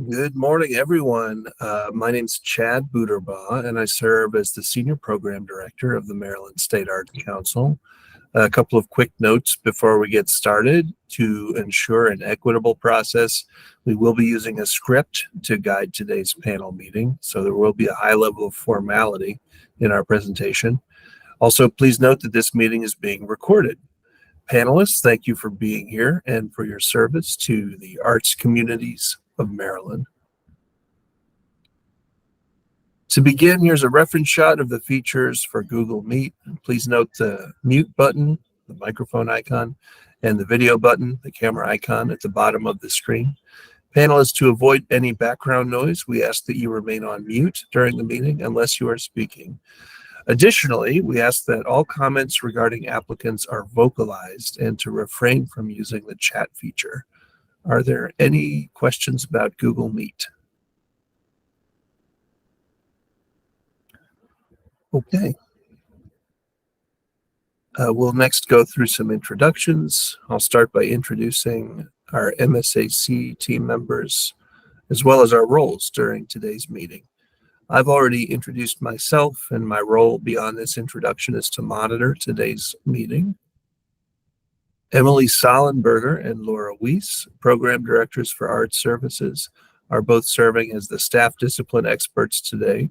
Good morning, everyone. My name's Chad Buterbaugh, and I serve as the Senior Program Director of the Maryland State Arts Council. A couple of quick notes before we get started. To ensure an equitable process, we will be using a script to guide today's panel meeting, so there will be a high level of formality in our presentation. Also, please note that this meeting is being recorded. Panelists, thank you for being here and for your service to the arts communities of Maryland. To begin, here's a reference shot of the features for Google Meet. Please note the mute button, the microphone icon, and the video button, the camera icon at the bottom of the screen. Panelists, to avoid any background noise, we ask that you remain on mute during the meeting unless you are speaking. Additionally, we ask that all comments regarding applicants are vocalized and to refrain from using the chat feature. Are there any questions about Google Meet? Okay. We'll next go through some introductions. I'll start by introducing our MSAC team members, as well as our roles during today's meeting. I've already introduced myself, and my role beyond this introduction is to monitor today's meeting. Emily Sollenberger and Laura Weiss, Program Directors for Art Services, are both serving as the staff discipline experts today.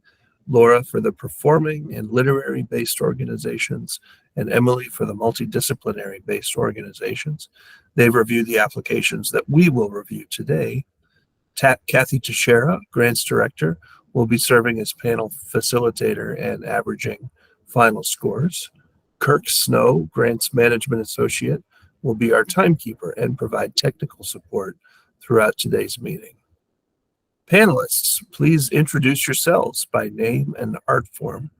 Laura for the performing and literary-based organizations, and Emily for the multidisciplinary-based organizations. They've reviewed the applications that we will review today. Kathy Teixeira, Grants Director, will be serving as panel facilitator and averaging final scores. Kirk Snow, Grants Management Associate, will be our timekeeper and provide technical support throughout today's meeting. Panelists, please introduce yourselves by name and art form.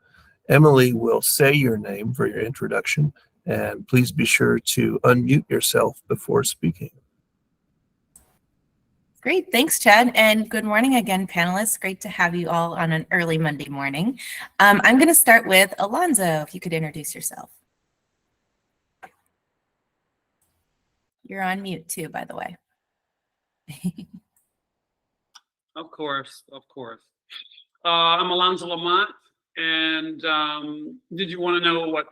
Emily will say your name for your introduction, and please be sure to unmute yourself before speaking. Great, thanks, Chad, and good morning again, panelists. Great to have you all on an early Monday morning. I'm going to start with Alonzo, if you could introduce yourself. You're on mute too, by the way. Of course. I'm Alonzo Lamont, and did you want to know what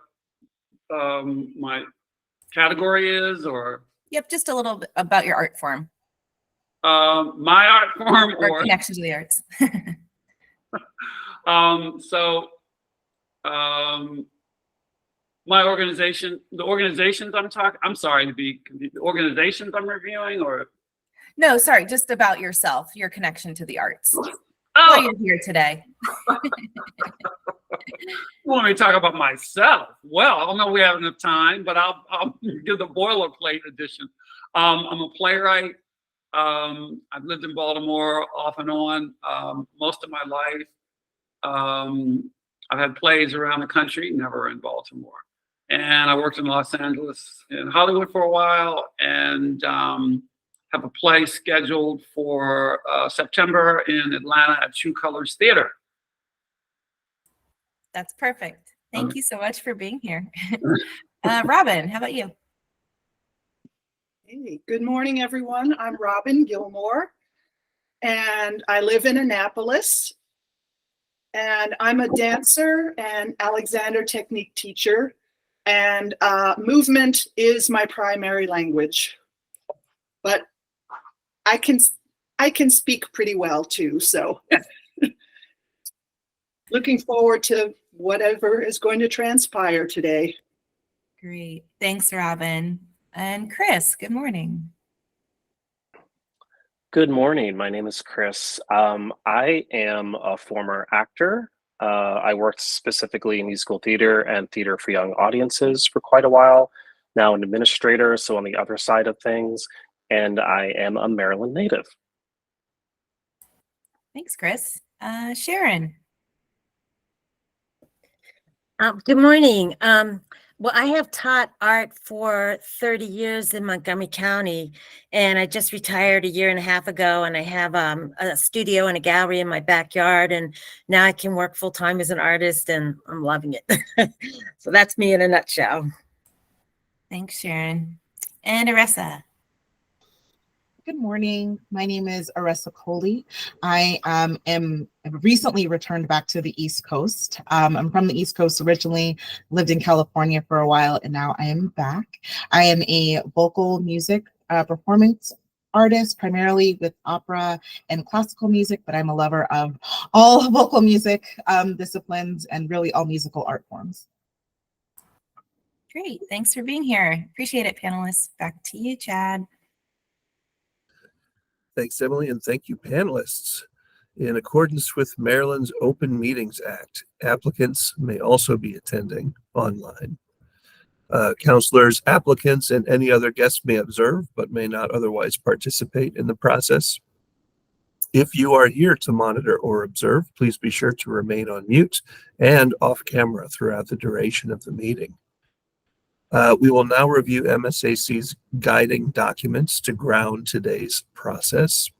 my category is, or? Yep, just a little bit about your art form. My art form or connection to the arts. My organization, the organizations the organizations I'm reviewing, or? No, sorry, just about yourself, your connection to the arts. Oh. Why you're here today. You want me to talk about myself? Well, I don't know if we have enough time, but I'll give the boilerplate edition. I'm a playwright. I've lived in Baltimore off and on most of my life. I've had plays around the country, never in Baltimore. And I worked in Los Angeles and Hollywood for a while, and have a play scheduled for September in Atlanta at True Colors Theater. That's perfect. Thank you so much for being here. Robin, how about you? Hey, good morning, everyone. I'm Robin Gilmore, and I live in Annapolis. And I'm a dancer and Alexander technique teacher, and movement is my primary language. But I can speak pretty well too, so looking forward to whatever is going to transpire today. Great. Thanks, Robin. And Chris, good morning. Good morning. My name is Chris. I am a former actor. I worked specifically in musical theater and theater for young audiences for quite a while. Now an administrator, so on the other side of things, and I am a Maryland native. Thanks, Chris. Sharon. Good morning. Well, I have taught art for 30 years in Montgomery County, and I just retired a year and a half ago, and I have a studio and a gallery in my backyard, and now I can work full-time as an artist, and I'm loving it. So that's me in a nutshell. Thanks, Sharon. And Aressa. Good morning. My name is Aressa Coley. I am recently returned back to the East Coast. I'm from the East Coast originally, lived in California for a while, and now I am back. I am a vocal music performance artist, primarily with opera and classical music, but I'm a lover of all vocal music disciplines and really all musical art forms. Great. Thanks for being here. Appreciate it, panelists. Back to you, Chad. Thanks, Emily, and thank you, panelists. In accordance with Maryland's Open Meetings Act, applicants may also be attending online. Counselors, applicants, and any other guests may observe, but may not otherwise participate in the process. If you are here to monitor or observe, please be sure to remain on mute and off camera throughout the duration of the meeting. We will now review MSAC's guiding documents to ground today's process.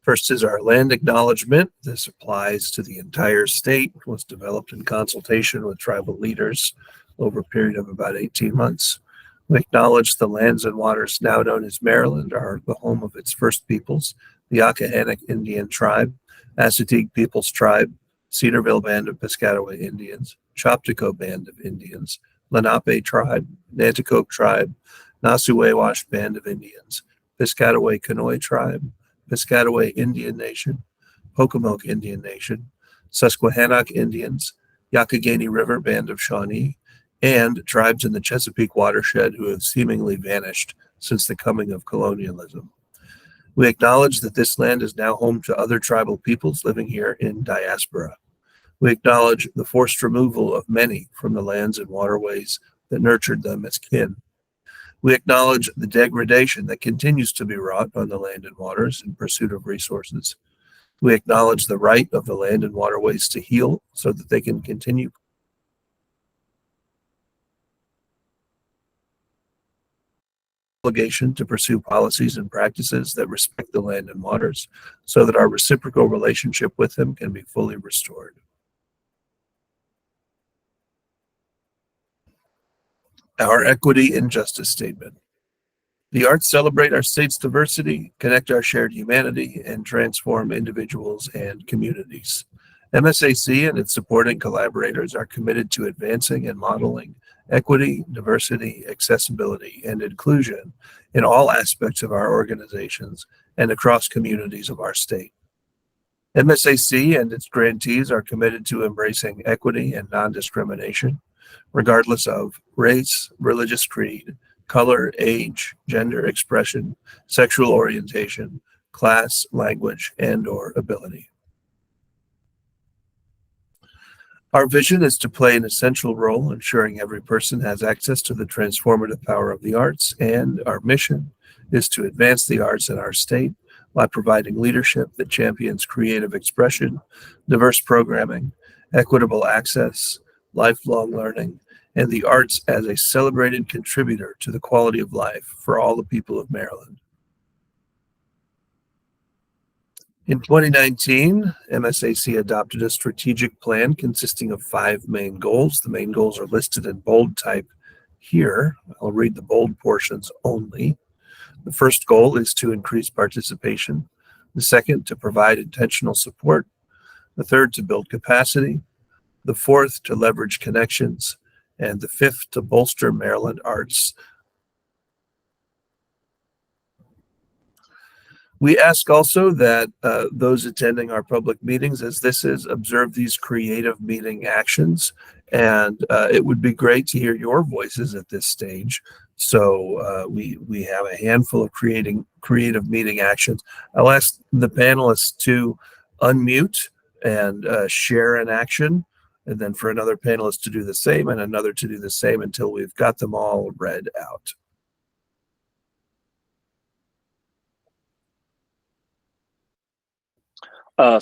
First is our land acknowledgement. This applies to the entire state. It was developed in consultation with tribal leaders over a period of about 18 months. We acknowledge the lands and waters now known as Maryland are the home of its first peoples, the Akahannock Indian Tribe, Assateague Peoples Tribe, Cedarville Band of Piscataway Indians, Chopticot Band of Indians, Lenape Tribe, Nanticoke Tribe, Nasuewash Band of Indians, Piscataway Conoy Tribe, Piscataway Indian Nation, Pocomoke Indian Nation, Susquehannock Indians, Yakagani River Band of Shawnee, and tribes in the Chesapeake watershed who have seemingly vanished since the coming of colonialism. We acknowledge that this land is now home to other tribal peoples living here in diaspora. We acknowledge the forced removal of many from the lands and waterways that nurtured them as kin. We acknowledge the degradation that continues to be wrought on the land and waters in pursuit of resources. We acknowledge the right of the land and waterways to heal so that they can continue obligation to pursue policies and practices that respect the land and waters so that our reciprocal relationship with them can be fully restored. Our equity and justice statement. The arts celebrate our state's diversity, connect our shared humanity, and transform individuals and communities. MSAC and its supporting collaborators are committed to advancing and modeling equity, diversity, accessibility, and inclusion in all aspects of our organizations and across communities of our state. MSAC and its grantees are committed to embracing equity and non-discrimination, regardless of race, religious creed, color, age, gender expression, sexual orientation, class, language, and/or ability. Our vision is to play an essential role ensuring every person has access to the transformative power of the arts, and our mission is to advance the arts in our state by providing leadership that champions creative expression, diverse programming, equitable access, lifelong learning, and the arts as a celebrated contributor to the quality of life for all the people of Maryland. In 2019, MSAC adopted a strategic plan consisting of 5 main goals. The main goals are listed in bold type here. I'll read the bold portions only. The first goal is to increase participation. The second, to provide intentional support. The third, to build capacity. The fourth, to leverage connections. And the fifth, to bolster Maryland arts. We ask also that those attending our public meetings, as this is, observe these creative meeting actions. And it would be great to hear your voices at this stage. So we have a handful of creative meeting actions. I'll ask the panelists to unmute and share an action, and then for another panelist to do the same and another to do the same until we've got them all read out.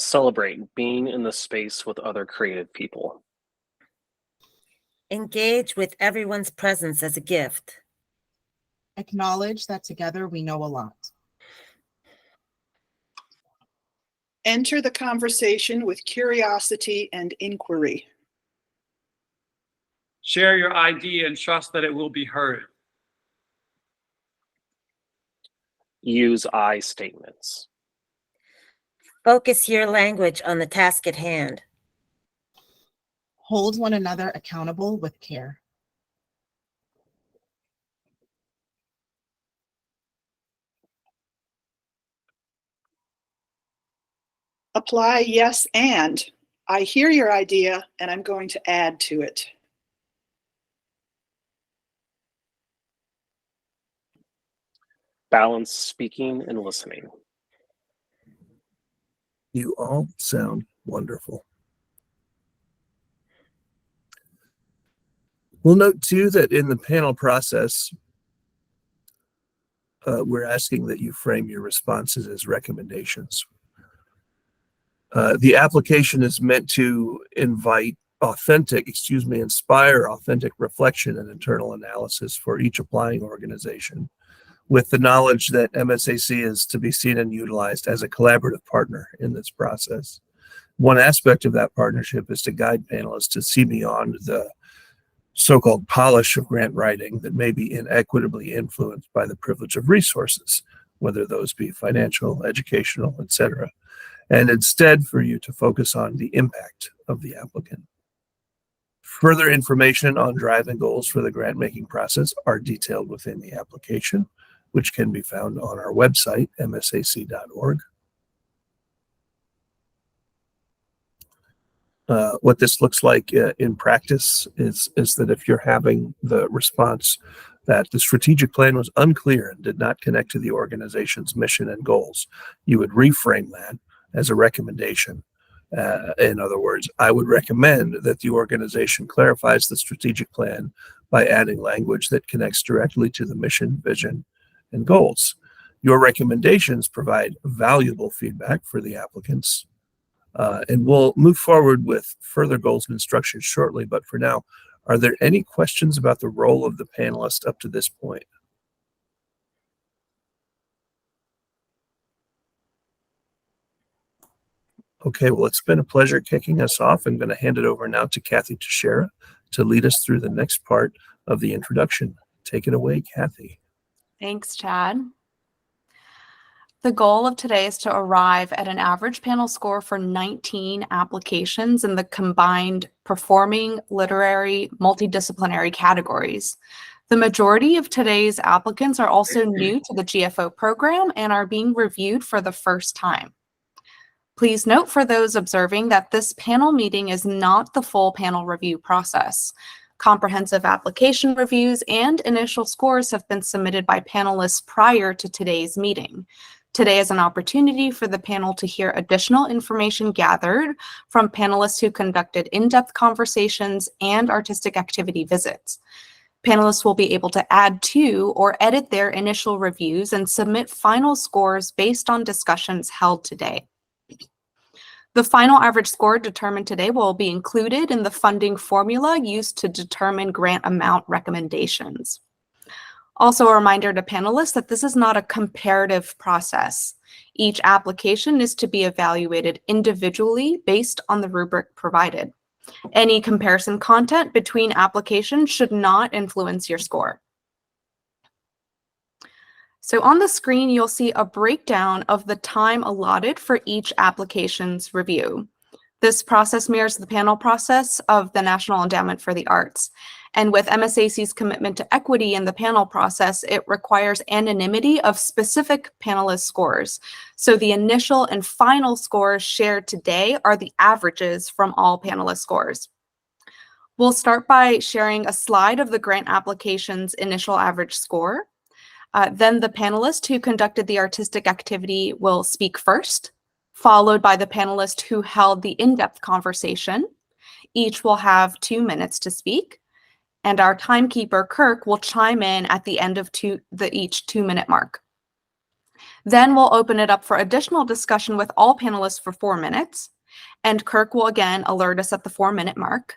Celebrate being in the space with other creative people. Engage with everyone's presence as a gift. Acknowledge that together we know a lot. Enter the conversation with curiosity and inquiry. Share your idea and trust that it will be heard. Use I statements. Focus your language on the task at hand. Hold one another accountable with care. Apply yes and. I hear your idea and I'm going to add to it. Balance speaking and listening. You all sound wonderful. We'll note too that in the panel process, we're asking that you frame your responses as recommendations. The application is meant to inspire authentic reflection and internal analysis for each applying organization, with the knowledge that MSAC is to be seen and utilized as a collaborative partner in this process. One aspect of that partnership is to guide panelists to see beyond the so-called polish of grant writing that may be inequitably influenced by the privilege of resources, whether those be financial, educational, etc., and instead for you to focus on the impact of the applicant. Further information on driving goals for the grant-making process are detailed within the application, which can be found on our website, msac.org. What this looks like in practice is that if you're having the response that the strategic plan was unclear and did not connect to the organization's mission and goals, you would reframe that as a recommendation. In other words, I would recommend that the organization clarifies the strategic plan by adding language that connects directly to the mission, vision, and goals. Your recommendations provide valuable feedback for the applicants. And we'll move forward with further goals and instructions shortly, but for now, are there any questions about the role of the panelist up to this point? Okay, well, it's been a pleasure kicking us off. I'm going to hand it over now to Kathy Teixeira to lead us through the next part of the introduction. Take it away, Kathy. Thanks, Chad. The goal of today is to arrive at an average panel score for 19 applications in the combined performing, literary, multidisciplinary categories. The majority of today's applicants are also new to the GFO program and are being reviewed for the first time. Please note for those observing that this panel meeting is not the full panel review process. Comprehensive application reviews and initial scores have been submitted by panelists prior to today's meeting. Today is an opportunity for the panel to hear additional information gathered from panelists who conducted in-depth conversations and artistic activity visits. Panelists will be able to add to or edit their initial reviews and submit final scores based on discussions held today. The final average score determined today will be included in the funding formula used to determine grant amount recommendations. Also, a reminder to panelists that this is not a comparative process. Each application is to be evaluated individually based on the rubric provided. Any comparison content between applications should not influence your score. So on the screen, you'll see a breakdown of the time allotted for each application's review. This process mirrors the panel process of the National Endowment for the Arts. And with MSAC's commitment to equity in the panel process, it requires anonymity of specific panelist scores. So the initial and final scores shared today are the averages from all panelist scores. We'll start by sharing a slide of the grant application's initial average score. Then the panelist who conducted the artistic activity will speak first, followed by the panelist who held the in-depth conversation. Each will have 2 minutes to speak, and our timekeeper, Kirk, will chime in at the end of each 2-minute mark. Then we'll open it up for additional discussion with all panelists for 4 minutes, and Kirk will again alert us at the 4-minute mark.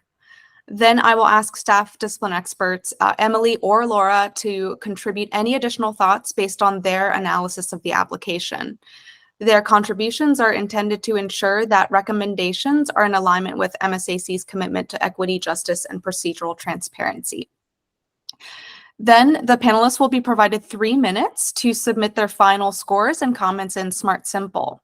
Then I will ask staff discipline experts, Emily or Laura, to contribute any additional thoughts based on their analysis of the application. Their contributions are intended to ensure that recommendations are in alignment with MSAC's commitment to equity, justice, and procedural transparency. Then the panelists will be provided 3 minutes to submit their final scores and comments in Smart Simple.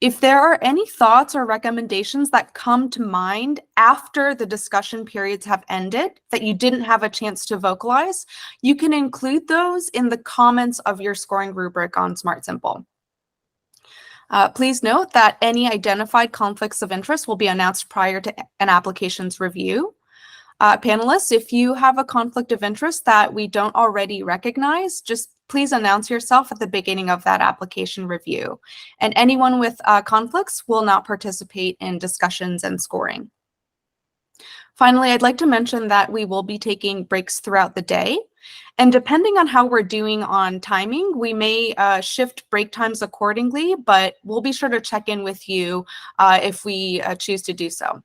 If there are any thoughts or recommendations that come to mind after the discussion periods have ended that you didn't have a chance to vocalize, you can include those in the comments of your scoring rubric on Smart Simple. Please note that any identified conflicts of interest will be announced prior to an application's review. Panelists, if you have a conflict of interest that we don't already recognize, just please announce yourself at the beginning of that application review. And anyone with conflicts will not participate in discussions and scoring. Finally, I'd like to mention that we will be taking breaks throughout the day. And depending on how we're doing on timing, we may shift break times accordingly, but we'll be sure to check in with you if we choose to do so.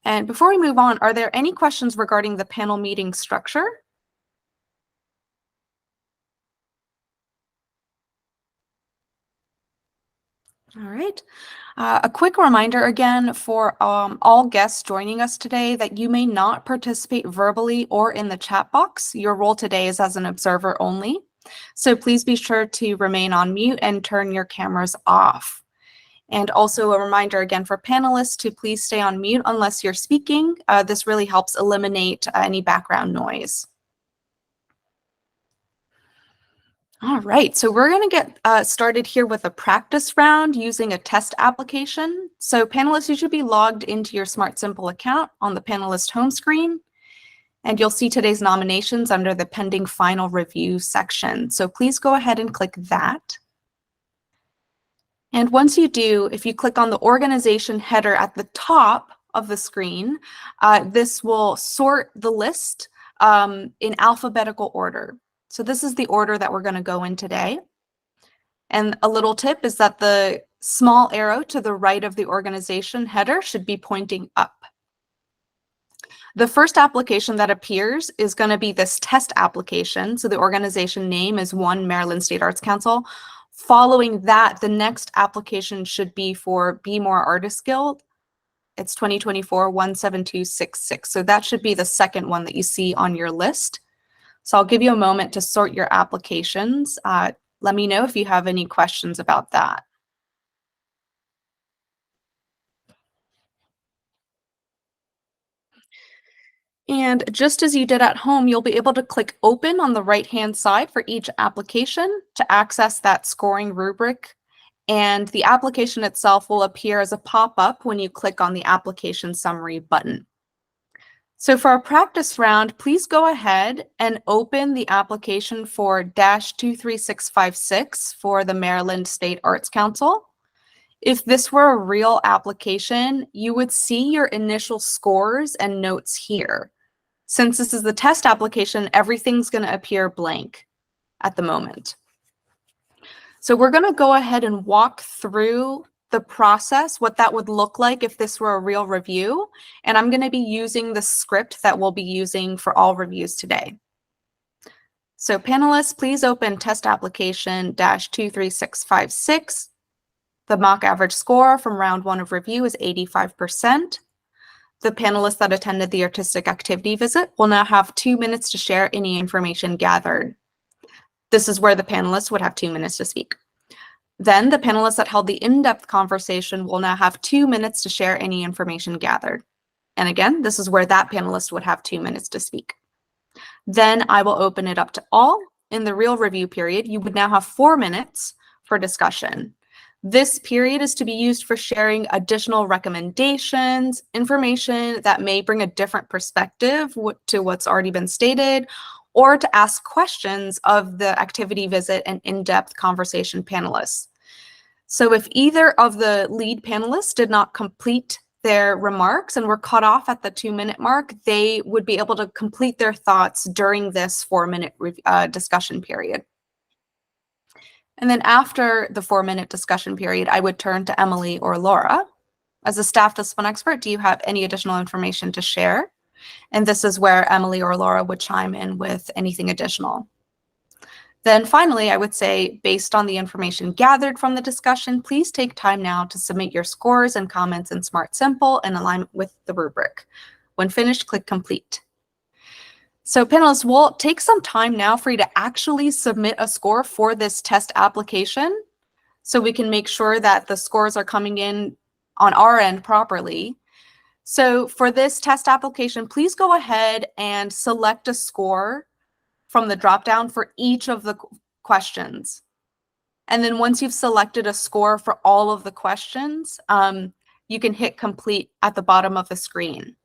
And before we move on, are there any questions regarding the panel meeting structure? All right. A quick reminder again for all guests joining us today that you may not participate verbally or in the chat box. Your role today is as an observer only. So please be sure to remain on mute and turn your cameras off. And also a reminder again for panelists to please stay on mute unless you're speaking. This really helps eliminate any background noise. All right, so we're going to get started here with a practice round using a test application. So panelists, you should be logged into your Smart Simple account on the panelist home screen. And you'll see today's nominations under the pending final review section. So please go ahead and click that. And once you do, if you click on the organization header at the top of the screen, this will sort the list in alphabetical order. So this is the order that we're going to go in today. And a little tip is that the small arrow to the right of the organization header should be pointing up. The first application that appears is going to be this test application. So the organization name is One Maryland State Arts Council. Following that, the next application should be for Be More Artist Guild. It's 2024-17266. So that should be the second one that you see on your list. So I'll give you a moment to sort your applications. Let me know if you have any questions about that. And just as you did at home, you'll be able to click Open on the right-hand side for each application to access that scoring rubric. And the application itself will appear as a pop-up when you click on the Application Summary button. So for our practice round, please go ahead and open the application for -23656 for the Maryland State Arts Council. If this were a real application, you would see your initial scores and notes here. Since this is the test application, everything's going to appear blank at the moment. So we're going to go ahead and walk through the process, what that would look like if this were a real review. And I'm going to be using the script that we'll be using for all reviews today. So panelists, please open test application -23656. The mock average score from round 1 of review is 85%. The panelists that attended the artistic activity visit will now have 2 minutes to share any information gathered. This is where the panelists would have 2 minutes to speak. Then the panelists that held the in-depth conversation will now have 2 minutes to share any information gathered. And again, this is where that panelist would have 2 minutes to speak. Then I will open it up to all. In the real review period, you would now have 4 minutes for discussion. This period is to be used for sharing additional recommendations, information that may bring a different perspective to what's already been stated, or to ask questions of the activity visit and in-depth conversation panelists. So if either of the lead panelists did not complete their remarks and were cut off at the 2-minute mark, they would be able to complete their thoughts during this 4-minute discussion period. And then after the 4-minute discussion period, I would turn to Emily or Laura. As a staff discipline expert, do you have any additional information to share? And this is where Emily or Laura would chime in with anything additional. Then finally, I would say, based on the information gathered from the discussion, please take time now to submit your scores and comments in Smart Simple in alignment with the rubric. When finished, click Complete. So panelists, we'll take some time now for you to actually submit a score for this test application so we can make sure that the scores are coming in on our end properly. So for this test application, please go ahead and select a score from the dropdown for each of the questions. And then once you've selected a score for all of the questions, you can hit complete at the bottom of the screen.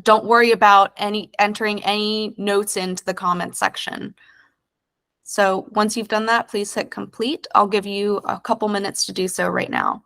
Don't worry about entering any notes into the comment section. So once you've done that, please hit complete. I'll give you a couple minutes to do so right now.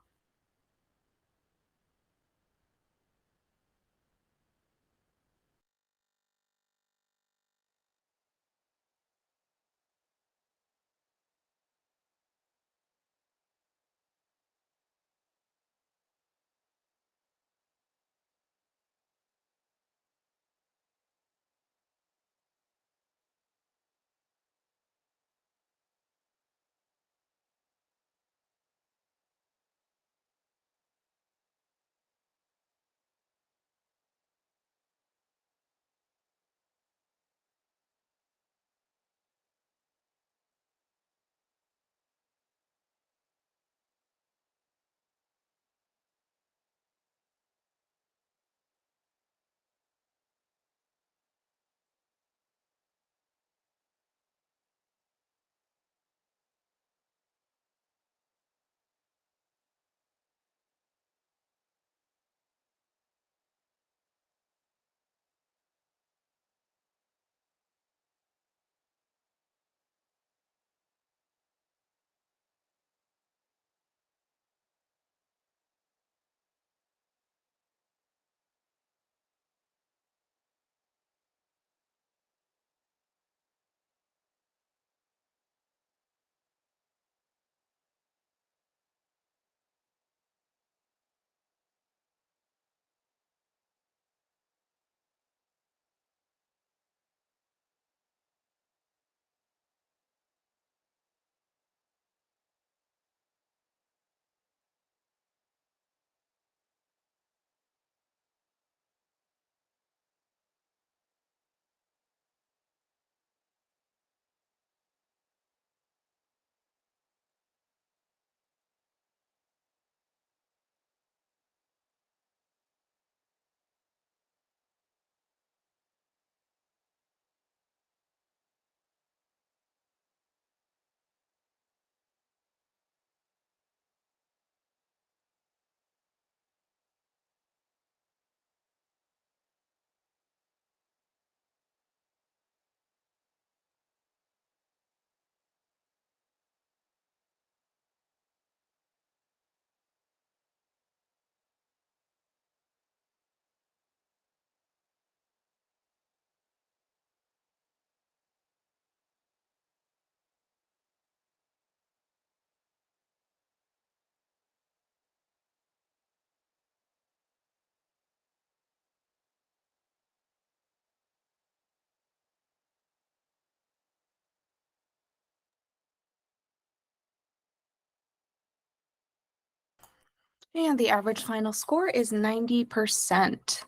And the average final score is 90%.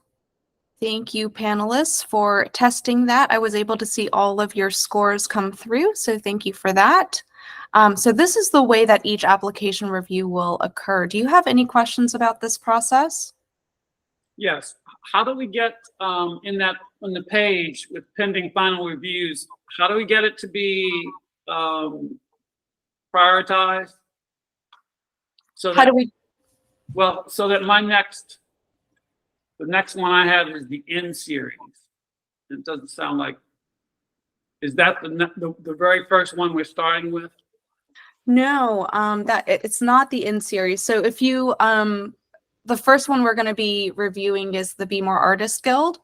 Thank you, panelists, for testing that. I was able to see all of your scores come through, so thank you for that. So this is the way that each application review will occur. Do you have any questions about this process? Yes. How do we get on the page with pending final reviews? How do we get it to be prioritized? So How do we? Well, so that the next one I have is the N series. It doesn't sound like. Is that the very first one we're starting with? No, it's not the in series. So if you the first one we're going to be reviewing is the Be More Artist Guild.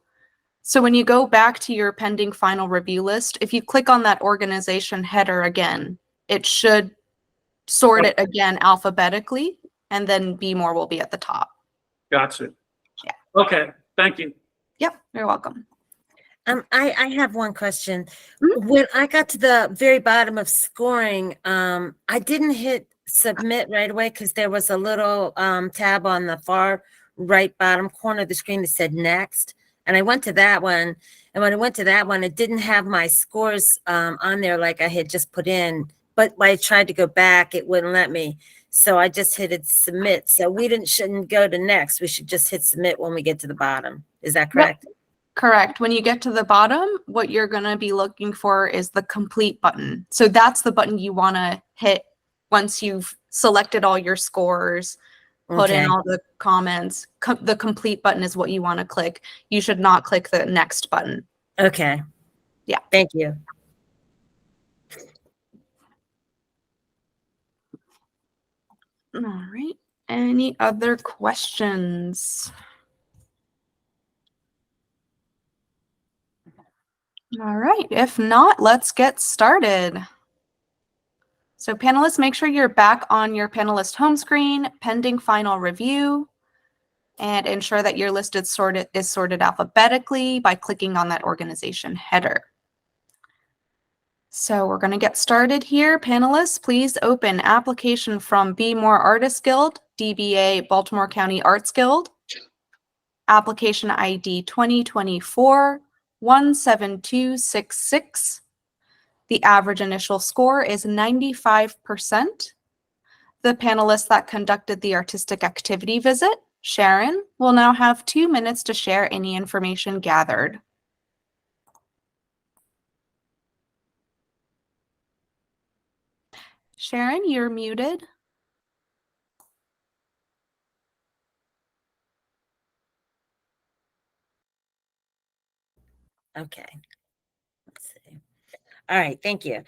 So when you go back to your pending final review list, if you click on that organization header again, it should sort it again alphabetically, and then Be More will be at the top. Gotcha. Yeah. Okay. Thank you. Yep, you're welcome. I have one question. When I got to the very bottom of scoring, I didn't hit submit right away because there was a little tab on the far right bottom corner of the screen that said next. And I went to that one. And when I went to that one, it didn't have my scores on there like I had just put in. But when I tried to go back, it wouldn't let me. So I just hit submit. So we shouldn't go to next. We should just hit submit when we get to the bottom. Is that correct? Yep. Correct. When you get to the bottom, what you're going to be looking for is the complete button. So that's the button you want to hit once you've selected all your scores, put in Okay. all the comments. The complete button is what you want to click. You should not click the next button. Okay. Yeah. Thank you. All right. Any other questions? All right. If not, let's get started. So panelists, make sure you're back on your panelist home screen, pending final review, and ensure that your list is sorted alphabetically by clicking on that organization header. So we're going to get started here. Panelists, please open application from Be More Artists Guild, DBA Baltimore County Arts Guild. Application ID 2024-17266. The average initial score is 95%. The panelist that conducted the artistic activity visit, Sharon, will now have 2 minutes to share any information gathered. Sharon, you're muted. Okay. Let's see. All right, thank you.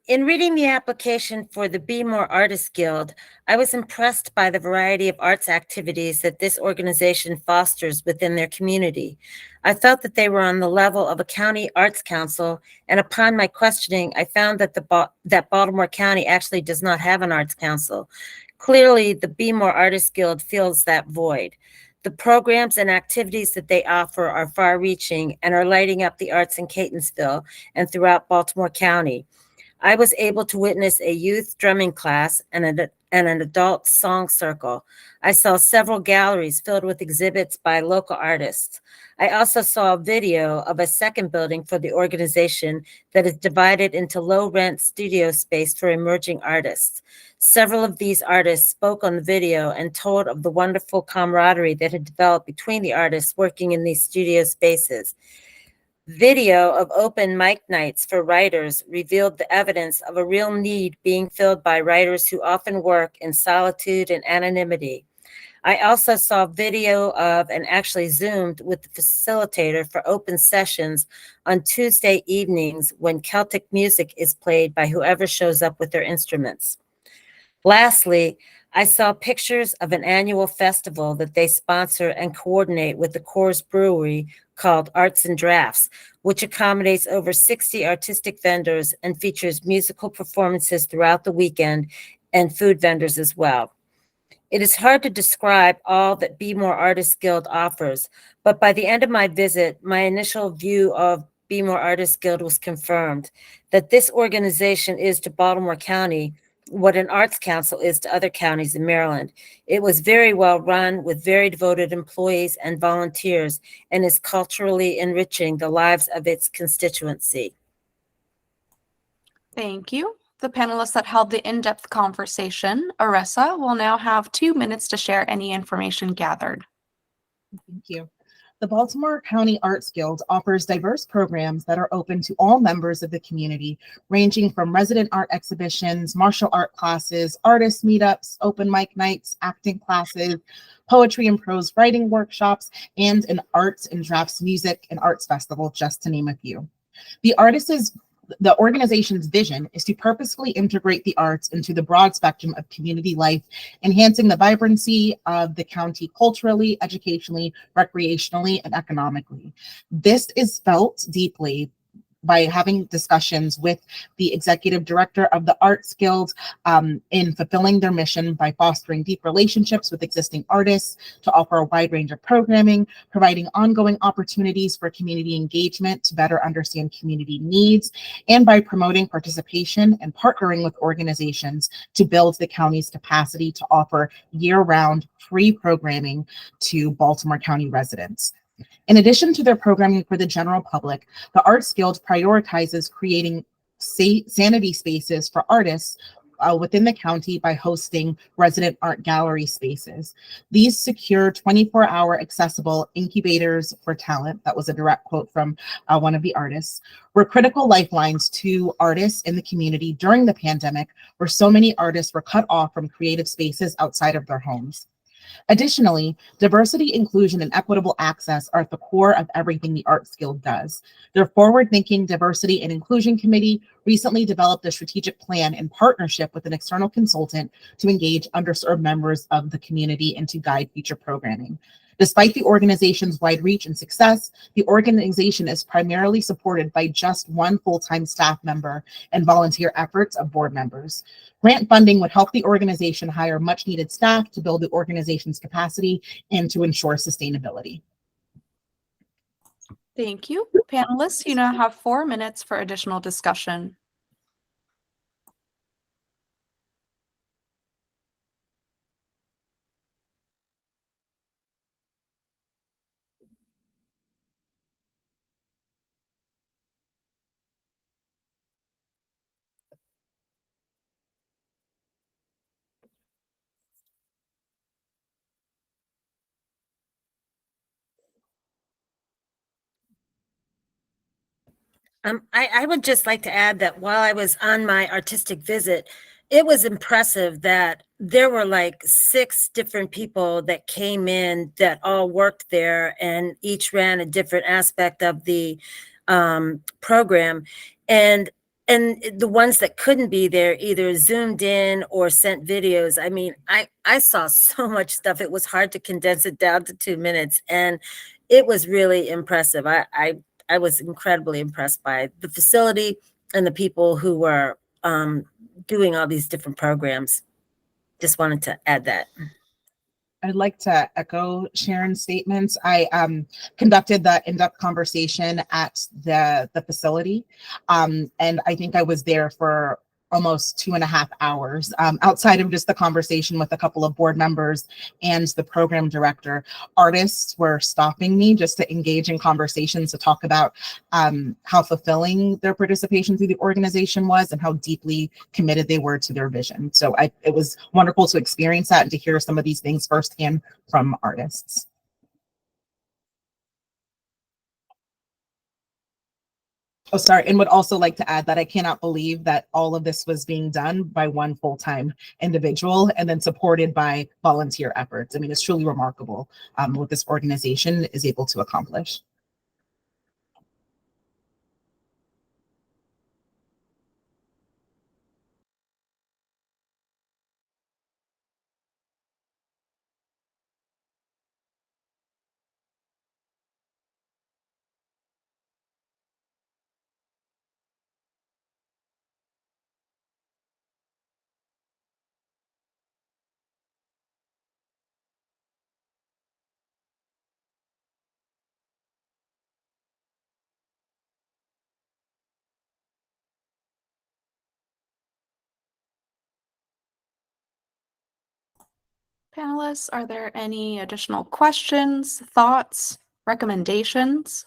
In reading the application for the Be More Artists Guild, I was impressed by the variety of arts activities that this organization fosters within their community. I felt that they were on the level of a county arts council, and upon my questioning, I found that that Baltimore County actually does not have an arts council. Clearly, the Be More Artists Guild fills that void. The programs and activities that they offer are far-reaching and are lighting up the arts in Catonsville and throughout Baltimore County. I was able to witness a youth drumming class and an adult song circle. I saw several galleries filled with exhibits by local artists. I also saw a video of a second building for the organization that is divided into low-rent studio space for emerging artists. Several of these artists spoke on the video and told of the wonderful camaraderie that had developed between the artists working in these studio spaces. Video of open mic nights for writers revealed the evidence of a real need being filled by writers who often work in solitude and anonymity. I also saw video of and actually Zoomed with the facilitator for open sessions on Tuesday evenings when Celtic music is played by whoever shows up with their instruments. Lastly, I saw pictures of an annual festival that they sponsor and coordinate with the Coors Brewery called Arts and Drafts, which accommodates over 60 artistic vendors and features musical performances throughout the weekend and food vendors as well. It is hard to describe all that Be More Artists Guild offers, but by the end of my visit, my initial view of Be More Artists Guild was confirmed that this organization is to Baltimore County what an arts council is to other counties in Maryland. It was very well run with very devoted employees and volunteers and is culturally enriching the lives of its constituency. Thank you. The panelists that held the in-depth conversation, Aressa, will now have 2 minutes to share any information gathered. Thank you. The Baltimore County Arts Guild offers diverse programs that are open to all members of the community, ranging from resident art exhibitions, martial art classes, artist meetups, open mic nights, acting classes, poetry and prose writing workshops, and an arts and drafts music and arts festival, just to name a few. The organization's vision is to purposefully integrate the arts into the broad spectrum of community life, enhancing the vibrancy of the county culturally, educationally, recreationally, and economically. This is felt deeply by having discussions with the executive director of the Arts Guild in fulfilling their mission by fostering deep relationships with existing artists to offer a wide range of programming, providing ongoing opportunities for community engagement to better understand community needs, and by promoting participation and partnering with organizations to build the county's capacity to offer year-round free programming to Baltimore County residents. In addition to their programming for the general public, the Arts Guild prioritizes creating sanity spaces for artists within the county by hosting resident art gallery spaces. These secure 24-hour accessible incubators for talent, that was a direct quote from one of the artists, were critical lifelines to artists in the community during the pandemic, where so many artists were cut off from creative spaces outside of their homes. Additionally, diversity, inclusion, and equitable access are at the core of everything the Arts Guild does. Their forward-thinking Diversity and Inclusion Committee recently developed a strategic plan in partnership with an external consultant to engage underserved members of the community and to guide future programming. Despite the organization's wide reach and success, the organization is primarily supported by just one full-time staff member and volunteer efforts of board members. Grant funding would help the organization hire much-needed staff to build the organization's capacity and to ensure sustainability. Thank you. Panelists, you now have 4 minutes for additional discussion. I would just like to add that while I was on my artistic visit, it was impressive that there were like 6 different people that came in that all worked there, and each ran a different aspect of the program. And the ones that couldn't be there either zoomed in or sent videos. I mean, I saw so much stuff. It was hard to condense it down to 2 minutes, and it was really impressive. I was incredibly impressed by the facility and the people who were doing all these different programs. Just wanted to add that. I'd like to echo Sharon's statements. I conducted the in-depth conversation at the facility, and I think I was there for almost 2.5 hours. Outside of just the conversation with a couple of board members and the program director, artists were stopping me just to engage in conversations to talk about how fulfilling their participation through the organization was and how deeply committed they were to their vision. So it was wonderful to experience that and to hear some of these things firsthand from artists. Oh, sorry, and would also like to add that I cannot believe that all of this was being done by one full-time individual and then supported by volunteer efforts. I mean, it's truly remarkable what this organization is able to accomplish. Panelists, are there any additional questions, thoughts, recommendations?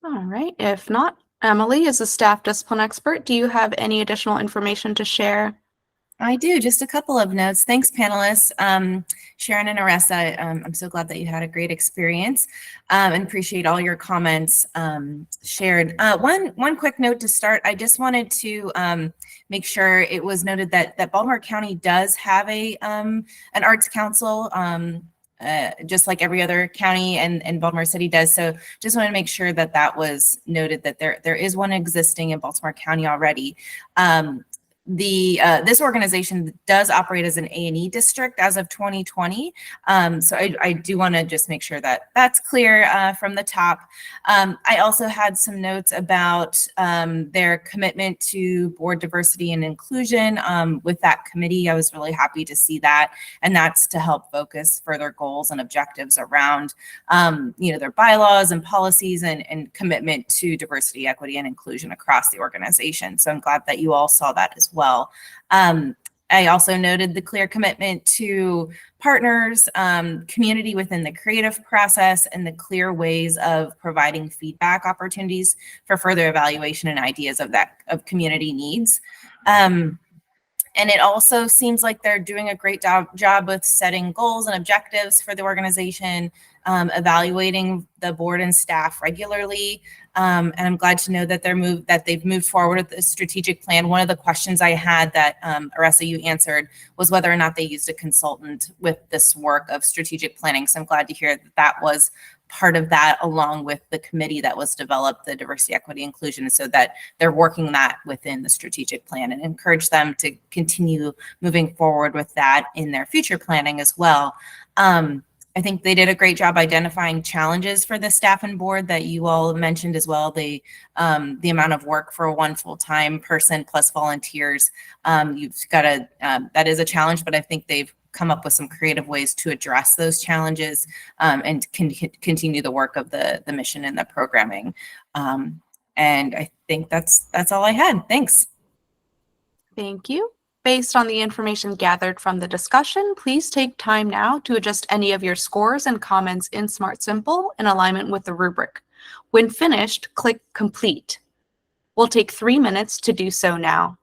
All right, if not, Emily, as a staff discipline expert, do you have any additional information to share? I do, just a couple of notes. Thanks, panelists. Sharon and Aressa, I'm so glad that you had a great experience and appreciate all your comments shared. One quick note to start, I just wanted to make sure it was noted that Baltimore County does have an arts council, just like every other county and Baltimore City does. So just want to make sure that was noted, that there is one existing in Baltimore County already. this organization does operate as an A&E district as of 2020. So I do want to just make sure that that's clear from the top. I also had some notes about their commitment to board diversity and inclusion with that committee. I was really happy to see that, and that's to help focus further goals and objectives around their bylaws and policies and commitment to diversity, equity, and inclusion across the organization. So I'm glad that you all saw that as well. I also noted the clear commitment to partners, community within the creative process, and the clear ways of providing feedback opportunities for further evaluation and ideas of community needs. And it also seems like they're doing a great job with setting goals and objectives for the organization, evaluating the board and staff regularly. And I'm glad to know that they've moved forward with the strategic plan. One of the questions I had that Aressa, you answered, was whether or not they used a consultant with this work of strategic planning. So I'm glad to hear that that was part of that, along with the committee that was developed, the diversity, equity, inclusion, so that they're working that within the strategic plan, and encourage them to continue moving forward with that in their future planning as well. I think they did a great job identifying challenges for the staff and board that you all mentioned as well. The amount of work for one full-time person plus volunteers, you've got that is a challenge, but I think they've come up with some creative ways to address those challenges and continue the work of the mission and the programming. And I think that's all I had. Thanks. Thank you. Based on the information gathered from the discussion, please take time now to adjust any of your scores and comments in Smart Simple in alignment with the rubric. When finished, click Complete. We'll take 3 minutes to do so now.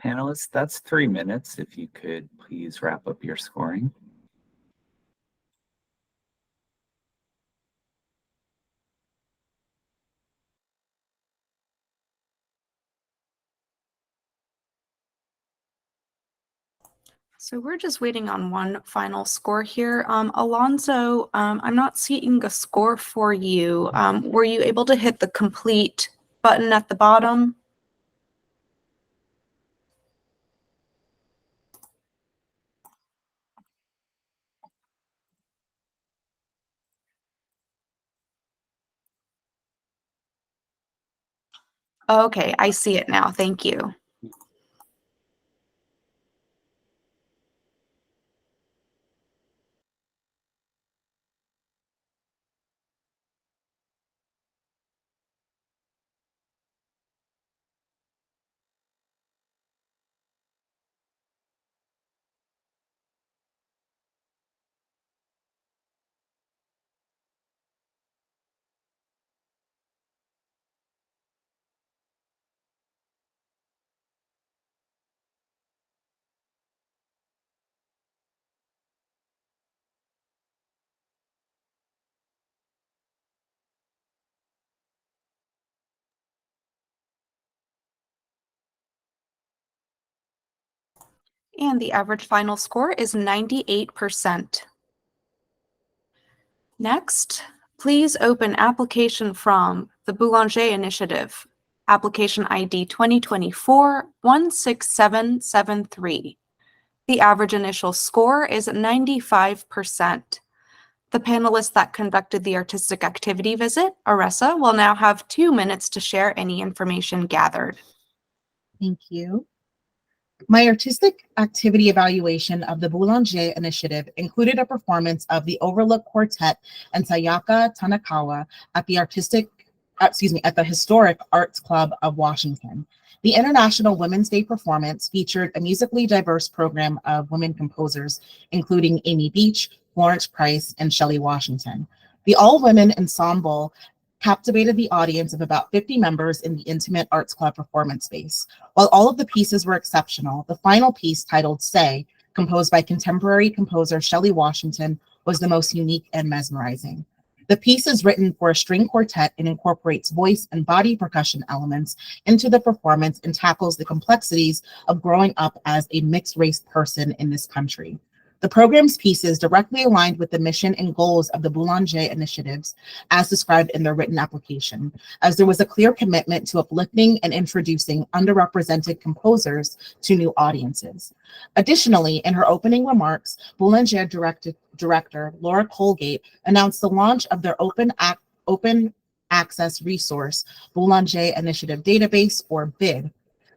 Panelists, that's 3 minutes. If you could please wrap up your scoring. So we're just waiting on one final score here. Alonso, I'm not seeing a score for you. Were you able to hit the complete button at the bottom? Okay, I see it now. Thank you. And the average final score is 98%. Next, please open application from the Boulanger Initiative, application ID 2024-16773. The average initial score is 95%. The panelists that conducted the artistic activity visit, Aressa, will now have 2 minutes to share any information gathered. Thank you. My artistic activity evaluation of the Boulanger Initiative included a performance of the Overlook Quartet and Sayaka Tanakawa at the Historic Arts Club of Washington. The International Women's Day performance featured a musically diverse program of women composers, including Amy Beach, Florence Price, and Shelley Washington. The all-women ensemble captivated the audience of about 50 members in the intimate arts club performance space. While all of the pieces were exceptional, the final piece, titled Say, composed by contemporary composer Shelley Washington, was the most unique and mesmerizing. The piece is written for a string quartet and incorporates voice and body percussion elements into the performance and tackles the complexities of growing up as a mixed-race person in this country. The program's pieces directly aligned with the mission and goals of the Boulanger initiatives as described in their written application, as there was a clear commitment to uplifting and introducing underrepresented composers to new audiences. Additionally, in her opening remarks, Boulanger director Laura Colgate announced the launch of their open access resource, Boulanger Initiative Database, or BID.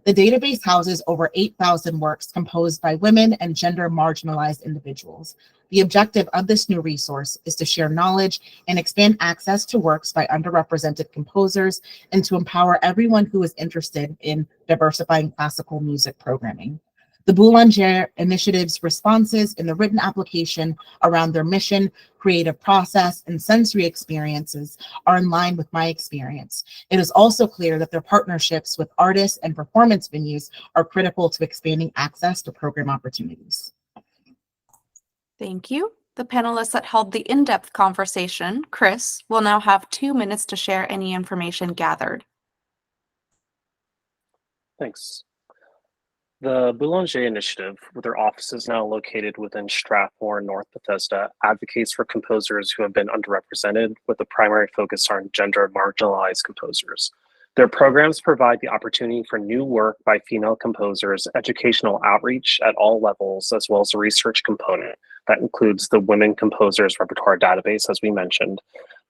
The database houses over 8,000 works composed by women and gender marginalized individuals. The objective of this new resource is to share knowledge and expand access to works by underrepresented composers and to empower everyone who is interested in diversifying classical music programming. The Boulanger Initiative's responses in the written application around their mission, creative process, and sensory experiences are in line with my experience. It is also clear that their partnerships with artists and performance venues are critical to expanding access to program opportunities. Thank you. The panelists that held the in-depth conversation, Chris, will now have 2 minutes to share any information gathered. Thanks. The Boulanger Initiative, with their offices now located within Strathmore and North Bethesda, advocates for composers who have been underrepresented with a primary focus on gender marginalized composers. Their programs provide the opportunity for new work by female composers, educational outreach at all levels, as well as a research component that includes the Women Composers Repertoire Database, as we mentioned,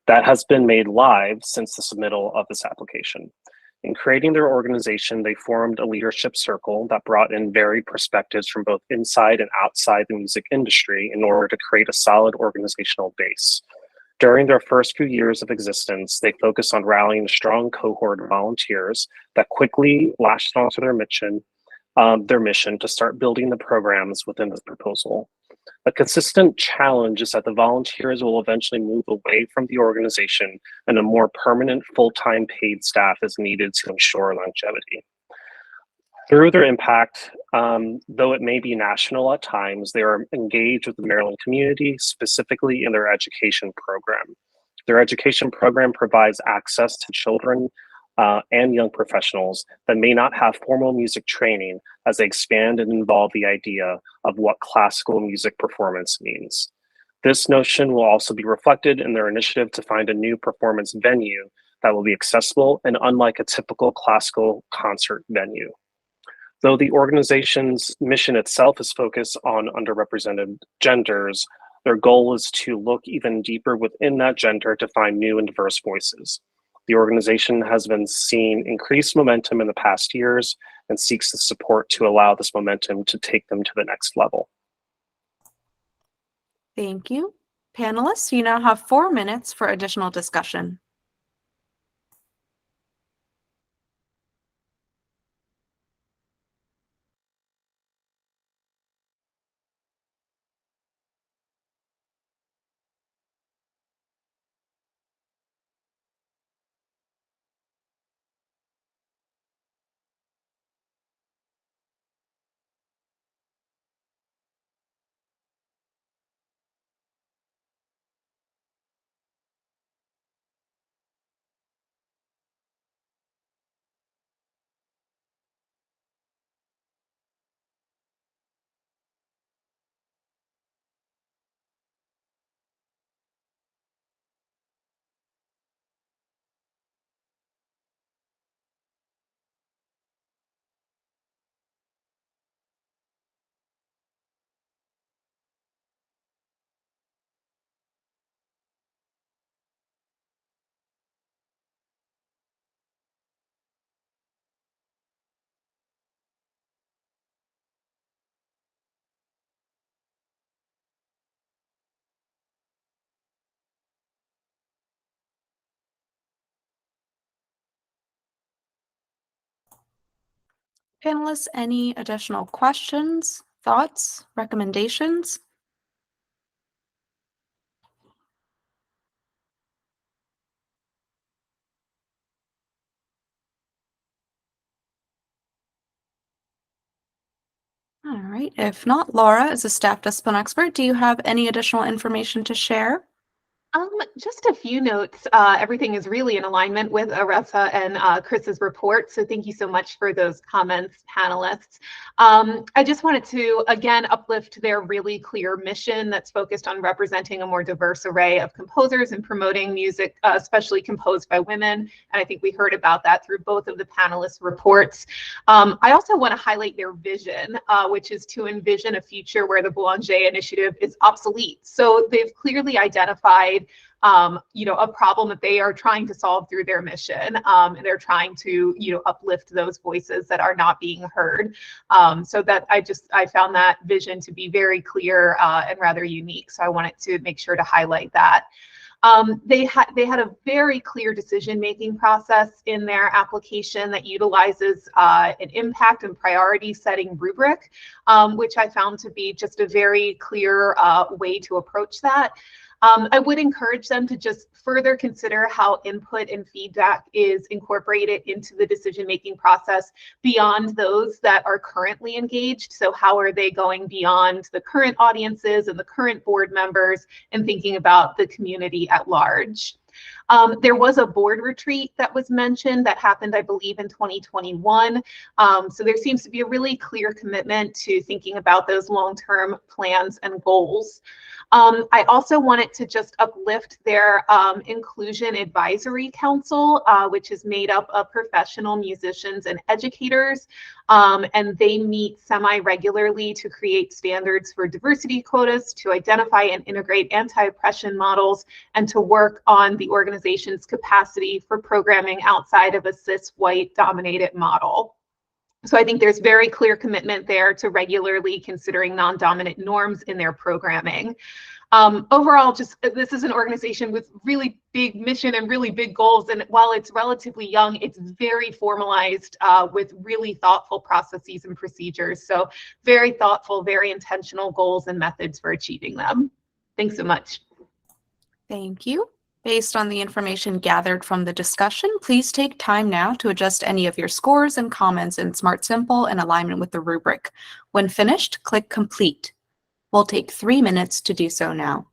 that has been made live since the submittal of this application. In creating their organization, they formed a leadership circle that brought in varied perspectives from both inside and outside the music industry in order to create a solid organizational base. During their first few years of existence, they focused on rallying a strong cohort of volunteers that quickly latched onto their mission to start building the programs within the proposal. A consistent challenge is that the volunteers will eventually move away from the organization and a more permanent full-time paid staff is needed to ensure longevity. Through their impact, though it may be national at times, they are engaged with the Maryland community, specifically in their education program. Their education program provides access to children and young professionals that may not have formal music training as they expand and involve the idea of what classical music performance means. This notion will also be reflected in their initiative to find a new performance venue that will be accessible and unlike a typical classical concert venue. Though the organization's mission itself is focused on underrepresented genders, their goal is to look even deeper within that gender to find new and diverse voices. The organization has been seeing increased momentum in the past years and seeks the support to allow this momentum to take them to the next level. Thank you. Panelists, you now have 4 minutes for additional discussion. Panelists, any additional questions, thoughts, recommendations? All right. If not, Laura, as a staff discipline expert, do you have any additional information to share? Just a few notes. Everything is really in alignment with Aressa and Chris's report. So thank you so much for those comments, panelists. I just wanted to, again, uplift their really clear mission that's focused on representing a more diverse array of composers and promoting music, especially composed by women. And I think we heard about that through both of the panelists' reports. I also want to highlight their vision, which is to envision a future where the Boulanger Initiative is obsolete. So they've clearly identified a problem that they are trying to solve through their mission. And they're trying to, uplift those voices that are not being heard. So that I found that vision to be very clear and rather unique. So I wanted to make sure to highlight that. They had a very clear decision-making process in their application that utilizes an impact and priority setting rubric, which I found to be just a very clear way to approach that. I would encourage them to just further consider how input and feedback is incorporated into the decision-making process beyond those that are currently engaged. So how are they going beyond the current audiences and the current board members and thinking about the community at large? There was a board retreat that was mentioned that happened, I believe, in 2021. So there seems to be a really clear commitment to thinking about those long-term plans and goals. I also wanted to just uplift their Inclusion Advisory Council, which is made up of professional musicians and educators. And they meet semi-regularly to create standards for diversity quotas, to identify and integrate anti-oppression models, and to work on the organization's capacity for programming outside of a cis white dominated model. So I think there's very clear commitment there to regularly considering non-dominant norms in their programming. Overall, this is an organization with really big mission and really big goals. And while it's relatively young, it's very formalized with really thoughtful processes and procedures. So very thoughtful, very intentional goals and methods for achieving them. Thanks so much. Thank you. Based on the information gathered from the discussion, please take time now to adjust any of your scores and comments in Smart Simple in alignment with the rubric. When finished, click Complete. We'll take 3 minutes to do so now.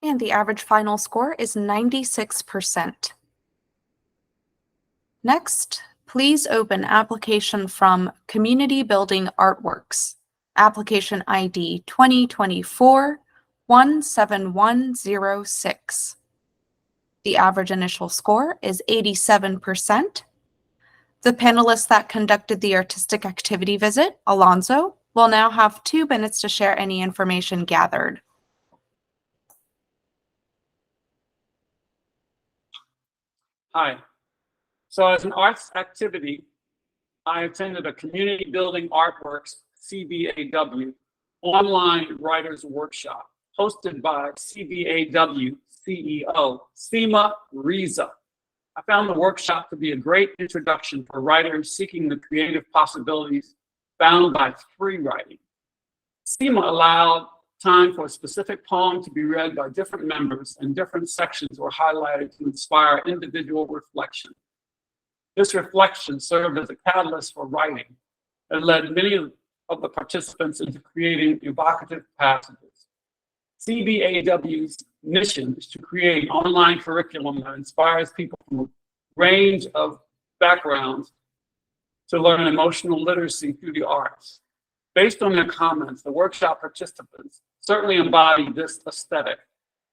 And the average final score is 96%. Next, please open application from Community Building Artworks, application ID 2024-17106. The average initial score is 87%. The panelists that conducted the artistic activity visit, Alonso, will now have 2 minutes to share any information gathered. Hi. So as an arts activity, I attended a Community Building Artworks, CBAW, online writers workshop hosted by CBAW CEO, Seema Riza. I found the workshop to be a great introduction for writers seeking the creative possibilities found by free writing. Seema allowed time for a specific poem to be read by different members, and different sections were highlighted to inspire individual reflection. This reflection served as a catalyst for writing and led many of the participants into creating evocative passages. CBAW's mission is to create online curriculum that inspires people from a range of backgrounds to learn emotional literacy through the arts. Based on their comments, the workshop participants certainly embodied this aesthetic.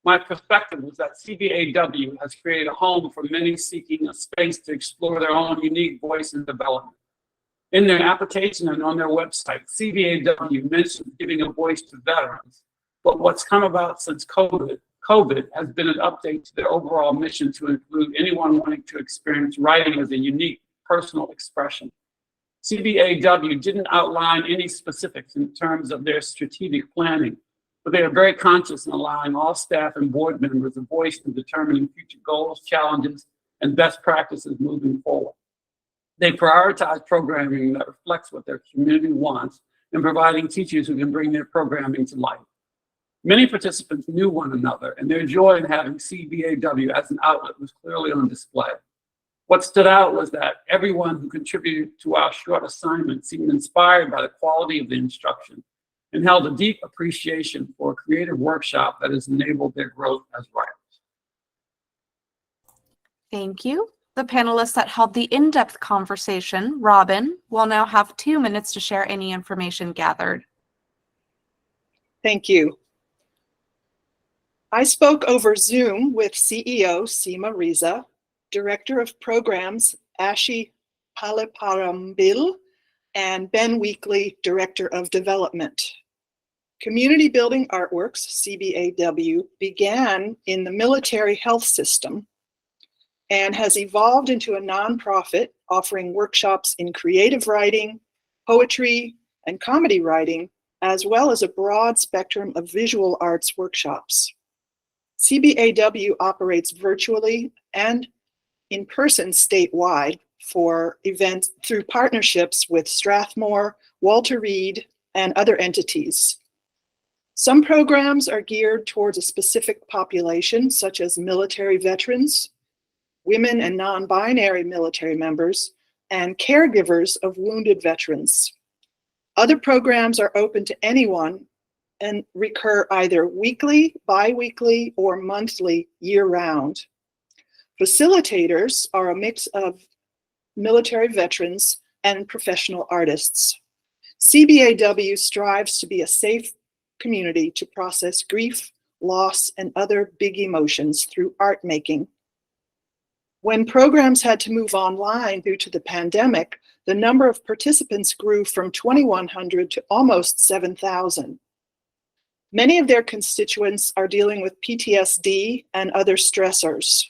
My perspective was that CBAW has created a home for many seeking a space to explore their own unique voice and development. In their application and on their website, CBAW mentioned giving a voice to veterans. But what's come about since COVID has been an update to their overall mission to include anyone wanting to experience writing as a unique personal expression. CBAW didn't outline any specifics in terms of their strategic planning, but they are very conscious in allowing all staff and board members a voice in determining future goals, challenges, and best practices moving forward. They prioritize programming that reflects what their community wants and providing teachers who can bring their programming to life. Many participants knew one another, and their joy in having CBAW as an outlet was clearly on display. What stood out was that everyone who contributed to our short assignment seemed inspired by the quality of the instruction and held a deep appreciation for a creative workshop that has enabled their growth as writers. Thank you. The panelists that held the in-depth conversation, Robin, will now have 2 minutes to share any information gathered. Thank you. I spoke over Zoom with CEO Seema Riza, Director of Programs Ashi Paliparambil, and Ben Weekly, Director of Development. Community Building Artworks, CBAW, began in the military health system and has evolved into a nonprofit offering workshops in creative writing, poetry, and comedy writing, as well as a broad spectrum of visual arts workshops. CBAW operates virtually and in person statewide for events through partnerships with Strathmore, Walter Reed, and other entities. Some programs are geared towards a specific population, such as military veterans, women and non-binary military members, and caregivers of wounded veterans. Other programs are open to anyone and recur either weekly, bi-weekly, or monthly year-round. Facilitators are a mix of military veterans and professional artists. CBAW strives to be a safe community to process grief, loss, and other big emotions through art making. When programs had to move online due to the pandemic, the number of participants grew from 2,100 to almost 7,000. Many of their constituents are dealing with PTSD and other stressors.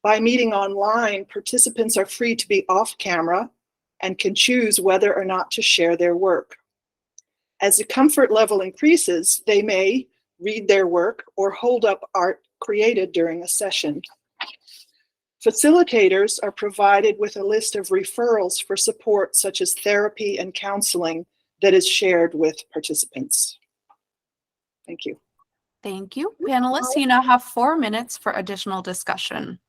By meeting online, participants are free to be off camera and can choose whether or not to share their work. As the comfort level increases, they may read their work or hold up art created during a session. Facilitators are provided with a list of referrals for support such as therapy and counseling that is shared with participants. Thank you. Thank you. Panelists, you now have 4 minutes for additional discussion.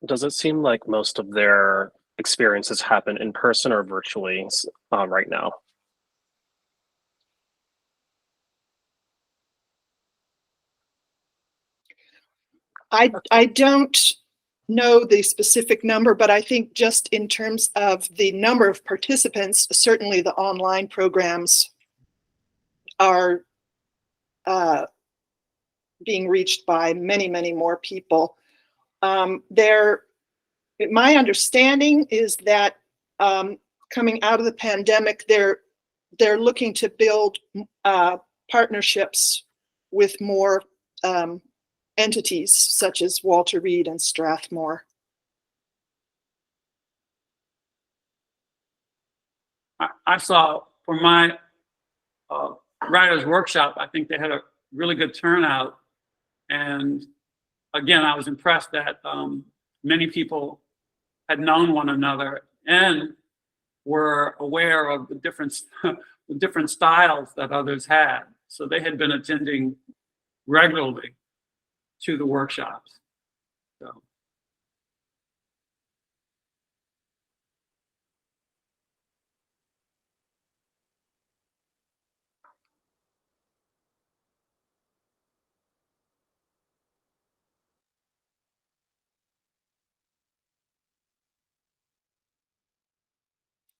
Does it seem like most of their experiences happen in person or virtually right now? I don't know the specific number, but I think just in terms of the number of participants, certainly the online programs are being reached by many, many more people. My understanding is that coming out of the pandemic, they're looking to build partnerships with more entities such as Walter Reed and Strathmore. I saw for my writers workshop, I think they had a really good turnout. And again, I was impressed that many people had known one another and were aware of the different styles that others had. So they had been attending regularly to the workshops. So.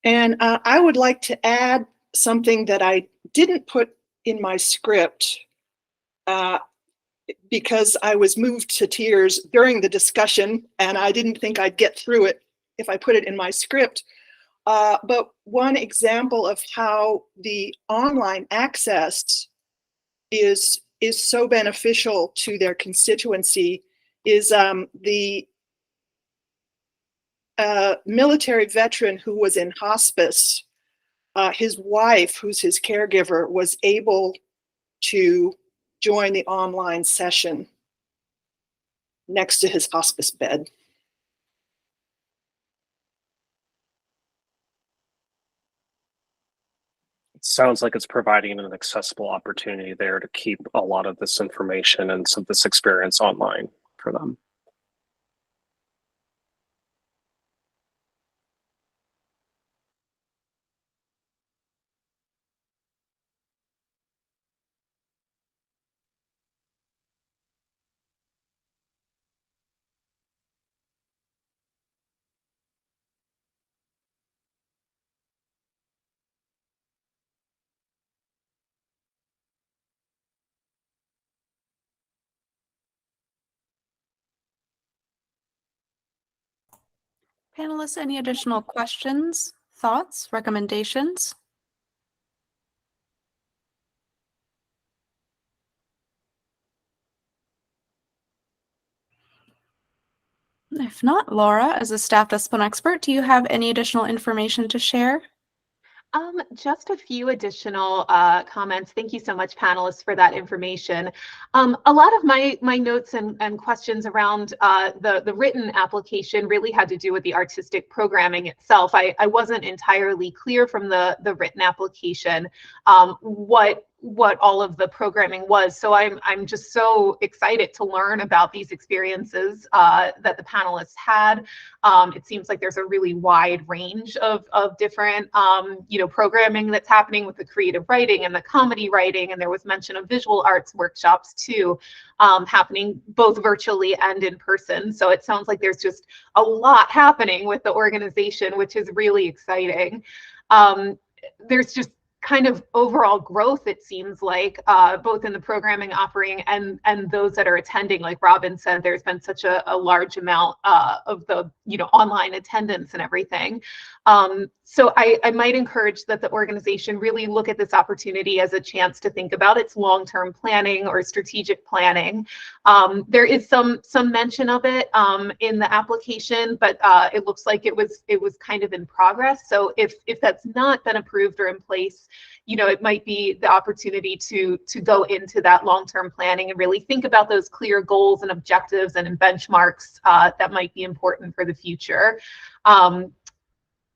And I would like to add something that I didn't put in my script because I was moved to tears during the discussion and I didn't think I'd get through it if I put it in my script. But one example of how the online access is so beneficial to their constituency is the military veteran who was in hospice. His wife, who's his caregiver, was able to join the online session next to his hospice bed. It sounds like it's providing an accessible opportunity there to keep a lot of this information and some of this experience online for them. Panelists, any additional questions, thoughts, recommendations? If not, Laura, as a staff discipline expert, do you have any additional information to share? Just a few additional comments. Thank you so much, panelists, for that information. A lot of my notes and questions around the written application really had to do with the artistic programming itself. I wasn't entirely clear from the written application what all of the programming was. So I'm just so excited to learn about these experiences that the panelists had. It seems like there's a really wide range of different programming that's happening with the creative writing and the comedy writing, and there was mention of visual arts workshops too, happening both virtually and in person. So it sounds like there's just a lot happening with the organization, which is really exciting. There's just kind of overall growth, it seems like, both in the programming offering and those that are attending. Like Robin said, there's been such a large amount of the online attendance and everything. So I might encourage that the organization really look at this opportunity as a chance to think about its long-term planning or strategic planning. There is some mention of it in the application, but it looks like it was kind of in progress. So if that's not been approved or in place, it might be the opportunity to go into that long-term planning and really think about those clear goals and objectives and benchmarks that might be important for the future.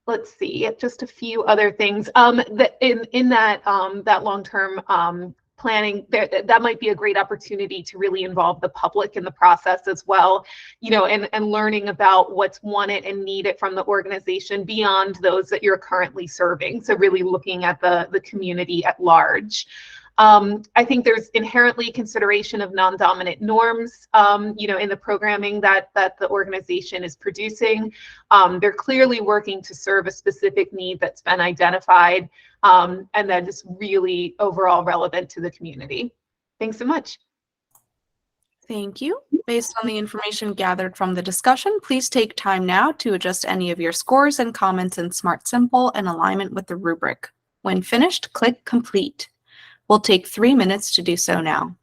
Let's see, just a few other things. That in that long-term planning, that might be a great opportunity to really involve the public in the process as well, and learning about what's wanted and needed from the organization beyond those that you're currently serving. So really looking at the community at large. I think there's inherently consideration of non-dominant norms, in the programming that the organization is producing. They're clearly working to serve a specific need that's been identified, and that is really overall relevant to the community. Thanks so much. Thank you. Based on the information gathered from the discussion, please take time now to adjust any of your scores and comments in Smart Simple in alignment with the rubric. When finished, click Complete. We'll take 3 minutes to do so now.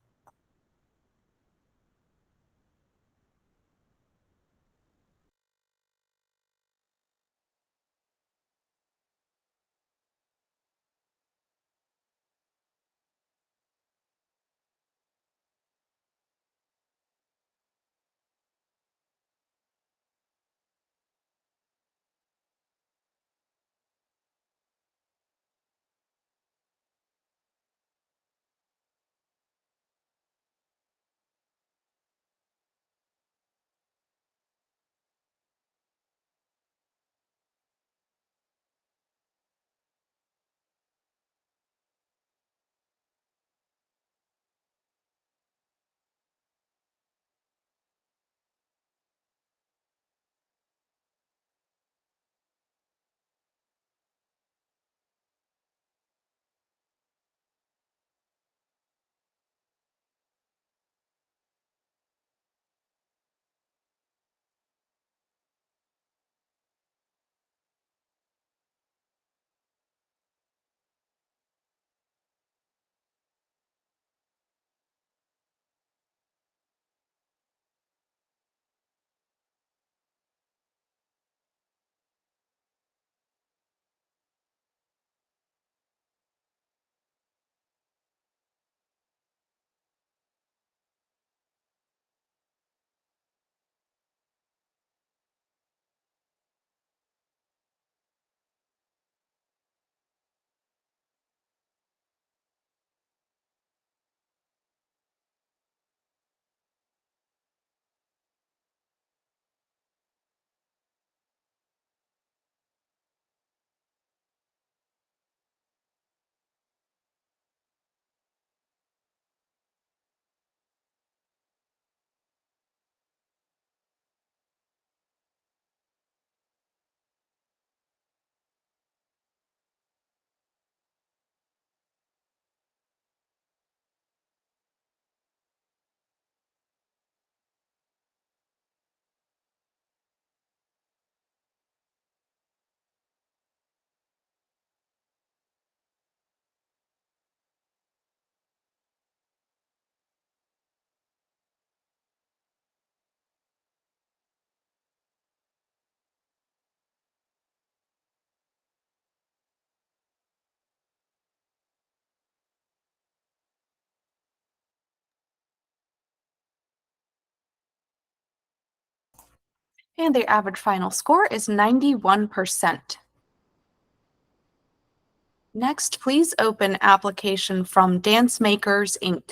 And their average final score is 91%. Next, please open application from Dance Makers, Inc.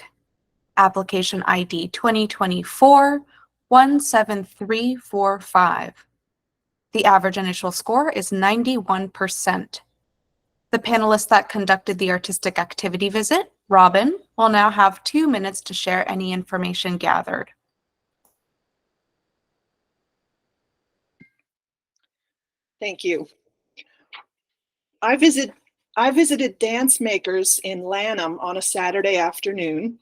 Application ID 2024-17345. The average initial score is 91%. The panelist that conducted the artistic activity visit, Robin, will now have 2 minutes to share any information gathered. Thank you. I visited Dance Makers in Lanham on a Saturday afternoon.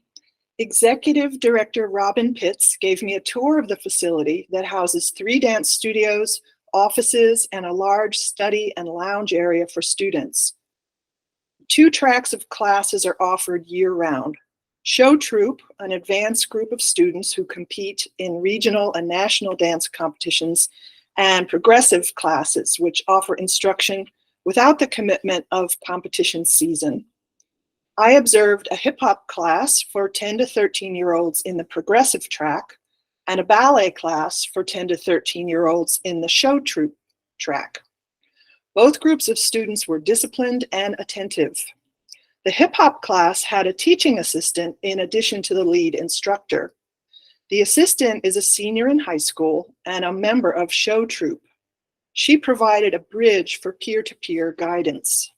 Executive Director Robin Pitts gave me a tour of the facility that houses 3 dance studios, offices, and a large study and lounge area for students. 2 tracks of classes are offered year-round. Show Troupe, an advanced group of students who compete in regional and national dance competitions, and progressive classes, which offer instruction without the commitment of competition season. I observed a hip-hop class for 10 to 13-year-olds in the progressive track and a ballet class for 10 to 13-year-olds in the Show Troupe track. Both groups of students were disciplined and attentive. The hip-hop class had a teaching assistant in addition to the lead instructor. The assistant is a senior in high school and a member of Show Troupe. She provided a bridge for peer-to-peer guidance.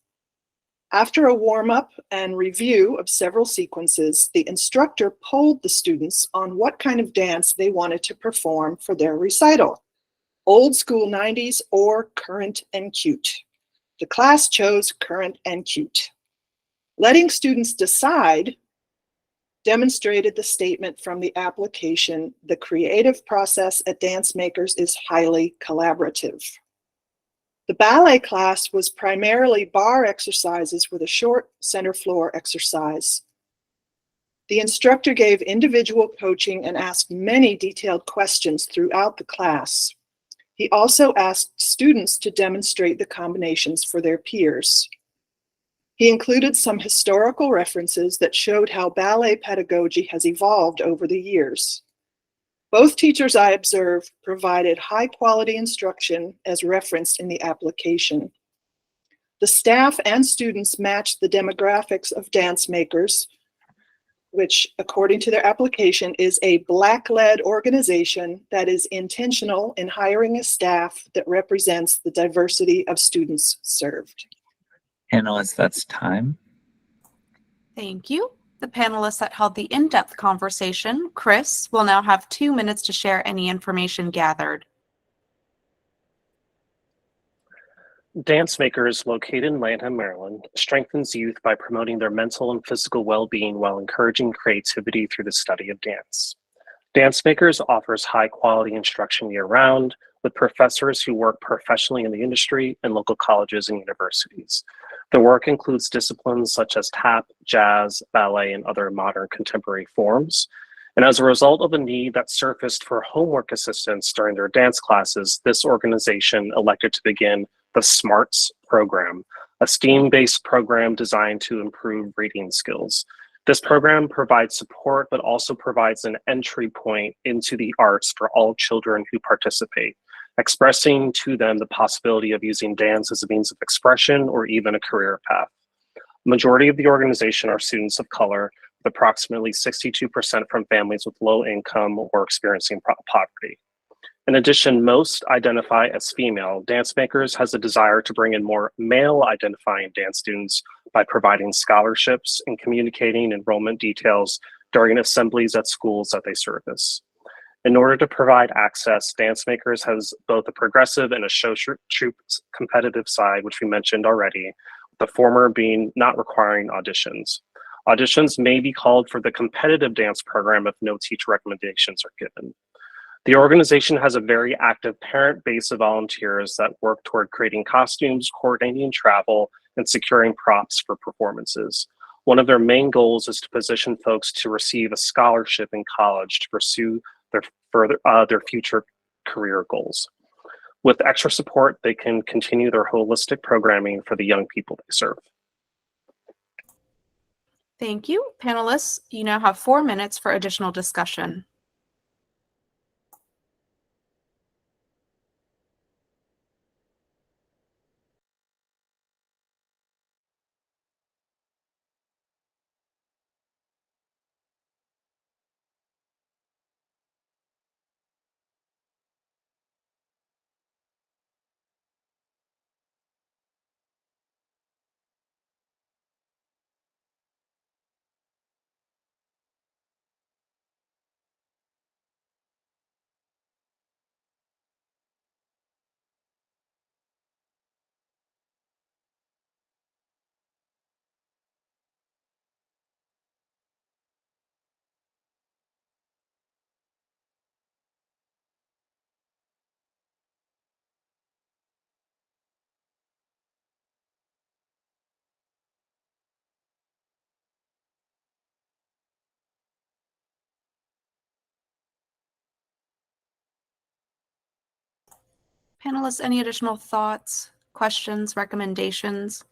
After a warm-up and review of several sequences, the instructor polled the students on what kind of dance they wanted to perform for their recital, old school 90s or current and cute. The class chose current and cute. Letting students decide demonstrated the statement from the application, the creative process at Dance Makers is highly collaborative. The ballet class was primarily bar exercises with a short center floor exercise. The instructor gave individual coaching and asked many detailed questions throughout the class. He also asked students to demonstrate the combinations for their peers. He included some historical references that showed how ballet pedagogy has evolved over the years. Both teachers I observed provided high-quality instruction as referenced in the application. The staff and students matched the demographics of Dance Makers, which, according to their application, is a Black-led organization that is intentional in hiring a staff that represents the diversity of students served. Panelists, that's time. Thank you. The panelist that held the in-depth conversation, Chris, will now have 2 minutes to share any information gathered. Dance Makers, located in Lanham, Maryland, strengthens youth by promoting their mental and physical well-being while encouraging creativity through the study of dance. Dance Makers offers high-quality instruction year-round with professors who work professionally in the industry and local colleges and universities. The work includes disciplines such as tap, jazz, ballet, and other modern contemporary forms. And as a result of a need that surfaced for homework assistance during their dance classes, this organization elected to begin the SMARTS program, a STEAM-based program designed to improve reading skills. This program provides support, but also provides an entry point into the arts for all children who participate, expressing to them the possibility of using dance as a means of expression or even a career path. Majority of the organization are students of color, with approximately 62% from families with low income or experiencing poverty. In addition, most identify as female. Dance Makers has a desire to bring in more male-identifying dance students by providing scholarships and communicating enrollment details during assemblies at schools that they service. In order to provide access, Dance Makers has both a progressive and a show troupe competitive side, which we mentioned already, the former being not requiring auditions. Auditions may be called for the competitive dance program if no teacher recommendations are given. The organization has a very active parent base of volunteers that work toward creating costumes, coordinating travel, and securing props for performances. One of their main goals is to position folks to receive a scholarship in college to pursue their future career goals. With extra support, they can continue their holistic programming for the young people they serve. Thank you. Panelists, you now have 4 minutes for additional discussion. Panelists, any additional thoughts, questions, recommendations?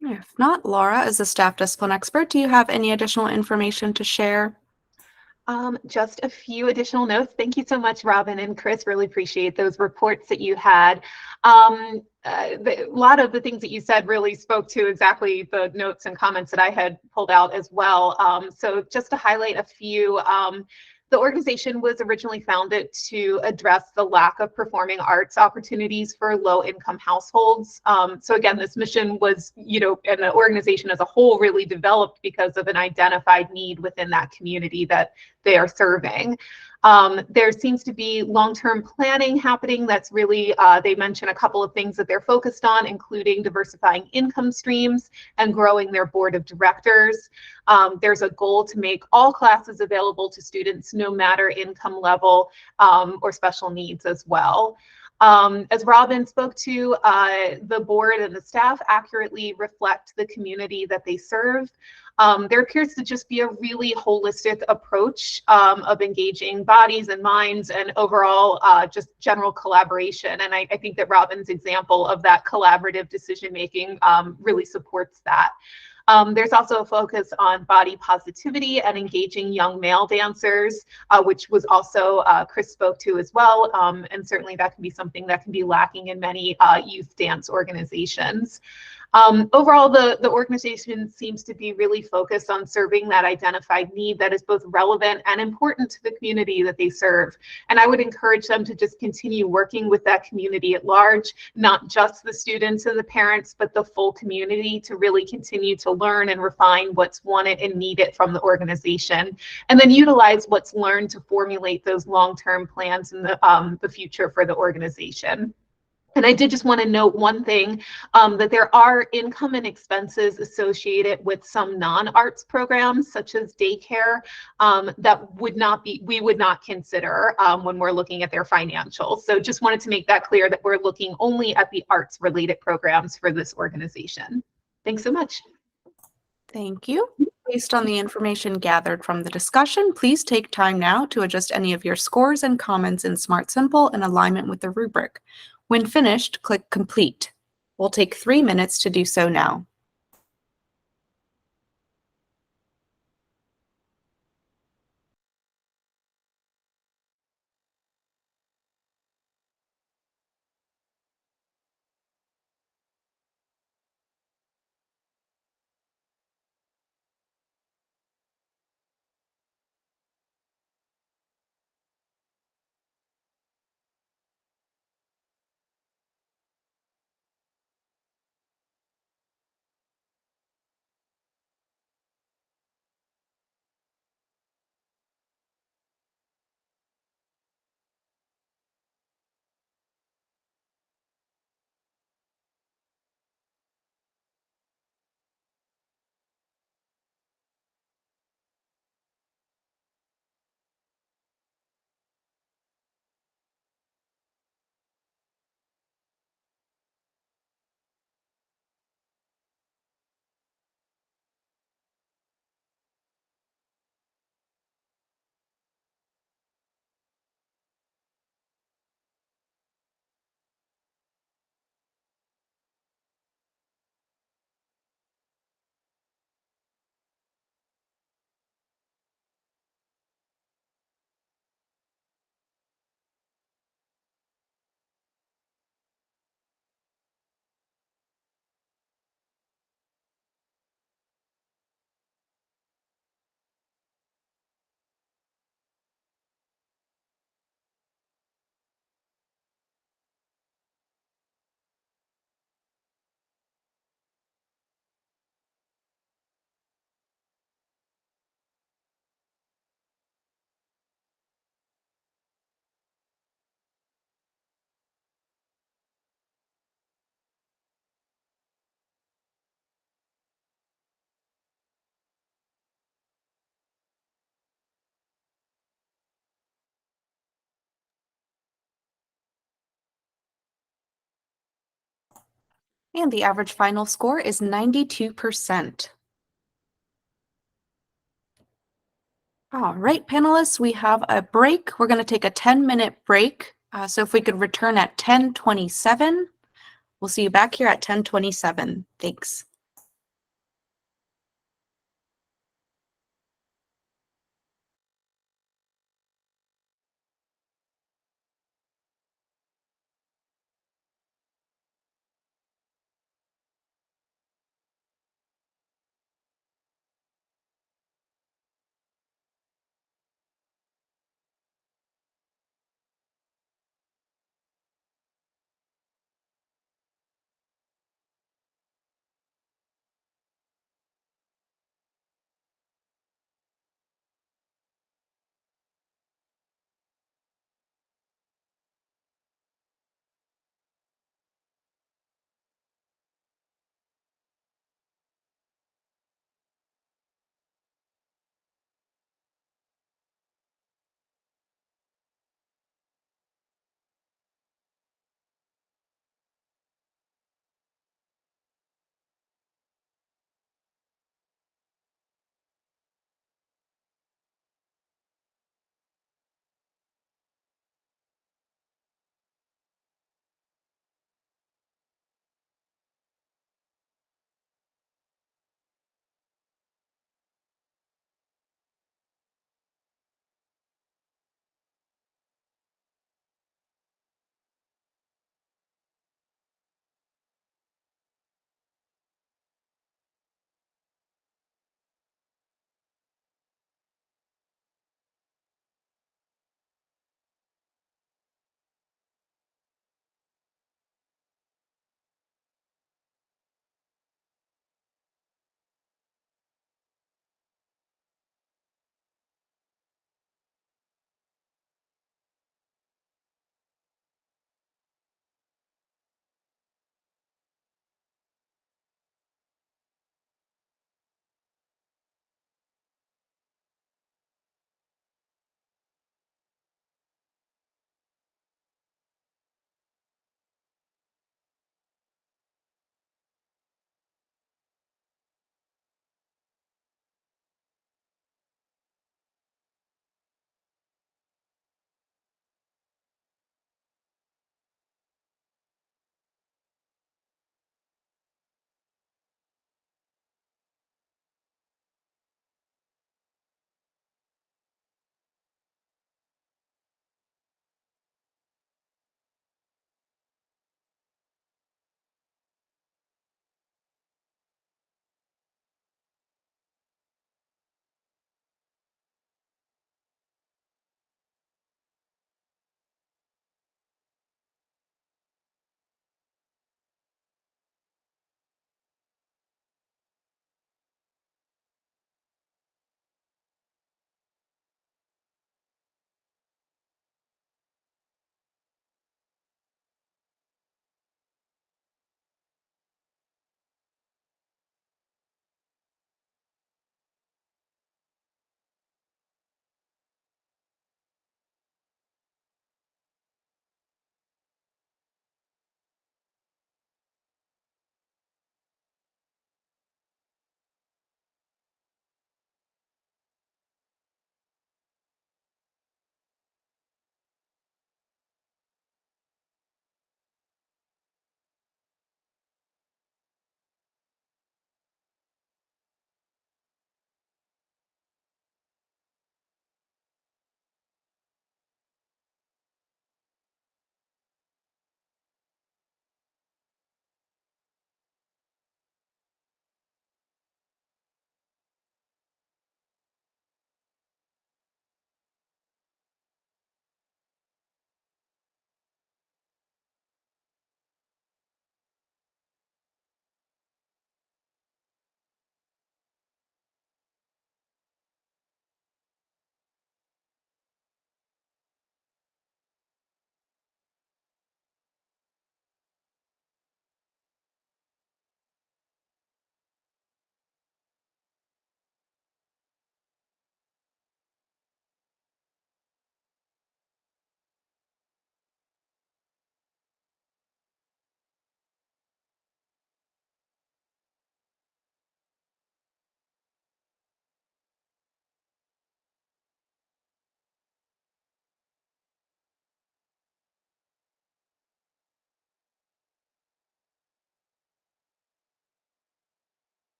If not, Laura, as a staff discipline expert, do you have any additional information to share? Just a few additional notes. Thank you so much, Robin and Chris. Really appreciate those reports that you had. A lot of the things that you said really spoke to exactly the notes and comments that I had pulled out as well. So just to highlight a few, the organization was originally founded to address the lack of performing arts opportunities for low-income households. So again, this mission was, and the organization as a whole really developed because of an identified need within that community that they are serving. There seems to be long-term planning happening that's really, they mention a couple of things that they're focused on, including diversifying income streams and growing their board of directors. There's a goal to make all classes available to students, no matter income level or special needs as well. As Robin spoke to, the board and the staff accurately reflect the community that they serve. There appears to just be a really holistic approach of engaging bodies and minds and overall just general collaboration. And I think that Robin's example of that collaborative decision-making really supports that. There's also a focus on body positivity and engaging young male dancers, which was also Chris spoke to as well. And certainly that can be something that can be lacking in many youth dance organizations. Overall, the organization seems to be really focused on serving that identified need that is both relevant and important to the community that they serve. And I would encourage them to just continue working with that community at large, not just the students and the parents, but the full community to really continue to learn and refine what's wanted and needed from the organization, and then utilize what's learned to formulate those long-term plans in the future for the organization. And I did just want to note one thing, that there are income and expenses associated with some non-arts programs, such as daycare, that we would not consider when we're looking at their financials. So just wanted to make that clear that we're looking only at the arts-related programs for this organization. Thanks so much. Thank you. Based on the information gathered from the discussion, please take time now to adjust any of your scores and comments in Smart Simple in alignment with the rubric. When finished, click Complete. We'll take 3 minutes to do so now. And the average final score is 92%. All right, panelists, we have a break. We're going to take a 10-minute break. So if we could return at 10:27, we'll see you back here at 10:27. Thanks.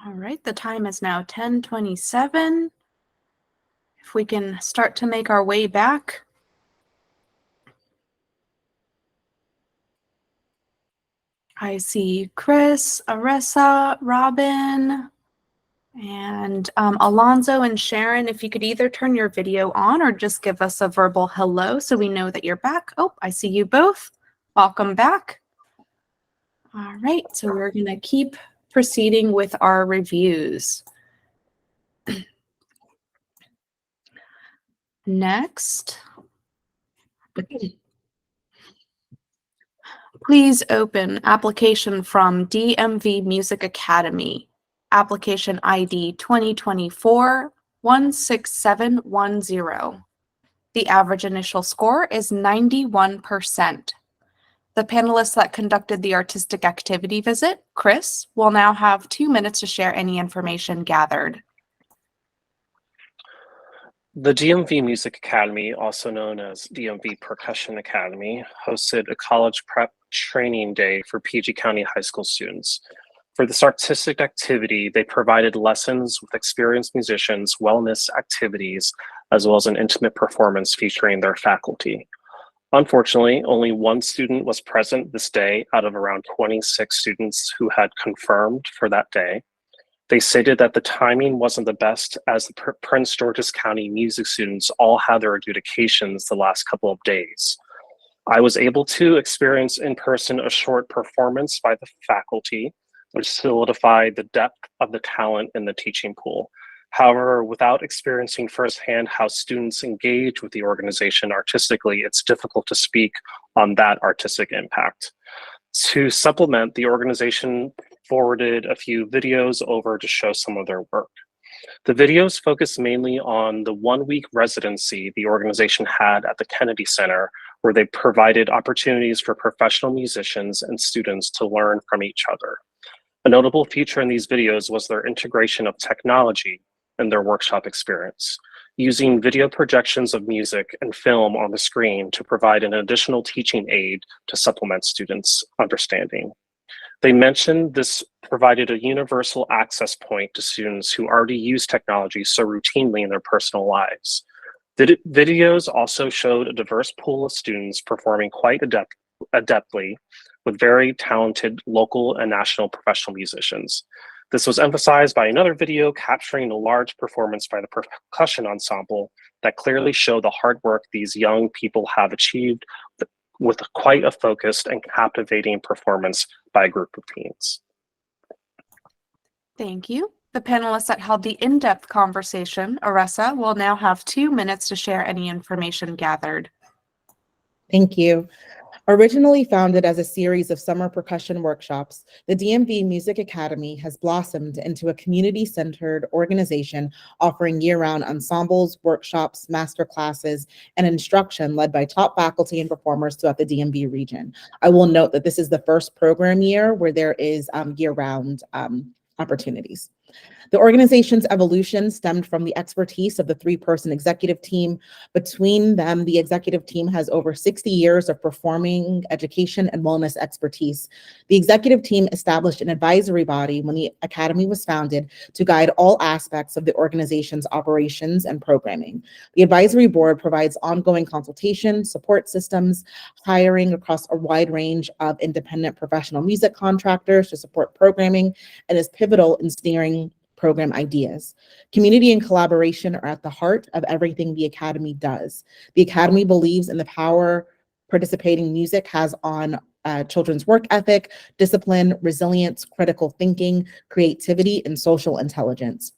All right, the time is now 10:27. If we can start to make our way back. I see Chris, Aressa, Robin, and Alonzo and Sharon. If you could either turn your video on or just give us a verbal hello so we know that you're back. Oh, I see you both. Welcome back. All right, so we're going to keep proceeding with our reviews. Next, please open application from DMV Music Academy, application ID 2024-16710. The average initial score is 91%. The panelists that conducted the artistic activity visit, Chris, will now have 2 minutes to share any information gathered. The DMV Music Academy, also known as DMV Percussion Academy, hosted a college prep training day for PG County high school students. For this artistic activity, they provided lessons with experienced musicians, wellness activities, as well as an intimate performance featuring their faculty. Unfortunately, only one student was present this day out of around 26 students who had confirmed for that day. They stated that the timing wasn't the best as the Prince George's County music students all had their adjudications the last couple of days. I was able to experience in person a short performance by the faculty, which solidified the depth of the talent in the teaching pool. However, without experiencing firsthand how students engage with the organization artistically, it's difficult to speak on that artistic impact. To supplement, the organization forwarded a few videos over to show some of their work. The videos focus mainly on the 1-week residency the organization had at the Kennedy Center, where they provided opportunities for professional musicians and students to learn from each other. A notable feature in these videos was their integration of technology in their workshop experience, using video projections of music and film on the screen to provide an additional teaching aid to supplement students' understanding. They mentioned this provided a universal access point to students who already use technology so routinely in their personal lives. The videos also showed a diverse pool of students performing quite adeptly with very talented local and national professional musicians. This was emphasized by another video capturing a large performance by the percussion ensemble that clearly showed the hard work these young people have achieved with quite a focused and captivating performance by a group of teens. Thank you. The panelists that held the in-depth conversation, Aressa, will now have 2 minutes to share any information gathered. Thank you. Originally founded as a series of summer percussion workshops, the DMV Music Academy has blossomed into a community-centered organization offering year-round ensembles, workshops, master classes, and instruction led by top faculty and performers throughout the DMV region. I will note that this is the first program year where there is year-round opportunities. The organization's evolution stemmed from the expertise of the 3-person executive team. Between them, the executive team has over 60 years of performing, education, and wellness expertise. The executive team established an advisory body when the academy was founded to guide all aspects of the organization's operations and programming. The advisory board provides ongoing consultation, support systems, hiring across a wide range of independent professional music contractors to support programming, and is pivotal in steering program ideas. Community and collaboration are at the heart of everything the Academy does. The Academy believes in the power participating music has on children's work ethic, discipline, resilience, critical thinking, creativity, and social intelligence.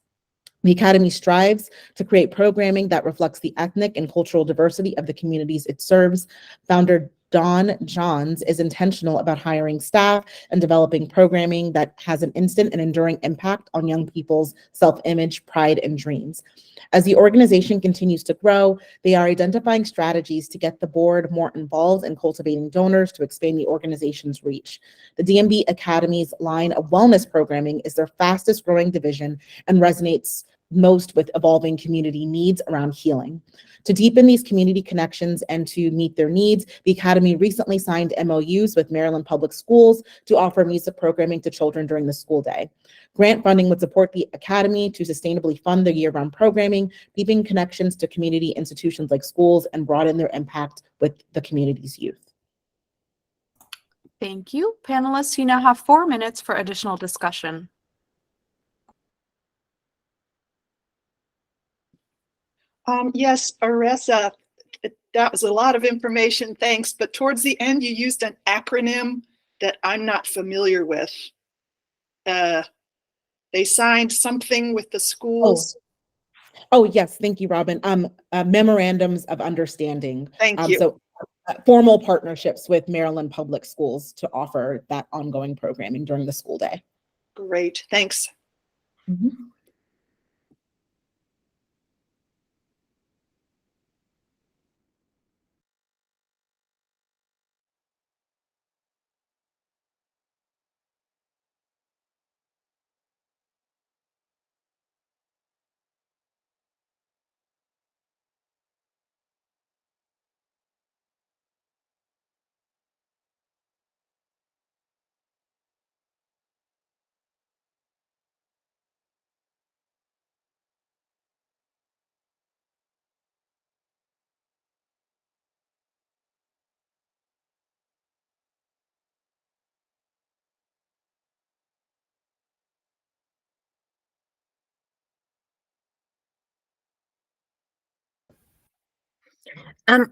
The Academy strives to create programming that reflects the ethnic and cultural diversity of the communities it serves. Founder Don Johns is intentional about hiring staff and developing programming that has an instant and enduring impact on young people's self-image, pride, and dreams. As the organization continues to grow, they are identifying strategies to get the board more involved in cultivating donors to expand the organization's reach. The DMV Academy's line of wellness programming is their fastest growing division and resonates most with evolving community needs around healing. To deepen these community connections and to meet their needs, the Academy recently signed MOUs with Maryland Public Schools to offer music programming to children during the school day. Grant funding would support the Academy to sustainably fund their year-round programming, deepen connections to community institutions like schools, and broaden their impact with the community's youth. Thank you. Panelists, you now have 4 minutes for additional discussion. Yes, Aressa, that was a lot of information, thanks. But towards the end, you used an acronym that I'm not familiar with. They signed something with the schools. Oh yes, thank you, Robin. Memorandums of understanding. Thank you. So formal partnerships with Maryland Public Schools to offer that ongoing programming during the school day. Great, thanks. Mhm.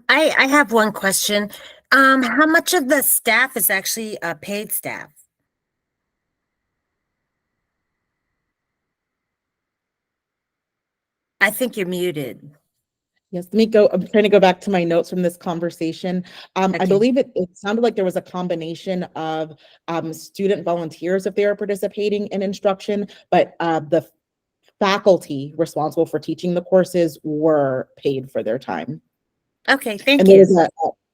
I have one question. How much of the staff is actually paid staff? I think you're muted. Yes, let me go. I'm trying to go back to my notes from this conversation. I Okay. believe it sounded like there was a combination of student volunteers if they are participating in instruction, but the faculty responsible for teaching the courses were paid for their time. Okay, thank And there you. was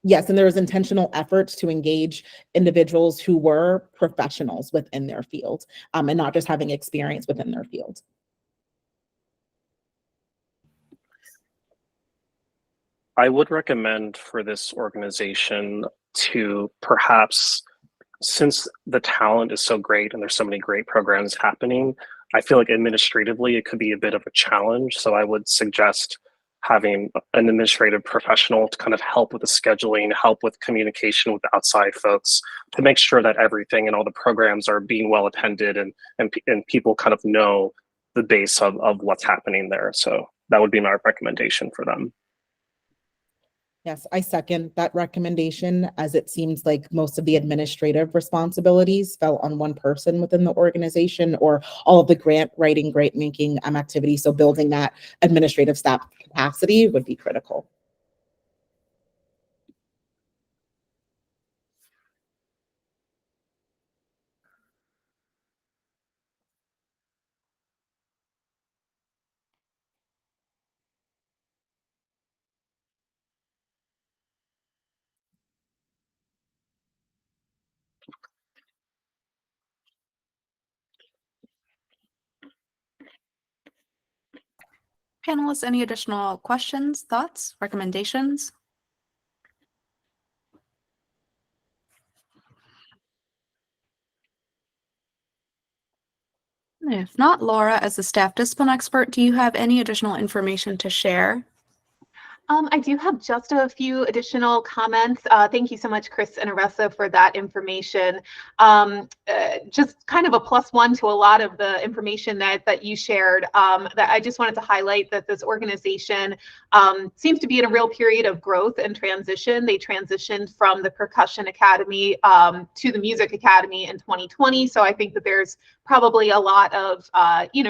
yes, and there was intentional efforts to engage individuals who were professionals within their field, and not just having experience within their field. I would recommend for this organization to perhaps, since the talent is so great and there's so many great programs happening, I feel like administratively it could be a bit of a challenge. So I would suggest having an administrative professional to kind of help with the scheduling, help with communication with the outside folks to make sure that everything and all the programs are being well attended and people kind of know the base of what's happening there. So that would be my recommendation for them. Yes, I second that recommendation, as it seems like most of the administrative responsibilities fell on one person within the organization, or all of the grant writing, grant making activities. So building that administrative staff capacity would be critical. Panelists, any additional questions, thoughts, recommendations? If not, Laura, as the staff discipline expert, do you have any additional information to share? I do have just a few additional comments. Thank you so much, Chris and Aressa, for that information. Just kind of a +1 to a lot of the information that you shared. That I just wanted to highlight that this organization seems to be in a real period of growth and transition. They transitioned from the Percussion Academy to the Music Academy in 2020. So I think that there's probably a lot of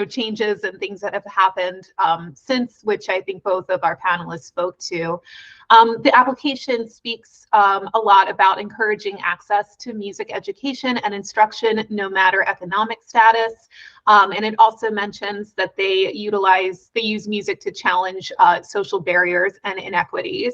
changes and things that have happened since, which I think both of our panelists spoke to. The application speaks a lot about encouraging access to music education and instruction, no matter economic status. And it also mentions that they use music to challenge social barriers and inequities.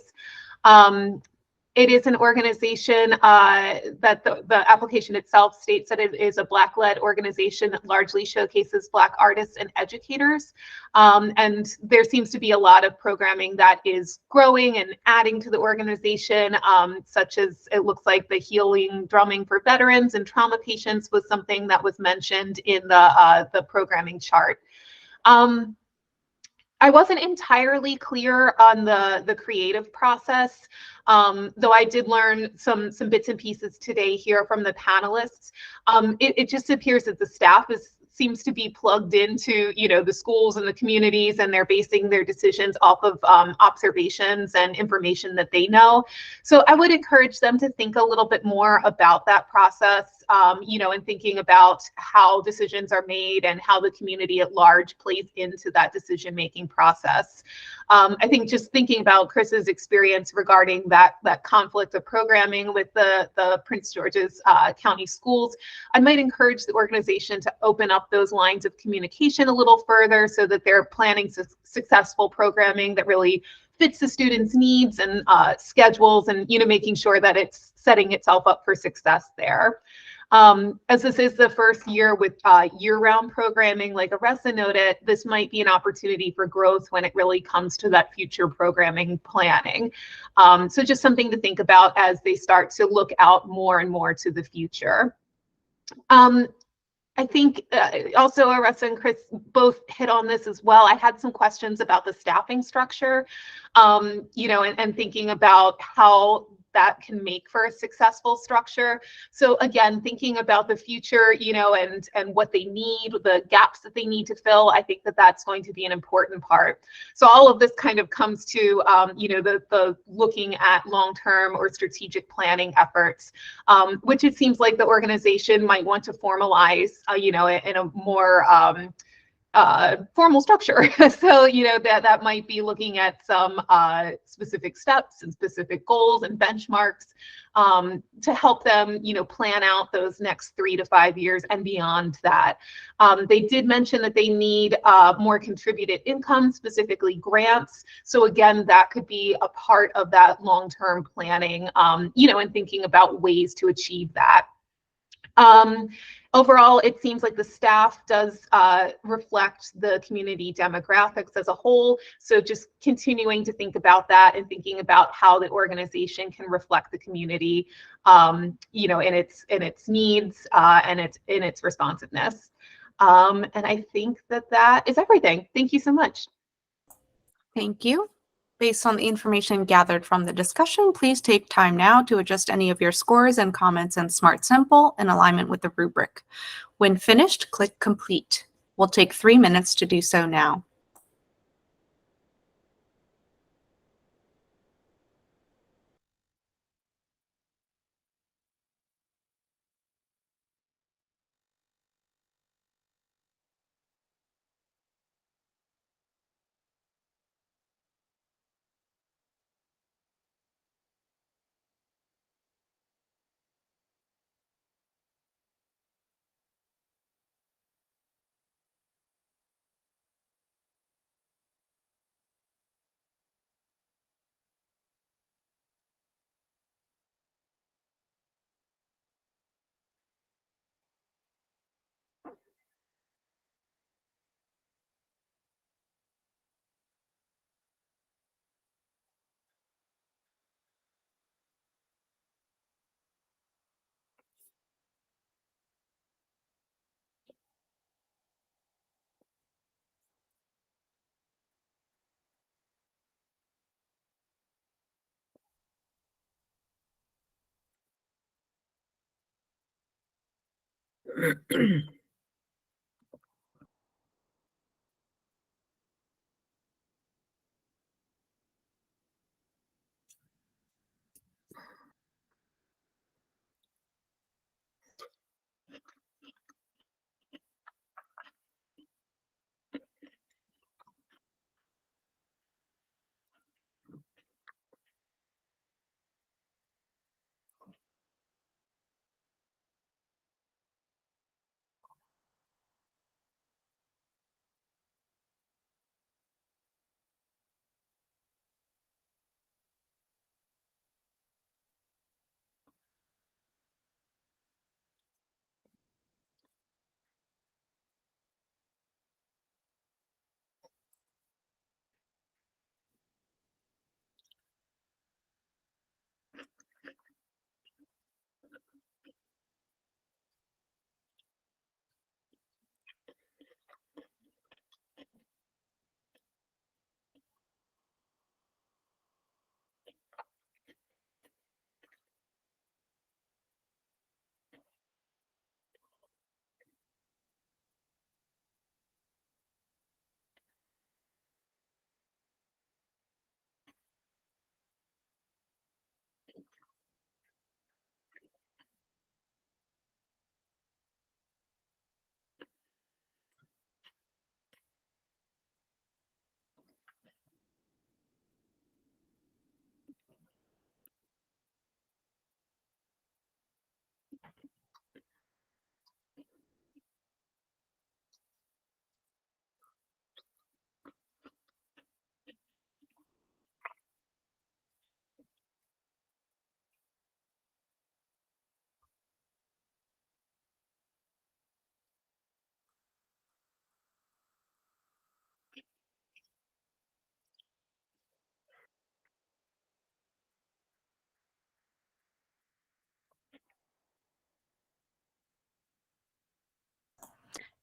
It is an organization that the application itself states that it is a Black-led organization that largely showcases Black artists and educators. And there seems to be a lot of programming that is growing and adding to the organization, such as it looks like the healing drumming for veterans and trauma patients was something that was mentioned in the programming chart. I wasn't entirely clear on the creative process, though I did learn some bits and pieces today here from the panelists. It just appears that the staff seems to be plugged into, you know, the schools and the communities, and they're basing their decisions off of observations and information that they know. So I would encourage them to think a little bit more about that process, you know, and thinking about how decisions are made and how the community at large plays into that decision-making process. I think just thinking about Chris's experience regarding that conflict of programming with the Prince George's County schools, I might encourage the organization to open up those lines of communication a little further so that they're planning successful programming that really fits the students' needs and schedules, and, you know, making sure that it's setting itself up for success there. As this is the first year with year-round programming, like Aressa noted, this might be an opportunity for growth when it really comes to that future programming planning. So just something to think about as they start to look out more and more to the future. I think also Aressa and Chris both hit on this as well. I had some questions about the staffing structure, you know, and thinking about how that can make for a successful structure. So again, thinking about the future, you know, and what they need, the gaps that they need to fill, I think that that's going to be an important part. So all of this kind of comes to, you know, the looking at long-term or strategic planning efforts, which it seems like the organization might want to formalize, you know, in a more formal structure. So, you know, that might be looking at some specific steps and specific goals and benchmarks to help them, you know, plan out those next 3 to 5 years and beyond that. They did mention that they need more contributed income, specifically grants. So again, that could be a part of that long-term planning, you know, and thinking about ways to achieve that. Overall, it seems like the staff does reflect the community demographics as a whole. So just continuing to think about that and thinking about how the organization can reflect the community, you know, in its needs and in its responsiveness. And I think that is everything. Thank you so much. Thank you. Based on the information gathered from the discussion, please take time now to adjust any of your scores and comments in Smart Simple in alignment with the rubric. When finished, click Complete. We'll take 3 minutes to do so now.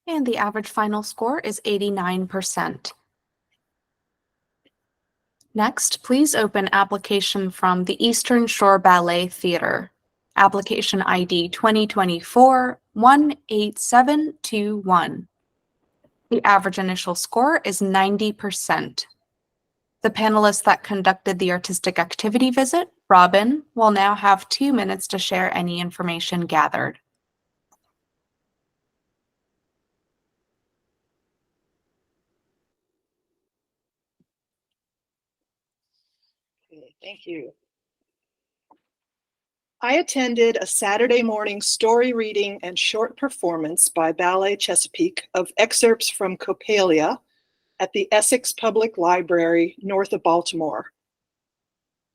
And the average final score is 89%. Next, please open application from the Eastern Shore Ballet Theater. Application ID 2024-18721. The average initial score is 90%. The panelists that conducted the artistic activity visit, Robin, will now have 2 minutes to share any information gathered. Okay, thank you. I attended a Saturday morning story reading and short performance by Ballet Chesapeake of excerpts from Coppelia at the Essex Public Library north of Baltimore.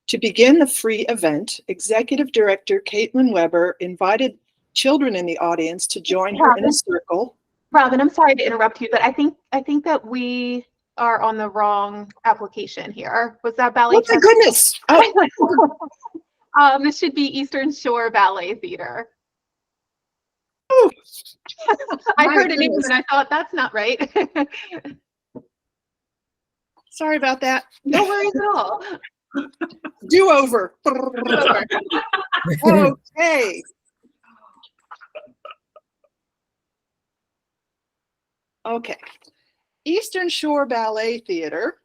To begin the free event, Executive Director Caitlin Weber invited children in the audience to join her in a circle. Robin, I'm sorry to interrupt you, but I think that we are on the wrong application here. Was that Ballet? Oh my goodness! This should be Eastern Shore Ballet Theater. Oh, I heard a name and I thought that's not right. sorry about that. No worries at all. Do over. Okay. Okay. Eastern Shore Ballet Theater,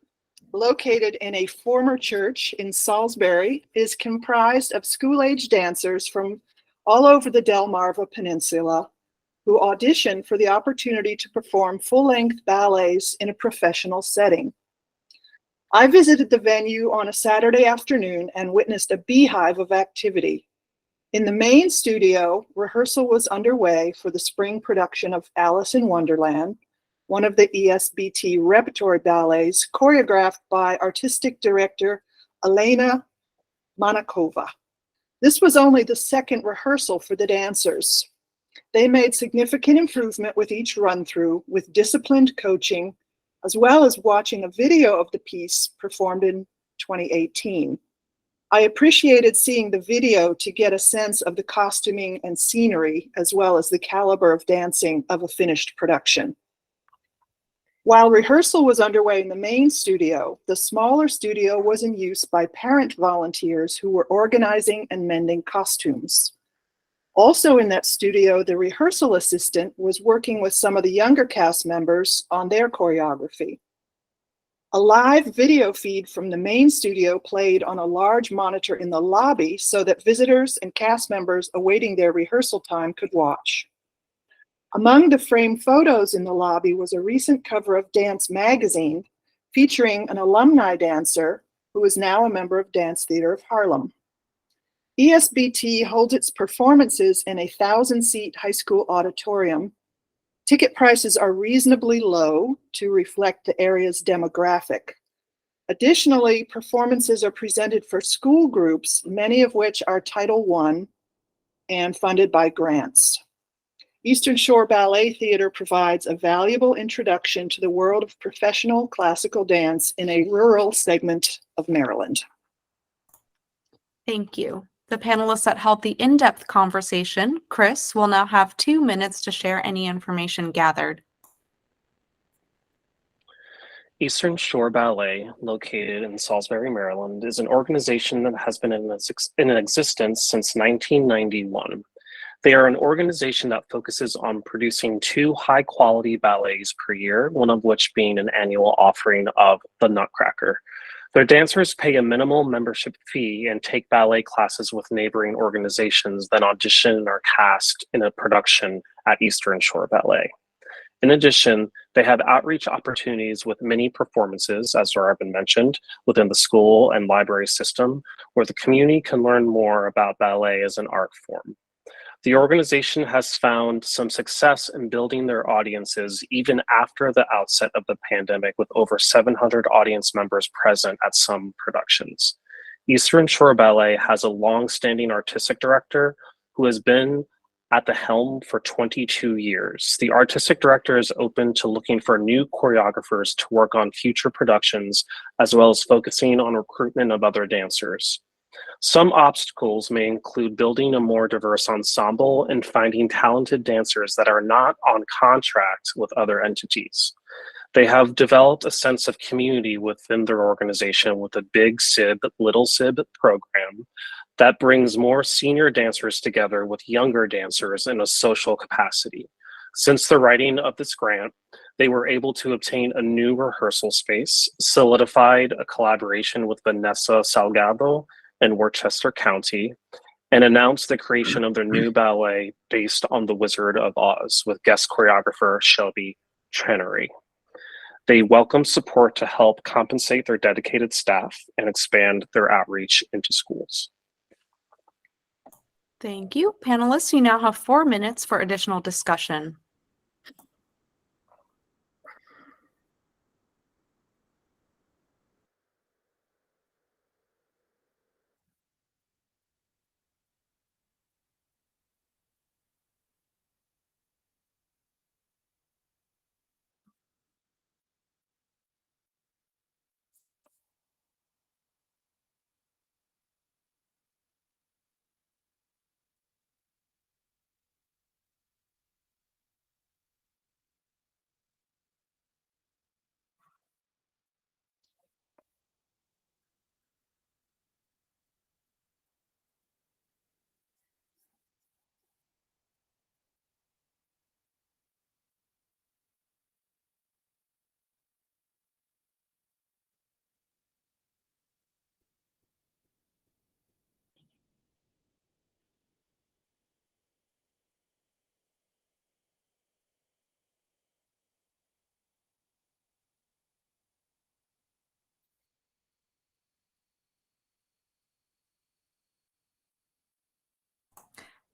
located in a former church in Salisbury, is comprised of school-age dancers from all over the Delmarva Peninsula who audition for the opportunity to perform full-length ballets in a professional setting. I visited the venue on a Saturday afternoon and witnessed a beehive of activity. In the main studio, rehearsal was underway for the spring production of Alice in Wonderland, one of the ESBT repertory ballets choreographed by artistic director Elena Monakova. This was only the second rehearsal for the dancers. They made significant improvement with each run-through with disciplined coaching, as well as watching a video of the piece performed in 2018. I appreciated seeing the video to get a sense of the costuming and scenery, as well as the caliber of dancing of a finished production. While rehearsal was underway in the main studio, the smaller studio was in use by parent volunteers who were organizing and mending costumes. Also in that studio, the rehearsal assistant was working with some of the younger cast members on their choreography. A live video feed from the main studio played on a large monitor in the lobby so that visitors and cast members awaiting their rehearsal time could watch. Among the framed photos in the lobby was a recent cover of Dance magazine featuring an alumni dancer who is now a member of Dance Theater of Harlem. ESBT holds its performances in a 1,000-seat high school auditorium. Ticket prices are reasonably low to reflect the area's demographic. Additionally, performances are presented for school groups, many of which are Title I and funded by grants. Eastern Shore Ballet Theater provides a valuable introduction to the world of professional classical dance in a rural segment of Maryland. Thank you. The panelists that held the in-depth conversation, Chris, will now have 2 minutes to share any information gathered. Eastern Shore Ballet, located in Salisbury, Maryland, is an organization that has been in existence since 1991. They are an organization that focuses on producing 2 high-quality ballets per year, one of which being an annual offering of The Nutcracker. Their dancers pay a minimal membership fee and take ballet classes with neighboring organizations, then audition and are cast in a production at Eastern Shore Ballet. In addition, they have outreach opportunities with many performances, as Robin mentioned, within the school and library system, where the community can learn more about ballet as an art form. The organization has found some success in building their audiences even after the outset of the pandemic, with over 700 audience members present at some productions. Eastern Shore Ballet has a long-standing artistic director who has been at the helm for 22 years. The artistic director is open to looking for new choreographers to work on future productions, as well as focusing on recruitment of other dancers. Some obstacles may include building a more diverse ensemble and finding talented dancers that are not on contract with other entities. They have developed a sense of community within their organization with a Big SIB, Little SIB program that brings more senior dancers together with younger dancers in a social capacity. Since the writing of this grant, they were able to obtain a new rehearsal space, solidified a collaboration with Vanessa Salgado in Worcester County, and announced the creation of their new ballet based on The Wizard of Oz with guest choreographer Shelby Chenery. They welcome support to help compensate their dedicated staff and expand their outreach into schools. Thank you. Panelists, you now have 4 minutes for additional discussion.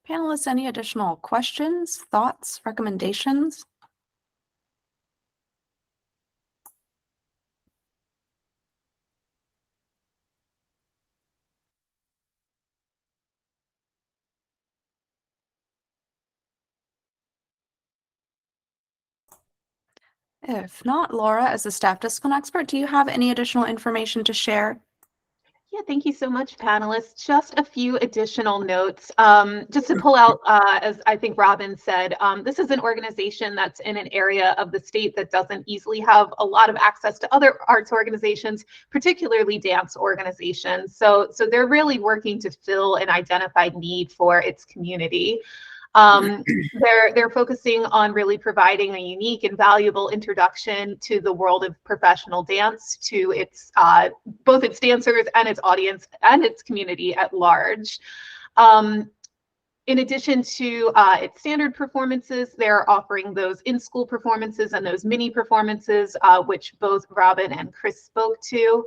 Panelists, any additional questions, thoughts, recommendations? If not, Laura, as a staff discipline expert, do you have any additional information to share? Yeah, thank you so much, panelists. Just a few additional notes. Just to pull out, as I think Robin said, this is an organization that's in an area of the state that doesn't easily have a lot of access to other arts organizations, particularly dance organizations. So they're really working to fill an identified need for its community. They're focusing on really providing a unique and valuable introduction to the world of professional dance, to its both its dancers and its audience and its community at large. In addition to its standard performances, they're offering those in-school performances and those mini performances, which both Robin and Chris spoke to.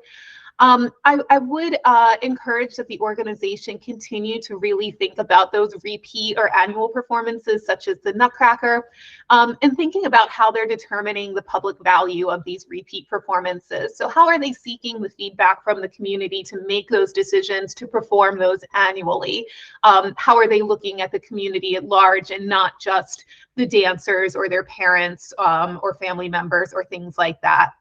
I would encourage that the organization continue to really think about those repeat or annual performances, such as the Nutcracker, and thinking about how they're determining the public value of these repeat performances. So how are they seeking the feedback from the community to make those decisions to perform those annually? How are they looking at the community at large and not just the dancers or their parents or family members or things like that?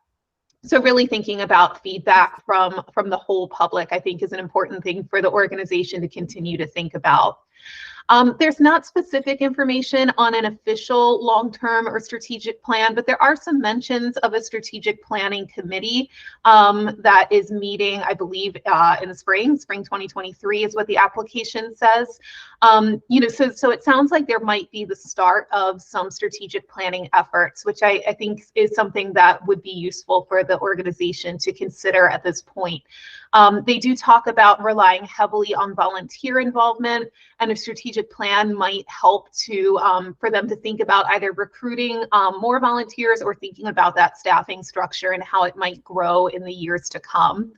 So really thinking about feedback from the whole public, I think, is an important thing for the organization to continue to think about. There's not specific information on an official long-term or strategic plan, but there are some mentions of a strategic planning committee that is meeting, I believe, in the spring 2023 is what the application says. So it sounds like there might be the start of some strategic planning efforts, which I think is something that would be useful for the organization to consider at this point. They do talk about relying heavily on volunteer involvement, and a strategic plan might help to for them to think about either recruiting more volunteers or thinking about that staffing structure and how it might grow in the years to come.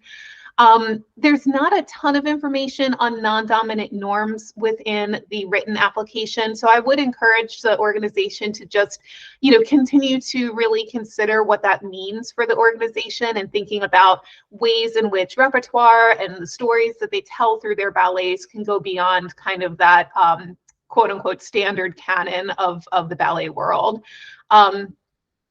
There's not a ton of information on non-dominant norms within the written application. So I would encourage the organization to just, continue to really consider what that means for the organization and thinking about ways in which repertoire and the stories that they tell through their ballets can go beyond kind of that quote unquote standard canon of the ballet world.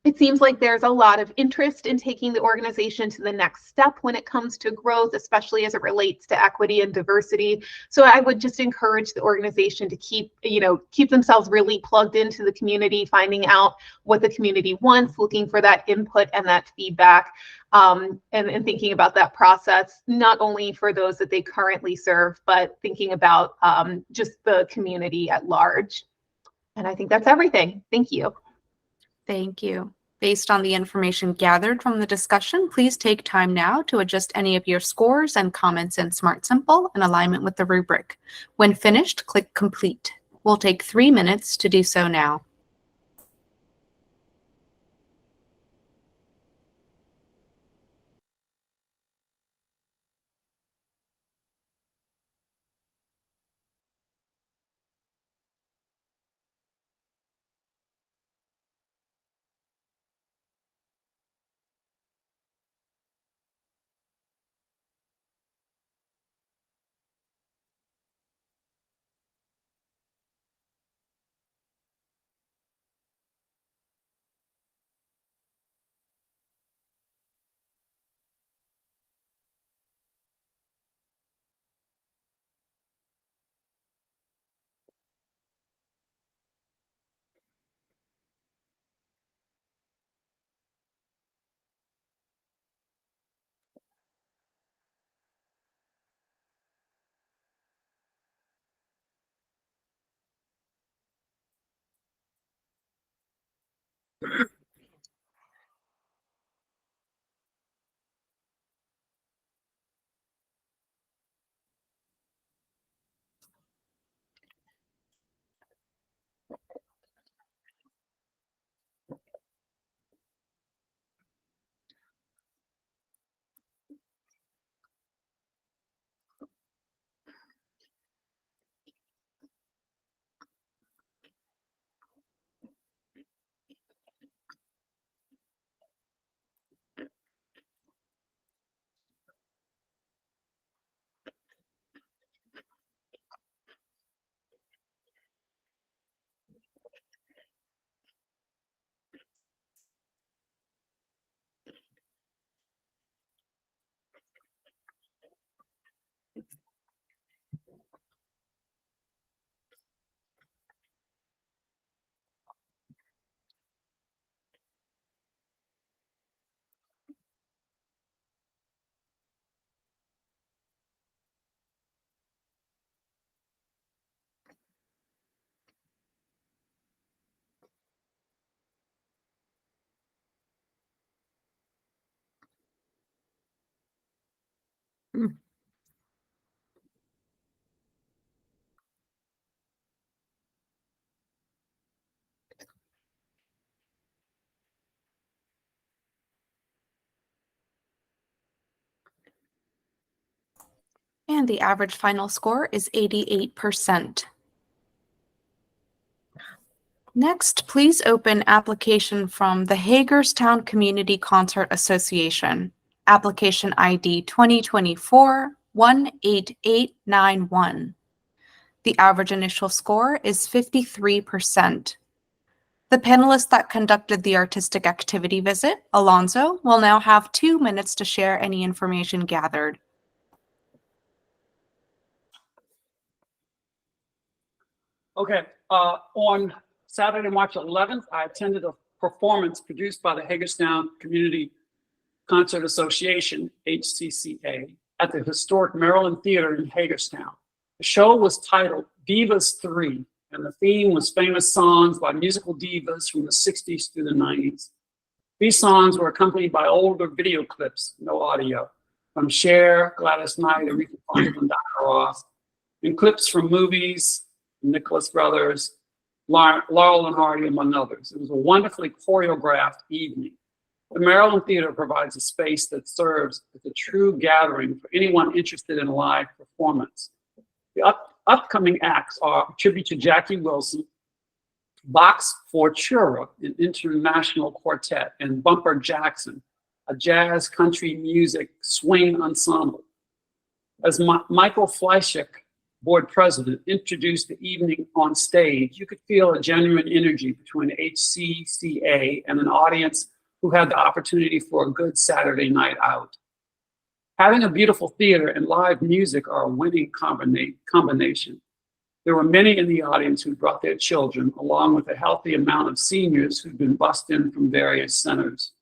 It seems like there's a lot of interest in taking the organization to the next step when it comes to growth, especially as it relates to equity and diversity. So I would just encourage the organization to keep themselves really plugged into the community, finding out what the community wants, looking for that input and that feedback, and thinking about that process, not only for those that they currently serve, but thinking about just the community at large. And I think that's everything. Thank you. Thank you. Based on the information gathered from the discussion, please take time now to adjust any of your scores and comments in Smart Simple in alignment with the rubric. When finished, click Complete. We'll take 3 minutes to do so now. And the average final score is 88%. Next, please open application from the Hagerstown Community Concert Association, application ID 2024-18891. The average initial score is 53%. The panelist that conducted the artistic activity visit, Alonzo, will now have 2 minutes to share any information gathered. Okay, on Saturday, March 11th, I attended a performance produced by the Hagerstown Community Concert Association, HCCA, at the historic Maryland Theater in Hagerstown. The show was titled Divas 3, and the theme was famous songs by musical divas from the 60s through the 90s. These songs were accompanied by older video clips, no audio, from Cher, Gladys Knight, Aretha Franklin, Diana Ross, and clips from movies, Nicholas Brothers, Laurel and Hardy, among others. It was a wonderfully choreographed evening. The Maryland Theater provides a space that serves as a true gathering for anyone interested in live performance. The upcoming acts are a tribute to Jackie Wilson, Box Fortura, an international quartet, and Bumper Jackson, a jazz country music swing ensemble. As Michael Fleischek board president, introduced the evening on stage, you could feel a genuine energy between HCCA and an audience who had the opportunity for a good Saturday night out. Having a beautiful theater and live music are a winning combination. There were many in the audience who brought their children, along with a healthy amount of seniors who'd been bussed in from various centers.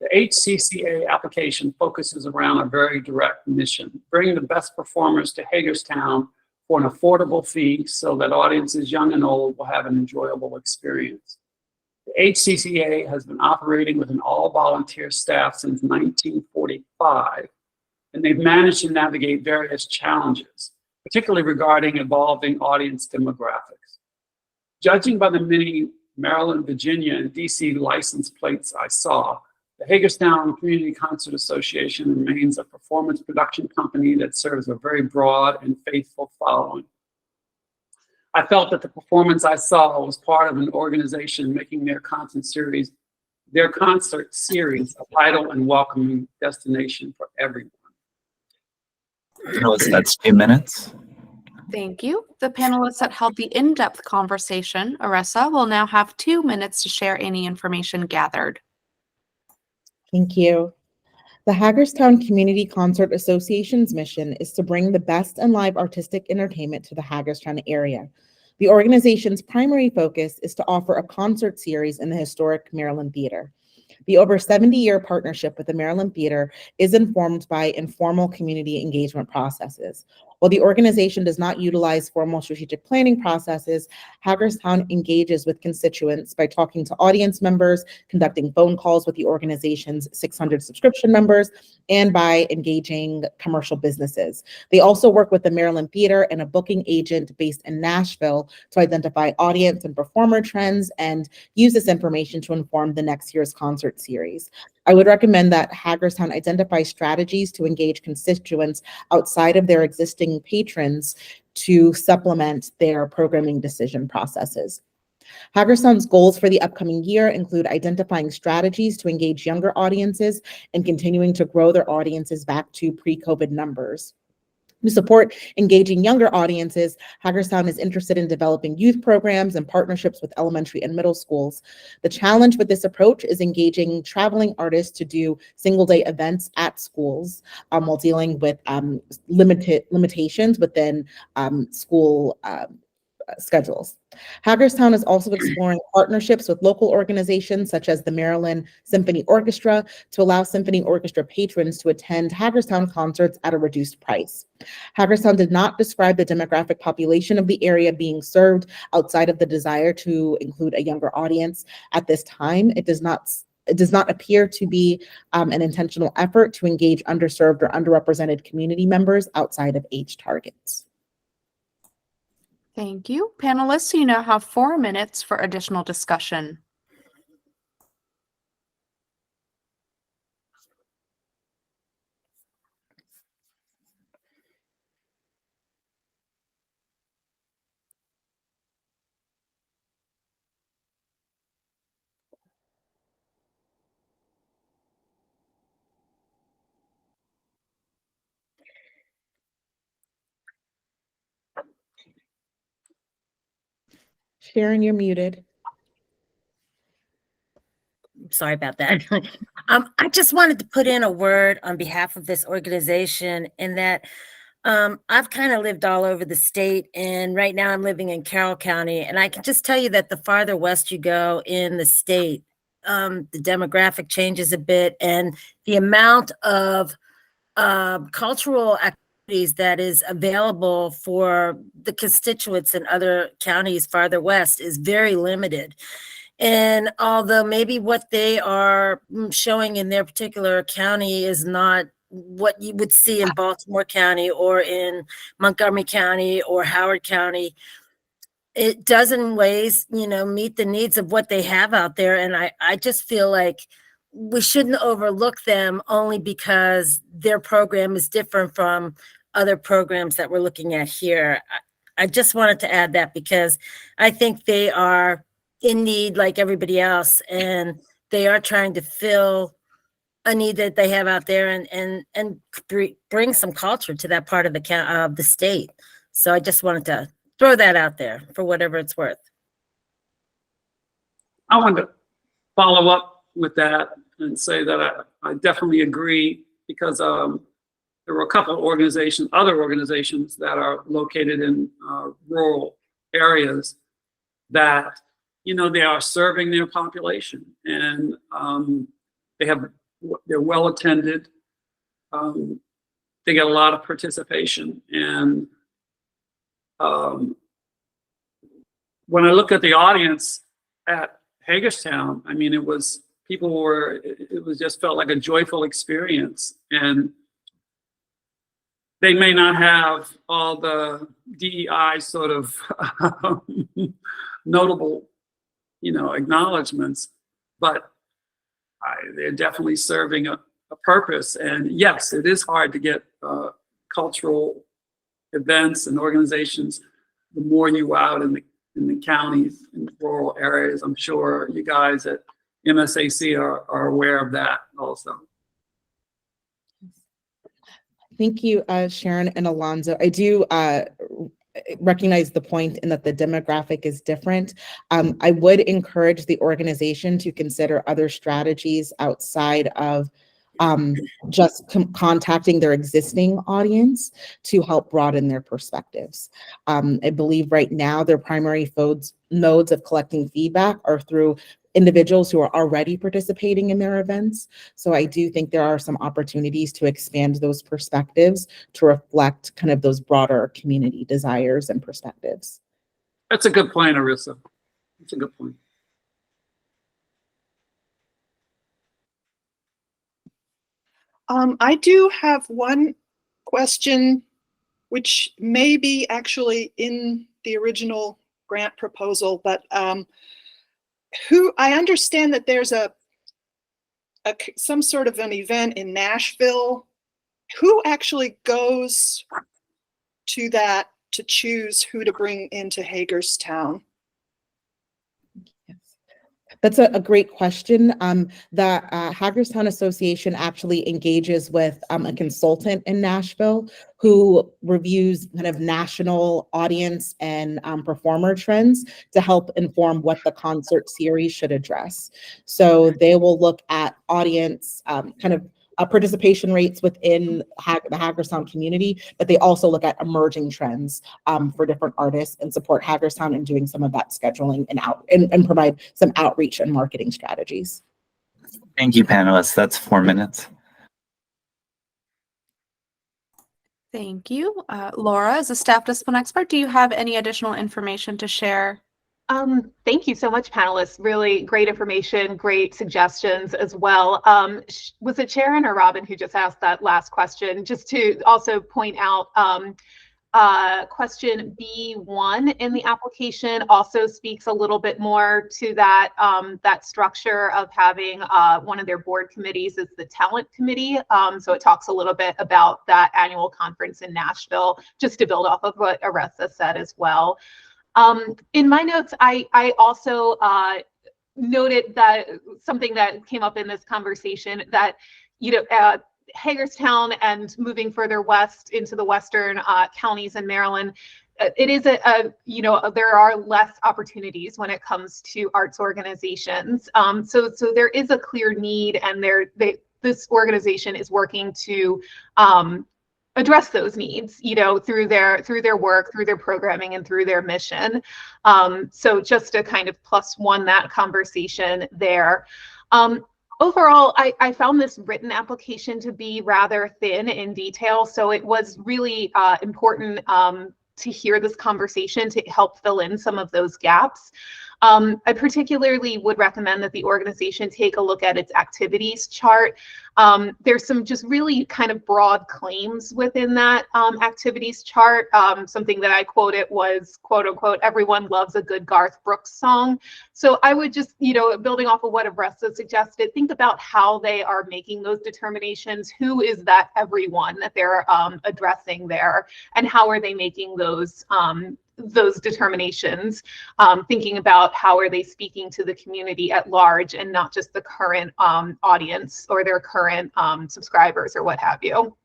The HCCA application focuses around a very direct mission: bring the best performers to Hagerstown for an affordable fee so that audiences young and old will have an enjoyable experience. The HCCA has been operating with an all-volunteer staff since 1945, and they've managed to navigate various challenges, particularly regarding evolving audience demographics. Judging by the many Maryland, Virginia, and DC license plates I saw, the Hagerstown Community Concert Association remains a performance production company that serves a very broad and faithful following. I felt that the performance I saw was part of an organization making their concert series a vital and welcoming destination for everyone. That's 2 minutes. Thank you. The panelists that held the in-depth conversation, Aressa, will now have 2 minutes to share any information gathered. Thank you. The Hagerstown Community Concert Association's mission is to bring the best in live artistic entertainment to the Hagerstown area. The organization's primary focus is to offer a concert series in the historic Maryland Theater. The over 70-year partnership with the Maryland Theater is informed by informal community engagement processes. While the organization does not utilize formal strategic planning processes, Hagerstown engages with constituents by talking to audience members, conducting phone calls with the organization's 600 subscription members, and by engaging commercial businesses. They also work with the Maryland Theater and a booking agent based in Nashville to identify audience and performer trends and use this information to inform the next year's concert series. I would recommend that Hagerstown identify strategies to engage constituents outside of their existing patrons to supplement their programming decision processes. Hagerstown's goals for the upcoming year include identifying strategies to engage younger audiences and continuing to grow their audiences back to pre-COVID numbers. To support engaging younger audiences, Hagerstown is interested in developing youth programs and partnerships with elementary and middle schools. The challenge with this approach is engaging traveling artists to do single-day events at schools while dealing with limitations within school schedules. Hagerstown is also exploring partnerships with local organizations such as the Maryland Symphony Orchestra to allow symphony orchestra patrons to attend Hagerstown concerts at a reduced price. Hagerstown did not describe the demographic population of the area being served outside of the desire to include a younger audience. At this time, it does not appear to be an intentional effort to engage underserved or underrepresented community members outside of age targets. Thank you. Panelists, you now have 4 minutes for additional discussion. Sharon, you're muted. Sorry about that. I just wanted to put in a word on behalf of this organization in that I've kind of lived all over the state, and right now I'm living in Carroll County, and I can just tell you that the farther west you go in the state, the demographic changes a bit, and the amount of cultural activities that is available for the constituents in other counties farther west is very limited. And although maybe what they are showing in their particular county is not what you would see in Baltimore County or in Montgomery County or Howard County, it does in ways, meet the needs of what they have out there. And I just feel like we shouldn't overlook them only because their program is different from other programs that we're looking at here. I just wanted to add that because I think they are in need like everybody else, and they are trying to fill a need that they have out there and bring some culture to that part of the state. So I just wanted to throw that out there for whatever it's worth. I wanted to follow up with that and say that I definitely agree, because there were a couple of other organizations that are located in rural areas that, they are serving their population, and they're well attended. They get a lot of participation, and when I look at the audience at Hagerstown, I mean, it was just felt like a joyful experience, and they may not have all the DEI sort of notable, acknowledgments, but they're definitely serving a purpose. And yes, it is hard to get cultural events and organizations. The more you out in the counties, in the rural areas, I'm sure you guys at MSAC are aware of that also. Thank you, Sharon and Alonzo. I do recognize the point in that the demographic is different. I would encourage the organization to consider other strategies outside of just contacting their existing audience to help broaden their perspectives. I believe right now their primary modes of collecting feedback are through individuals who are already participating in their events. So I do think there are some opportunities to expand those perspectives to reflect kind of those broader community desires and perspectives. That's a good point, Arissa. That's a good point. I do have one question, which may be actually in the original grant proposal, but I understand that there's some sort of an event in Nashville. Who actually goes to that to choose who to bring into Hagerstown? That's a great question. The Hagerstown Association actually engages with a consultant in Nashville who reviews kind of national audience and performer trends to help inform what the concert series should address. So they will look at audience kind of participation rates within the Hagerstown community, but they also look at emerging trends for different artists and support Hagerstown in doing some of that scheduling and provide some outreach and marketing strategies. Thank you, panelists. That's 4 minutes. Thank you. Laura, as a staff discipline expert, do you have any additional information to share? Thank you so much, panelists. Really great information, great suggestions as well. Was it Sharon or Robin who just asked that last question? Just to also point out, question B1 in the application also speaks a little bit more to that, that structure of having one of their board committees is the talent committee. So it talks a little bit about that annual conference in Nashville, just to build off of what Aressa said as well. In my notes, I also noted that something that came up in this conversation that, Hagerstown and moving further west into the western counties in Maryland, it is there are less opportunities when it comes to arts organizations. So there is a clear need, and this organization is working to address those needs, through their work, through their programming, and through their mission. So just to kind of +1 that conversation there. Overall, I found this written application to be rather thin in detail, so it was really important to hear this conversation to help fill in some of those gaps. I particularly would recommend that the organization take a look at its activities chart. There's some just really kind of broad claims within that activities chart. Something that I quoted was, quote unquote, everyone loves a good Garth Brooks song. So I would just, building off of what Aressa suggested, think about how they are making those determinations. Who is that everyone that they're addressing there, and how are they making those determinations, thinking about how are they speaking to the community at large and not just the current audience or their current subscribers or what have you.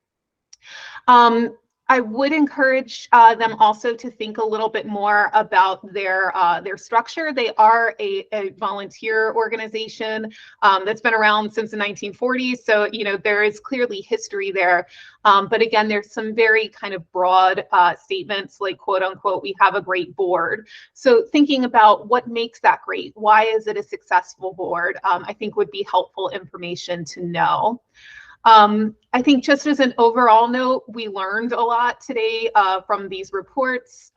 I would encourage them also to think a little bit more about their structure. They are a volunteer organization that's been around since the 1940s. So, there is clearly history there. But again, there's some very kind of broad statements like, quote unquote, we have a great board. So thinking about what makes that great, why is it a successful board, I think would be helpful information to know. I think just as an overall note, we learned a lot today from these reports.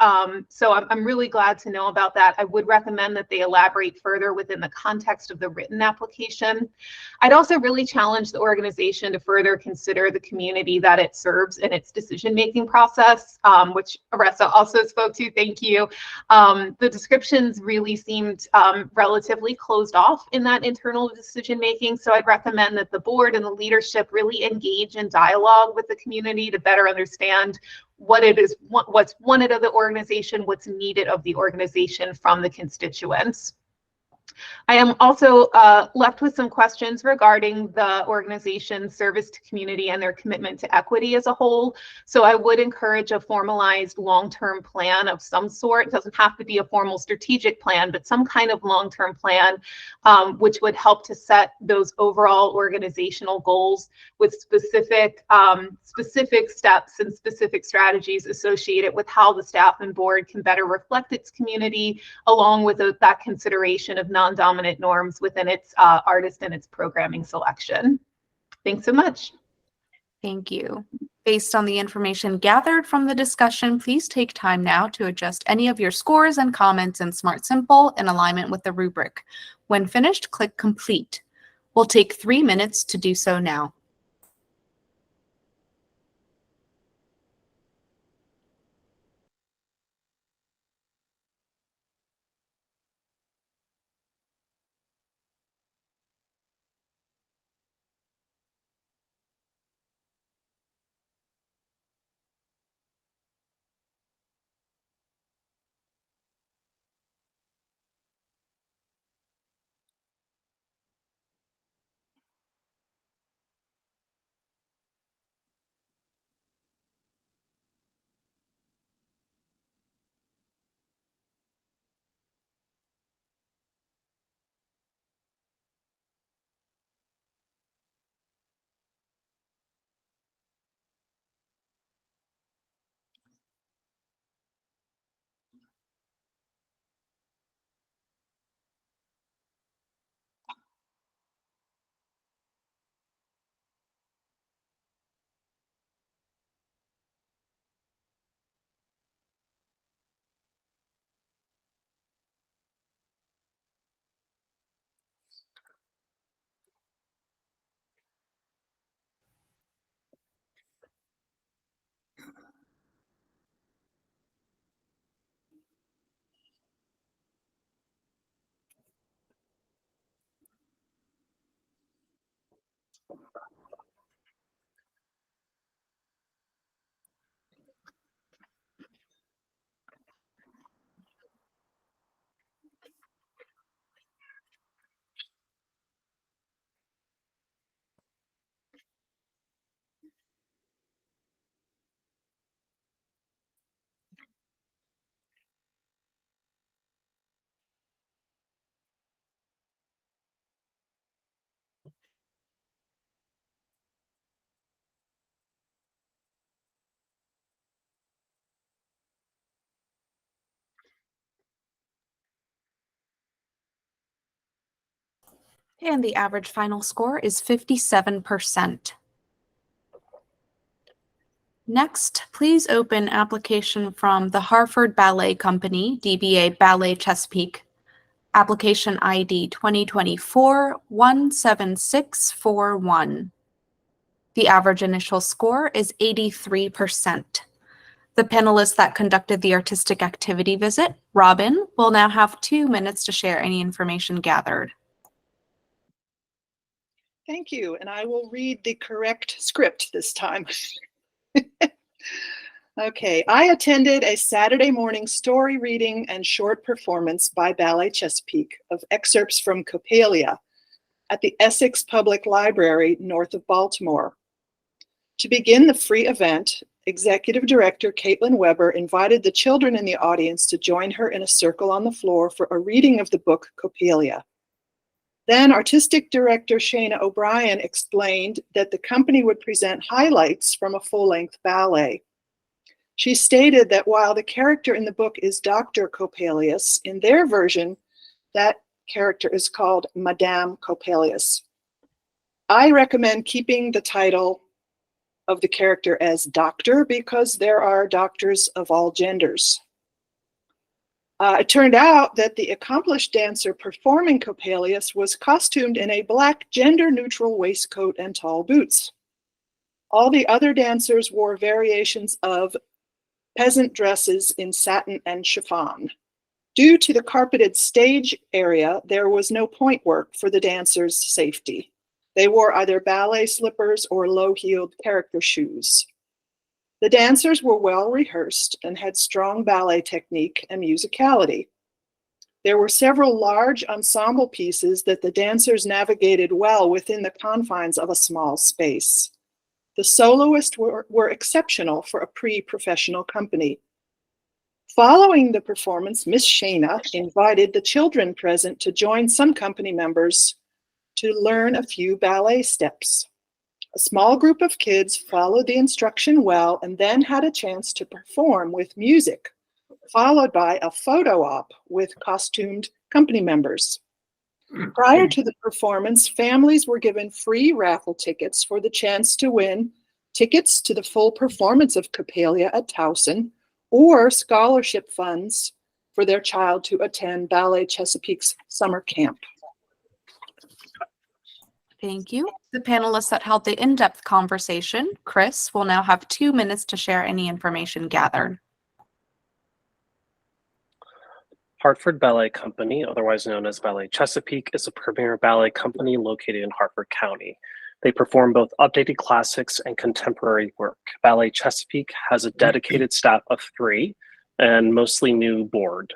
So I'm really glad to know about that. I would recommend that they elaborate further within the context of the written application. I'd also really challenge the organization to further consider the community that it serves in its decision-making process, which Aressa also spoke to. Thank you. The descriptions really seemed relatively closed off in that internal decision-making. So I'd recommend that the board and the leadership really engage in dialogue with the community to better understand what it is, what's wanted of the organization, what's needed of the organization from the constituents. I am also left with some questions regarding the organization's service to community and their commitment to equity as a whole. So I would encourage a formalized long-term plan of some sort. It doesn't have to be a formal strategic plan, but some kind of long-term plan, which would help to set those overall organizational goals with specific steps and specific strategies associated with how the staff and board can better reflect its community, along with that consideration of non-dominant norms within its artist and its programming selection. Thanks so much. Thank you. Based on the information gathered from the discussion, please take time now to adjust any of your scores and comments in Smart Simple in alignment with the rubric. When finished, click Complete. We'll take 3 minutes to do so now. And the average final score is 57%. Next, please open application from the Hartford Ballet Company, DBA Ballet Chesapeake, application ID 2024-17641. The average initial score is 83%. The panelists that conducted the artistic activity visit, Robin, will now have 2 minutes to share any information gathered. Thank you, and I will read the correct script this time. Okay, I attended a Saturday morning story reading and short performance by Ballet Chesapeake of excerpts from Coppelia at the Essex Public Library north of Baltimore. To begin the free event, Executive Director Caitlin Weber invited the children in the audience to join her in a circle on the floor for a reading of the book Coppelia. Then Artistic Director Shana O'Brien explained that the company would present highlights from a full-length ballet. She stated that while the character in the book is Dr. Coppelius, in their version, that character is called Madame Coppelius. I recommend keeping the title of the character as doctor because there are doctors of all genders. It turned out that the accomplished dancer performing Coppelius was costumed in a black gender-neutral waistcoat and tall boots. All the other dancers wore variations of peasant dresses in satin and chiffon. Due to the carpeted stage area, there was no point work for the dancers' safety. They wore either ballet slippers or low-heeled character shoes. The dancers were well rehearsed and had strong ballet technique and musicality. There were several large ensemble pieces that the dancers navigated well within the confines of a small space. The soloists were exceptional for a pre-professional company. Following the performance, Miss Shana invited the children present to join some company members to learn a few ballet steps. A small group of kids followed the instruction well and then had a chance to perform with music, followed by a photo op with costumed company members. Prior to the performance, families were given free raffle tickets for the chance to win tickets to the full performance of Coppelia at Towson or scholarship funds for their child to attend Ballet Chesapeake's summer camp. Thank you. The panelists that held the in-depth conversation, Chris, will now have 2 minutes to share any information gathered. Hartford Ballet Company, otherwise known as Ballet Chesapeake, is a premier ballet company located in Hartford County. They perform both updated classics and contemporary work. Ballet Chesapeake has a dedicated staff of 3 and mostly new board.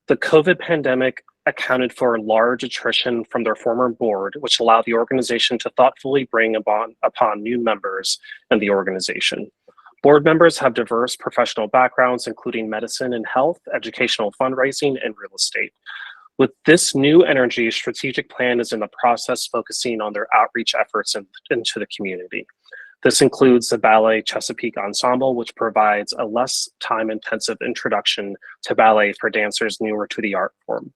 The COVID pandemic accounted for large attrition from their former board, which allowed the organization to thoughtfully bring upon new members in the organization. Board members have diverse professional backgrounds, including medicine and health, educational fundraising, and real estate. With this new energy, strategic plan is in the process focusing on their outreach efforts into the community. This includes the Ballet Chesapeake Ensemble, which provides a less time-intensive introduction to ballet for dancers newer to the art form.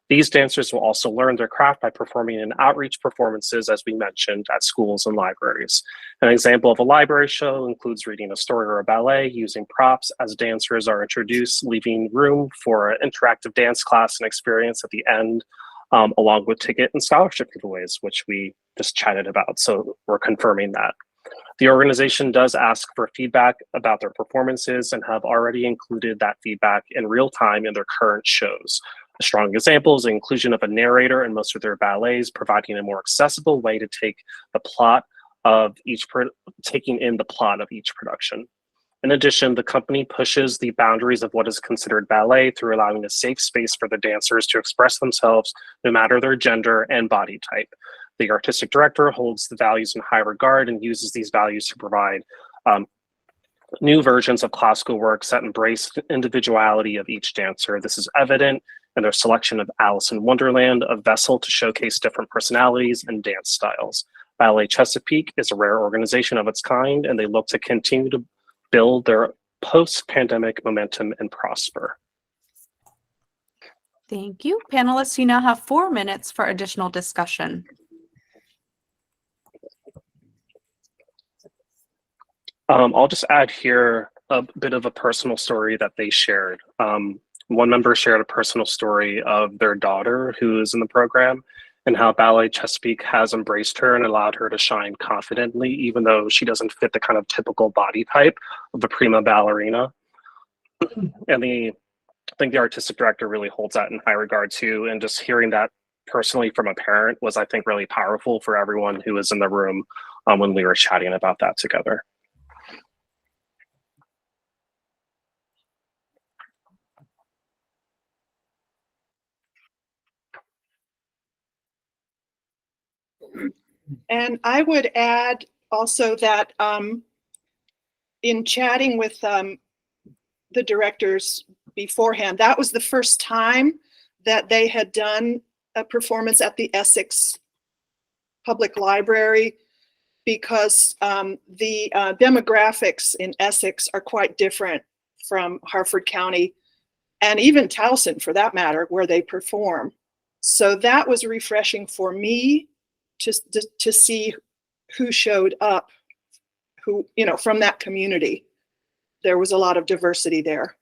These dancers will also learn their craft by performing in outreach performances, as we mentioned, at schools and libraries. An example of a library show includes reading a story or a ballet using props as dancers are introduced, leaving room for an interactive dance class and experience at the end, along with ticket and scholarship giveaways, which we just chatted about. So we're confirming that. The organization does ask for feedback about their performances and have already included that feedback in real time in their current shows. A strong example is the inclusion of a narrator in most of their ballets, providing a more accessible way to take the plot of taking in the plot of each production. In addition, the company pushes the boundaries of what is considered ballet through allowing a safe space for the dancers to express themselves no matter their gender and body type. The artistic director holds the values in high regard and uses these values to provide new versions of classical works that embrace the individuality of each dancer. This is evident in their selection of Alice in Wonderland, a vessel to showcase different personalities and dance styles. Ballet Chesapeake is a rare organization of its kind, and they look to continue to build their post-pandemic momentum and prosper. Thank you. Panelists, you now have 4 minutes for additional discussion. I'll just add here a bit of a personal story that they shared. One member shared a personal story of their daughter who is in the program and how Ballet Chesapeake has embraced her and allowed her to shine confidently, even though she doesn't fit the kind of typical body type of a prima ballerina. And I think the artistic director really holds that in high regard too. And just hearing that personally from a parent was, I think, really powerful for everyone who was in the room when we were chatting about that together. And I would add also that in chatting with the directors beforehand, that was the first time that they had done a performance at the Essex Public Library, because the demographics in Essex are quite different from Harford County and even Towson, for that matter, where they perform. So that was refreshing for me to see who showed up, who, you know, from that community. There was a lot of diversity there.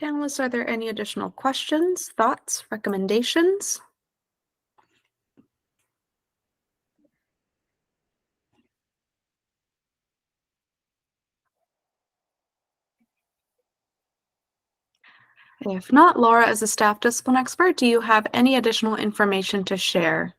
Panelists, are there any additional questions, thoughts, recommendations? If not, Laura, as a staff discipline expert, do you have any additional information to share?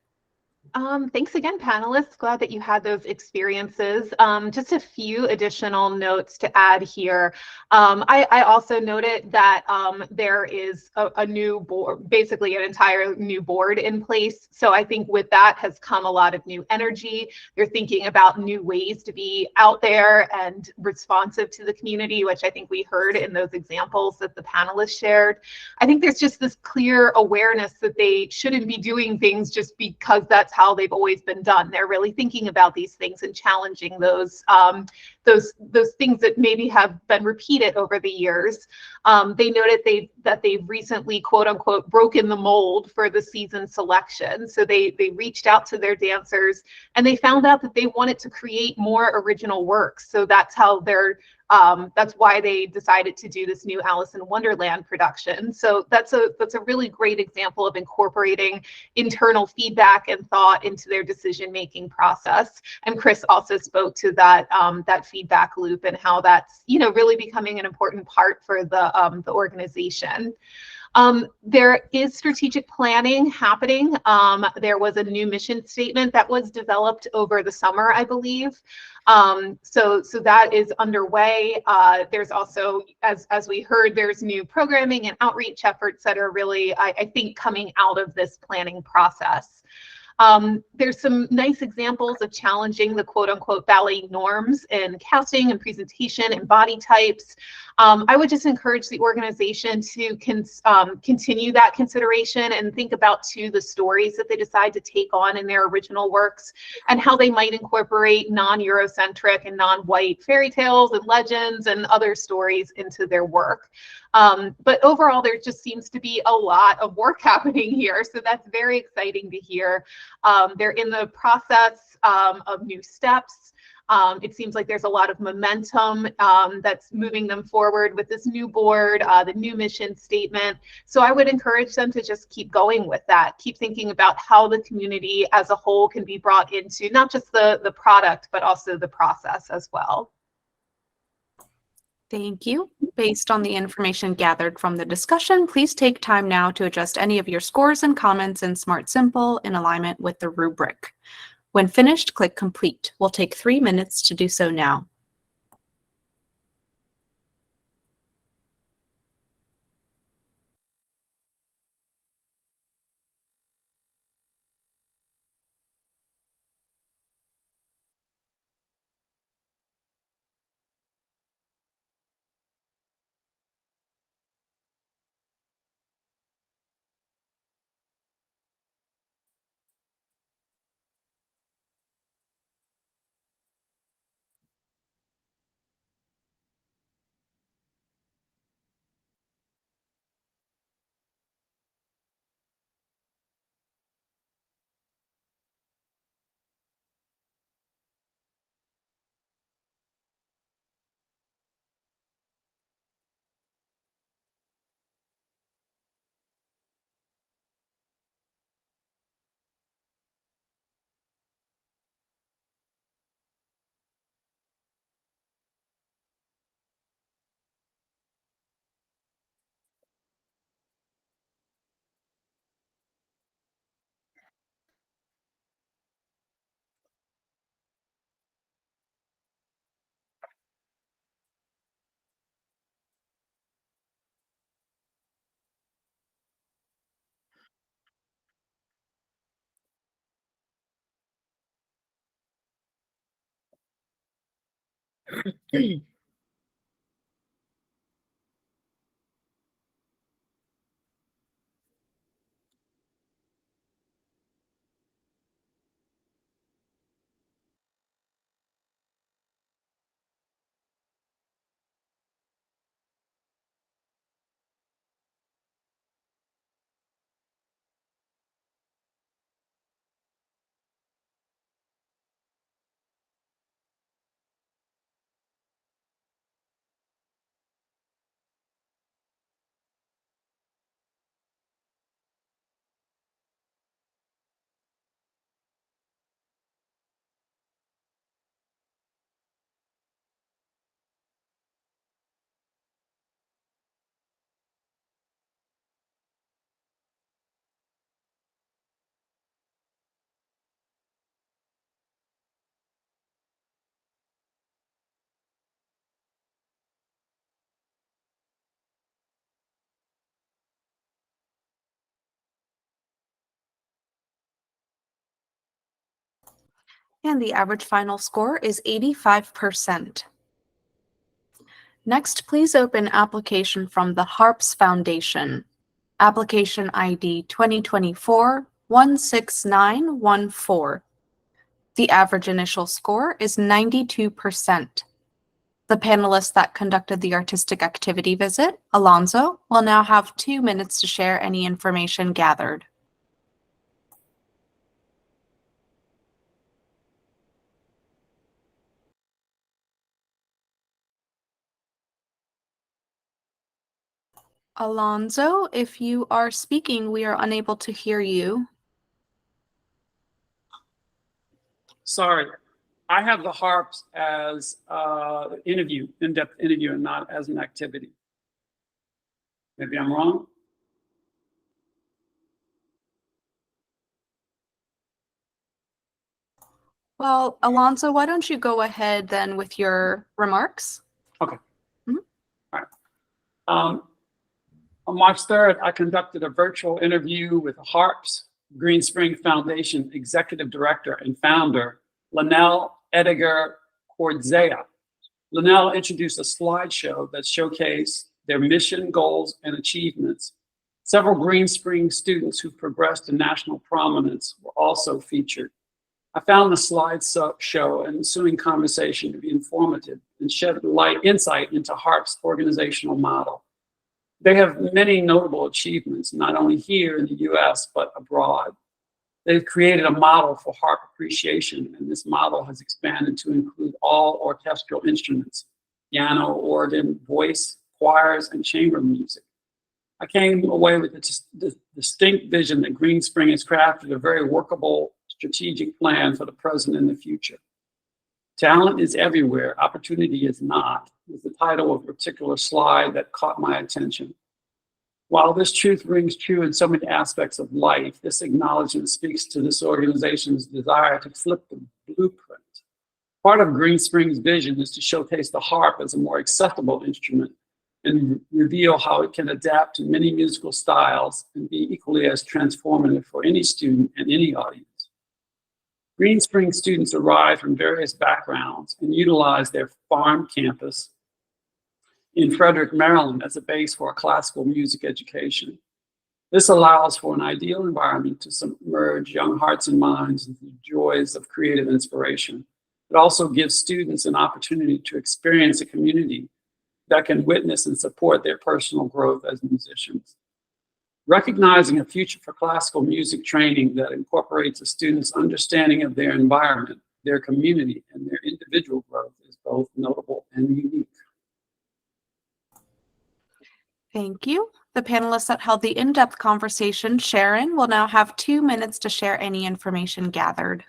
Thanks again, panelists. Glad that you had those experiences. Just a few additional notes to add here. I also noted that there is a new board, basically an entire new board in place. So I think with that has come a lot of new energy. They're thinking about new ways to be out there and responsive to the community, which I think we heard in those examples that the panelists shared. I think there's just this clear awareness that they shouldn't be doing things just because that's how they've always been done. They're really thinking about these things and challenging those things that maybe have been repeated over the years. They noted that they've recently, quote unquote, broken the mold for the season selection. So they reached out to their dancers and they found out that they wanted to create more original works. So that's how that's why they decided to do this new Alice in Wonderland production. So that's a really great example of incorporating internal feedback and thought into their decision-making process. And Chris also spoke to that that feedback loop and how that's, you know, really becoming an important part for the organization. There is strategic planning happening. There was a new mission statement that was developed over the summer, I believe. So that is underway. There's also, as we heard, there's new programming and outreach efforts that are really, I think, coming out of this planning process. There's some nice examples of challenging the quote unquote ballet norms in casting and presentation and body types. I would just encourage the organization to continue that consideration and think about too the stories that they decide to take on in their original works and how they might incorporate non-Eurocentric and non-white fairy tales and legends and other stories into their work. But overall, there just seems to be a lot of work happening here. So that's very exciting to hear. They're in the process of new steps. It seems like there's a lot of momentum that's moving them forward with this new board, the new mission statement. So I would encourage them to just keep going with that. Keep thinking about how the community as a whole can be brought into not just the product, but also the process as well. Thank you. Based on the information gathered from the discussion, please take time now to adjust any of your scores and comments in Smart Simple in alignment with the rubric. When finished, click Complete. We'll take 3 minutes to do so now. And the average final score is 85%. Next, please open application from the Harps Foundation. Application ID 2024-16914. The average initial score is 92%. The panelists that conducted the artistic activity visit, Alonzo, will now have 2 minutes to share any information gathered. Alonzo, if you are speaking, we are unable to hear you. Sorry, I have the harps as interview, in-depth interview, and not as an activity. Maybe I'm wrong. Well, Alonzo, why don't you go ahead then with your remarks? Okay. Mhm. All right. On March 3rd, I conducted a virtual interview with Harps Green Spring Foundation Executive Director and Founder, Linnell Edgar Cordzea. Linnell introduced a slideshow that showcased their mission, goals, and achievements. Several Green Spring students who progressed to national prominence were also featured. I found the slideshow and ensuing conversation to be informative and shed insight into Harp's organizational model. They have many notable achievements, not only here in the US, but abroad. They've created a model for harp appreciation, and this model has expanded to include all orchestral instruments, piano, organ, voice, choirs, and chamber music. I came away with the distinct vision that Green Spring has crafted a very workable strategic plan for the present and the future. Talent is everywhere, opportunity is not, was the title of a particular slide that caught my attention. While this truth rings true in so many aspects of life, this acknowledgement speaks to this organization's desire to flip the blueprint. Part of Green Spring's vision is to showcase the harp as a more accessible instrument and reveal how it can adapt to many musical styles and be equally as transformative for any student and any audience. Green Spring students arrive from various backgrounds and utilize their farm campus in Frederick, Maryland as a base for a classical music education. This allows for an ideal environment to submerge young hearts and minds into the joys of creative inspiration. It also gives students an opportunity to experience a community that can witness and support their personal growth as musicians. Recognizing a future for classical music training that incorporates a student's understanding of their environment, their community, and their individual growth is both notable and unique. Thank you. The panelists that held the in-depth conversation, Sharon, will now have 2 minutes to share any information gathered.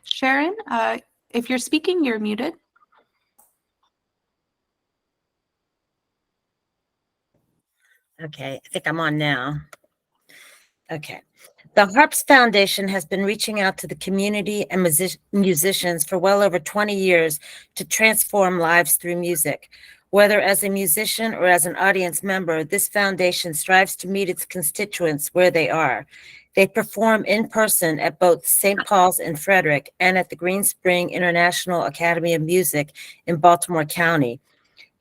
Sharon, if you're speaking, you're muted. Okay, I think I'm on now. Okay. The Harps Foundation has been reaching out to the community and musicians for well over 20 years to transform lives through music. Whether as a musician or as an audience member, this foundation strives to meet its constituents where they are. They perform in person at both St. Paul's in Frederick and at the Green Spring International Academy of Music in Baltimore County.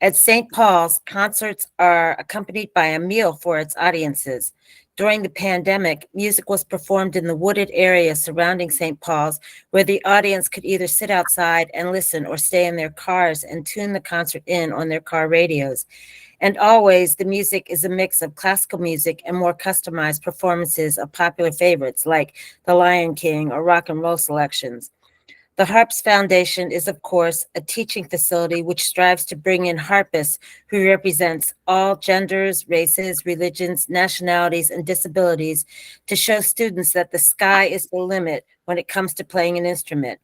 At St. Paul's, concerts are accompanied by a meal for its audiences. During the pandemic, music was performed in the wooded area surrounding St. Paul's, where the audience could either sit outside and listen or stay in their cars and tune the concert in on their car radios. And always, the music is a mix of classical music and more customized performances of popular favorites like The Lion King or rock and roll selections. The Harps Foundation is, of course, a teaching facility which strives to bring in harpists who represents all genders, races, religions, nationalities, and disabilities to show students that the sky is the limit when it comes to playing an instrument.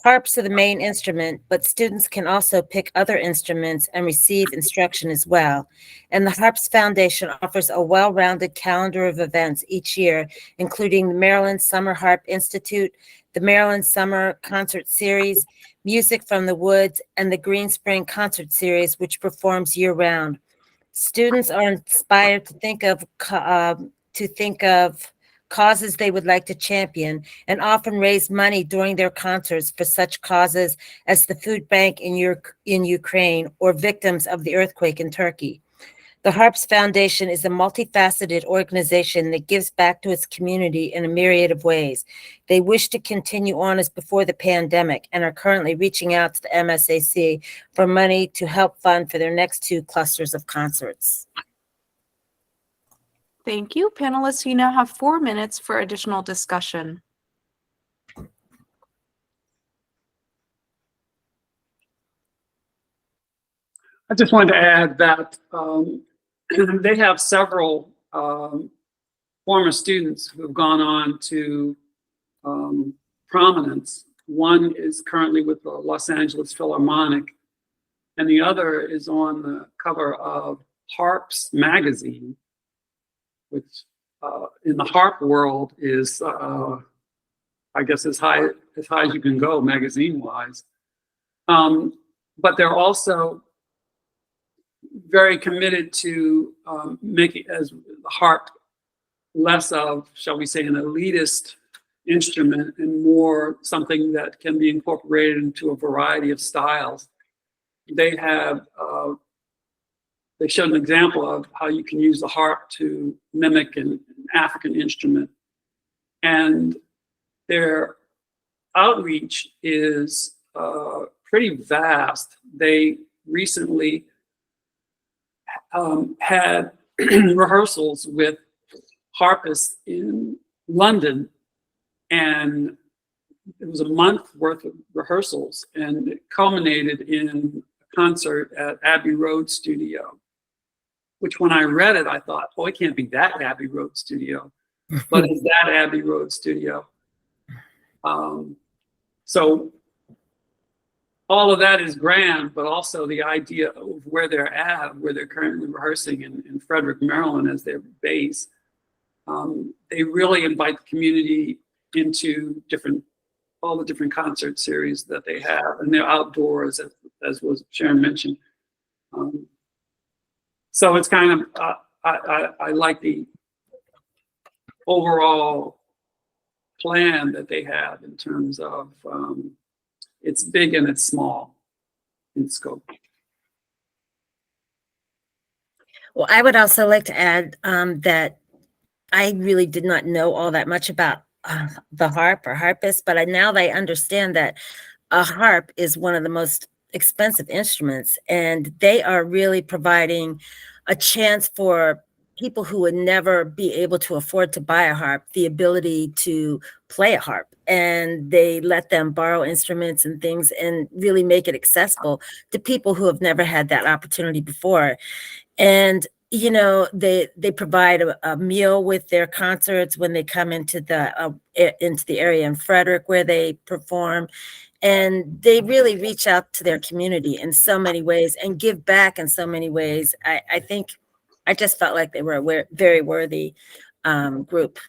Harps are the main instrument, but students can also pick other instruments and receive instruction as well. And the Harps Foundation offers a well-rounded calendar of events each year, including the Maryland Summer Harp Institute, the Maryland Summer Concert Series, Music from the Woods, and the Green Spring Concert Series, which performs year-round. Students are inspired to think of causes they would like to champion, and often raise money during their concerts for such causes as the food bank in Ukraine or victims of the earthquake in Turkey. The Harps Foundation is a multifaceted organization that gives back to its community in a myriad of ways. They wish to continue on as before the pandemic and are currently reaching out to the MSAC for money to help fund for their next 2 clusters of concerts. Thank you. Panelists, you now have 4 minutes for additional discussion. I just wanted to add that they have several former students who have gone on to prominence. One is currently with the Los Angeles Philharmonic, and the other is on the cover of Harps magazine, which in the harp world is, I guess, as high as you can go magazine-wise. But they're also very committed to making as the harp less of, shall we say, an elitist instrument and more something that can be incorporated into a variety of styles. They have they showed an example of how you can use the harp to mimic an African instrument. And their outreach is pretty vast. They recently had rehearsals with harpists in London, and it was a month worth of rehearsals, and it culminated in a concert at Abbey Road Studio, which when I read it, I thought, oh, it can't be that Abbey Road Studio, but it's that Abbey Road Studio. So all of that is grand, but also the idea of where they're at, where they're currently rehearsing in Frederick, Maryland as their base. They really invite the community into all the different concert series that they have, and they're outdoors, as was Sharon mentioned. So it's kind of, I like the overall plan that they have in terms of it's big and it's small in scope. Well, I would also like to add that I really did not know all that much about the harp or harpist, but now that I understand that a harp is one of the most expensive instruments, and they are really providing a chance for people who would never be able to afford to buy a harp the ability to play a harp, and they let them borrow instruments and things and really make it accessible to people who have never had that opportunity before. And you know, they provide a meal with their concerts when they come into the area in Frederick where they perform, and they really reach out to their community in so many ways and give back in so many ways. I think I just felt like they were a very worthy group.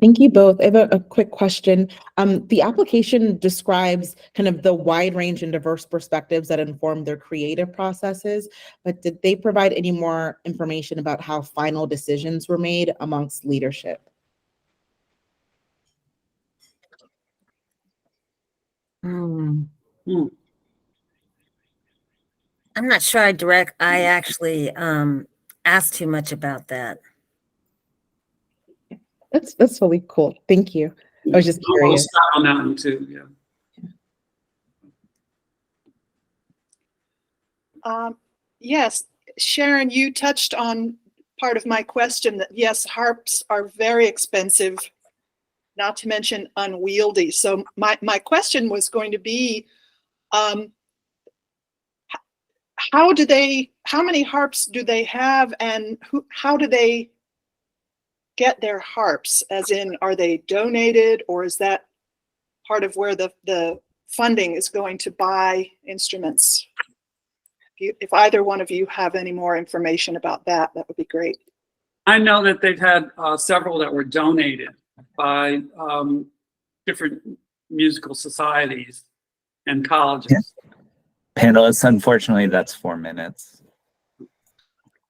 Thank you both. I have a quick question. The application describes kind of the wide range and diverse perspectives that inform their creative processes, but did they provide any more information about how final decisions were made amongst leadership? Hmm. Hmm. I'm not sure I actually asked too much about that. That's really cool. Thank you. I was just I'll curious. start on that one too, yeah. Yes, Sharon, you touched on part of my question that yes, harps are very expensive, not to mention unwieldy. So my question was going to be, how many harps do they have, and how do they get their harps? As in, are they donated, or is that part of where the funding is going to buy instruments? If either one of you have any more information about that, that would be great. I know that they've had several that were donated by different musical societies and colleges. Panelists, unfortunately, that's 4 minutes.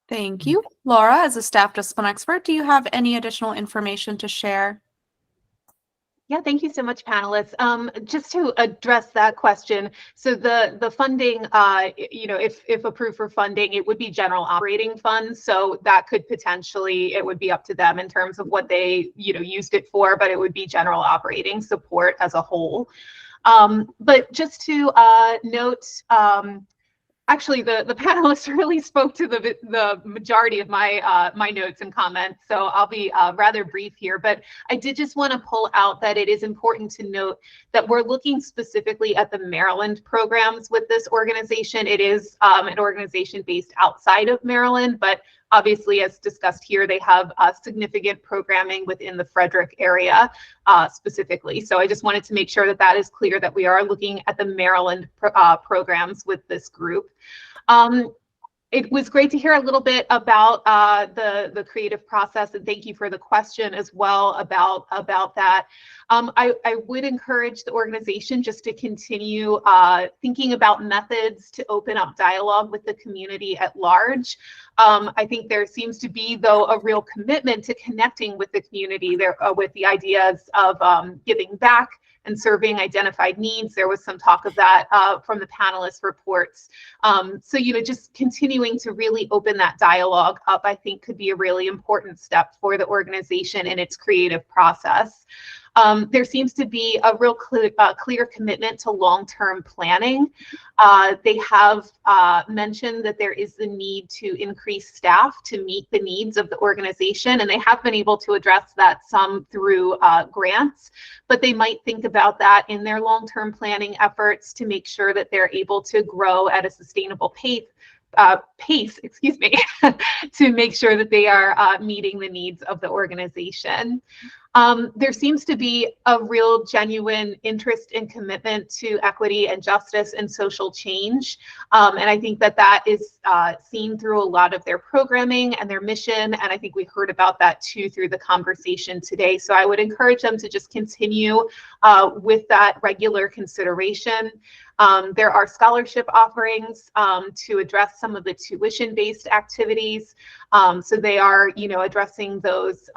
Thank you. Laura, as a staff discipline expert, do you have any additional information to share? Yeah, thank you so much, panelists. Just to address that question, so the funding, if approved for funding, it would be general operating funds. So that could potentially, it would be up to them in terms of what they, used it for, but it would be general operating support as a whole. But just to note, actually, the panelists really spoke to the majority of my my notes and comments, so I'll be rather brief here. But I did just want to pull out that it is important to note that we're looking specifically at the Maryland programs with this organization. It is an organization based outside of Maryland, but obviously, as discussed here, they have significant programming within the Frederick area specifically. So I just wanted to make sure that that is clear, that we are looking at the Maryland programs with this group. It was great to hear a little bit about the creative process, and thank you for the question as well about that. I would encourage the organization just to continue thinking about methods to open up dialogue with the community at large. I think there seems to be, though, a real commitment to connecting with the community there with the ideas of giving back and serving identified needs. There was some talk of that from the panelists' reports. So, just continuing to really open that dialogue up, I think, could be a really important step for the organization in its creative process. There seems to be a real clear commitment to long-term planning. They have mentioned that there is the need to increase staff to meet the needs of the organization, and they have been able to address that some through grants, but they might think about that in their long-term planning efforts to make sure that they're able to grow at a sustainable pace, to make sure that they are meeting the needs of the organization. There seems to be a real genuine interest and commitment to equity and justice and social change. And I think that that is seen through a lot of their programming and their mission. And I think we heard about that too through the conversation today. So I would encourage them to just continue with that regular consideration. There are scholarship offerings to address some of the tuition-based activities. So they are, addressing those,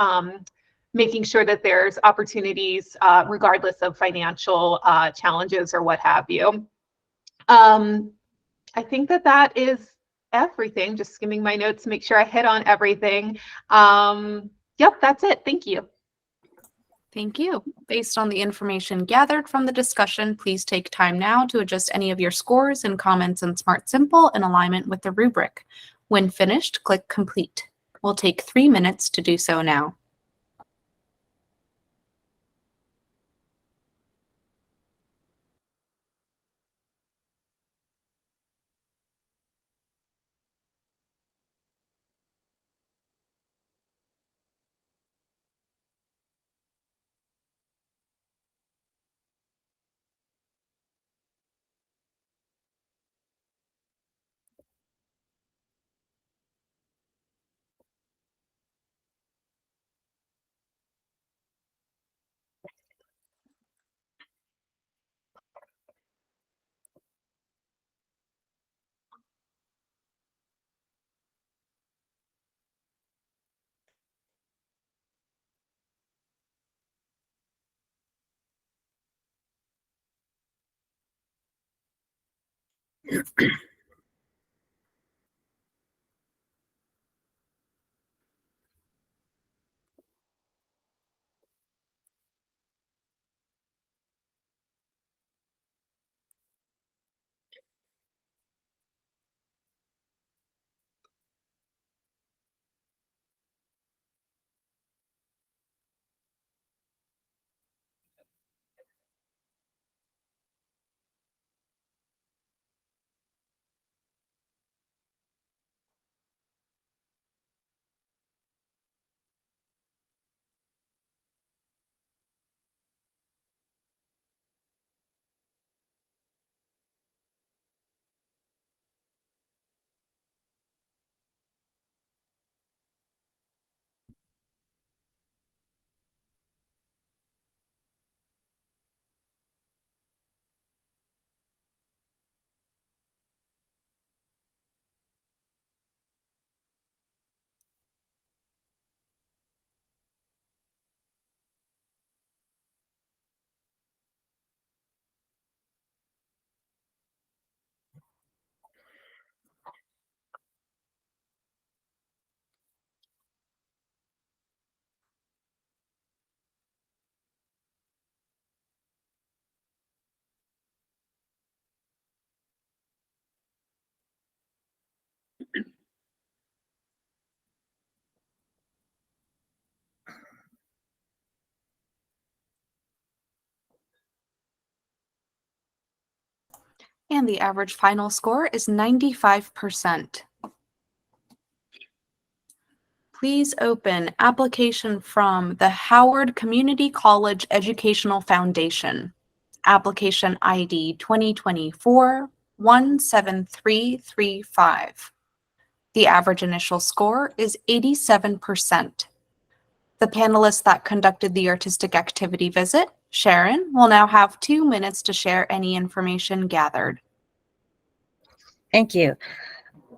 making sure that there's opportunities regardless of financial challenges or what have you. I think that is everything. Just skimming my notes to make sure I hit on everything. Yep, that's it. Thank you. Thank you. Based on the information gathered from the discussion, please take time now to adjust any of your scores and comments in Smart Simple in alignment with the rubric. When finished, click Complete. We'll take 3 minutes to do so now. And the average final score is 95%. Please open application from the Howard Community College Educational Foundation. Application ID 2024-17335. The average initial score is 87%. The panelists that conducted the artistic activity visit, Sharon, will now have 2 minutes to share any information gathered. Thank you.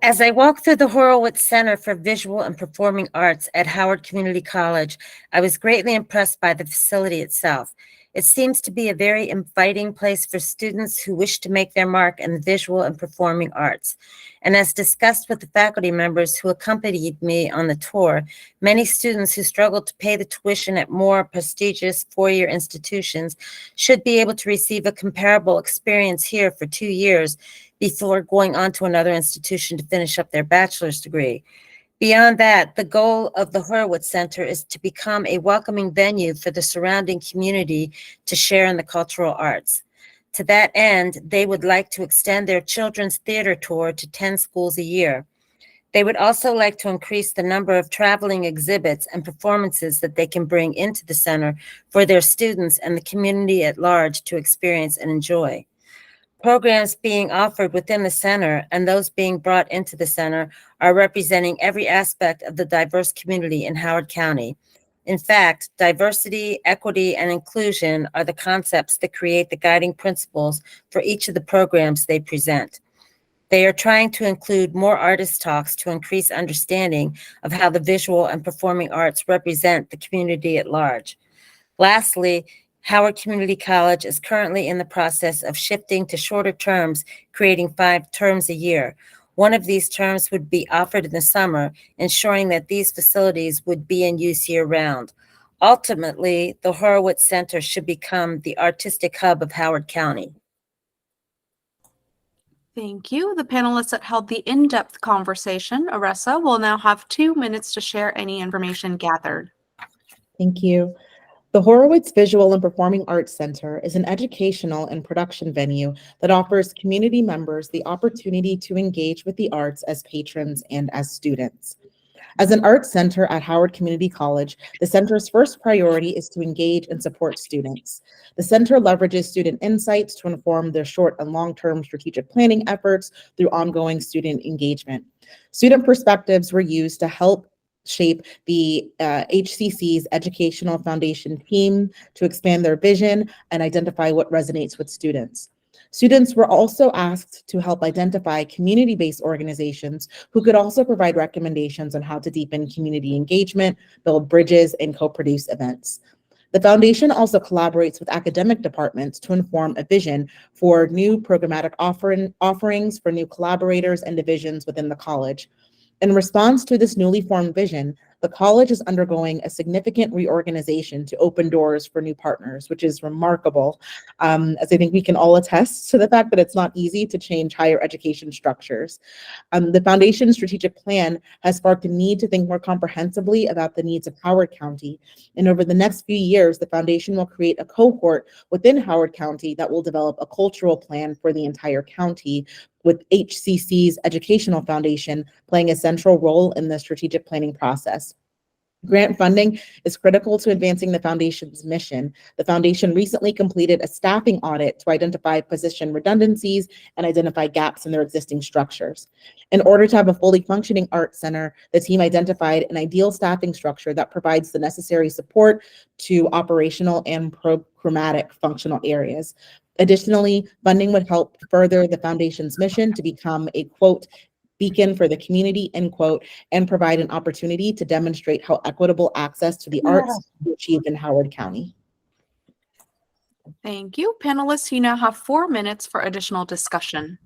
As I walked through the Horowitz Center for Visual and Performing Arts at Howard Community College, I was greatly impressed by the facility itself. It seems to be a very inviting place for students who wish to make their mark in the visual and performing arts. And as discussed with the faculty members who accompanied me on the tour, many students who struggle to pay the tuition at more prestigious four-year institutions should be able to receive a comparable experience here for 2 years before going on to another institution to finish up their bachelor's degree. Beyond that, the goal of the Horowitz Center is to become a welcoming venue for the surrounding community to share in the cultural arts. To that end, they would like to extend their children's theater tour to 10 schools a year. They would also like to increase the number of traveling exhibits and performances that they can bring into the center for their students and the community at large to experience and enjoy. Programs being offered within the center and those being brought into the center are representing every aspect of the diverse community in Howard County. In fact, diversity, equity, and inclusion are the concepts that create the guiding principles for each of the programs they present. They are trying to include more artist talks to increase understanding of how the visual and performing arts represent the community at large. Lastly, Howard Community College is currently in the process of shifting to shorter terms, creating 5 terms a year. One of these terms would be offered in the summer, ensuring that these facilities would be in use year-round. Ultimately, the Horowitz Center should become the artistic hub of Howard County. Thank you. The panelists that held the in-depth conversation, Aressa, will now have 2 minutes to share any information gathered. Thank you. The Horowitz Visual and Performing Arts Center is an educational and production venue that offers community members the opportunity to engage with the arts as patrons and as students. As an arts center at Howard Community College, the center's first priority is to engage and support students. The center leverages student insights to inform their short and long-term strategic planning efforts through ongoing student engagement. Student perspectives were used to help shape the HCC's Educational Foundation team to expand their vision and identify what resonates with students. Students were also asked to help identify community-based organizations who could also provide recommendations on how to deepen community engagement, build bridges, and co-produce events. The foundation also collaborates with academic departments to inform a vision for new programmatic offerings for new collaborators and divisions within the college. In response to this newly formed vision, the college is undergoing a significant reorganization to open doors for new partners, which is remarkable, as I think we can all attest to the fact that it's not easy to change higher education structures. The foundation's strategic plan has sparked a need to think more comprehensively about the needs of Howard County. And over the next few years, the foundation will create a cohort within Howard County that will develop a cultural plan for the entire county, with HCC's Educational Foundation playing a central role in the strategic planning process. Grant funding is critical to advancing the foundation's mission. The foundation recently completed a staffing audit to identify position redundancies and identify gaps in their existing structures. In order to have a fully functioning art center, the team identified an ideal staffing structure that provides the necessary support to operational and programmatic functional areas. Additionally, funding would help further the foundation's mission to become a, quote, beacon for the community, end quote, and provide an opportunity to demonstrate how equitable access to the arts can be achieved in Howard County. Thank you. Panelists, you now have 4 minutes for additional discussion.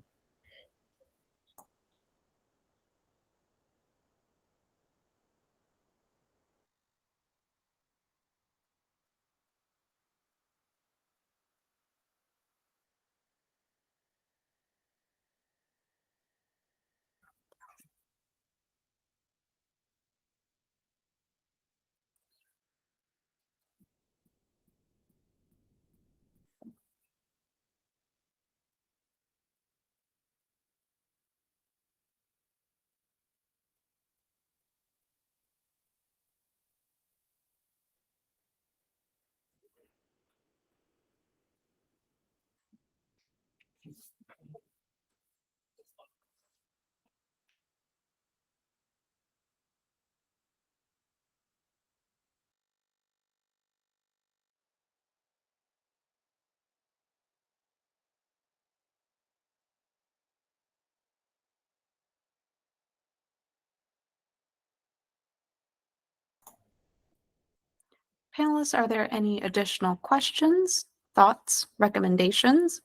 Panelists, are there any additional questions, thoughts, recommendations?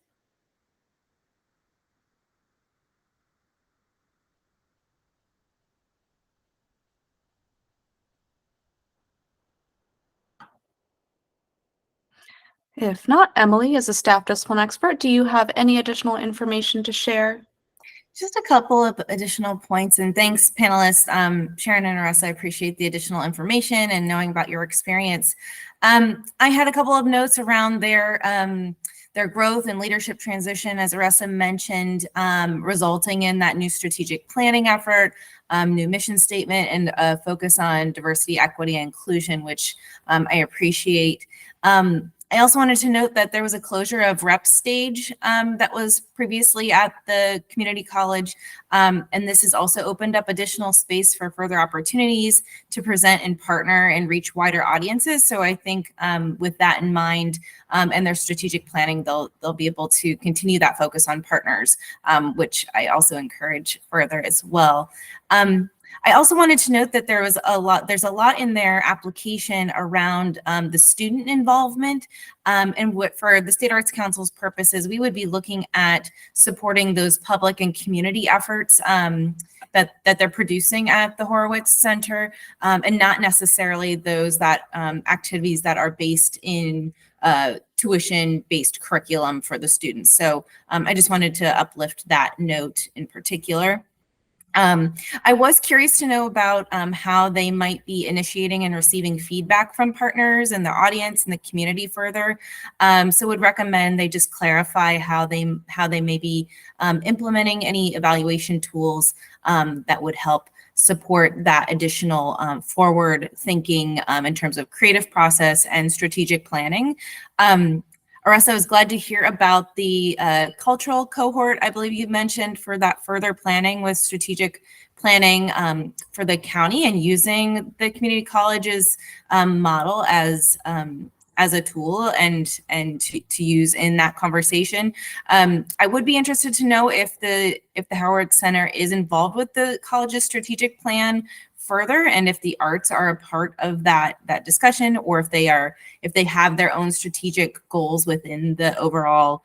If not, Emily, as a staff discipline expert, do you have any additional information to share? Just a couple of additional points, and thanks, panelists. Sharon and Aressa, I appreciate the additional information and knowing about your experience. I had a couple of notes around their growth and leadership transition, as Aressa mentioned, resulting in that new strategic planning effort, new mission statement, and a focus on diversity, equity, and inclusion, which I appreciate. I also wanted to note that there was a closure of rep stage that was previously at the community college, and this has also opened up additional space for further opportunities to present and partner and reach wider audiences. So I think with that in mind and their strategic planning, they'll be able to continue that focus on partners, which I also encourage further as well. I also wanted to note that there's a lot in their application around the student involvement, and what for the State Arts Council's purposes, we would be looking at supporting those public and community efforts that they're producing at the Horowitz Center, and not necessarily those activities that are based in tuition-based curriculum for the students. So I just wanted to uplift that note in particular. I was curious to know about how they might be initiating and receiving feedback from partners and the audience and the community further. So would recommend they just clarify how they may be implementing any evaluation tools that would help support that additional forward thinking in terms of creative process and strategic planning. Aressa, I was glad to hear about the cultural cohort, I believe you mentioned, for that further planning with strategic planning for the county and using the community college's model as a tool and to use in that conversation. I would be interested to know if the Howard Center is involved with the college's strategic plan further, and if the arts are a part of that discussion, or if they have their own strategic goals within the overall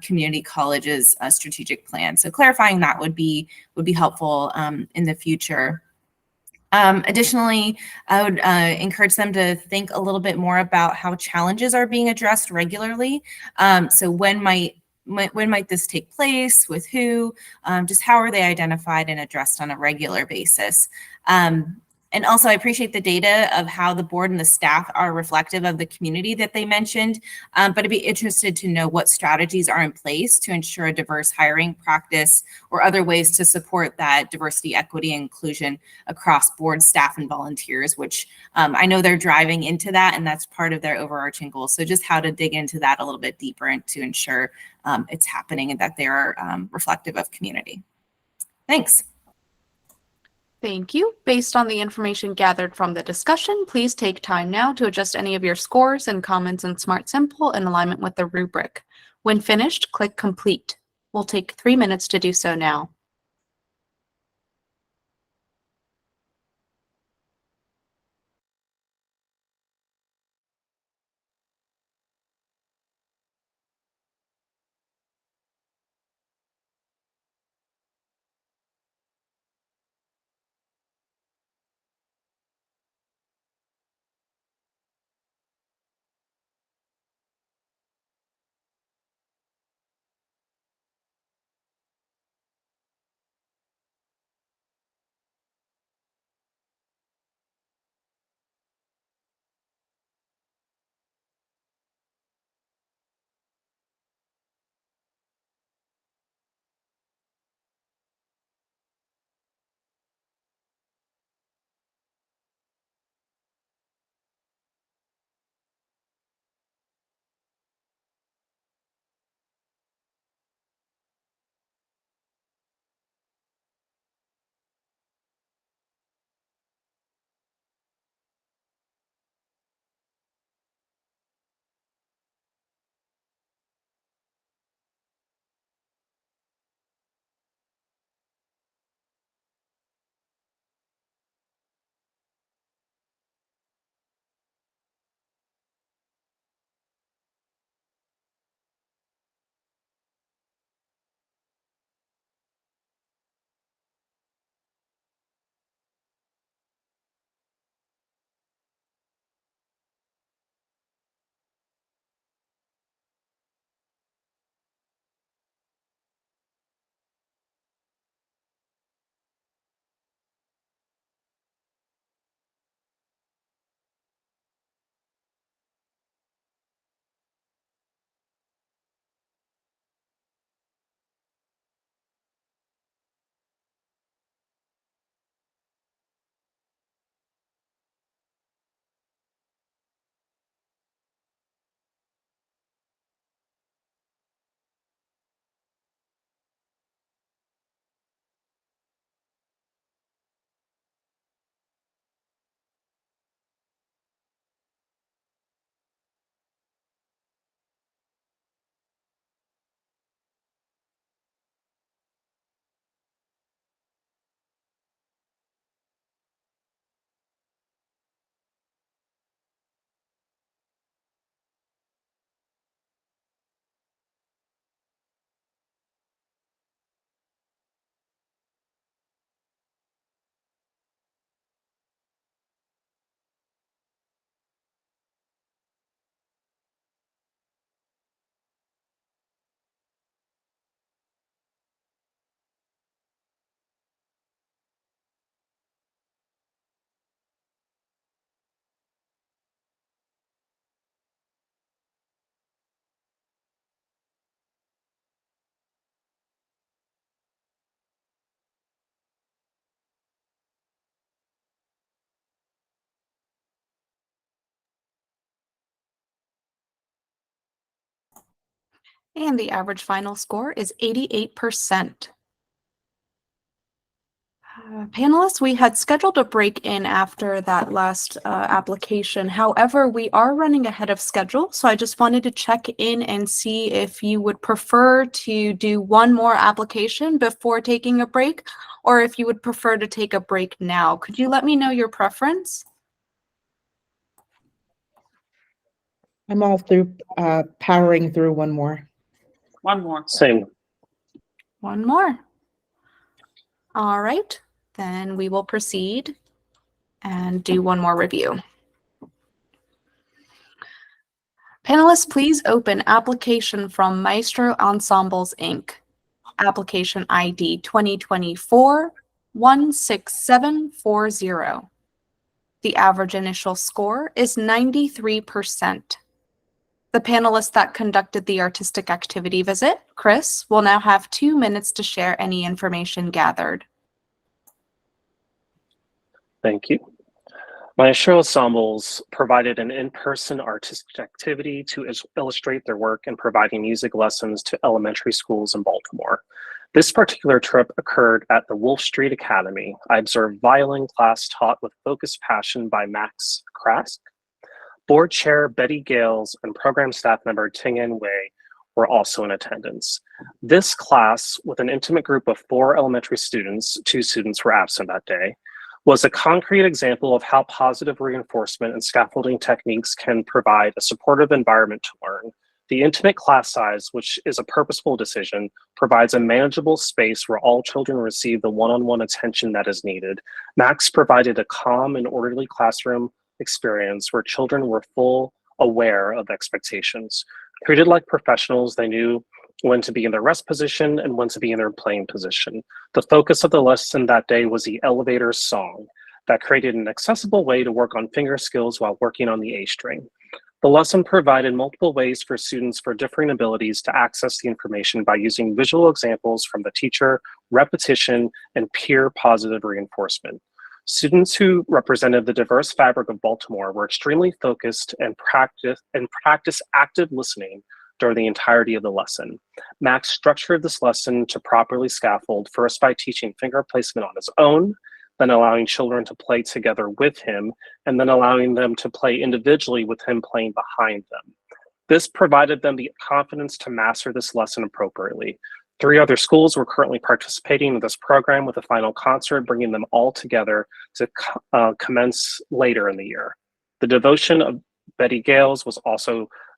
community college's strategic plan. So clarifying that would be helpful in the future. Additionally, I would encourage them to think a little bit more about how challenges are being addressed regularly. So when might this take place, with who, just how are they identified and addressed on a regular basis? And also, I appreciate the data of how the board and the staff are reflective of the community that they mentioned, but I'd be interested to know what strategies are in place to ensure a diverse hiring practice or other ways to support that diversity, equity, and inclusion across board, staff, and volunteers, which I know they're driving into that, and that's part of their overarching goals. So just how to dig into that a little bit deeper and to ensure it's happening and that they're reflective of community. Thanks. Thank you. Based on the information gathered from the discussion, please take time now to adjust any of your scores and comments in Smart Simple in alignment with the rubric. When finished, click Complete. We'll take 3 minutes to do so now. And the average final score is 88%. Panelists, we had scheduled a break in after that last application. However, we are running ahead of schedule, so I just wanted to check in and see if you would prefer to do one more application before taking a break, or if you would prefer to take a break now. Could you let me know your preference? I'm all through powering through one more. One more. Same. One more. All right, then we will proceed and do one more review. Panelists, please open application from Maestro Ensembles, Inc. Application ID 2024-16740. The average initial score is 93%. The panelists that conducted the artistic activity visit, Chris, will now have 2 minutes to share any information gathered. Thank you. Maestro Ensembles provided an in-person artistic activity to illustrate their work in providing music lessons to elementary schools in Baltimore. This particular trip occurred at the Wolf Street Academy. I observed violin class taught with focused passion by Max Krask. Board Chair Betty Gales and program staff member Ting-En Wei were also in attendance. This class, with an intimate group of 4 elementary students, 2 students were absent that day, was a concrete example of how positive reinforcement and scaffolding techniques can provide a supportive environment to learn. The intimate class size, which is a purposeful decision, provides a manageable space where all children receive the one-on-one attention that is needed. Max provided a calm and orderly classroom experience where children were full aware of expectations. Treated like professionals, they knew when to be in their rest position and when to be in their playing position. The focus of the lesson that day was the elevator song that created an accessible way to work on finger skills while working on the A string. The lesson provided multiple ways for students for differing abilities to access the information by using visual examples from the teacher, repetition, and peer positive reinforcement. Students who represented the diverse fabric of Baltimore were extremely focused and practiced active listening during the entirety of the lesson. Max structured this lesson to properly scaffold, first by teaching finger placement on his own, then allowing children to play together with him, and then allowing them to play individually with him playing behind them. This provided them the confidence to master this lesson appropriately. 3 other schools were currently participating in this program with a final concert, bringing them all together to commence later in the year. The devotion of Betty Gales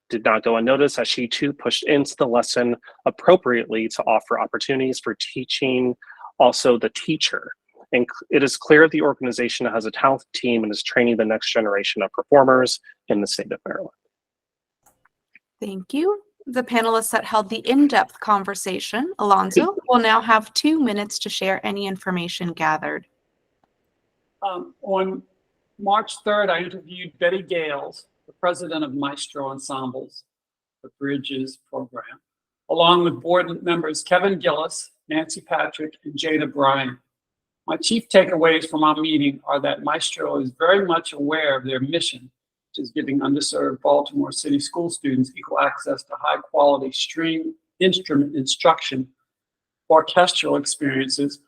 did not go unnoticed, as she too pushed into the lesson appropriately to offer opportunities for teaching also the teacher. And it is clear the organization has a talented team and is training the next generation of performers in the state of Maryland. Thank you. The panelists that held the in-depth conversation, Alonzo, will now have 2 minutes to share any information gathered. On March 3rd, I interviewed Betty Gales, the president of Maestro Ensembles, the Bridges program, along with board members Kevin Gillis, Nancy Patrick, and Jada Bryan. My chief takeaways from our meeting are that Maestro is very much aware of their mission, which is giving underserved Baltimore City school students equal access to high quality string instrument instruction, orchestral experiences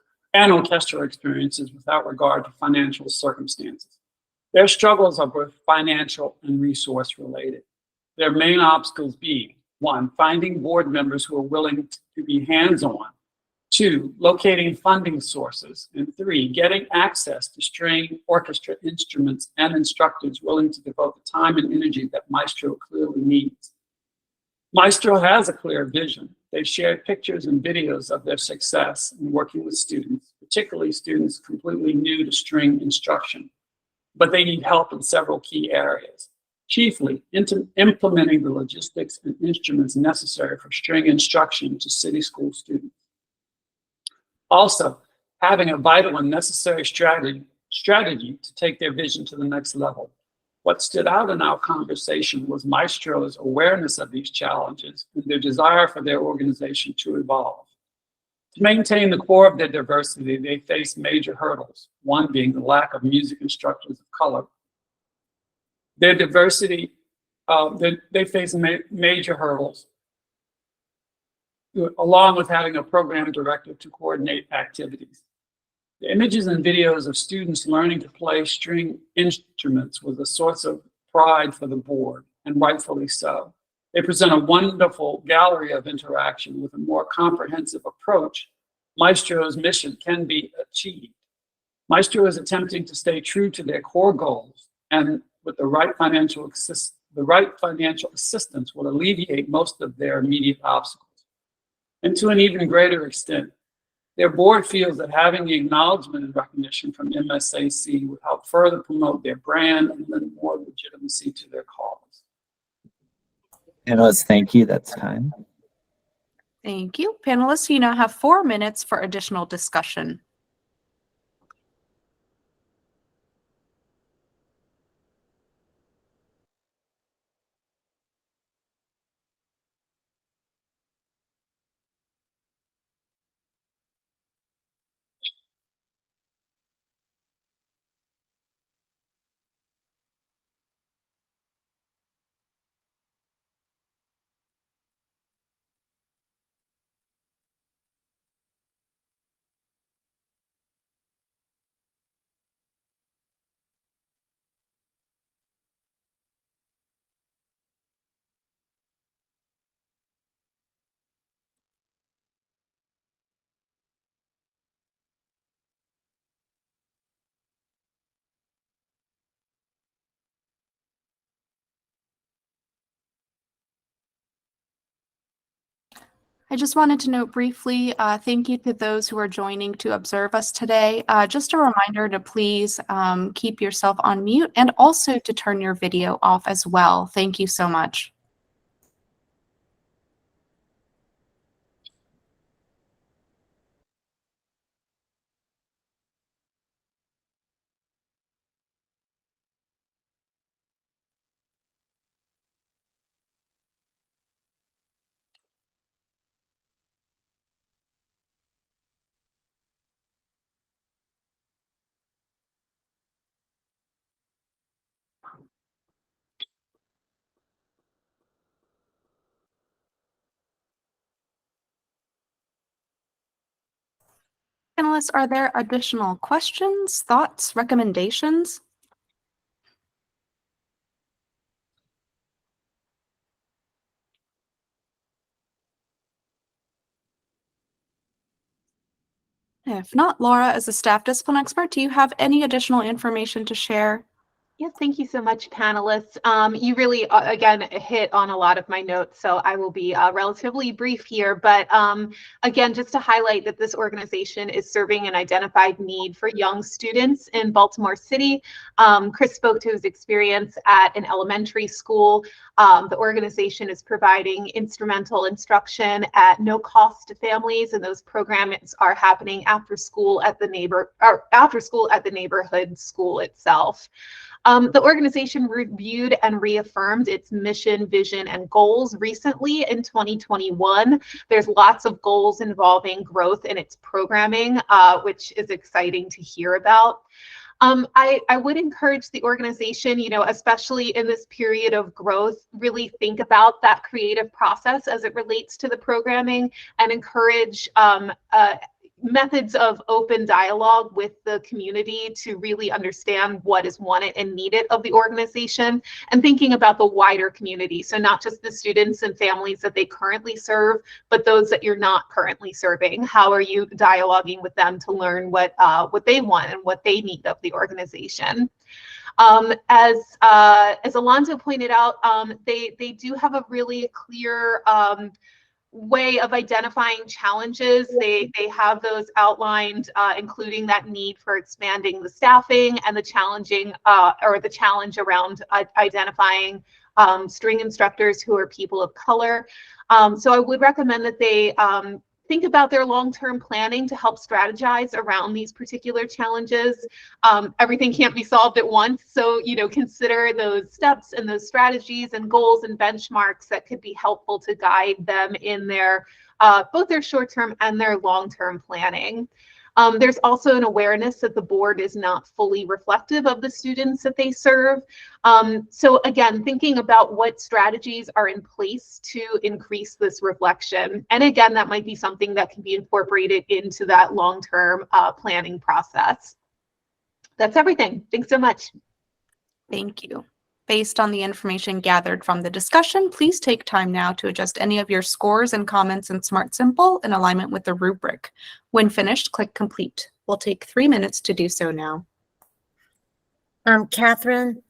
without regard to financial circumstances. Their struggles are both financial and resource related. Their main obstacles being: 1, finding board members who are willing to be hands-on; 2, locating funding sources; and 3, getting access to string orchestra instruments and instructors willing to devote the time and energy that Maestro clearly needs. Maestro has a clear vision. They've shared pictures and videos of their success in working with students, particularly students completely new to string instruction, but they need help in several key areas, chiefly implementing the logistics and instruments necessary for string instruction to city school students. Also, having a vital and necessary strategy to take their vision to the next level. What stood out in our conversation was Maestro's awareness of these challenges and their desire for their organization to evolve. To maintain the core of their diversity, they face major hurdles, one being the lack of music instructors of color. Their diversity, they face major hurdles, along with having a program director to coordinate activities. The images and videos of students learning to play string instruments was a source of pride for the board, and rightfully so. They present a wonderful gallery of interaction. With a more comprehensive approach, Maestro's mission can be achieved. Maestro is attempting to stay true to their core goals, and with the right financial assistance will alleviate most of their immediate obstacles. And to an even greater extent, their board feels that having the acknowledgement and recognition from MSAC would help further promote their brand and lend more legitimacy to their cause. Panelists, thank you. That's time. Thank you. Panelists, you now have 4 minutes for additional discussion. I just wanted to note briefly, thank you to those who are joining to observe us today. Just a reminder to please keep yourself on mute and also to turn your video off as well. Thank you so much. Panelists, are there additional questions, thoughts, recommendations? If not, Laura, as a staff discipline expert, do you have any additional information to share? Yes, thank you so much, panelists. You really, again, hit on a lot of my notes, so I will be relatively brief here. But again, just to highlight that this organization is serving an identified need for young students in Baltimore City. Chris spoke to his experience at an elementary school. The organization is providing instrumental instruction at no cost to families, and those programs are happening after school at the neighborhood school itself. The organization reviewed and reaffirmed its mission, vision, and goals recently in 2021. There's lots of goals involving growth in its programming, which is exciting to hear about. I would encourage the organization, especially in this period of growth, really think about that creative process as it relates to the programming and encourage methods of open dialogue with the community to really understand what is wanted and needed of the organization, and thinking about the wider community. So not just the students and families that they currently serve, but those that you're not currently serving. How are you dialoguing with them to learn what they want and what they need of the organization? As Alonzo pointed out, they do have a really clear way of identifying challenges. They have those outlined, including that need for expanding the staffing and the challenge around identifying string instructors who are people of color. So I would recommend that they think about their long-term planning to help strategize around these particular challenges. Everything can't be solved at once, so consider those steps and those strategies and goals and benchmarks that could be helpful to guide them in their both their short-term and their long-term planning. There's also an awareness that the board is not fully reflective of the students that they serve. So again, thinking about what strategies are in place to increase this reflection. And again, that might be something that can be incorporated into that long-term planning process. That's everything. Thanks so much. Thank you. Based on the information gathered from the discussion, please take time now to adjust any of your scores and comments in Smart Simple in alignment with the rubric. When finished, click Complete. We'll take 3 minutes to do so now. Catherine,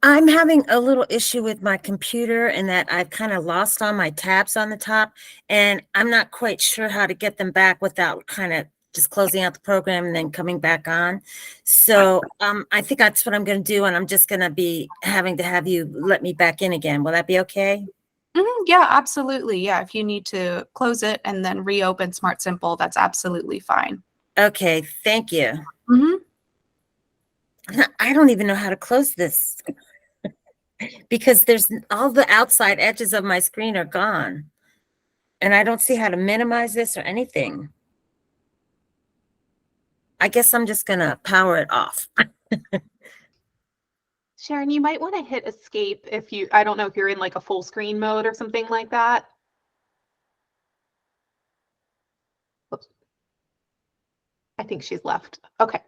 I'm having a little issue with my computer and that I've kind of lost all my tabs on the top, and I'm not quite sure how to get them back without kind of just closing out the program and then coming back on. So I think that's what I'm going to do, and I'm just going to be having to have you let me back in again. Will that be okay? Yeah, absolutely. Yeah, if you need to close it and then reopen Smart Simple, that's absolutely fine. Okay, thank you. I don't even know how to close this because there's all the outside edges of my screen are gone, and I don't see how to minimize this or anything. I guess I'm just going to power it off. Sharon, you might want to hit escape if you, I don't know if you're in like a full screen mode or something like that. Whoops. I think she's left. Okay.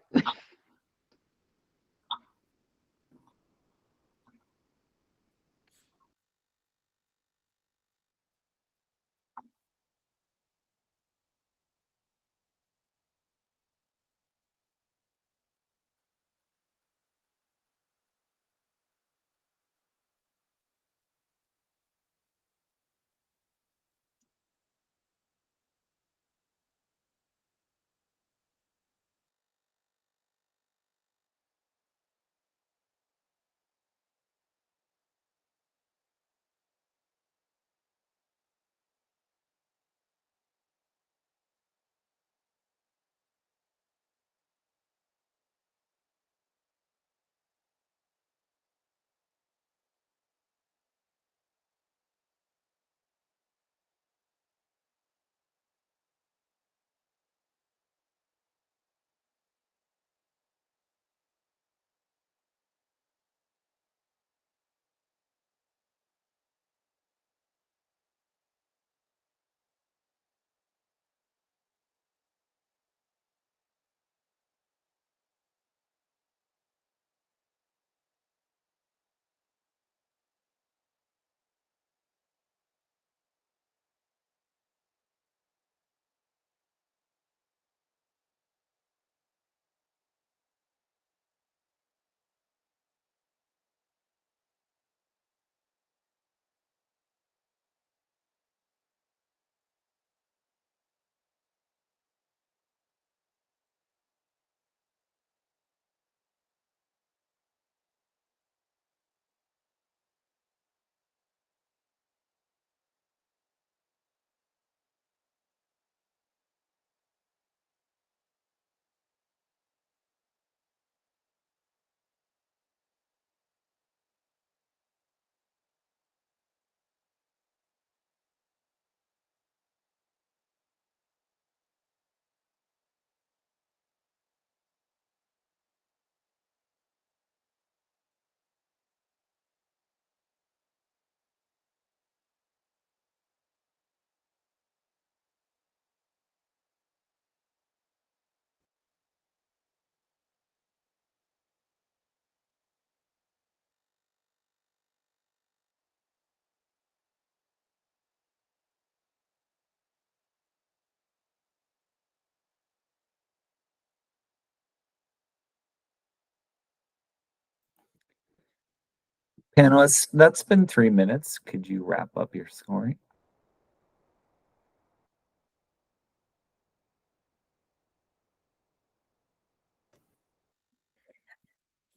Panelists, that's been 3 minutes. Could you wrap up your scoring?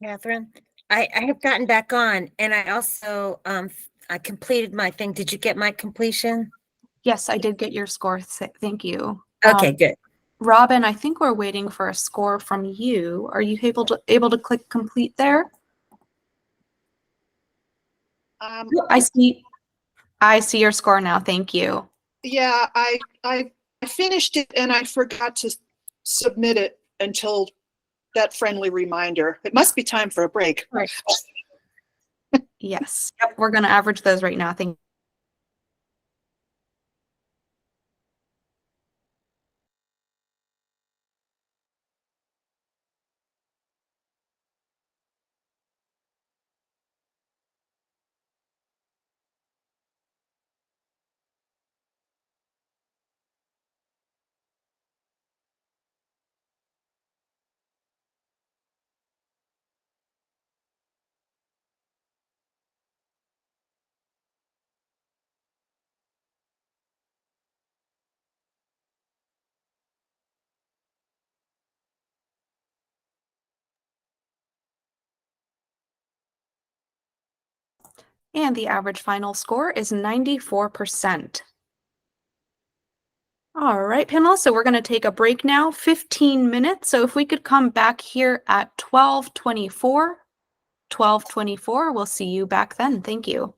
Catherine, I have gotten back on, and I also I completed my thing. Did you get my completion? Yes, I did get your score. Thank you. Okay, good. Robin, I think we're waiting for a score from you. Are you able to click Complete there? I see your score now. Thank you. Yeah, I finished it and I forgot submit it until that friendly reminder. It must be time for a break. Right. Yes. Yep. We're going to average those right now. Thank And the average final score is 94%. All right, panelists, so we're going to take a break now, 15 minutes. So if we could come back here at 12:24, we'll see you back then. Thank you.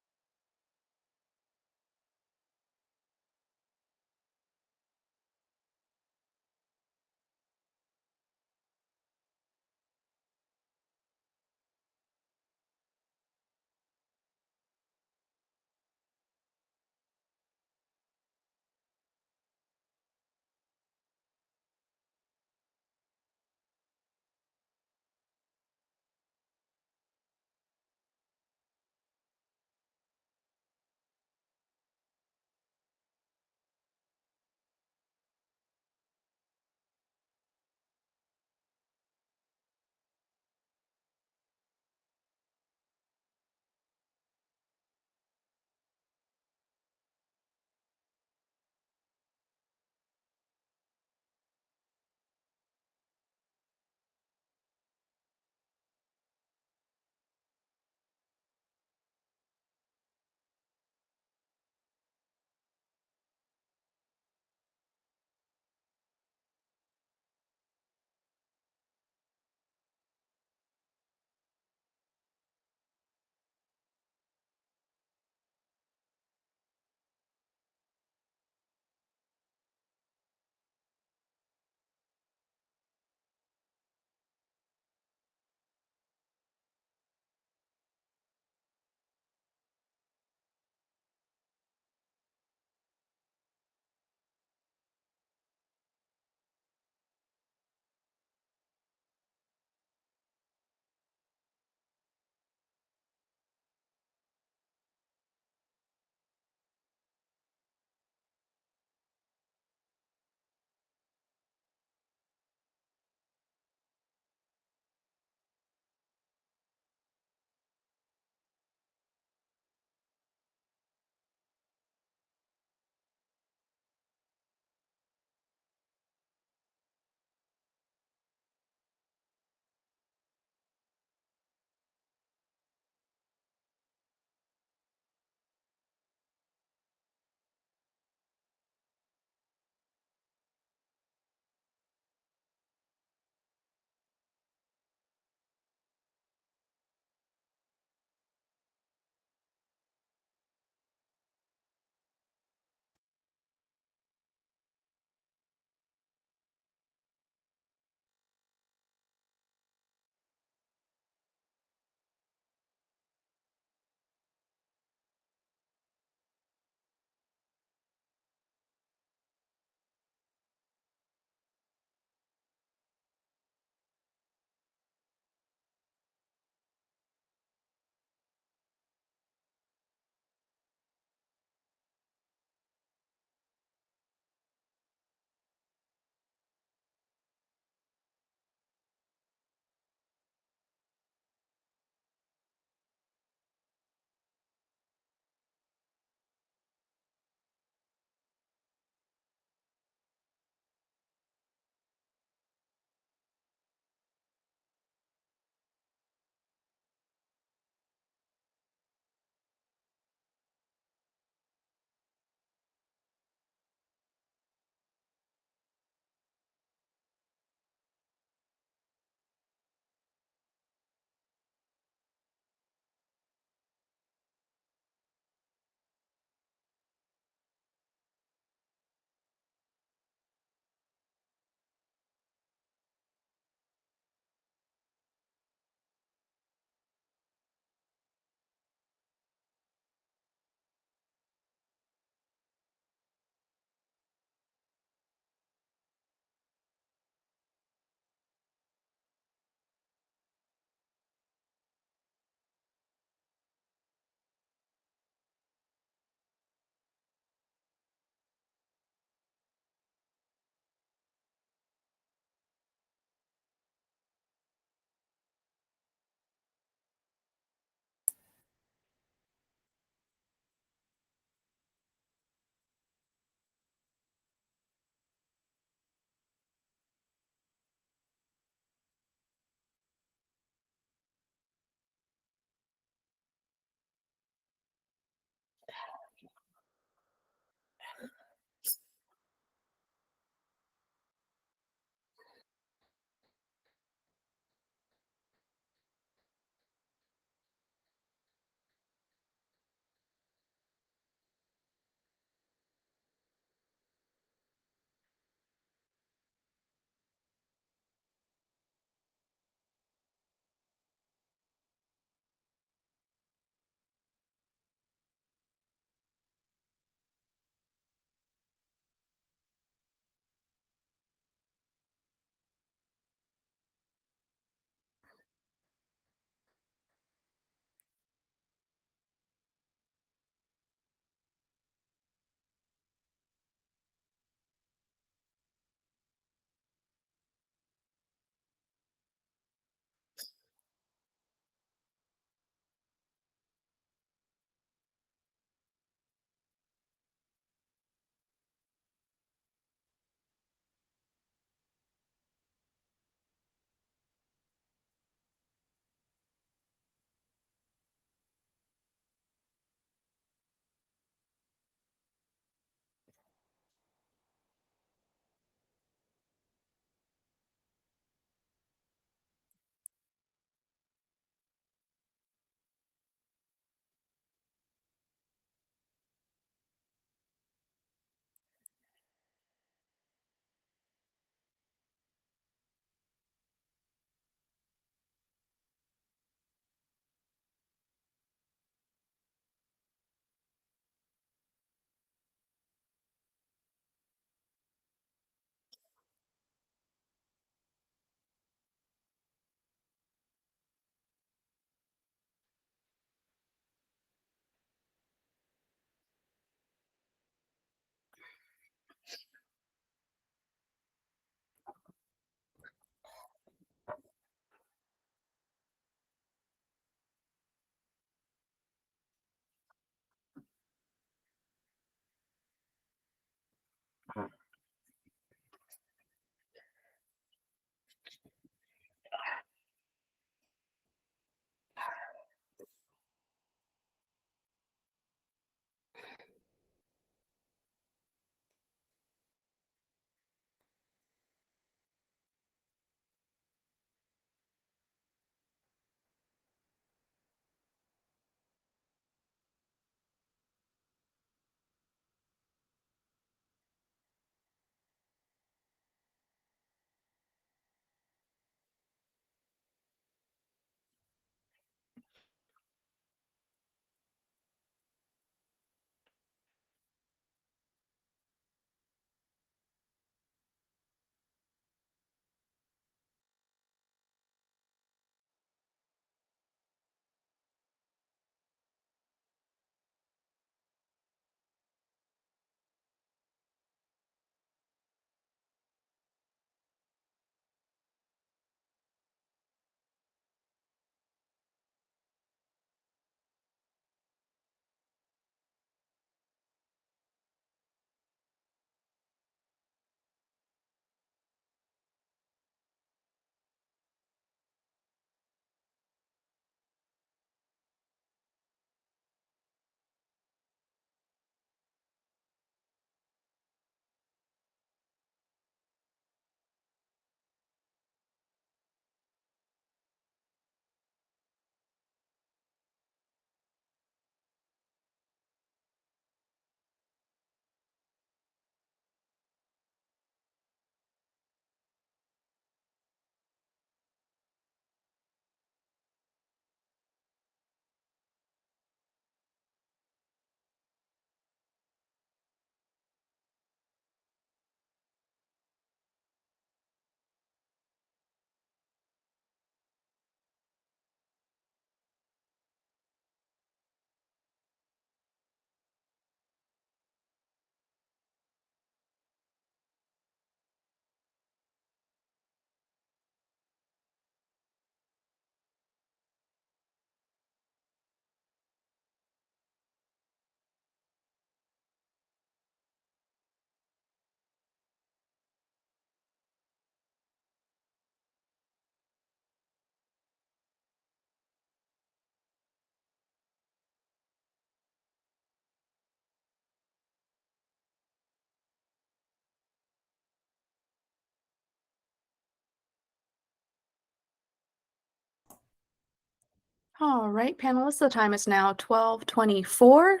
All right, panelists, the time is now 12:24.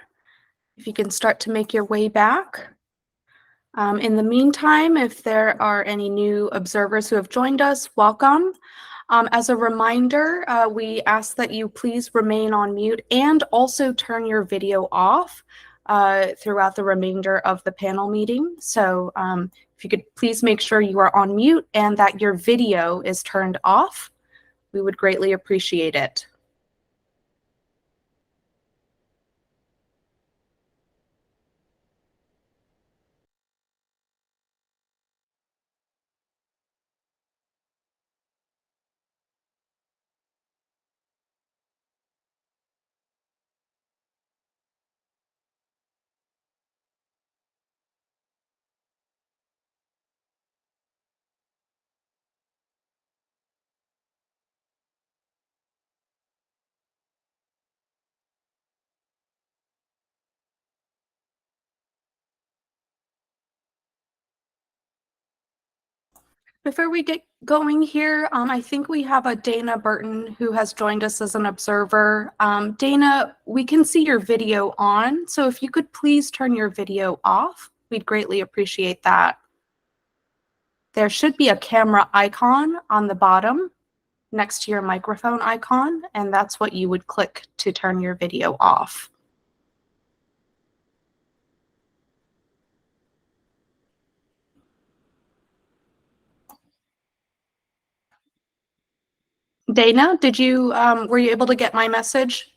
If you can start to make your way back. In the meantime, if there are any new observers who have joined us, welcome. As a reminder, we ask that you please remain on mute and also turn your video off throughout the remainder of the panel meeting. So if you could please make sure you are on mute and that your video is turned off, we would greatly appreciate it. Before we get going here, I think we have a Dana Burton who has joined us as an observer. Dana, we can see your video on, so if you could please turn your video off, we'd greatly appreciate that. There should be a camera icon on the bottom next to your microphone icon, and that's what you would click to turn your video off. Dana, did you were you able to get my message?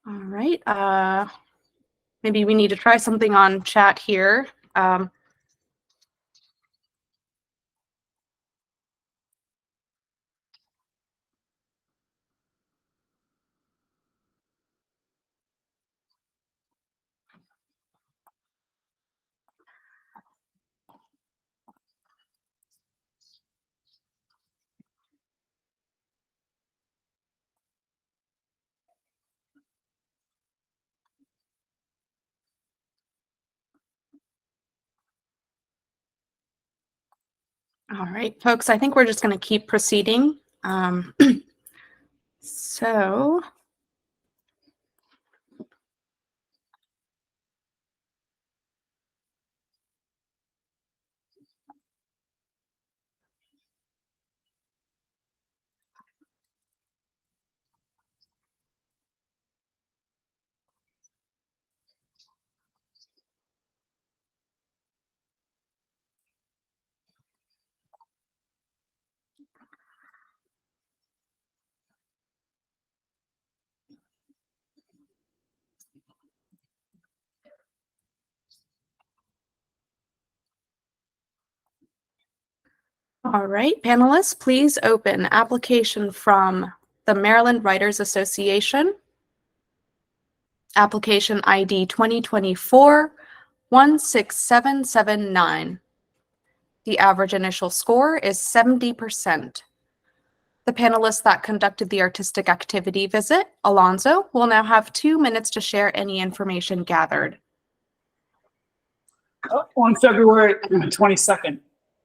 All right. Maybe we need to try something on chat here. All right, folks, I think we're just going to keep proceeding. So, all right, panelists, please open application from the Maryland Writers Association. Application ID 2024-16779. The average initial score is 70%. The panelists that conducted the artistic activity visit, Alonzo, will now have 2 minutes to share any information gathered. On February 22nd,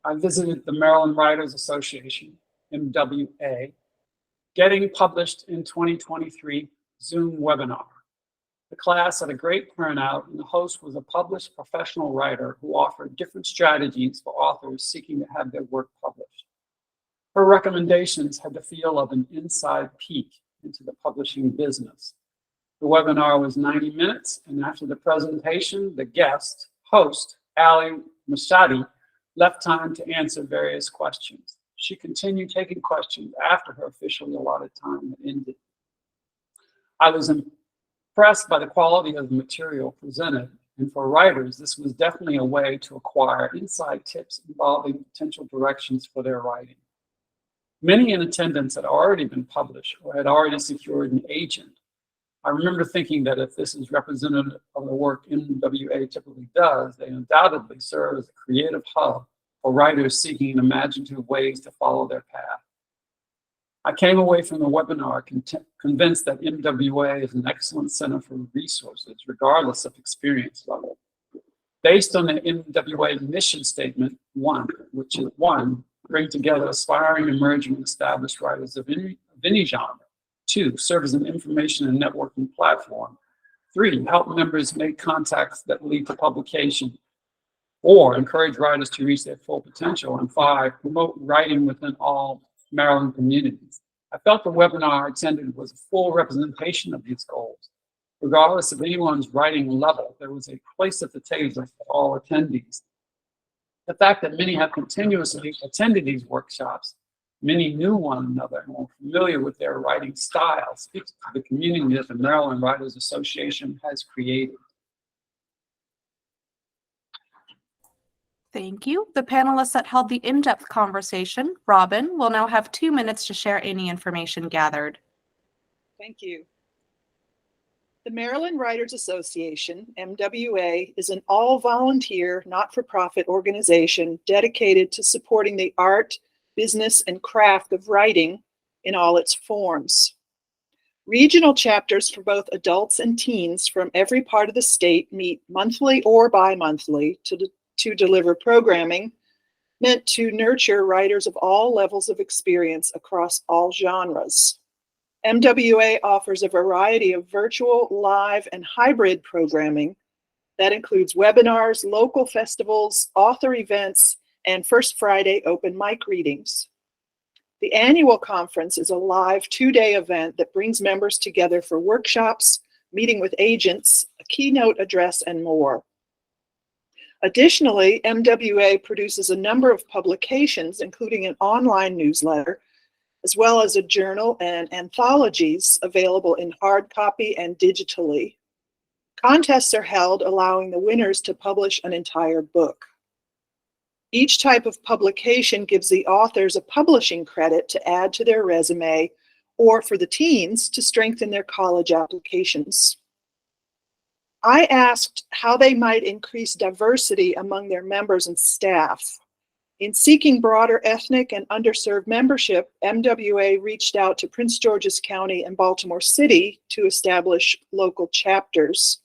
I visited the Maryland Writers Association, MWA, Getting Published in 2023 Zoom webinar. The class had a great turnout, and the host was a published professional writer who offered different strategies for authors seeking to have their work published. Her recommendations had the feel of an inside peek into the publishing business. The webinar was 90 minutes, and after the presentation, the guest, host, Ali Mashadi, left time to answer various questions. She continued taking questions after her officially allotted time had ended. I was impressed by the quality of the material presented, and for writers, this was definitely a way to acquire inside tips involving potential directions for their writing. Many in attendance had already been published or had already secured an agent. I remember thinking that if this is representative of the work MWA typically does, they undoubtedly serve as a creative hub for writers seeking imaginative ways to follow their path. I came away from the webinar convinced that MWA is an excellent center for resources, regardless of experience level. Based on the MWA mission statement, which is one, bring together aspiring, emerging, and established writers of any genre. 2, serve as an information and networking platform. 3, help members make contacts that lead to publication. 4, encourage writers to reach their full potential. And 5, promote writing within all Maryland communities. I felt the webinar I attended was a full representation of these goals. Regardless of anyone's writing level, there was a place at the table for all attendees. The fact that many have continuously attended these workshops, many knew one another and were familiar with their writing style, speaks to the community that the Maryland Writers Association has created. Thank you. The panelists that held the in-depth conversation, Robin, will now have 2 minutes to share any information gathered. Thank you. The Maryland Writers Association, MWA, is an all-volunteer, not-for-profit organization dedicated to supporting the art, business, and craft of writing in all its forms. Regional chapters for both adults and teens from every part of the state meet monthly or bi-monthly to deliver programming meant to nurture writers of all levels of experience across all genres. MWA offers a variety of virtual, live, and hybrid programming that includes webinars, local festivals, author events, and First Friday open mic readings. The annual conference is a live 2-day event that brings members together for workshops, meeting with agents, a keynote address, and more. Additionally, MWA produces a number of publications, including an online newsletter, as well as a journal and anthologies available in hard copy and digitally. Contests are held, allowing the winners to publish an entire book. Each type of publication gives the authors a publishing credit to add to their resume, or for the teens to strengthen their college applications. I asked how they might increase diversity among their members and staff. In seeking broader ethnic and underserved membership, MWA reached out to Prince George's County and Baltimore City to establish local chapters.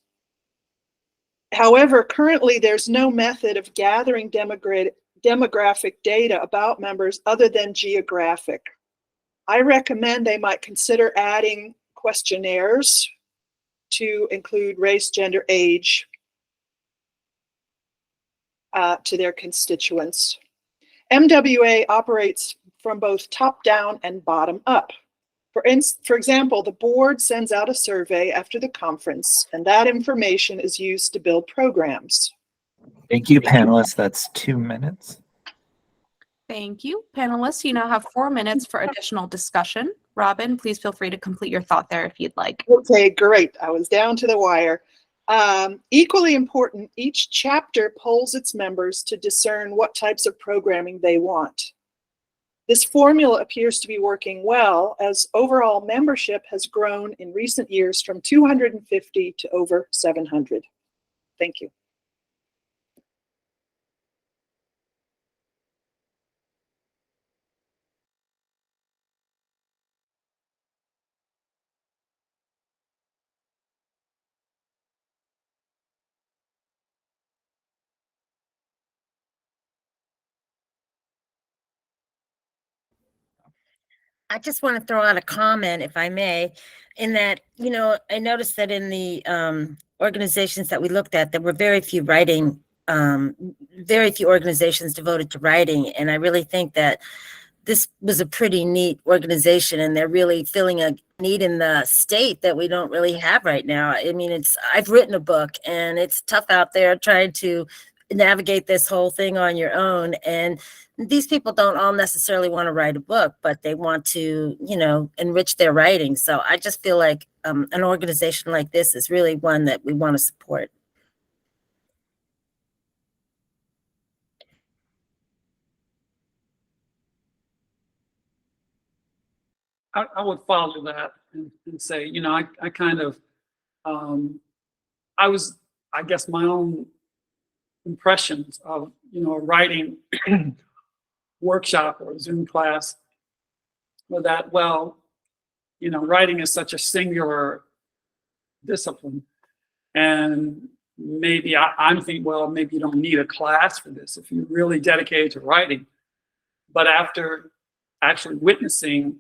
However, currently there's no method of gathering demographic data about members other than geographic. I recommend they might consider adding questionnaires to include race, gender, age to their constituents. MWA operates from both top down and bottom up. For example, the board sends out a survey after the conference, and that information is used to build programs. Thank you, panelists. That's 2 minutes. Thank you. Panelists, you now have 4 minutes for additional discussion. Robin, please feel free to complete your thought there if you'd like. Okay, great. I was down to the wire. Equally important, each chapter polls its members to discern what types of programming they want. This formula appears to be working well, as overall membership has grown in recent years from 250 to over 700. Thank you. I just want to throw out a comment, if I may, in that, I noticed that in the organizations that we looked at, there were very few organizations devoted to writing. And I really think that this was a pretty neat organization, and they're really filling a need in the state that we don't really have right now. I mean, I've written a book, and it's tough out there trying to navigate this whole thing on your own. And these people don't all necessarily want to write a book, but they want to, enrich their writing. So I just feel like an organization like this is really one that we want to support. I would follow that and say, I kind of, I guess my own impressions of, a writing workshop or Zoom class were that, writing is such a singular discipline. And maybe I'm thinking, well, maybe you don't need a class for this if you're really dedicated to writing. But after actually witnessing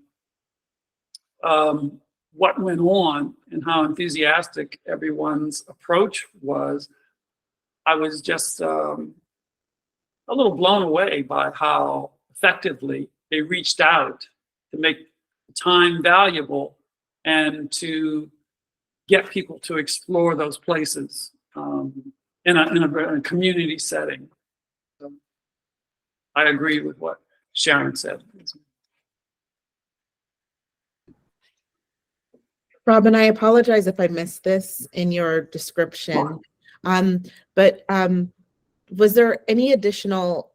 what went on and how enthusiastic everyone's approach was, I was just a little blown away by how effectively they reached out to make time valuable and to get people to explore those places in a community setting. So I agree with what Sharon said. Robin, I apologize if I missed this in your description, but was there any additional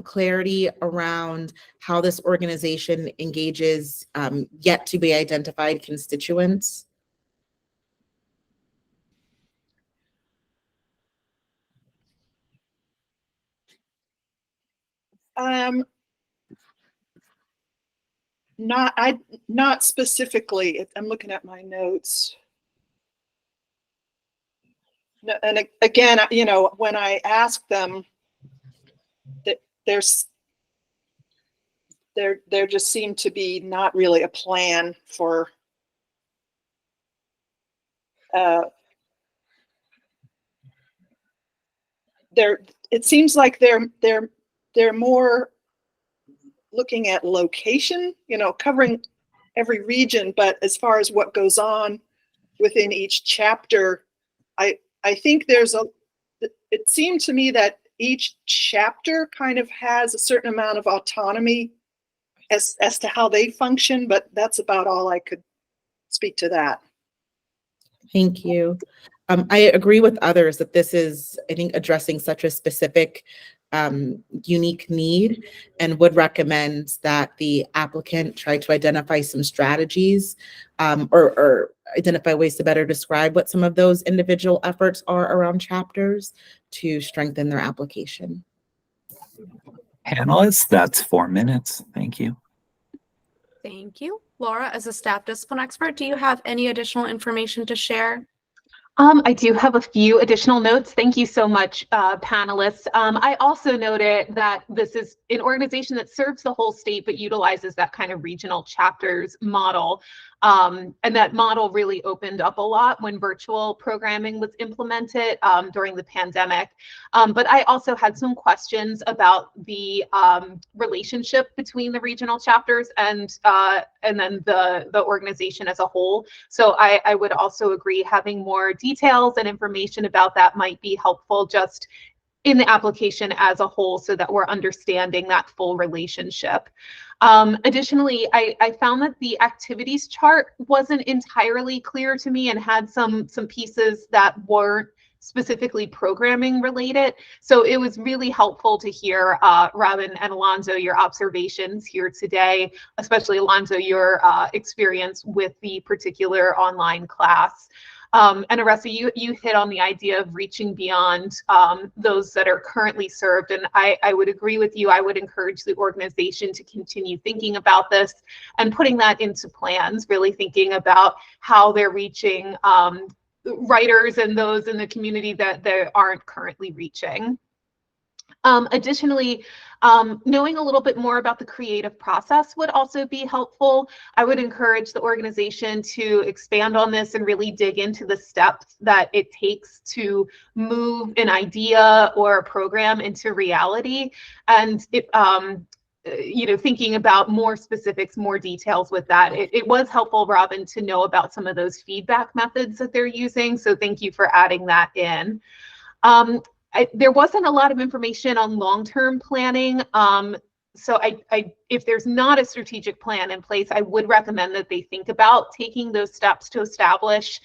clarity around how this organization engages yet to be identified constituents? Not specifically. I'm looking at my notes. No, and again, you know, when I asked them, that there just seemed to be not really a plan for it seems like they're more looking at location, you know, covering every region, but as far as what goes on within each chapter, I think it seemed to me that each chapter kind of has a certain amount of autonomy as to how they function, but that's about all I could speak to that. Thank you. I agree with others that this is, I think, addressing such a specific, unique need, and would recommend that the applicant try to identify some strategies or identify ways to better describe what some of those individual efforts are around chapters to strengthen their application. Panelists, that's 4 minutes. Thank you. Thank you. Laura, as a staff discipline expert, do you have any additional information to share? I do have a few additional notes. Thank you so much, panelists. I also noted that this is an organization that serves the whole state, but utilizes that kind of regional chapters model. And that model really opened up a lot when virtual programming was implemented during the pandemic. But I also had some questions about the relationship between the regional chapters and then the organization as a whole. So I would also agree having more details and information about that might be helpful just in the application as a whole so that we're understanding that full relationship. Additionally, I found that the activities chart wasn't entirely clear to me and had some pieces that weren't specifically programming related. So it was really helpful to hear, Robin and Alonzo, your observations here today, especially Alonzo, your experience with the particular online class. And Aressa, you hit on the idea of reaching beyond those that are currently served. And I would agree with you. I would encourage the organization to continue thinking about this and putting that into plans, really thinking about how they're reaching writers and those in the community that they aren't currently reaching. Additionally, knowing a little bit more about the creative process would also be helpful. I would encourage the organization to expand on this and really dig into the steps that it takes to move an idea or a program into reality. And you know, thinking about more specifics, more details with that. It was helpful, Robin, to know about some of those feedback methods that they're using. So thank you for adding that in. There wasn't a lot of information on long-term planning. So if there's not a strategic plan in place, I would recommend that they think about taking those steps to establish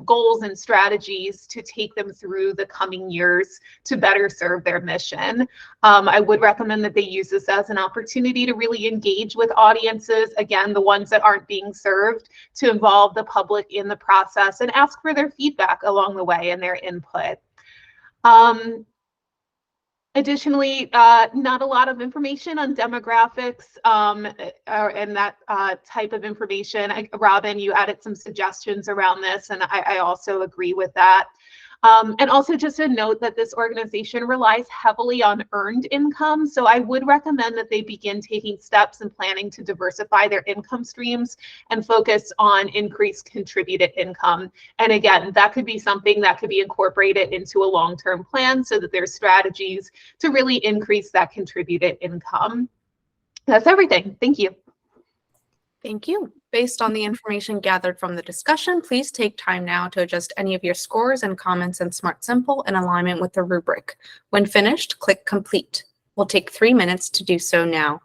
goals and strategies to take them through the coming years to better serve their mission. I would recommend that they use this as an opportunity to really engage with audiences, again, the ones that aren't being served, to involve the public in the process and ask for their feedback along the way and their input. Additionally, not a lot of information on demographics and that type of information. Robin, you added some suggestions around this, and I also agree with that. And also just a note that this organization relies heavily on earned income. So I would recommend that they begin taking steps and planning to diversify their income streams and focus on increased contributed income. And again, that could be something that could be incorporated into a long-term plan so that there's strategies to really increase that contributed income. That's everything. Thank you. Thank you. Based on the information gathered from the discussion, please take time now to adjust any of your scores and comments in Smart Simple in alignment with the rubric. When finished, click Complete. We'll take 3 minutes to do so now.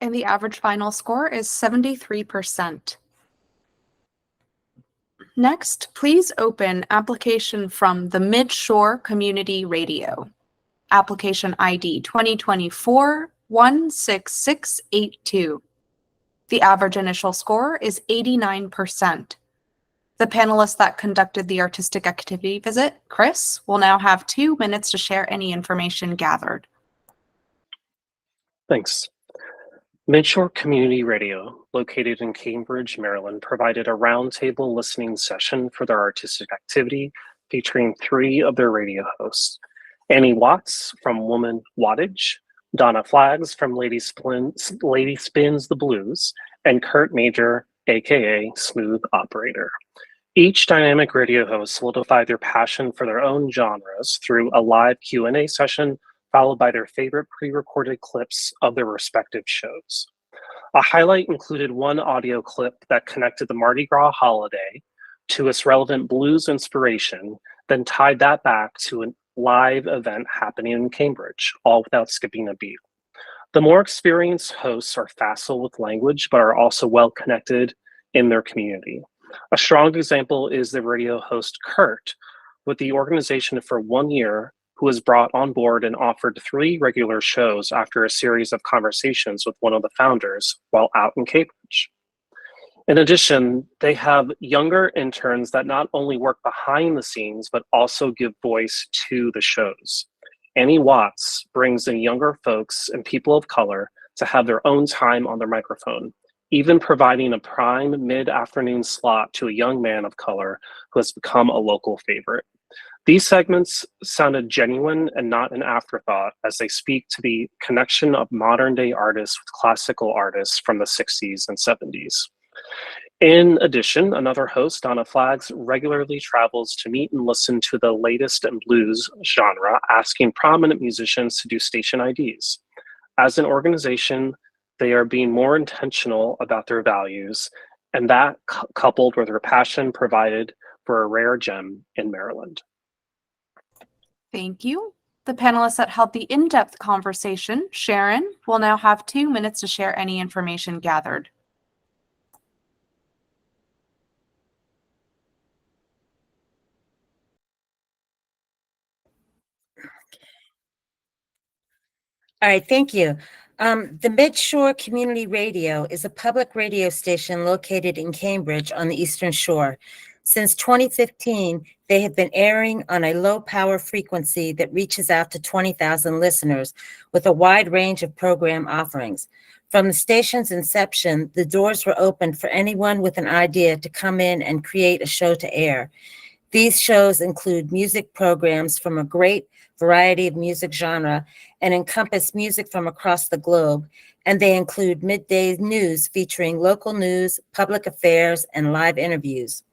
And the average final score is 73%. Next, please open application from the Midshore Community Radio. Application ID 2024-16682. The average initial score is 89%. The panelists that conducted the artistic activity visit, Chris, will now have 2 minutes to share any information gathered. Thanks. Midshore Community Radio, located in Cambridge, Maryland, provided a roundtable listening session for their artistic activity featuring 3 of their radio hosts. Annie Watts from Woman Wattage, Donna Flags from Lady Spins the Blues, and Kurt Major, aka Smooth Operator. Each dynamic radio host solidified their passion for their own genres through a live Q&A session, followed by their favorite pre-recorded clips of their respective shows. A highlight included one audio clip that connected the Mardi Gras holiday to its relevant blues inspiration, then tied that back to live event happening in Cambridge, all without skipping a beat. The more experienced hosts are facile with language, but are also well connected in their community. A strong example is the radio host Kurt, with the organization for 1 year, who was brought on board and offered 3 regular shows after a series of conversations with one of the founders while out in Cambridge. In addition, they have younger interns that not only work behind the scenes, but also give voice to the shows. Annie Watts brings in younger folks and people of color to have their own time on their microphone, even providing a prime mid-afternoon slot to a young man of color who has become a local favorite. These segments sounded genuine and not an afterthought as they speak to the connection of modern day artists with classical artists from the 60s and 70s. In addition, another host, Donna Flags, regularly travels to meet and listen to the latest in blues genre, asking prominent musicians to do station IDs. As an organization, they are being more intentional about their values, and that coupled with their passion provided for a rare gem in Maryland. Thank you. The panelists that held the in-depth conversation, Sharon, will now have 2 minutes to share any information gathered. All right, thank you. The Midshore Community Radio is a public radio station located in Cambridge on the Eastern Shore. Since 2015, they have been airing on a low power frequency that reaches out to 20,000 listeners with a wide range of program offerings. From the station's inception, the doors were opened for anyone with an idea to come in and create a show to air. These shows include music programs from a great variety of music genre and encompass music from across the globe, and they include midday news featuring local news, public affairs, and live interviews.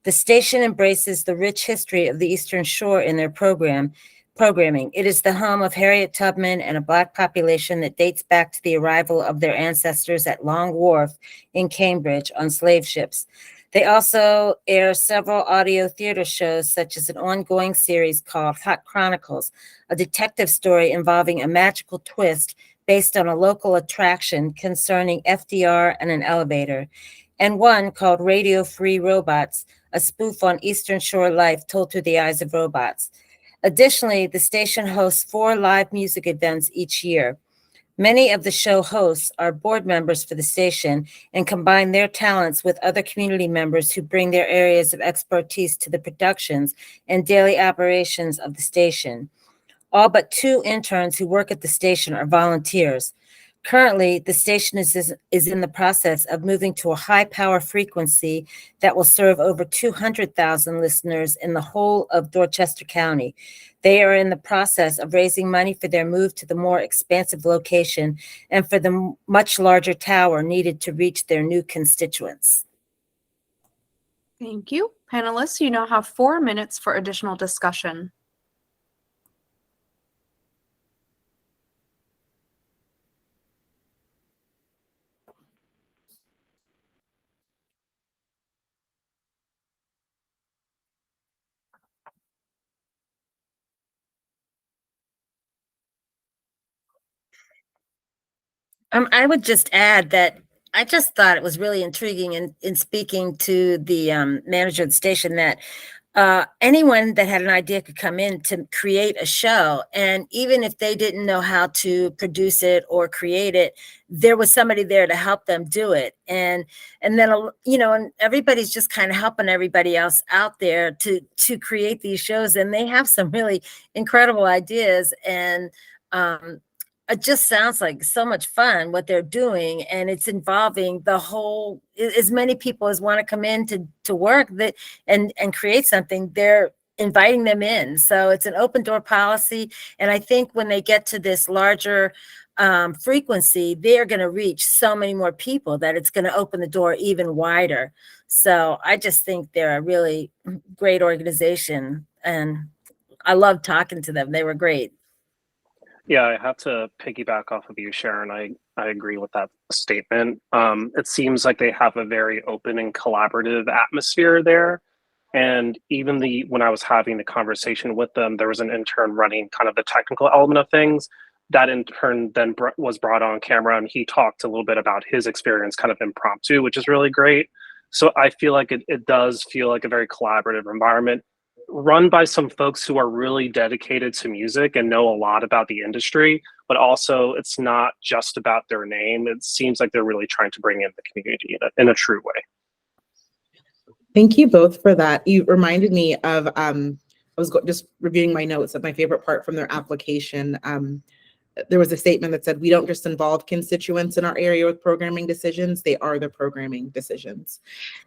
The station embraces the rich history of the Eastern Shore in their programming. It is the home of Harriet Tubman and a Black population that dates back to the arrival of their ancestors at Long Wharf in Cambridge on slave ships. They also air several audio theater shows, such as an ongoing series called Hot Chronicles, a detective story involving a magical twist based on a local attraction concerning FDR and an elevator, and one called Radio Free Robots, a spoof on Eastern Shore life told through the eyes of robots. Additionally, the station hosts 4 live music events each year. Many of the show hosts are board members for the station and combine their talents with other community members who bring their areas of expertise to the productions and daily operations of the station. All but 2 interns who work at the station are volunteers. Currently, the station is in the process of moving to a high power frequency that will serve over 200,000 listeners in the whole of Dorchester County. They are in the process of raising money for their move to the more expansive location and for the much larger tower needed to reach their new constituents. Thank you. Panelists, you now have 4 minutes for additional discussion. I would just add that I just thought it was really intriguing in speaking to the manager of the station that anyone that had an idea could come in to create a show. And even if they didn't know how to produce it or create it, there was somebody there to help them do it. And then, and everybody's just kind of helping everybody else out there to create these shows. And they have some really incredible ideas. And it just sounds like so much fun what they're doing, and it's involving the whole, as many people as want to come in to work that and create something, they're inviting them in. So it's an open door policy, and I think when they get to this larger frequency, they're going to reach so many more people that it's going to open the door even wider. So I just think they're a really great organization, and I love talking to them. They were great. Yeah, I have to piggyback off of you, Sharon. I agree with that statement. It seems like they have a very open and collaborative atmosphere there. And even when I was having the conversation with them, there was an intern running kind of the technical element of things. That intern then was brought on camera, and he talked a little bit about his experience kind of impromptu, which is really great. So I feel like it does feel like a very collaborative environment run by some folks who are really dedicated to music and know a lot about the industry, but also it's not just about their name. It seems like they're really trying to bring in the community in a true way. Thank you both for that. You reminded me of, I was just reviewing my notes of my favorite part from their application. There was a statement that said, we don't just involve constituents in our area with programming decisions, they are the programming decisions.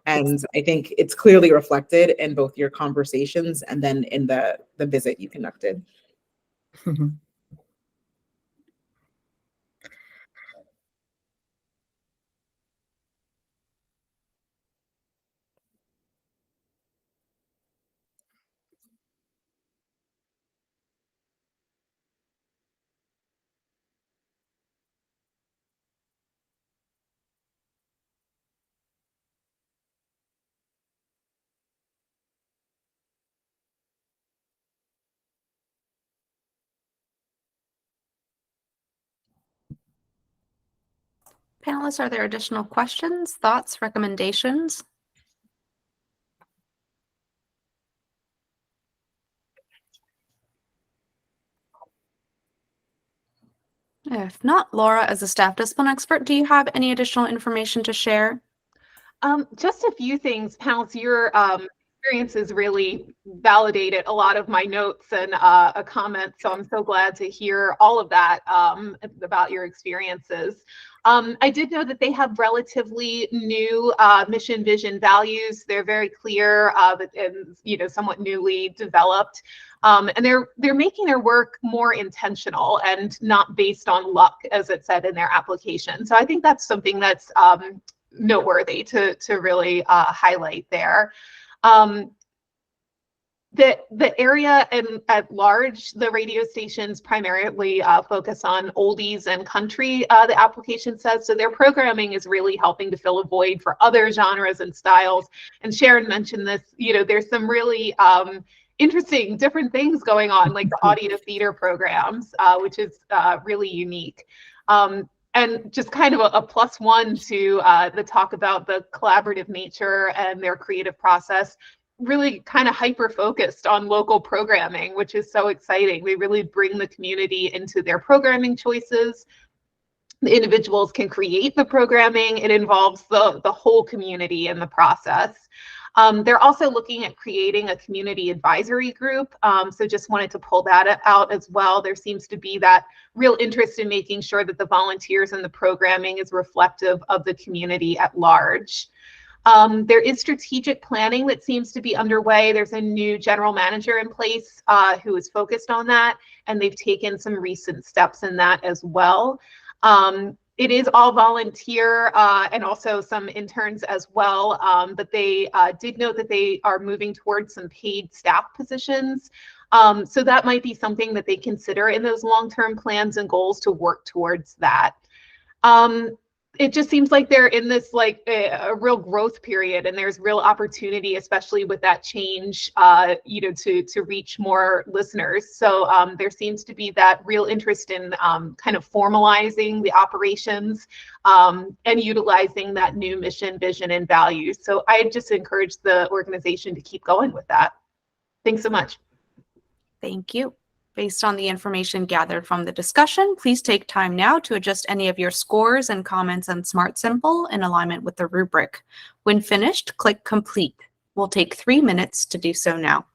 And I think it's clearly reflected in both your conversations and then in the visit you conducted. Panelists, are there additional questions, thoughts, recommendations? If not, Laura, as a staff discipline expert, do you have any additional information to share? Just a few things, Pounce. Your experiences really validated a lot of my notes and comments. So I'm so glad to hear all of that about your experiences. I did know that they have relatively new mission, vision, values. They're very clear and somewhat newly developed. And they're making their work more intentional and not based on luck, as it said in their application. So I think that's something that's noteworthy to really highlight there. The area at large, the radio stations primarily focus on oldies and country, the application says. So their programming is really helping to fill a void for other genres and styles. And Sharon mentioned this, there's some really interesting different things going on, like the audio theater programs, which is really unique. And just kind of a plus one to the talk about the collaborative nature and their creative process, really kind of hyper focused on local programming, which is so exciting. They really bring the community into their programming choices. The individuals can create the programming. It involves the whole community in the process. They're also looking at creating a community advisory group. So just wanted to pull that out as well. There seems to be that real interest in making sure that the volunteers and the programming is reflective of the community at large. There is strategic planning that seems to be underway. There's a new general manager in place who is focused on that, and they've taken some recent steps in that as well. It is all volunteer and also some interns as well, but they did note that they are moving towards some paid staff positions. So that might be something that they consider in those long-term plans and goals to work towards that. It just seems like they're in this like a real growth period, and there's real opportunity, especially with that change, to reach more listeners. So there seems to be that real interest in kind of formalizing the operations and utilizing that new mission, vision, and values. So I just encourage the organization to keep going with that. Thanks so much. Thank you. Based on the information gathered from the discussion, please take time now to adjust any of your scores and comments on Smart Simple in alignment with the rubric. When finished, click Complete. We'll take 3 minutes to do so now.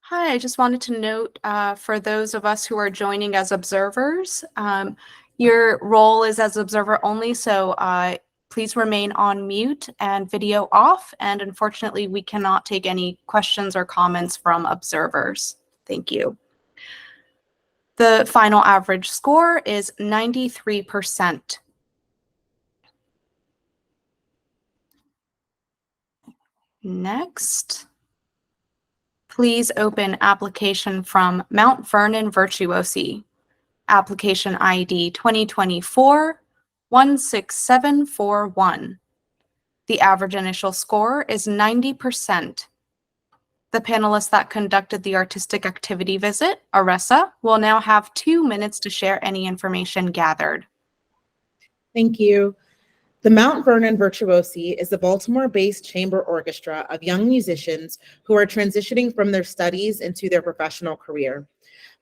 Hi, I just wanted to note for those of us who are joining as observers, your role is as observer only, so please remain on mute and video off. And unfortunately, we cannot take any questions or comments from observers. Thank you. The final average score is 93%. Next, please open application from Mount Vernon Virtuosi. Application ID 2024-16741. The average initial score is 90%. The panelists that conducted the artistic activity visit, Aressa, will now have 2 minutes to share any information gathered. Thank you. The Mount Vernon Virtuosi is a Baltimore-based chamber orchestra of young musicians who are transitioning from their studies into their professional career.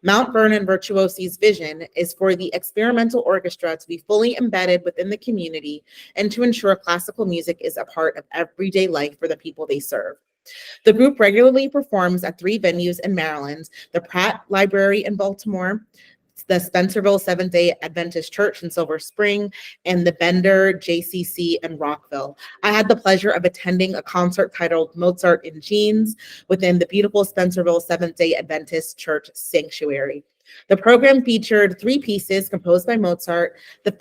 Mount Vernon Virtuosi's vision is for the experimental orchestra to be fully embedded within the community and to ensure classical music is a part of everyday life for the people they serve. The group regularly performs at 3 venues in Maryland: the Pratt Library in Baltimore, the Spencerville Seventh-day Adventist Church in Silver Spring, and the Bender JCC in Rockville. I had the pleasure of attending a concert titled Mozart in Jeans within the beautiful Spencerville Seventh-day Adventist Church Sanctuary. The program featured 3 pieces composed by Mozart. During the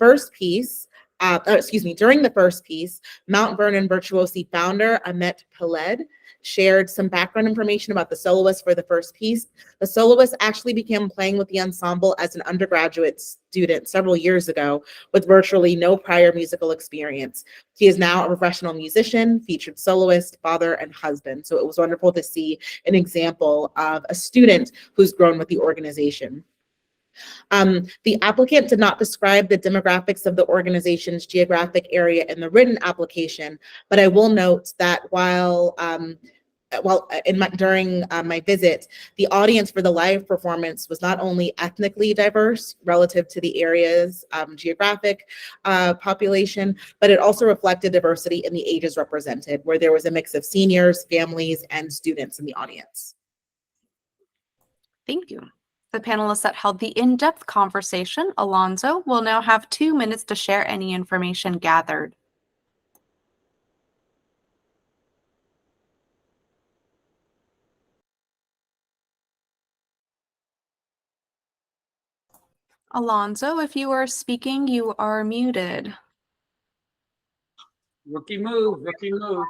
first piece, Mount Vernon Virtuosi founder Ahmet Peled shared some background information about the soloist for the first piece. The soloist actually began playing with the ensemble as an undergraduate student several years ago with virtually no prior musical experience. He is now a professional musician, featured soloist, father, and husband. So it was wonderful to see an example of a student who's grown with the organization. The applicant did not describe the demographics of the organization's geographic area in the written application, but I will note that during my visit, the audience for the live performance was not only ethnically diverse relative to the area's geographic population, but it also reflected diversity in the ages represented, where there was a mix of seniors, families, and students in the audience. Thank you. The panelists that held the in-depth conversation, Alonzo, will now have 2 minutes to share any information gathered. Alonzo, if you are speaking, you are muted. Rookie move, rookie move.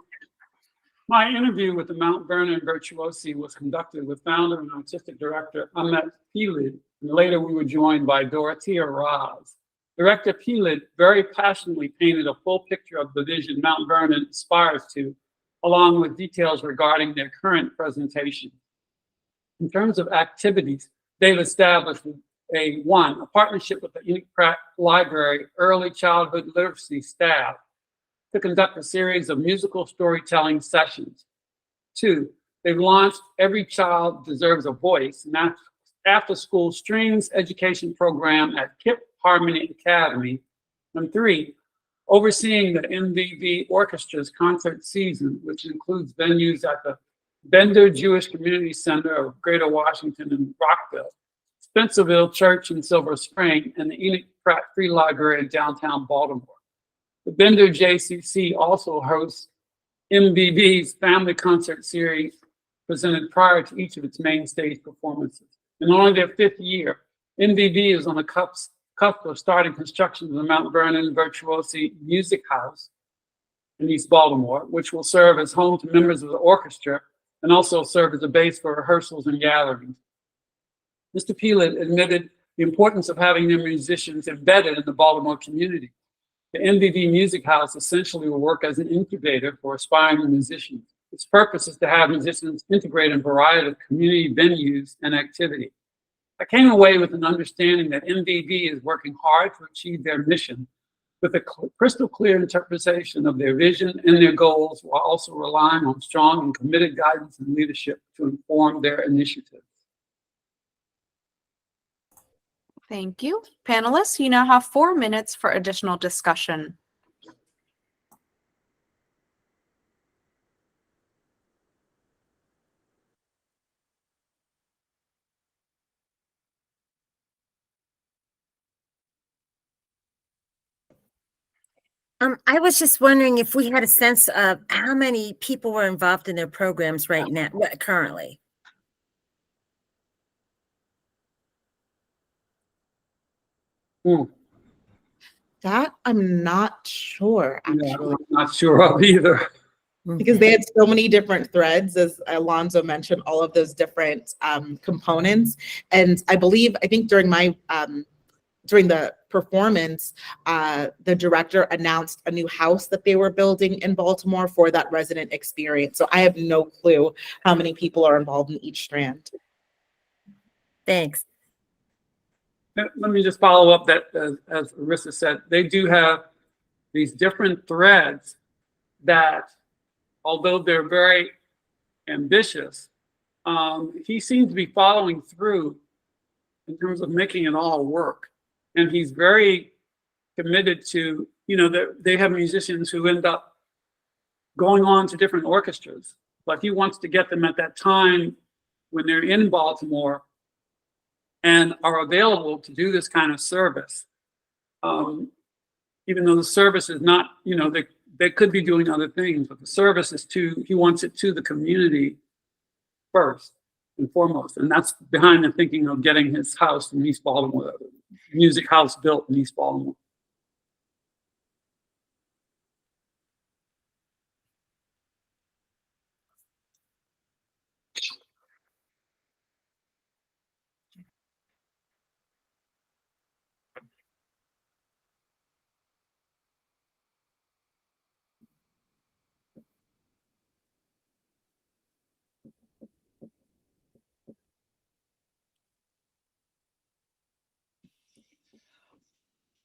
My interview with the Mount Vernon Virtuosi was conducted with founder and artistic director Ahmet Peled, and later we were joined by Dorothea Raz. Director Peled very passionately painted a full picture of the vision Mount Vernon aspires to, along with details regarding their current presentation. In terms of activities, they've established a partnership with the Enoch Pratt Library Early Childhood Literacy staff to conduct a series of musical storytelling sessions. 2, they've launched Every Child Deserves a Voice, an after-school strings education program at Kip Harmony Academy. And 3, overseeing the MVV Orchestra's concert season, which includes venues at the Bender Jewish Community Center of Greater Washington and Rockville, Spencerville Church in Silver Spring, and the Enoch Pratt Free Library in downtown Baltimore. The Bender JCC also hosts MVV's Family Concert Series presented prior to each of its main stage performances. In only their 5th year, MVV is on the cusp of starting construction of the Mount Vernon Virtuosi Music House in East Baltimore, which will serve as home to members of the orchestra and also serve as a base for rehearsals and gatherings. Mr. Peled admitted the importance of having their musicians embedded in the Baltimore community. The MVV Music House essentially will work as an incubator for aspiring musicians. Its purpose is to have musicians integrate in a variety of community venues and activities. I came away with an understanding that MVV is working hard to achieve their mission with a crystal clear interpretation of their vision and their goals, while also relying on strong and committed guidance and leadership to inform their initiatives. Thank you. Panelists, you now have 4 minutes for additional discussion. I was just wondering if we had a sense of how many people were involved in their programs right now, currently. That I'm not sure, Yeah, actually. I'm not sure of either. Because they had so many different threads, as Alonzo mentioned, all of those different components. And I think during the performance, the director announced a new house that they were building in Baltimore for that resident experience. So I have no clue how many people are involved in each strand. Thanks. Let me just follow up that, as Arissa said, they do have these different threads that, although they're very ambitious, he seems to be following through in terms of making it all work. And he's very committed to, they have musicians who end up going on to different orchestras, but he wants to get them at that time when they're in Baltimore and are available to do this kind of service. Even though the service is not, they could be doing other things, but the service is he wants it to the community first and foremost. And that's behind the thinking of getting his house in East Baltimore, music house built in East Baltimore.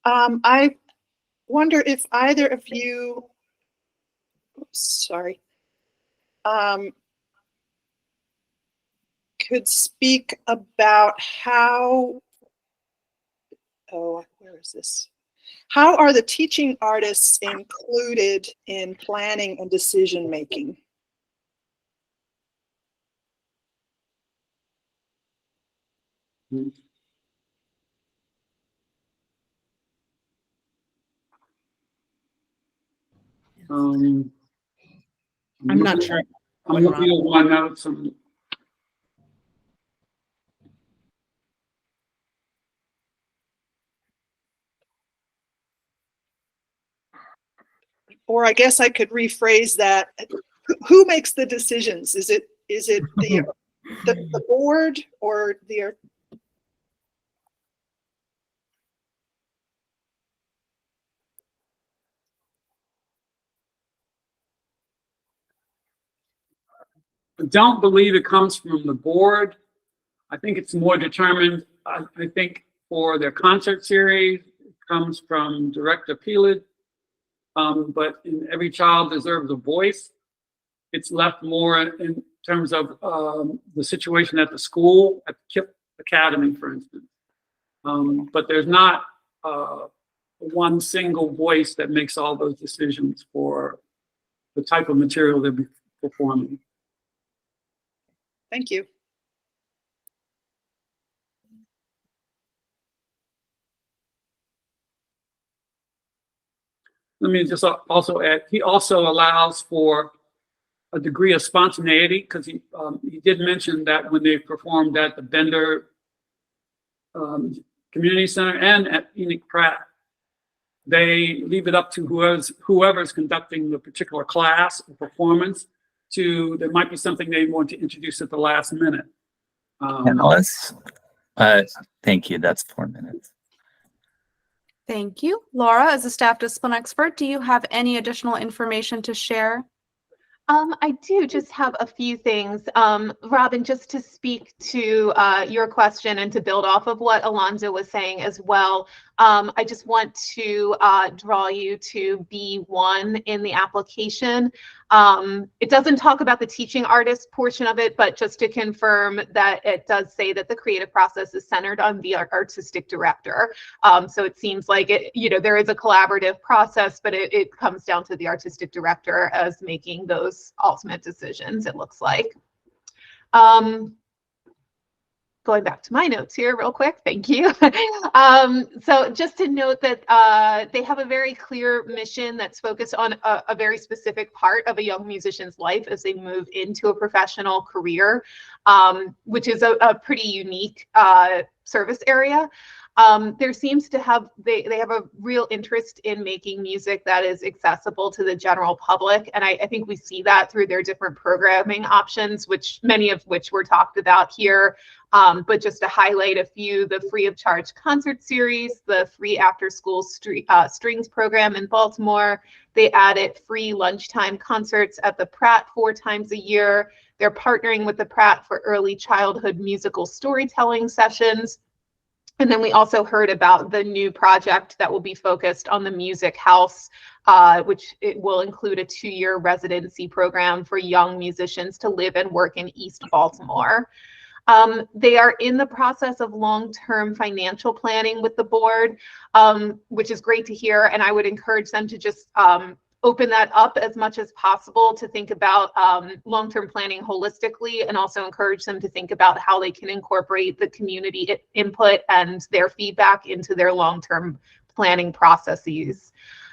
I wonder if either of you, could speak about how are the teaching artists included in planning and decision making? I'm not sure. I'm looking at my notes. Or I guess I could rephrase that. Who makes the decisions? Is it the board or the? I don't believe it comes from the board. I think it's more determined, I think for their concert series, it comes from Director Pelid. But in Every Child Deserves a Voice, it's left more in terms of the situation at the school, at the KIP Academy, for instance. But there's not one single voice that makes all those decisions for the type of material they'll be performing. Thank you. Let me just also add, he also allows for a degree of spontaneity, because he did mention that when they performed at the Bender Community Center and at Enoch Pratt, they leave it up to whoever's conducting the particular class or performance there might be something they want to introduce at the last minute. Panelists, thank you. That's 4 minutes. Thank you. Laura, as a staff discipline expert, do you have any additional information to share? I do just have a few things. Robin, just to speak to your question and to build off of what Alonzo was saying as well, I just want to draw you to B1 in the application. It doesn't talk about the teaching artist portion of it, but just to confirm that it does say that the creative process is centered on the artistic director. So it seems like there is a collaborative process, but it comes down to the artistic director as making those ultimate decisions, it looks like. going back to my notes here real quick. Thank you. So just to note that they have a very clear mission that's focused on a very specific part of a young musician's life as they move into a professional career, which is a pretty unique service area. There seems to have, they have a real interest in making music that is accessible to the general public. And I think we see that through their different programming options, which many of which were talked about here. But just to highlight a few, the free of charge concert series, the free after school strings program in Baltimore. They added free lunchtime concerts at the Pratt 4 times a year. They're partnering with the Pratt for early childhood musical storytelling sessions. And then we also heard about the new project that will be focused on the Music House, which it will include a 2-year residency program for young musicians to live and work in East Baltimore. They are in the process of long-term financial planning with the board, which is great to hear. And I would encourage them to just open that up as much as possible to think about long-term planning holistically, and also encourage them to think about how they can incorporate the community input and their feedback into their long-term planning processes.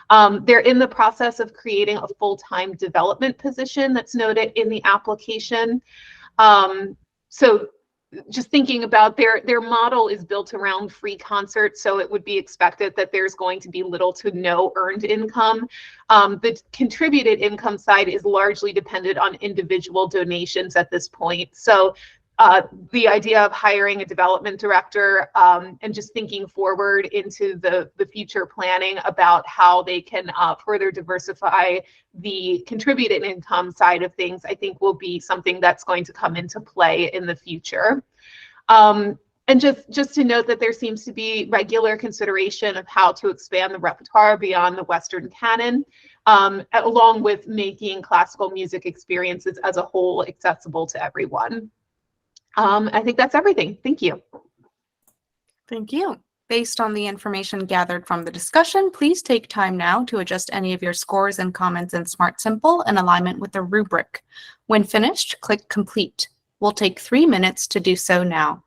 They're in the process of creating a full-time development position that's noted in the application. So just thinking about their model is built around free concerts, so it would be expected that there's going to be little to no earned income. The contributed income side is largely dependent on individual donations at this point. So the idea of hiring a development director and just thinking forward into the future planning about how they can further diversify the contributed income side of things, I think will be something that's going to come into play in the future. And just to note that there seems to be regular consideration of how to expand the repertoire beyond the Western canon, along with making classical music experiences as a whole accessible to everyone. I think that's everything. Thank you. Thank you. Based on the information gathered from the discussion, please take time now to adjust any of your scores and comments in Smart Simple in alignment with the rubric. When finished, click Complete. We'll take 3 minutes to do so now.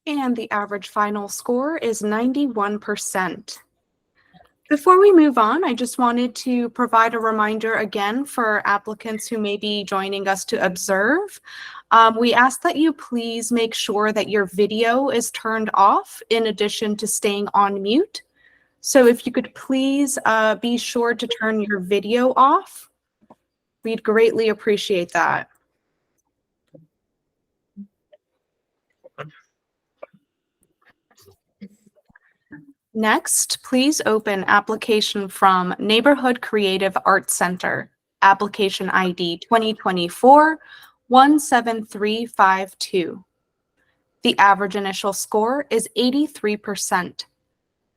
And the average final score is 91%. Before we move on, I just wanted to provide a reminder again for applicants who may be joining us to observe. We ask that you please make sure that your video is turned off in addition to staying on mute. So if you could please be sure to turn your video off, we'd greatly appreciate that. Next, please open application from Neighborhood Creative Arts Center, application ID 2024-17352. The average initial score is 83%.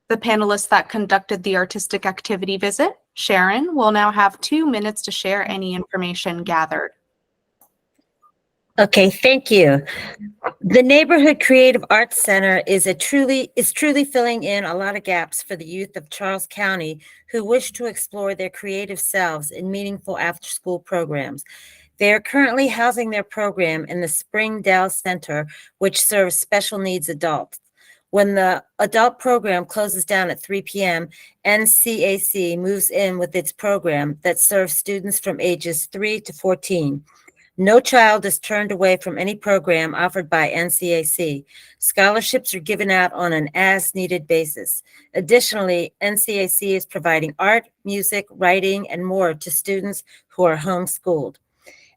The panelists that conducted the artistic activity visit, Sharon, will now have 2 minutes to share any information gathered. Okay, thank you. The Neighborhood Creative Arts Center is truly filling in a lot of gaps for the youth of Charles County who wish to explore their creative selves in meaningful after-school programs. They are currently housing their program in the Springdale Center, which serves special needs adults. When the adult program closes down at 3 p.m., NCAC moves in with its program that serves students from ages 3 to 14. No child is turned away from any program offered by NCAC. Scholarships are given out on an as-needed basis. Additionally, NCAC is providing art, music, writing, and more to students who are homeschooled.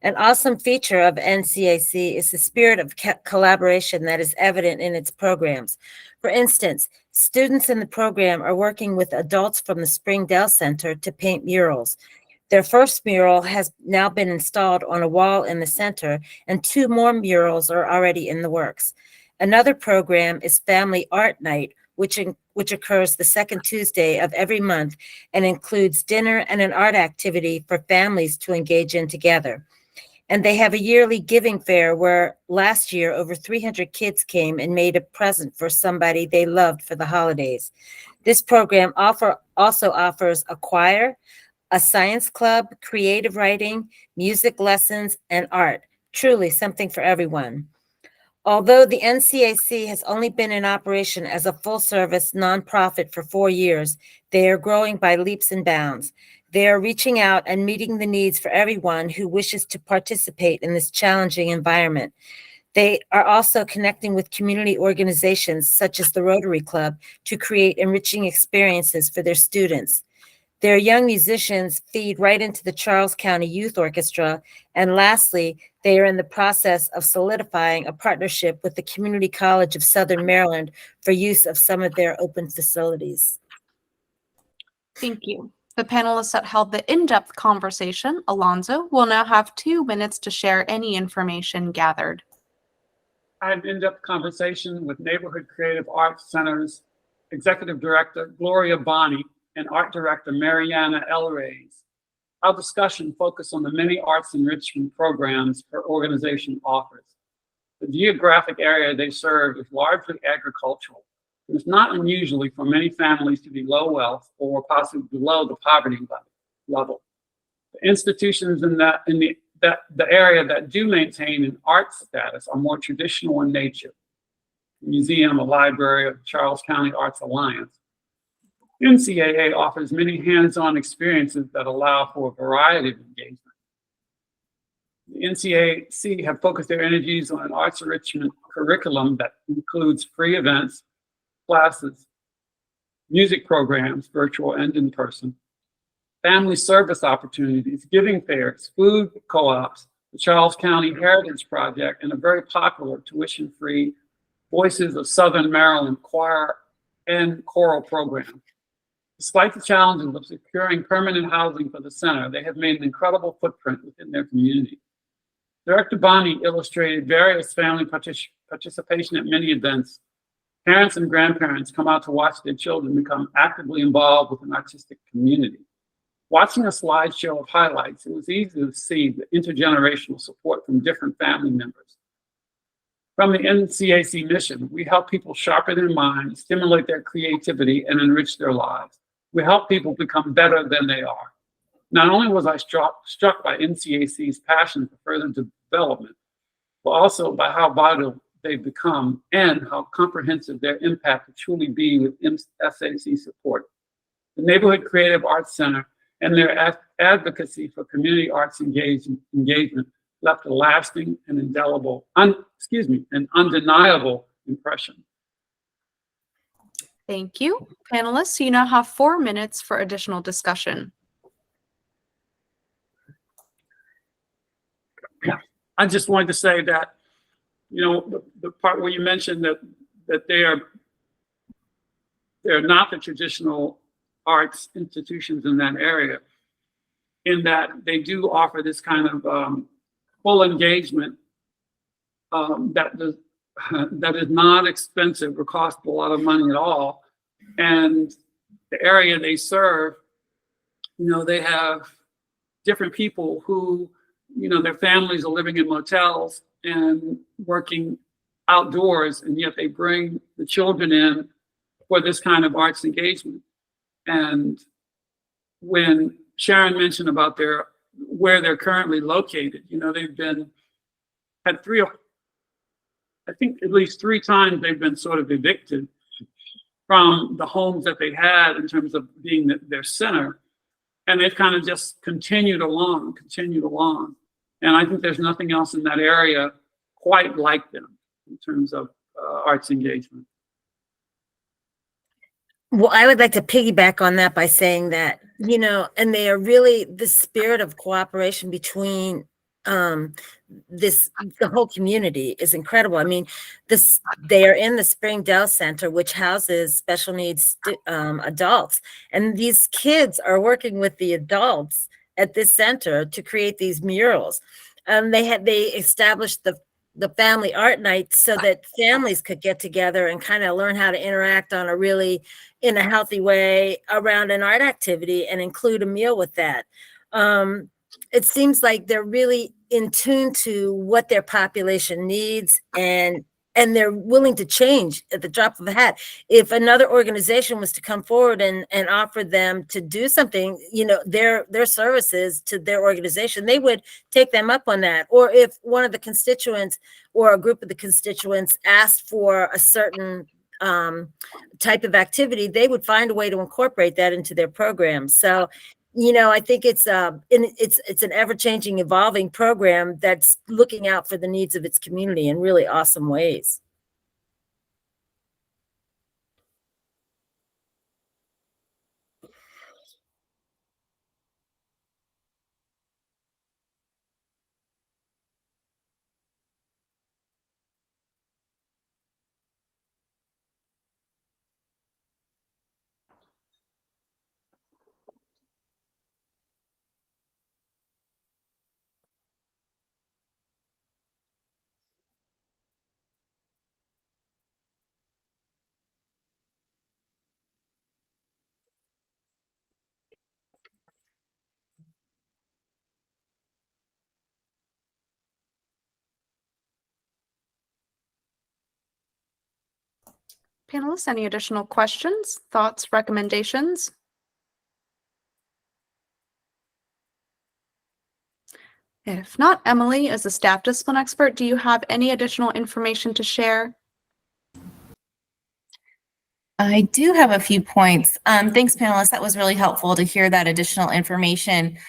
An awesome feature of NCAC is the spirit of collaboration that is evident in its programs. For instance, students in the program are working with adults from the Springdale Center to paint murals. Their first mural has now been installed on a wall in the center, and 2 more murals are already in the works. Another program is Family Art Night, which occurs the second Tuesday of every month and includes dinner and an art activity for families to engage in together. And they have a yearly giving fair where last year over 300 kids came and made a present for somebody they loved for the holidays. This program also offers a choir, a science club, creative writing, music lessons, and art. Truly something for everyone. Although the NCAC has only been in operation as a full-service nonprofit for 4 years, they are growing by leaps and bounds. They are reaching out and meeting the needs for everyone who wishes to participate in this challenging environment. They are also connecting with community organizations such as the Rotary Club to create enriching experiences for their students. Their young musicians feed right into the Charles County Youth Orchestra. And lastly, they are in the process of solidifying a partnership with the Community College of Southern Maryland for use of some of their open facilities. Thank you. The panelists that held the in-depth conversation, Alonzo, will now have 2 minutes to share any information gathered. I had an in-depth conversation with Neighborhood Creative Arts Center's Executive Director, Gloria Bonney, and Art Director, Mariana Elreyes. Our discussion focused on the many arts enrichment programs her organization offers. The geographic area they serve is largely agricultural. It is not unusual for many families to be low wealth or possibly below the poverty level. The institutions in the area that do maintain an art status are more traditional in nature. The museum, a library of the Charles County Arts Alliance. NCAA offers many hands-on experiences that allow for a variety of engagement. The NCAC have focused their energies on an arts enrichment curriculum that includes free events, classes, music programs, virtual and in person, family service opportunities, giving fairs, food co-ops, the Charles County Heritage Project, and a very popular tuition-free Voices of Southern Maryland choir and choral program. Despite the challenges of securing permanent housing for the center, they have made an incredible footprint within their community. Director Bonney illustrated various family participation at many events. Parents and grandparents come out to watch their children become actively involved with an artistic community. Watching a slideshow of highlights, it was easy to see the intergenerational support from different family members. From the NCAC mission, we help people sharpen their minds, stimulate their creativity, and enrich their lives. We help people become better than they are. Not only was I struck by NCAC's passion for further development, but also by how vital they've become and how comprehensive their impact will truly be with SAC support. The Neighborhood Creative Arts Center and their advocacy for community arts engagement left a lasting and indelible, an undeniable impression. Thank you. Panelists, you now have 4 minutes for additional discussion. I just wanted to say that, you know, the part where you mentioned that they're not the traditional arts institutions in that area, in that they do offer this kind of full engagement that is not expensive or cost a lot of money at all. And the area they serve, you know, they have different people who, you know, their families are living in motels and working outdoors, and yet they bring the children in for this kind of arts engagement. And when Sharon mentioned about where they're currently located, you know, they've had I think at least 3 times they've been sort of evicted from the homes that they had in terms of being their center. And they've kind of just continued along. And I think there's nothing else in that area quite like them in terms of arts engagement. Well, I would like to piggyback on that by saying that, you know, and they are really the spirit of cooperation between the whole community is incredible. I mean, they are in the Springdale Center, which houses special needs adults, and these kids are working with the adults at this center to create these murals. They established the family art night so that families could get together and kind of learn how to interact in a healthy way around an art activity and include a meal with that. It seems like they're really in tune to what their population needs, and they're willing to change at the drop of a hat. If another organization was to come forward and offer them to do something, you know, their services to their organization, they would take them up on that. Or if one of the constituents or a group of the constituents asked for a certain type of activity, they would find a way to incorporate that into their program. So, you know, I think it's an ever-changing, evolving program that's looking out for the needs of its community in really awesome ways. Panelists, any additional questions, thoughts, recommendations? If not, Emily, as a staff discipline expert, do you have any additional information to share? I do have a few points. Thanks, panelists. That was really helpful to hear that additional information.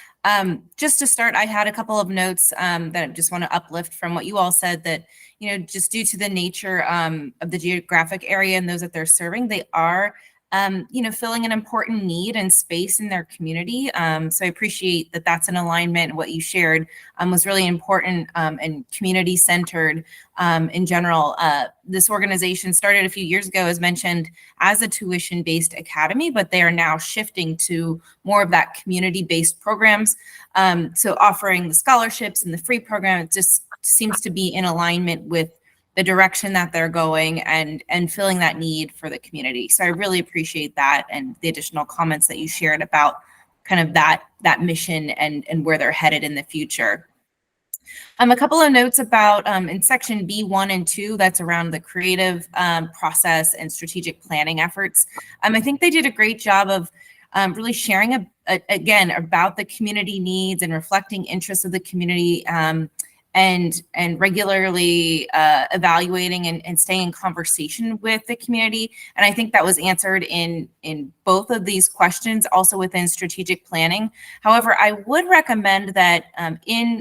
Just to start, I had a couple of notes that I just want to uplift from what you all said, that, you know, just due to the nature of the geographic area and those that they're serving, they are, you know, filling an important need and space in their community. So I appreciate that that's an alignment. What you shared was really important and community centered in general. This organization started a few years ago, as mentioned, as a tuition-based academy, but they are now shifting to more of that community-based programs. So offering the scholarships and the free program, it just seems to be in alignment with the direction that they're going and filling that need for the community. So I really appreciate that and the additional comments that you shared about kind of that mission and where they're headed in the future. A couple of notes about in section B1 and 2, that's around the creative process and strategic planning efforts. I think they did a great job of really sharing again about the community needs and reflecting interests of the community and regularly evaluating and staying in conversation with the community. And I think that was answered in both of these questions, also within strategic planning. However, I would recommend that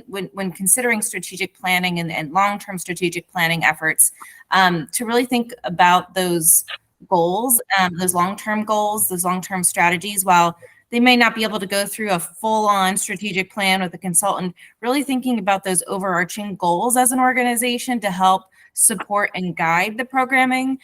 when considering strategic planning and long-term strategic planning efforts, to really think about those goals, those long-term goals, those long-term strategies. While they may not be able to go through a full-on strategic plan with a consultant, really thinking about those overarching goals as an organization to help support and guide the programming,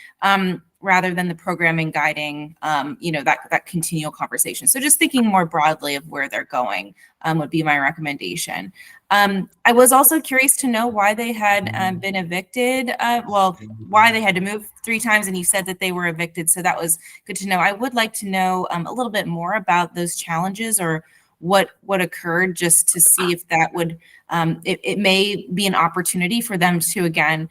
rather than the programming guiding, that continual conversation. So just thinking more broadly of where they're going would be my recommendation. I was also curious to know why they had been evicted. Why they had to move 3 times, and you said that they were evicted. So that was good to know. I would like to know a little bit more about those challenges, or what occurred, just to see if that would, it may be an opportunity for them to, again,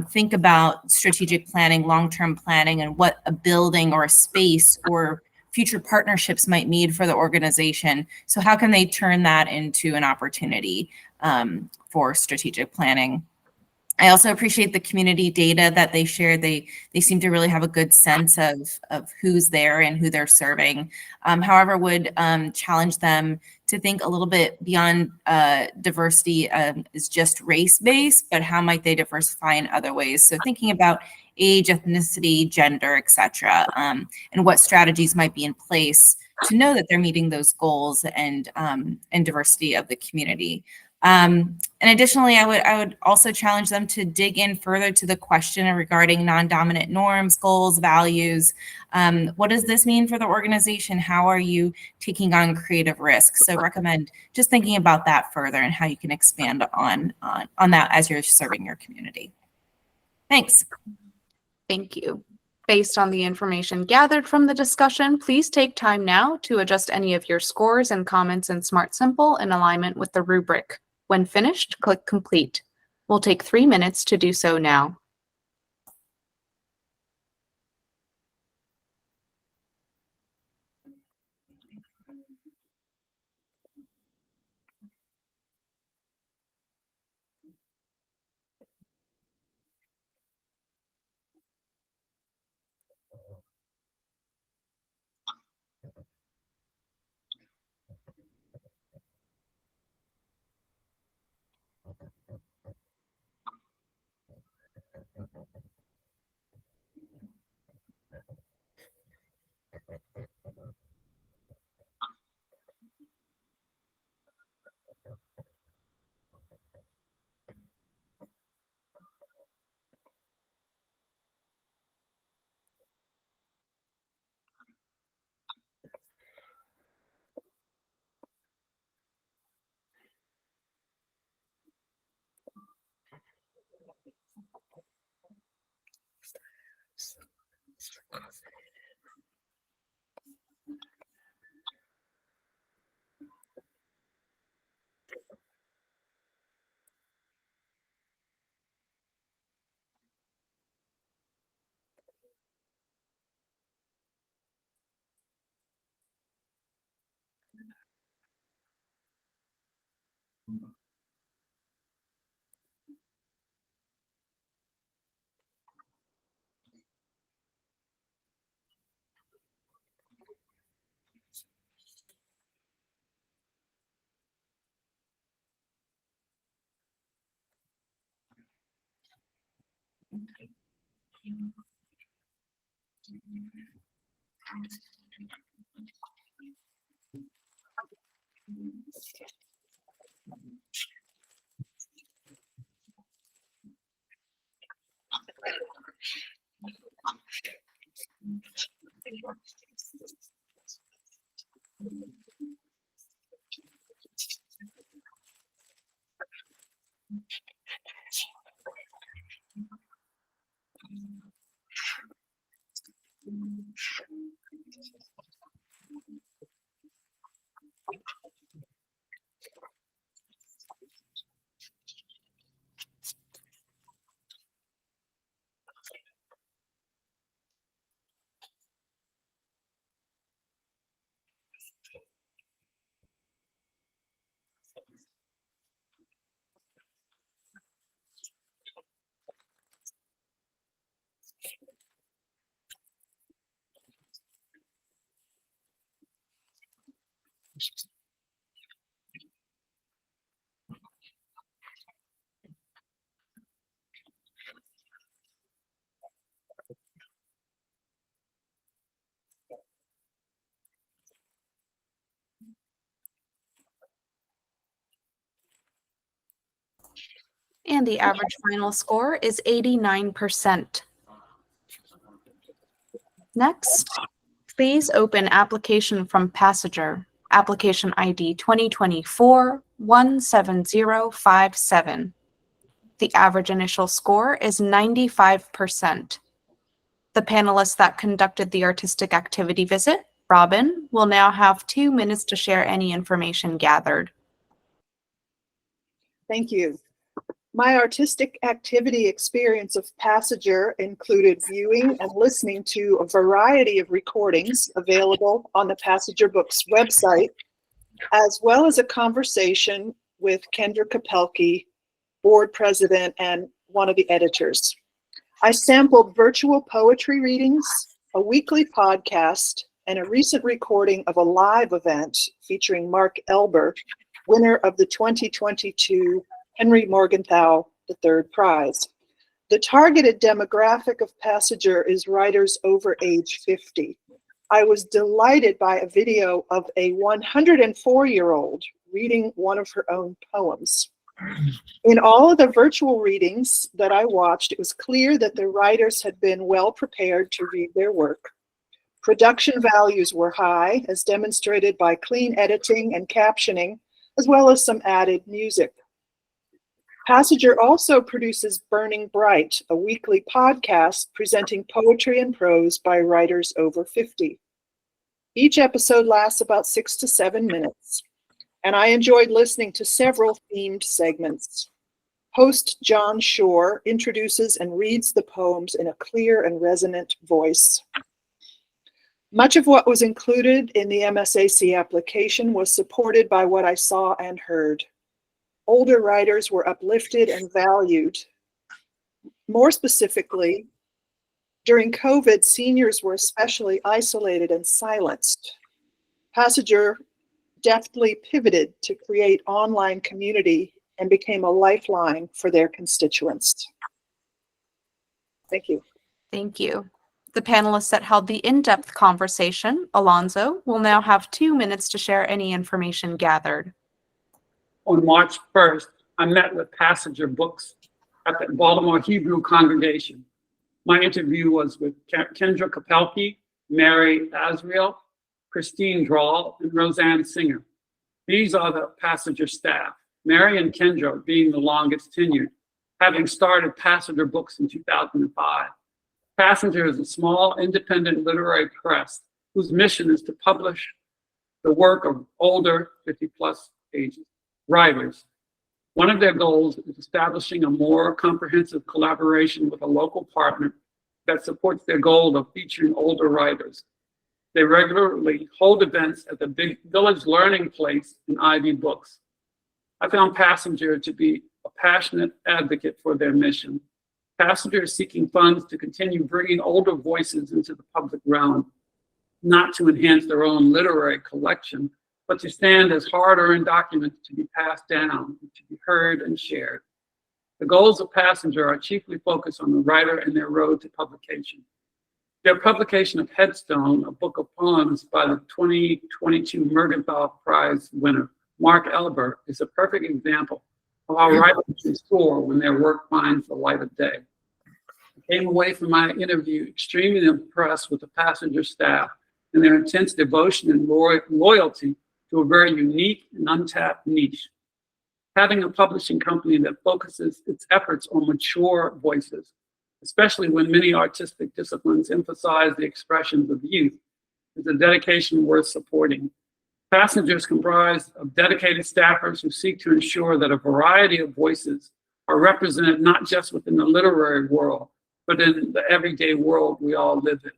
think about strategic planning, long-term planning, and what a building or a space or future partnerships might need for the organization. So how can they turn that into an opportunity for strategic planning? I also appreciate the community data that they shared. They seem to really have a good sense of who's there and who they're serving. However, would challenge them to think a little bit beyond diversity is just race-based, but how might they diversify in other ways? So thinking about age, ethnicity, gender, et cetera, and what strategies might be in place to know that they're meeting those goals and diversity of the community. And additionally, I would also challenge them to dig in further to the question regarding non-dominant norms, goals, values. What does this mean for the organization? How are you taking on creative risks? So recommend just thinking about that further and how you can expand on that as you're serving your community. Thanks. Thank you. Based on the information gathered from the discussion, please take time now to adjust any of your scores and comments in Smart Simple in alignment with the rubric. When finished, click Complete. We'll take 3 minutes to do so now. And the average final score is 89%. Next, please open application from Passenger, application ID 2024-17057. The average initial score is 95%. The panelists that conducted the artistic activity visit, Robin, will now have 2 minutes to share any information gathered. Thank you. My artistic activity experience of Passenger included viewing and listening to a variety of recordings available on the Passenger Books website, as well as a conversation with Kendra Kapelke, board president and one of the editors. I sampled virtual poetry readings, a weekly podcast, and a recent recording of a live event featuring Mark Elber, winner of the 2022 Henry Morgenthau III Prize. The targeted demographic of Passenger is writers over age 50. I was delighted by a video of a 104-year-old reading one of her own poems. In all of the virtual readings that I watched, it was clear that the writers had been well prepared to read their work. Production values were high, as demonstrated by clean editing and captioning, as well as some added music. Passenger also produces Burning Bright, a weekly podcast presenting poetry and prose by writers over 50. Each episode lasts about 6 to 7 minutes, and I enjoyed listening to several themed segments. Host John Shore introduces and reads the poems in a clear and resonant voice. Much of what was included in the MSAC application was supported by what I saw and heard. Older writers were uplifted and valued. More specifically, during COVID, seniors were especially isolated and silenced. Passenger deftly pivoted to create online community and became a lifeline for their constituents. Thank you. Thank you. The panelists that held the in-depth conversation, Alonzo, will now have 2 minutes to share any information gathered. On March 1st, I met with Passenger Books at the Baltimore Hebrew congregation. My interview was with Kendra Kapelke, Mary Azriel, Christine Drawl, and Roseanne Singer. These are the Passenger staff, Mary and Kendra being the longest tenured, having started Passenger Books in 2005. Passenger is a small independent literary press whose mission is to publish the work of older 50-plus ages writers. One of their goals is establishing a more comprehensive collaboration with a local partner that supports their goal of featuring older writers. They regularly hold events at the Big Village Learning Place in Ivy Books. I found Passenger to be a passionate advocate for their mission. Passenger is seeking funds to continue bringing older voices into the public realm, not to enhance their own literary collection, but to stand as hard-earned documents to be passed down, to be heard and shared. The goals of Passenger are chiefly focused on the writer and their road to publication. Their publication of Headstone, a book of poems by the 2022 Morgenthau Prize winner, Mark Elber, is a perfect example of how writers can soar when their work finds the light of day. I came away from my interview extremely impressed with the Passenger staff and their intense devotion and loyalty to a very unique and untapped niche. Having a publishing company that focuses its efforts on mature voices, especially when many artistic disciplines emphasize the expressions of youth, is a dedication worth supporting. Passengers comprised of dedicated staffers who seek to ensure that a variety of voices are represented not just within the literary world, but in the everyday world we all live in.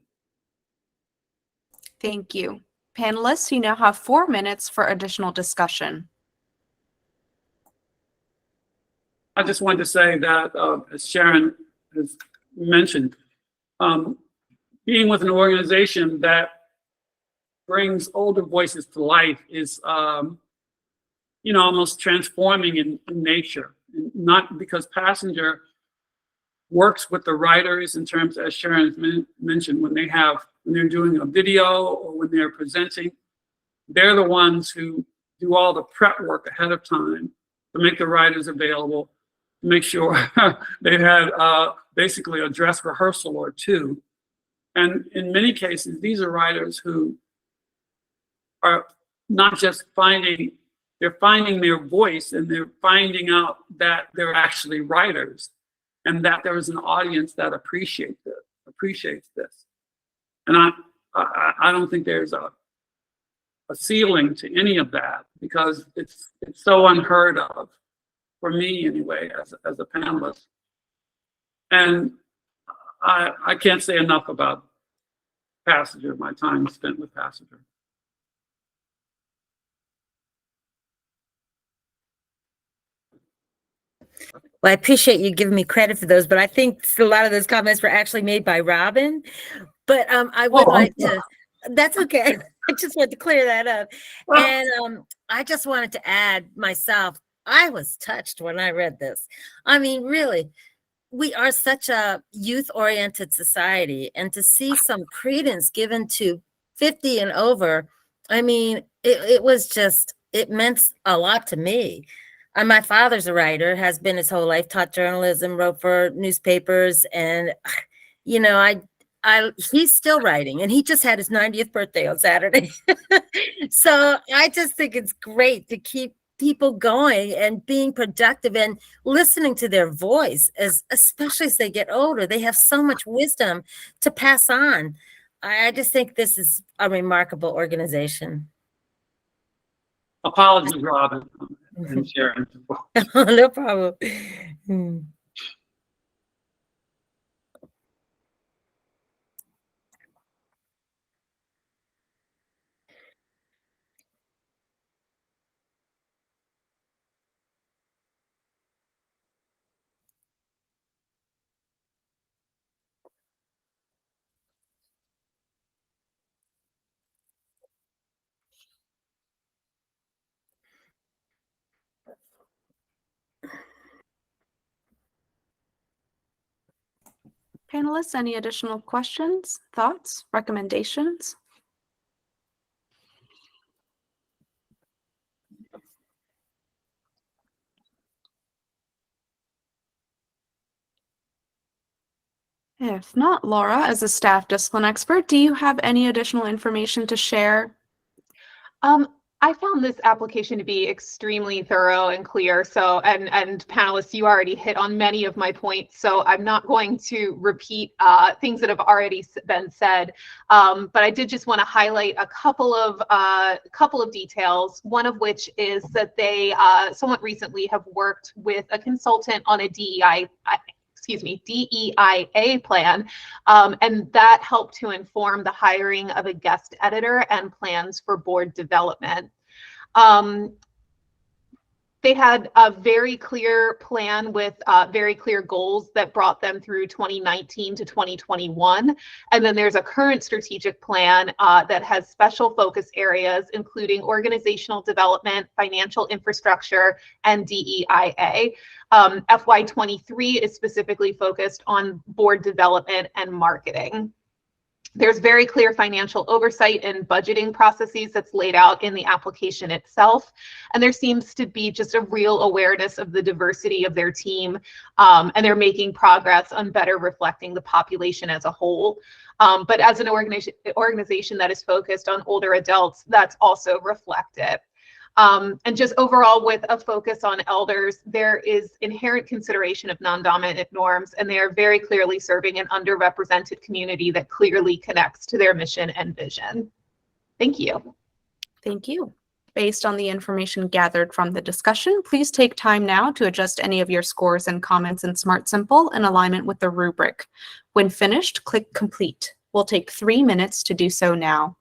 Thank you. Panelists, you now have 4 minutes for additional discussion. I just wanted to say that, as Sharon has mentioned, being with an organization that brings older voices to life is, almost transforming in nature. Not because Passenger works with the writers in terms, as Sharon mentioned, when they're doing a video or when they're presenting, they're the ones who do all the prep work ahead of time to make the writers available, to make sure they've had basically a dress rehearsal or two. And in many cases, these are writers who are not just they're finding their voice, and they're finding out that they're actually writers and that there is an audience that appreciates this. And I don't think there's a ceiling to any of that, because it's so unheard of, for me anyway, as a panelist. And I can't say enough about Passenger, my time spent with Passenger. Well, I appreciate you giving me credit for those, but I think a lot of those comments were actually made by Robin. But I would like to, that's okay. I just wanted to clear that up. And I just wanted to add myself, I was touched when I read this. I mean, really, we are such a youth-oriented society, and to see some credence given to 50 and over, I mean, it was just, it meant a lot to me. My father's a writer, has been his whole life, taught journalism, wrote for newspapers, and he's still writing, and he just had his 90th birthday on Saturday. So I just think it's great to keep people going and being productive and listening to their voice, especially as they get older. They have so much wisdom to pass on. I just think this is a remarkable organization. Apologies, Robin and Sharon. No problem. Panelists, any additional questions, thoughts, recommendations? If not, Laura, as a staff discipline expert, do you have any additional information to share? I found this application to be extremely thorough and clear. So, and panelists, you already hit on many of my points. So I'm not going to repeat things that have already been said. But I did just want to highlight a couple of details. One of which is that they somewhat recently have worked with a consultant on a DEIA plan, and that helped to inform the hiring of a guest editor and plans for board development. They had a very clear plan with very clear goals that brought them through 2019 to 2021. And then there's a current strategic plan that has special focus areas, including organizational development, financial infrastructure, and DEIA. FY23 is specifically focused on board development and marketing. There's very clear financial oversight and budgeting processes that's laid out in the application itself. And there seems to be just a real awareness of the diversity of their team, and they're making progress on better reflecting the population as a whole. But as an organization that is focused on older adults, that's also reflected. And just overall, with a focus on elders, there is inherent consideration of non-dominant norms, and they are very clearly serving an underrepresented community that clearly connects to their mission and vision. Thank you. Thank you. Based on the information gathered from the discussion, please take time now to adjust any of your scores and comments in Smart Simple in alignment with the rubric. When finished, click Complete. We'll take 3 minutes to do so now.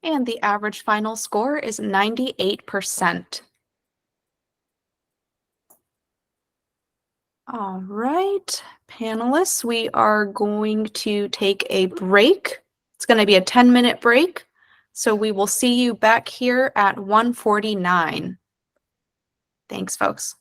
And the average final score is 98%. All right, panelists, we are going to take a break. It's going to be a 10-minute break. So we will see you back here at 1:49. Thanks, folks.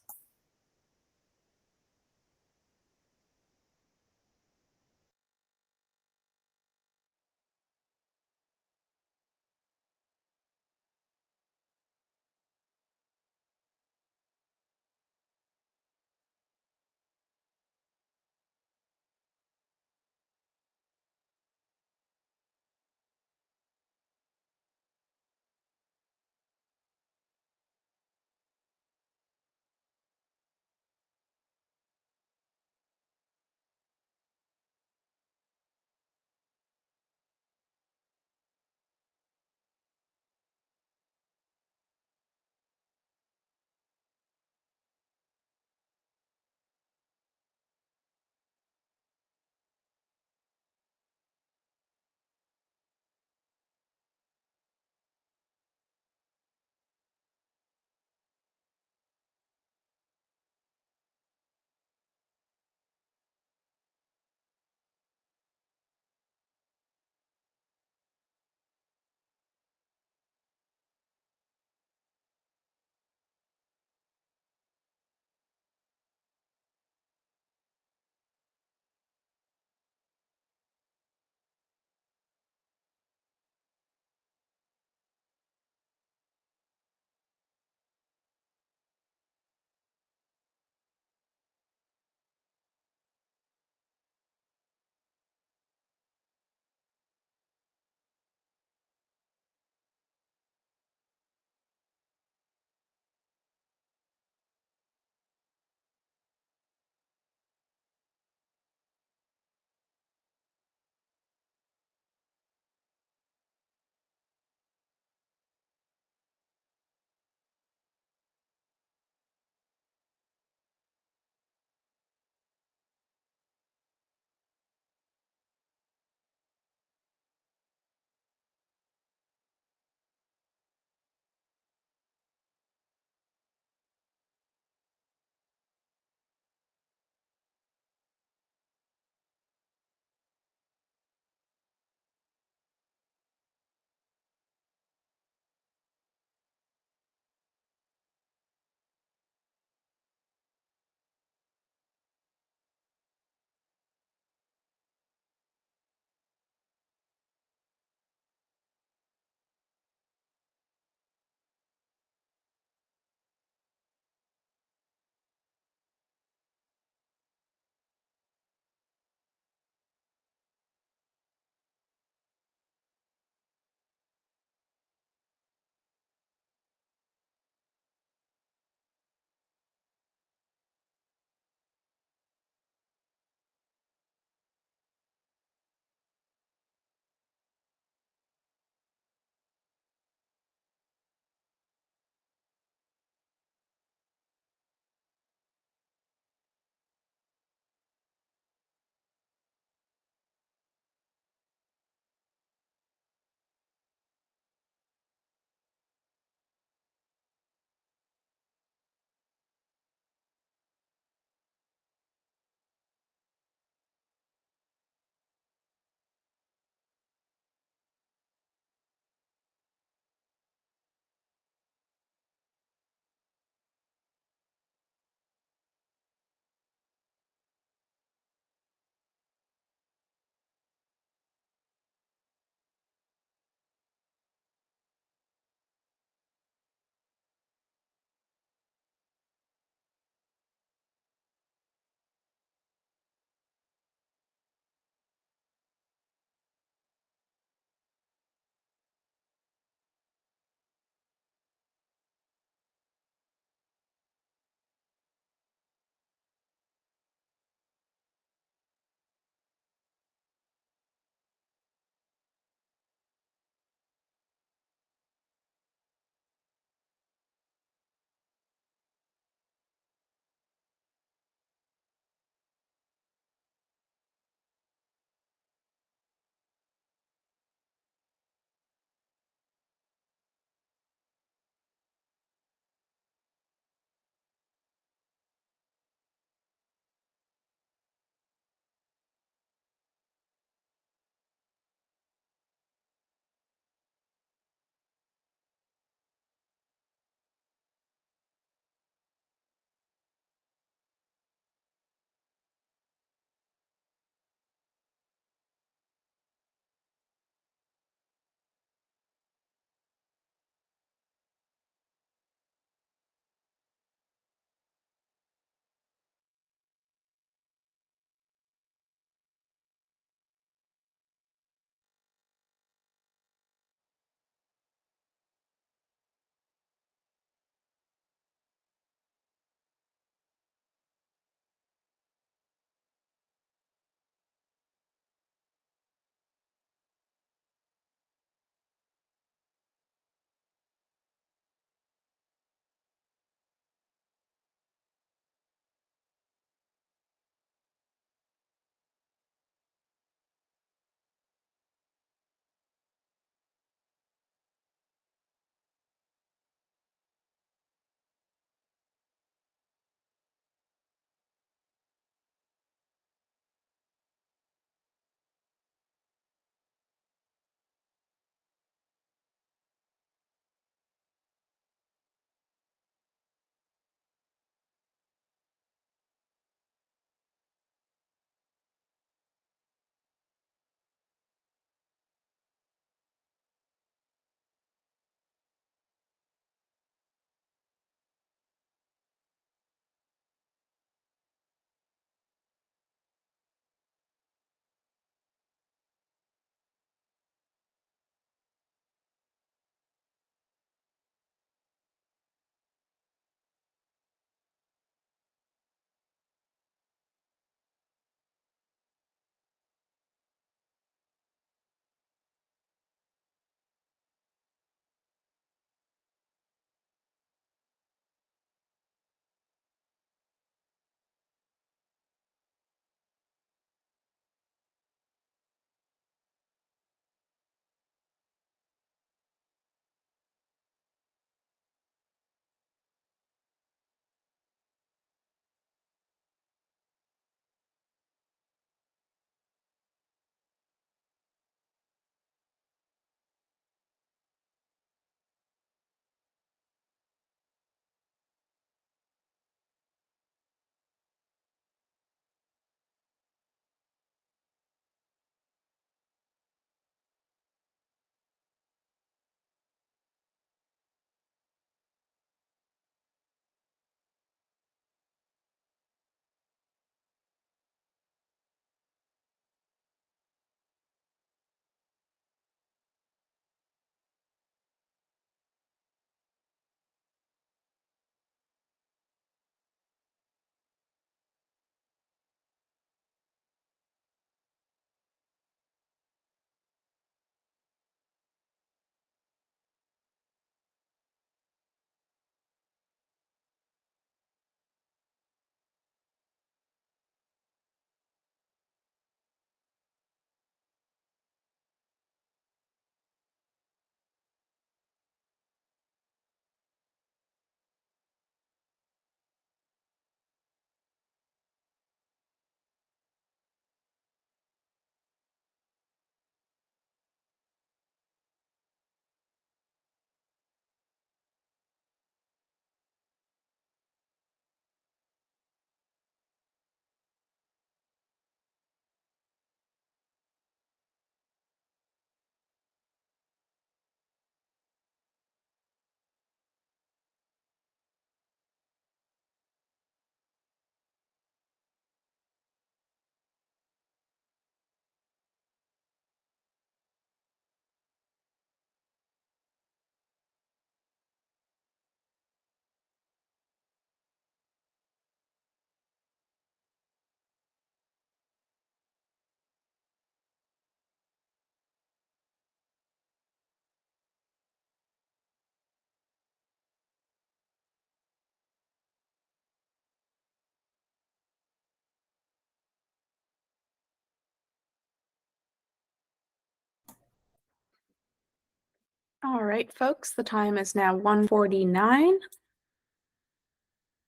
All right, folks, the time is now 1:49.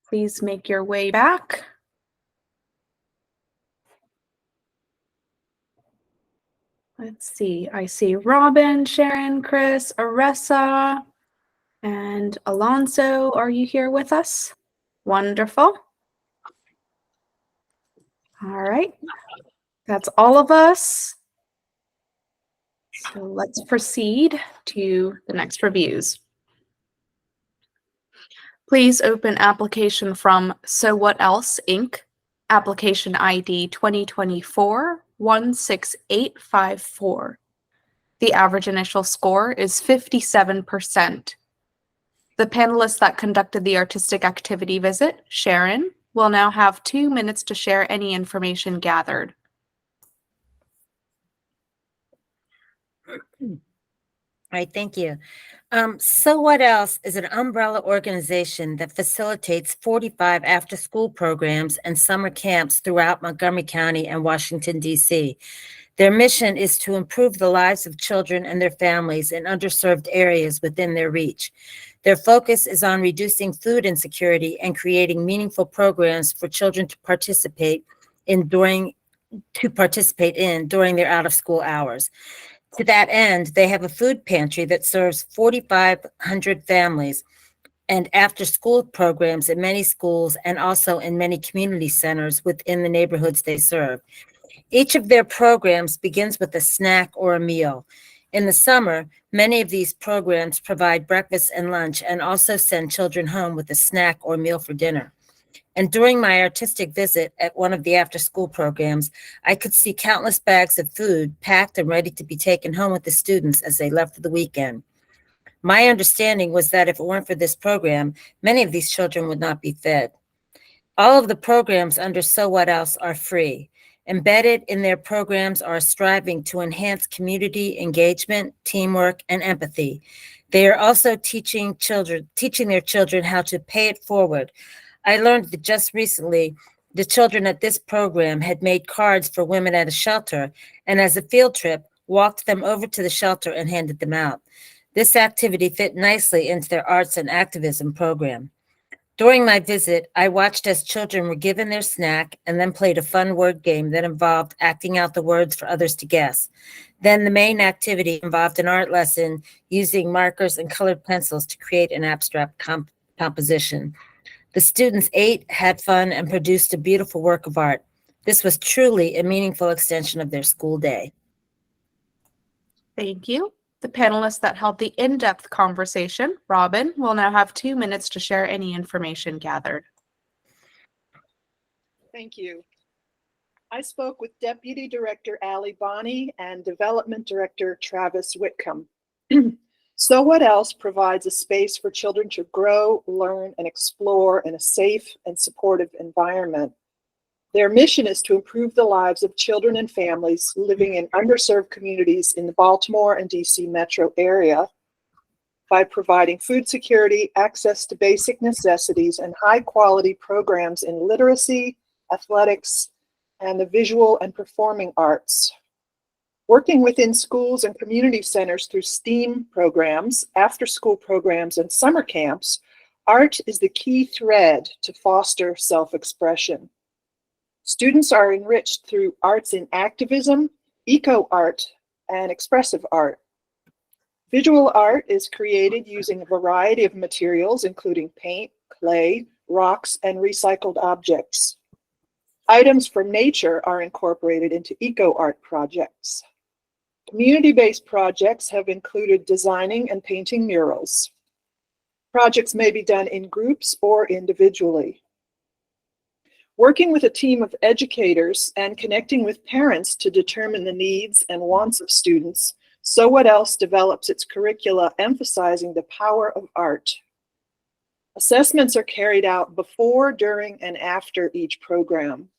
Please make your way back. Let's see, I see Robin, Sharon, Chris, Aressa, and Alonso. Are you here with us? Wonderful. All right, that's all of us. So let's proceed to the next reviews. Please open application from So What Else, Inc., application ID 2024-16854. The average initial score is 57%. The panelists that conducted the artistic activity visit, Sharon, will now have 2 minutes to share any information gathered. All right, thank you. So What Else is an umbrella organization that facilitates 45 after-school programs and summer camps throughout Montgomery County and Washington, D.C. Their mission is to improve the lives of children and their families in underserved areas within their reach. Their focus is on reducing food insecurity and creating meaningful programs for children to participate in during their out-of-school hours. To that end, they have a food pantry that serves 4,500 families and after-school programs in many schools and also in many community centers within the neighborhoods they serve. Each of their programs begins with a snack or a meal. In the summer, many of these programs provide breakfast and lunch and also send children home with a snack or meal for dinner. And during my artistic visit at one of the after-school programs, I could see countless bags of food packed and ready to be taken home with the students as they left for the weekend. My understanding was that if it weren't for this program, many of these children would not be fed. All of the programs under So What Else are free. Embedded in their programs are striving to enhance community engagement, teamwork, and empathy. They are also teaching their children how to pay it forward. I learned that just recently, the children at this program had made cards for women at a shelter, and as a field trip, walked them over to the shelter and handed them out. This activity fit nicely into their arts and activism program. During my visit, I watched as children were given their snack and then played a fun word game that involved acting out the words for others to guess. Then the main activity involved an art lesson using markers and colored pencils to create an abstract composition. The students ate, had fun, and produced a beautiful work of art. This was truly a meaningful extension of their school day. Thank you. The panelists that held the in-depth conversation, Robin, will now have 2 minutes to share any information gathered. Thank you. I spoke with Deputy Director Ali Bonney and Development Director Travis Whitcomb. So What Else provides a space for children to grow, learn, and explore in a safe and supportive environment. Their mission is to improve the lives of children and families living in underserved communities in the Baltimore and DC metro area by providing food security, access to basic necessities, and high-quality programs in literacy, athletics, and the visual and performing arts. Working within schools and community centers through STEAM programs, after-school programs, and summer camps, art is the key thread to foster self-expression. Students are enriched through arts in activism, eco-art, and expressive art. Visual art is created using a variety of materials, including paint, clay, rocks, and recycled objects. Items from nature are incorporated into eco-art projects. Community-based projects have included designing and painting murals. Projects may be done in groups or individually. Working with a team of educators and connecting with parents to determine the needs and wants of students, So What Else develops its curricula emphasizing the power of art. Assessments are carried out before, during, and after each program.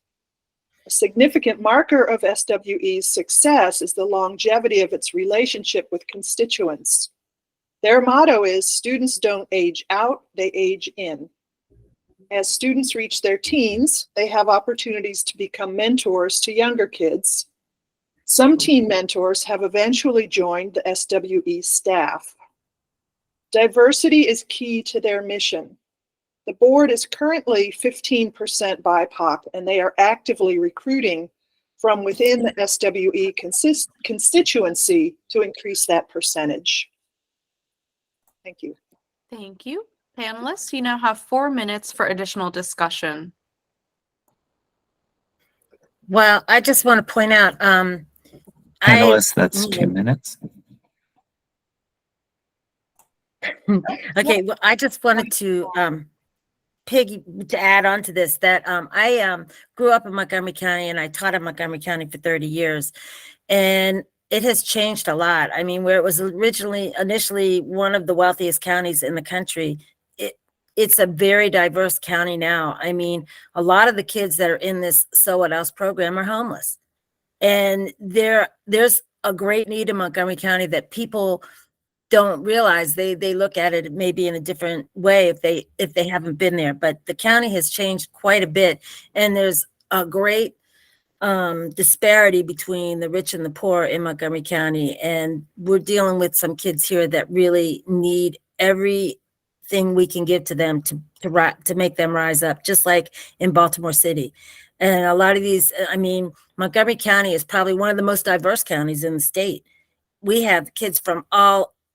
A significant marker of SWE's success is the longevity of its relationship with constituents. Their motto is, students don't age out, they age in. As students reach their teens, they have opportunities to become mentors to younger kids. Some teen mentors have eventually joined the SWE staff. Diversity is key to their mission. The board is currently 15% BIPOC, and they are actively recruiting from within the SWE constituency to increase that percentage. Thank you. Thank you. Panelists, you now have 4 minutes for additional discussion. Well, I just want to point out, Panelists, that's 2 minutes. Okay, well, I just wanted to to add on to this that I grew up in Montgomery County and I taught in Montgomery County for 30 years, and it has changed a lot. I mean, where it was initially one of the wealthiest counties in the country, it's a very diverse county now. I mean, a lot of the kids that are in this So What Else program are homeless, and there's a great need in Montgomery County that people don't realize. They look at it maybe in a different way if they haven't been there, but the county has changed quite a bit, and there's a great disparity between the rich and the poor in Montgomery County, and we're dealing with some kids here that really need everything we can give to them to make them rise up, just like in Baltimore City. And a lot of these, I mean, Montgomery County is probably one of the most diverse counties in the state. We have kids from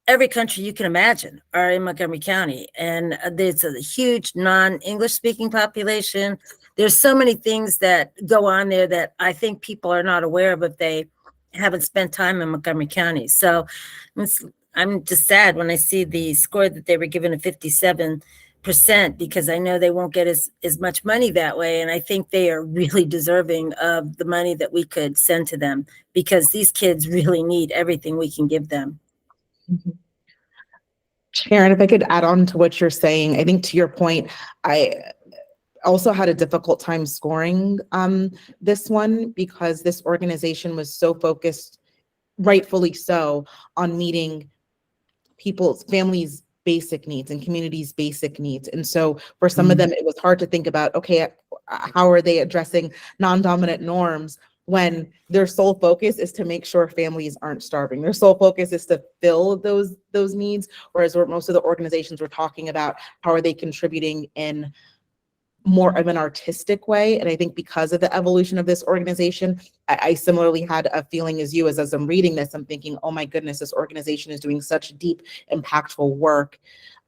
every country you can imagine are in Montgomery County, and there's a huge non-English speaking population. There's so many things that go on there that I think people are not aware of if they haven't spent time in Montgomery County. So I'm just sad when I see the score that they were given at 57%, because I know they won't get as much money that way. And I think they are really deserving of the money that we could send to them, because these kids really need everything we can give them. Mhm. Sharon, if I could add on to what you're saying, I think to your point, I also had a difficult time scoring this one, because this organization was so focused, rightfully so, on meeting families' basic needs and communities' basic needs. And so for some of them, it was hard to think about, okay, how are they addressing non-dominant norms when their sole focus is to make sure families aren't starving. Their sole focus is to fill those needs, whereas most of the organizations were talking about how are they contributing in more of an artistic way. And I think because of the evolution of this organization, I similarly had a feeling as you, as I'm reading this, I'm thinking, oh my goodness, this organization is doing such deep, impactful work.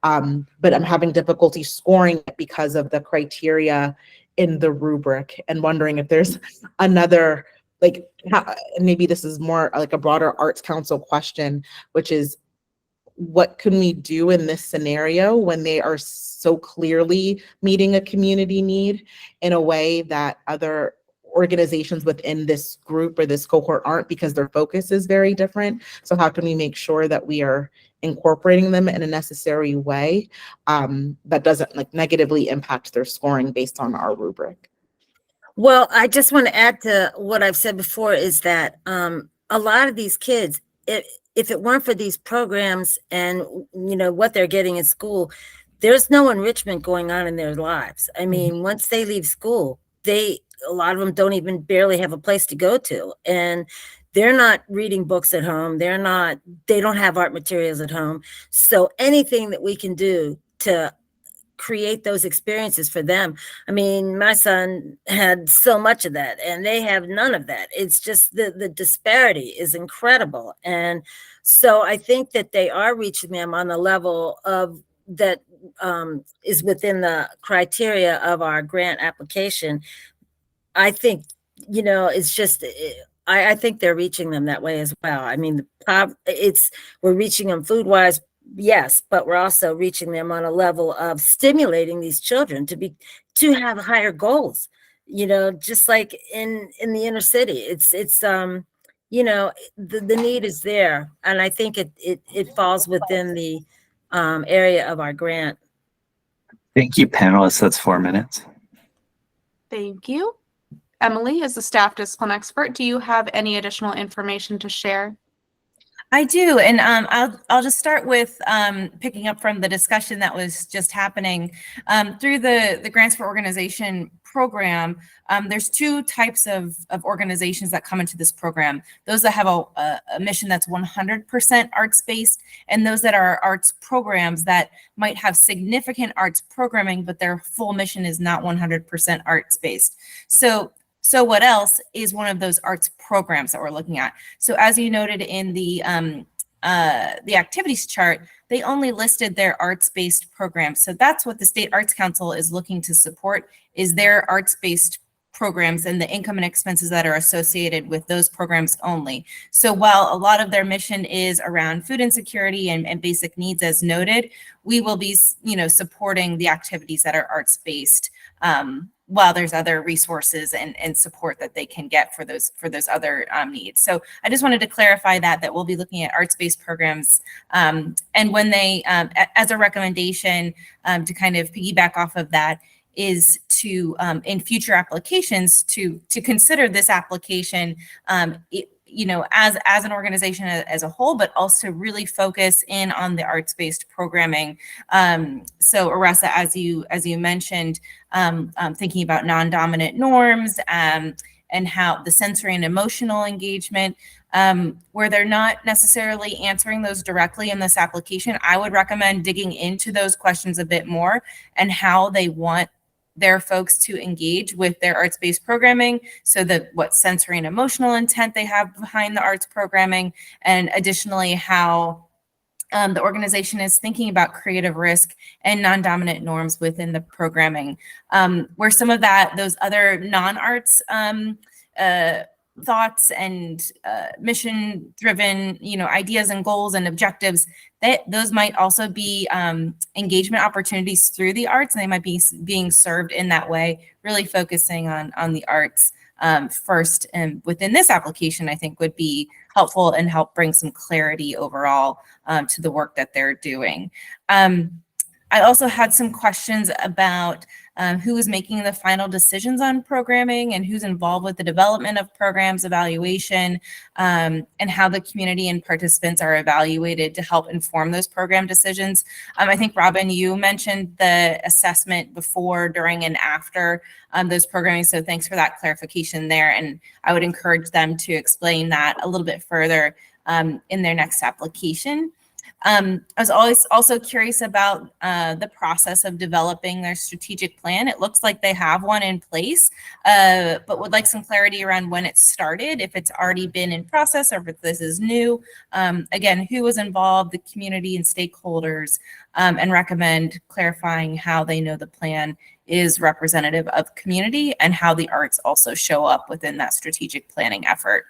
But I'm having difficulty scoring it because of the criteria in the rubric, and wondering if there's another, like, maybe this is more like a broader Arts Council question, which is, what can we do in this scenario when they are so clearly meeting a community need in a way that other organizations within this group or this cohort aren't, because their focus is very different? So how can we make sure that we are incorporating them in a necessary way that doesn't negatively impact their scoring based on our rubric? Well, I just want to add to what I've said before, is that a lot of these kids, if it weren't for these programs and what they're getting in school, there's no enrichment going on in their lives. I mean, once they leave school, a lot of them don't even barely have a place to go to, and they're not reading books at home. They don't have art materials at home. So anything that we can do to create those experiences for them. I mean, my son had so much of that, and they have none of that. It's just the disparity is incredible. And so I think that they are reaching them on the level of that is within the criteria of our grant application. I think, it's just, I think they're reaching them that way as well. I mean, we're reaching them food wise, yes, but we're also reaching them on a level of stimulating these children to have higher goals, just like in the inner city. It's the need is there. And I think it falls within the area of our grant. Thank you, panelists. That's 4 minutes. Thank you. Emily, as the staff discipline expert, do you have any additional information to share? I do, and I'll just start with picking up from the discussion that was just happening through the Grants for Organization program. There's two types of organizations that come into this program: those that have a mission that's 100% arts-based, and those that are arts programs that might have significant arts programming, but their full mission is not 100% arts-based. So what else is one of those arts programs that we're looking at? So as you noted in the activities chart, they only listed their arts-based programs. So that's what the State Arts Council is looking to support, is their arts-based programs and the income and expenses that are associated with those programs only. So while a lot of their mission is around food insecurity and basic needs as noted, we will be, supporting the activities that are arts-based, while there's other resources and support that they can get for those other needs. So I just wanted to clarify that we'll be looking at arts-based programs, and when they, as a recommendation, to kind of piggyback off of that, is to in future applications to consider this application, as an organization as a whole, but also really focus in on the arts-based programming. So Aressa, as you mentioned, thinking about non-dominant norms, and how the sensory and emotional engagement, where they're not necessarily answering those directly in this application, I would recommend digging into those questions a bit more and how they want their folks to engage with their arts-based programming, so that what sensory and emotional intent they have behind the arts programming, and additionally how the organization is thinking about creative risk and non-dominant norms within the programming, where some of those other non-arts thoughts and mission-driven, ideas and goals and objectives, those might also be engagement opportunities through the arts, and they might be being served in that way, really focusing on the arts first. And within this application, I think would be helpful and help bring some clarity overall to the work that they're doing. I also had some questions about who is making the final decisions on programming and who's involved with the development of programs, evaluation, and how the community and participants are evaluated to help inform those program decisions. I think, Robin, you mentioned the assessment before, during, and after those programming, so thanks for that clarification there. And I would encourage them to explain that a little bit further in their next application. I was always also curious about the process of developing their strategic plan. It looks like they have one in place, but would like some clarity around when it started, if it's already been in process or if this is new. Again, who was involved, the community and stakeholders, and recommend clarifying how they know the plan is representative of community and how the arts also show up within that strategic planning effort.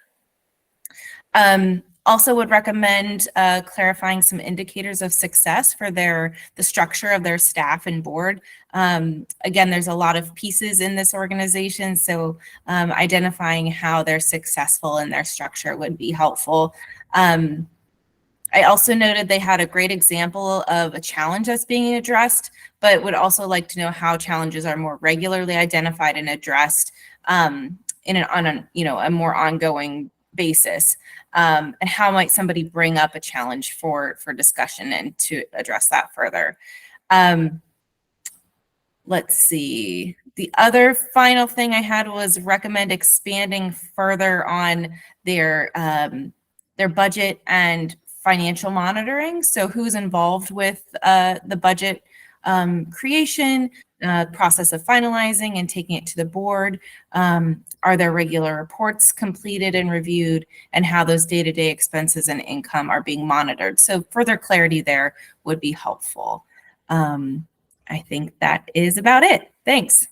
Also would recommend clarifying some indicators of success for the structure of their staff and board. Again, there's a lot of pieces in this organization, so identifying how they're successful in their structure would be helpful. I also noted they had a great example of a challenge that's being addressed, but would also like to know how challenges are more regularly identified and addressed on a more ongoing basis. And how might somebody bring up a challenge for discussion and to address that further. Let's see. The other final thing I had was recommend expanding further on their budget and financial monitoring. So who's involved with the budget creation, process of finalizing and taking it to the board? Are there regular reports completed and reviewed, and how those day-to-day expenses and income are being monitored? So further clarity there would be helpful. I think that is about it. Thanks.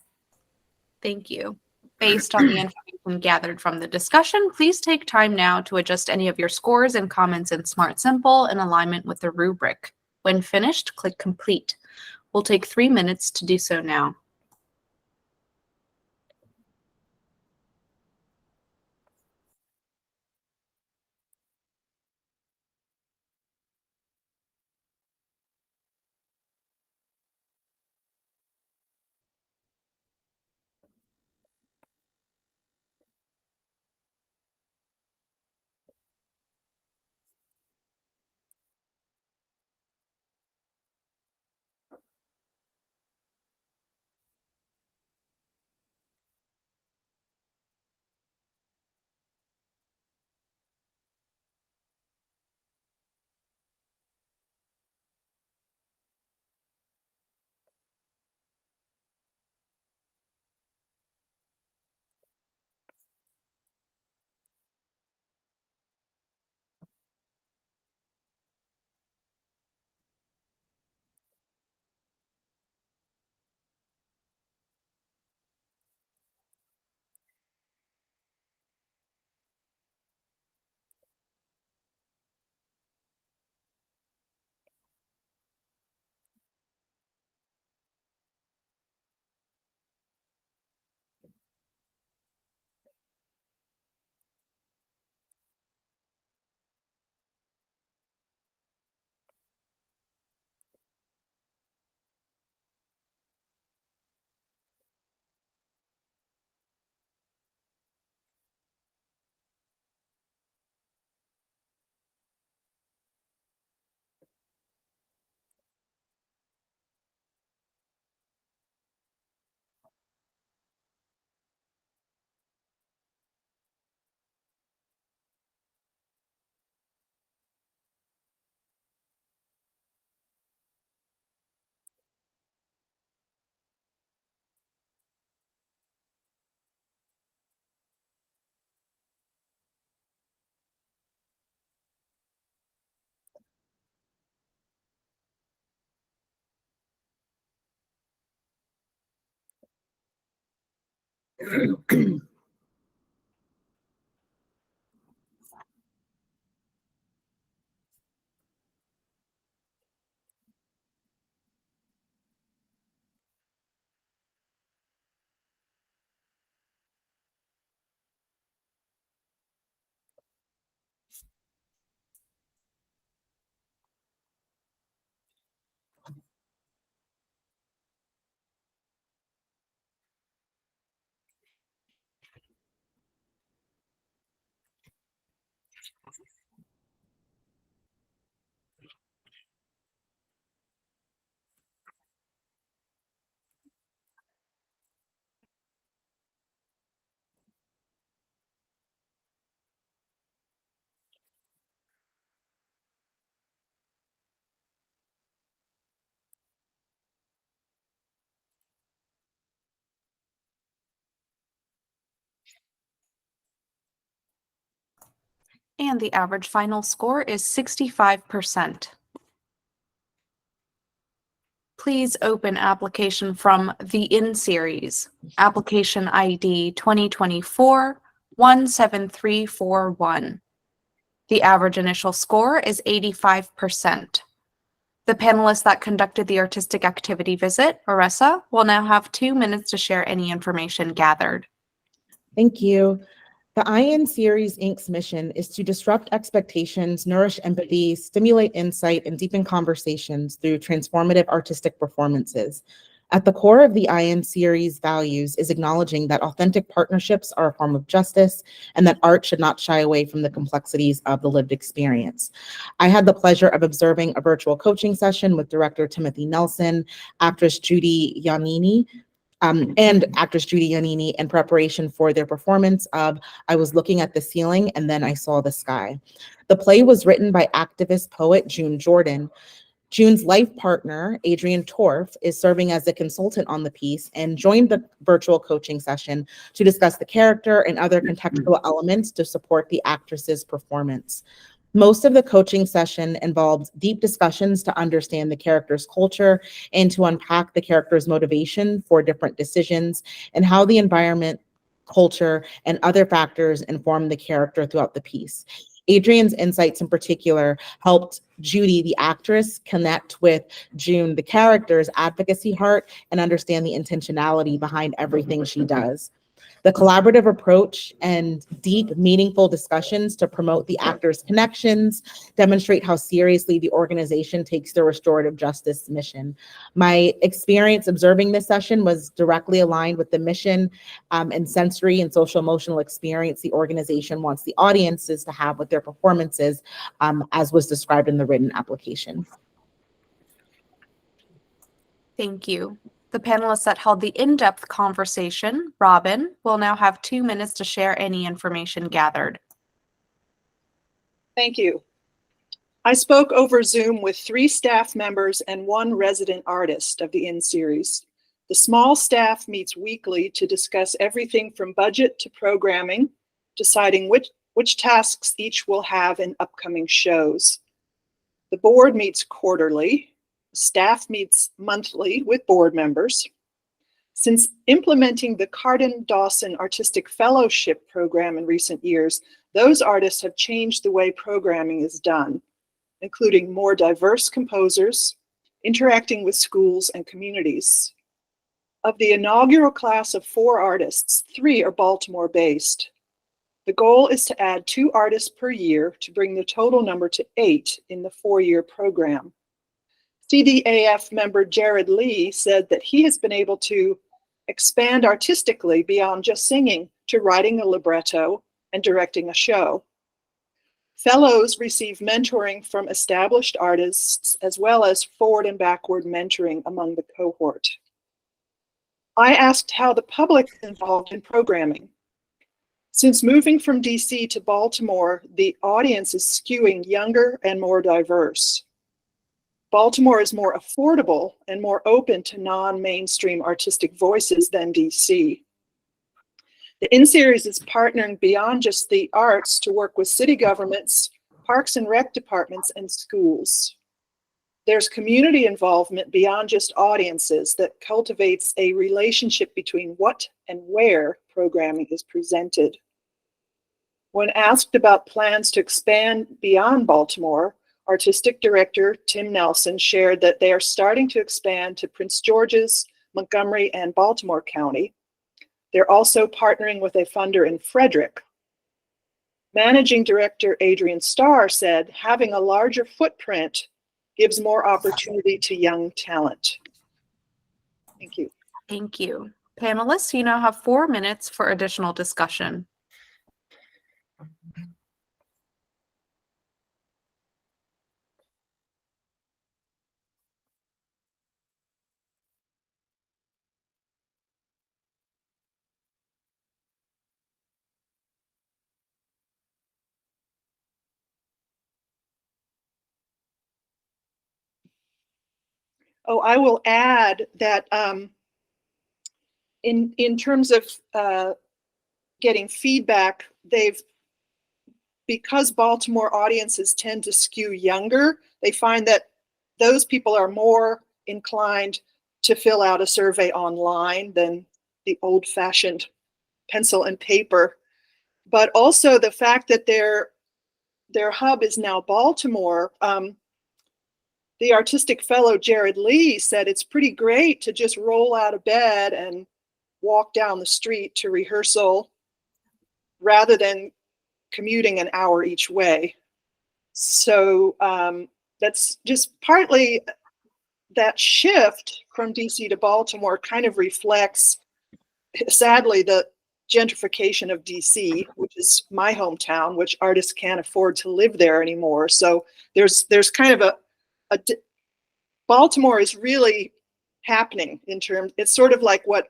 Thank you. Based on the information gathered from the discussion, please take time now to adjust any of your scores and comments in Smart Simple in alignment with the rubric. When finished, click Complete. We'll take 3 minutes to do so now. And the average final score is 65%. Please open application from the In Series, application ID 2024-17341. The average initial score is 85%. The panelists that conducted the artistic activity visit, Aressa, will now have 2 minutes to share any information gathered. Thank you. The IN Series Inc.'s mission is to disrupt expectations, nourish empathy, stimulate insight, and deepen conversations through transformative artistic performances. At the core of the IN Series values is acknowledging that authentic partnerships are a form of justice and that art should not shy away from the complexities of the lived experience. I had the pleasure of observing a virtual coaching session with director Timothy Nelson, actress Judy Yanini, and actress Judy Yanini in preparation for their performance of I Was Looking at the Ceiling and Then I Saw the Sky. The play was written by activist poet June Jordan. June's life partner, Adrian Torf, is serving as a consultant on the piece and joined the virtual coaching session to discuss the character and other contextual elements to support the actress's performance. Most of the coaching session involved deep discussions to understand the character's culture and to unpack the character's motivation for different decisions and how the environment, culture, and other factors inform the character throughout the piece. Adrian's insights in particular helped Judy, the actress, connect with June, the character's advocacy heart, and understand the intentionality behind everything she does. The collaborative approach and deep, meaningful discussions to promote the actors' connections demonstrate how seriously the organization takes the restorative justice mission. My experience observing this session was directly aligned with the mission and sensory and social emotional experience the organization wants the audiences to have with their performances, as was described in the written application. Thank you. The panelists that held the in-depth conversation, Robin, will now have 2 minutes to share any information gathered. Thank you. I spoke over Zoom with 3 staff members and 1 resident artist of the In Series. The small staff meets weekly to discuss everything from budget to programming, deciding which tasks each will have in upcoming shows. The board meets quarterly. Staff meets monthly with board members. Since implementing the Carden Dawson Artistic Fellowship program in recent years, those artists have changed the way programming is done, including more diverse composers, interacting with schools and communities. Of the inaugural class of 4 artists, 3 are Baltimore-based. The goal is to add 2 artists per year to bring the total number to 8 in the 4-year program. CDAF member Jared Lee said that he has been able to expand artistically beyond just singing to writing a libretto and directing a show. Fellows receive mentoring from established artists as well as forward and backward mentoring among the cohort. I asked how the public is involved in programming. Since moving from DC to Baltimore, the audience is skewing younger and more diverse. Baltimore is more affordable and more open to non-mainstream artistic voices than DC. The In Series is partnering beyond just the arts to work with city governments, parks and rec departments, and schools. There's community involvement beyond just audiences that cultivates a relationship between what and where programming is presented. When asked about plans to expand beyond Baltimore, Artistic Director Tim Nelson shared that they are starting to expand to Prince George's, Montgomery, and Baltimore County. They're also partnering with a funder in Frederick. Managing Director Adrian Starr said, having a larger footprint gives more opportunity to young talent. Thank you. Thank you. Panelists, you now have 4 minutes for additional discussion. Oh, I will add that in terms of getting feedback, because Baltimore audiences tend to skew younger, they find that those people are more inclined to fill out a survey online than the old-fashioned pencil and paper. But also the fact that their hub is now Baltimore. The artistic fellow Jared Lee said it's pretty great to just roll out of bed and walk down the street to rehearsal rather than commuting an hour each way. So that's just partly that shift from DC to Baltimore kind of reflects, sadly, the gentrification of DC, which is my hometown, which artists can't afford to live there anymore. So there's kind of Baltimore is really happening in terms, it's sort of like what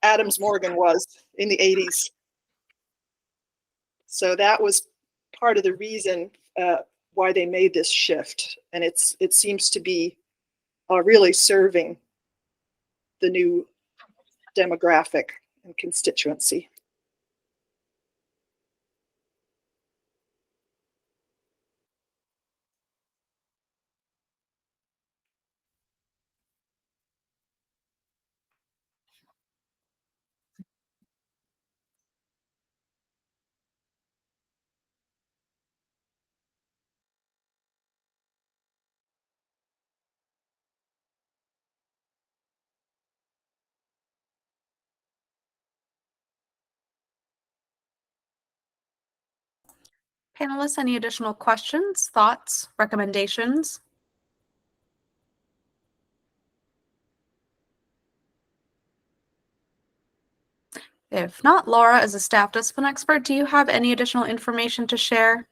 Adams Morgan was in the 80s. So that was part of the reason why they made this shift. And it seems to be really serving the new demographic and constituency. Panelists, any additional questions, thoughts, recommendations? If not, Laura, as a staff discipline expert, do you have any additional information to share?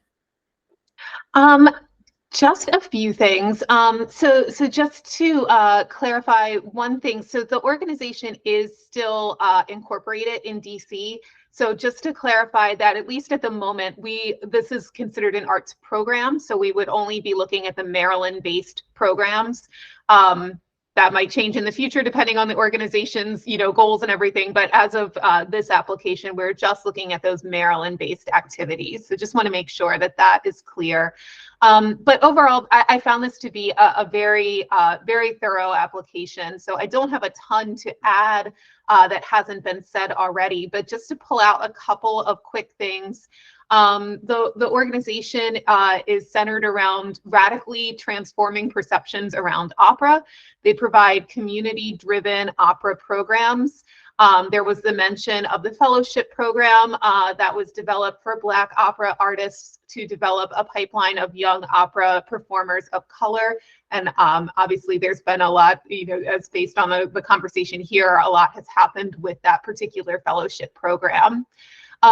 Just a few things. So just to clarify one thing, so the organization is still incorporated in DC. So just to clarify that, at least at the moment, this is considered an arts program. So we would only be looking at the Maryland-based programs. That might change in the future depending on the organization's goals and everything. But as of this application, we're just looking at those Maryland-based activities. So just want to make sure that that is clear. But overall, I found this to be a very, very thorough application. So I don't have a ton to add that hasn't been said already, but just to pull out a couple of quick things. The organization is centered around radically transforming perceptions around opera. They provide community-driven opera programs. There was the mention of the fellowship program that was developed for Black opera artists to develop a pipeline of young opera performers of color. And obviously there's been a lot, as based on the conversation here, a lot has happened with that particular fellowship program.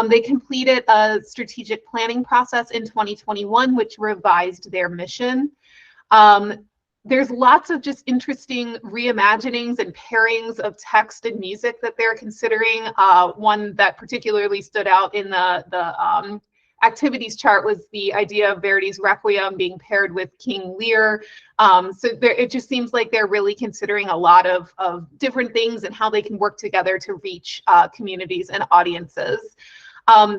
They completed a strategic planning process in 2021, which revised their mission. There's lots of just interesting reimaginings and pairings of text and music that they're considering. One that particularly stood out in the activities chart was the idea of Verdi's Requiem being paired with King Lear. It just seems like they're really considering a lot of different things and how they can work together to reach communities and audiences.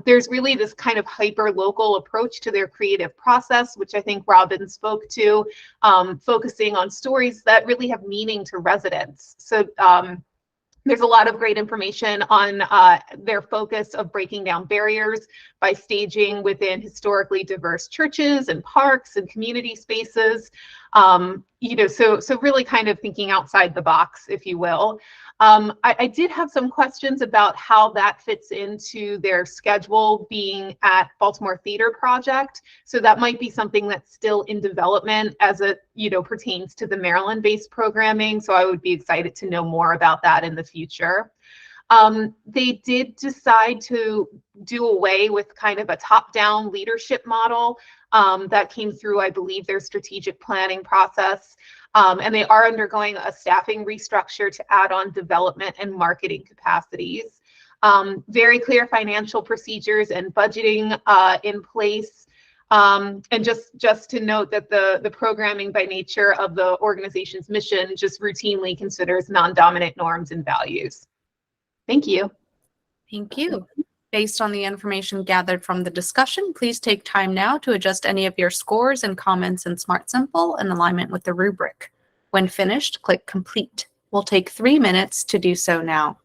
There's really this kind of hyper-local approach to their creative process, which I think Robin spoke to, focusing on stories that really have meaning to residents. So There's a lot of great information on their focus of breaking down barriers by staging within historically diverse churches and parks and community spaces. So really kind of thinking outside the box, if you will. I did have some questions about how that fits into their schedule being at Baltimore Theater Project. So that might be something that's still in development as it, pertains to the Maryland-based programming. So I would be excited to know more about that in the future. They did decide to do away with kind of a top-down leadership model that came through, I believe, their strategic planning process. And they are undergoing a staffing restructure to add on development and marketing capacities. Very clear financial procedures and budgeting in place. And just to note that the programming by nature of the organization's mission just routinely considers non-dominant norms and values. Thank you. Thank you. Based on the information gathered from the discussion, please take time now to adjust any of your scores and comments in Smart Simple in alignment with the rubric. When finished, click Complete. We'll take 3 minutes to do so now.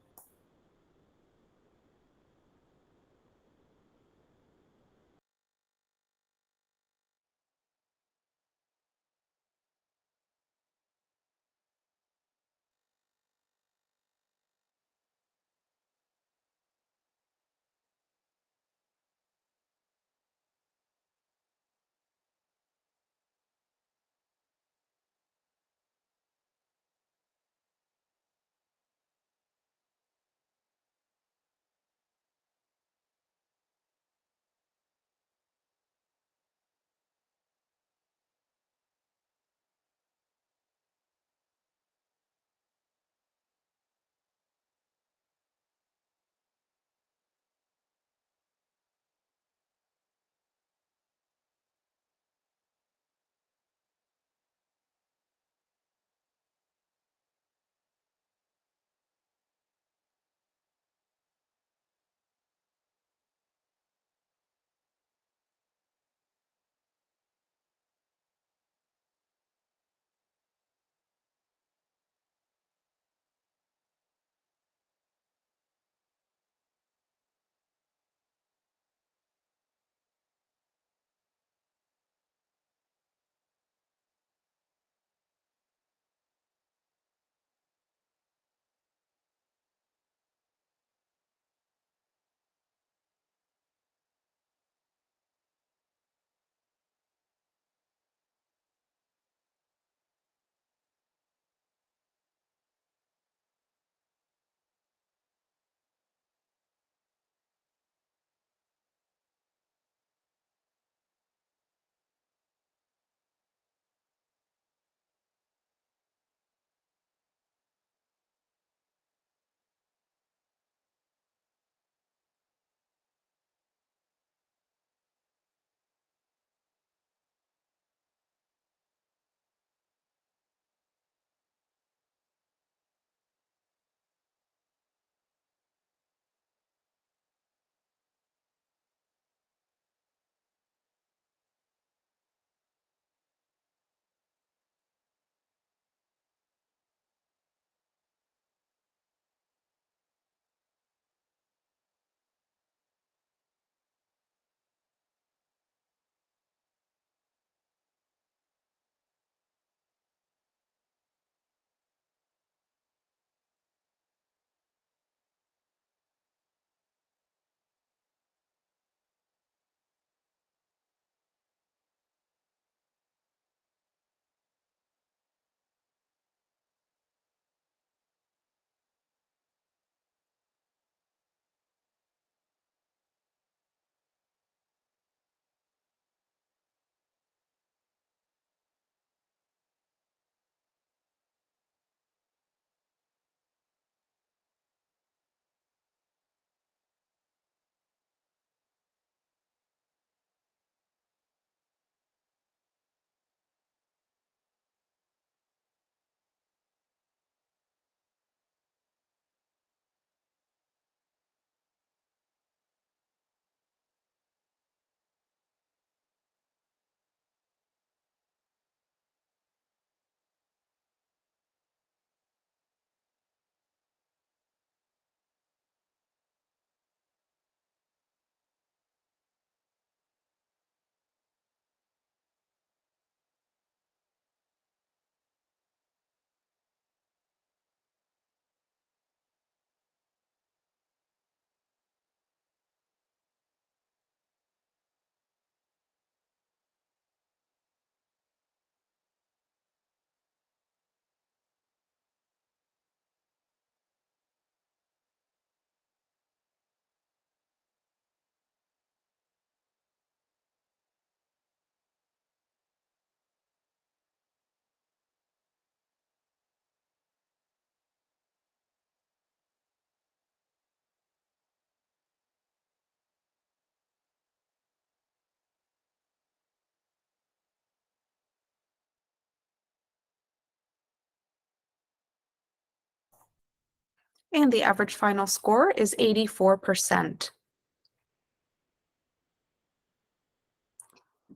And the average final score is 84%.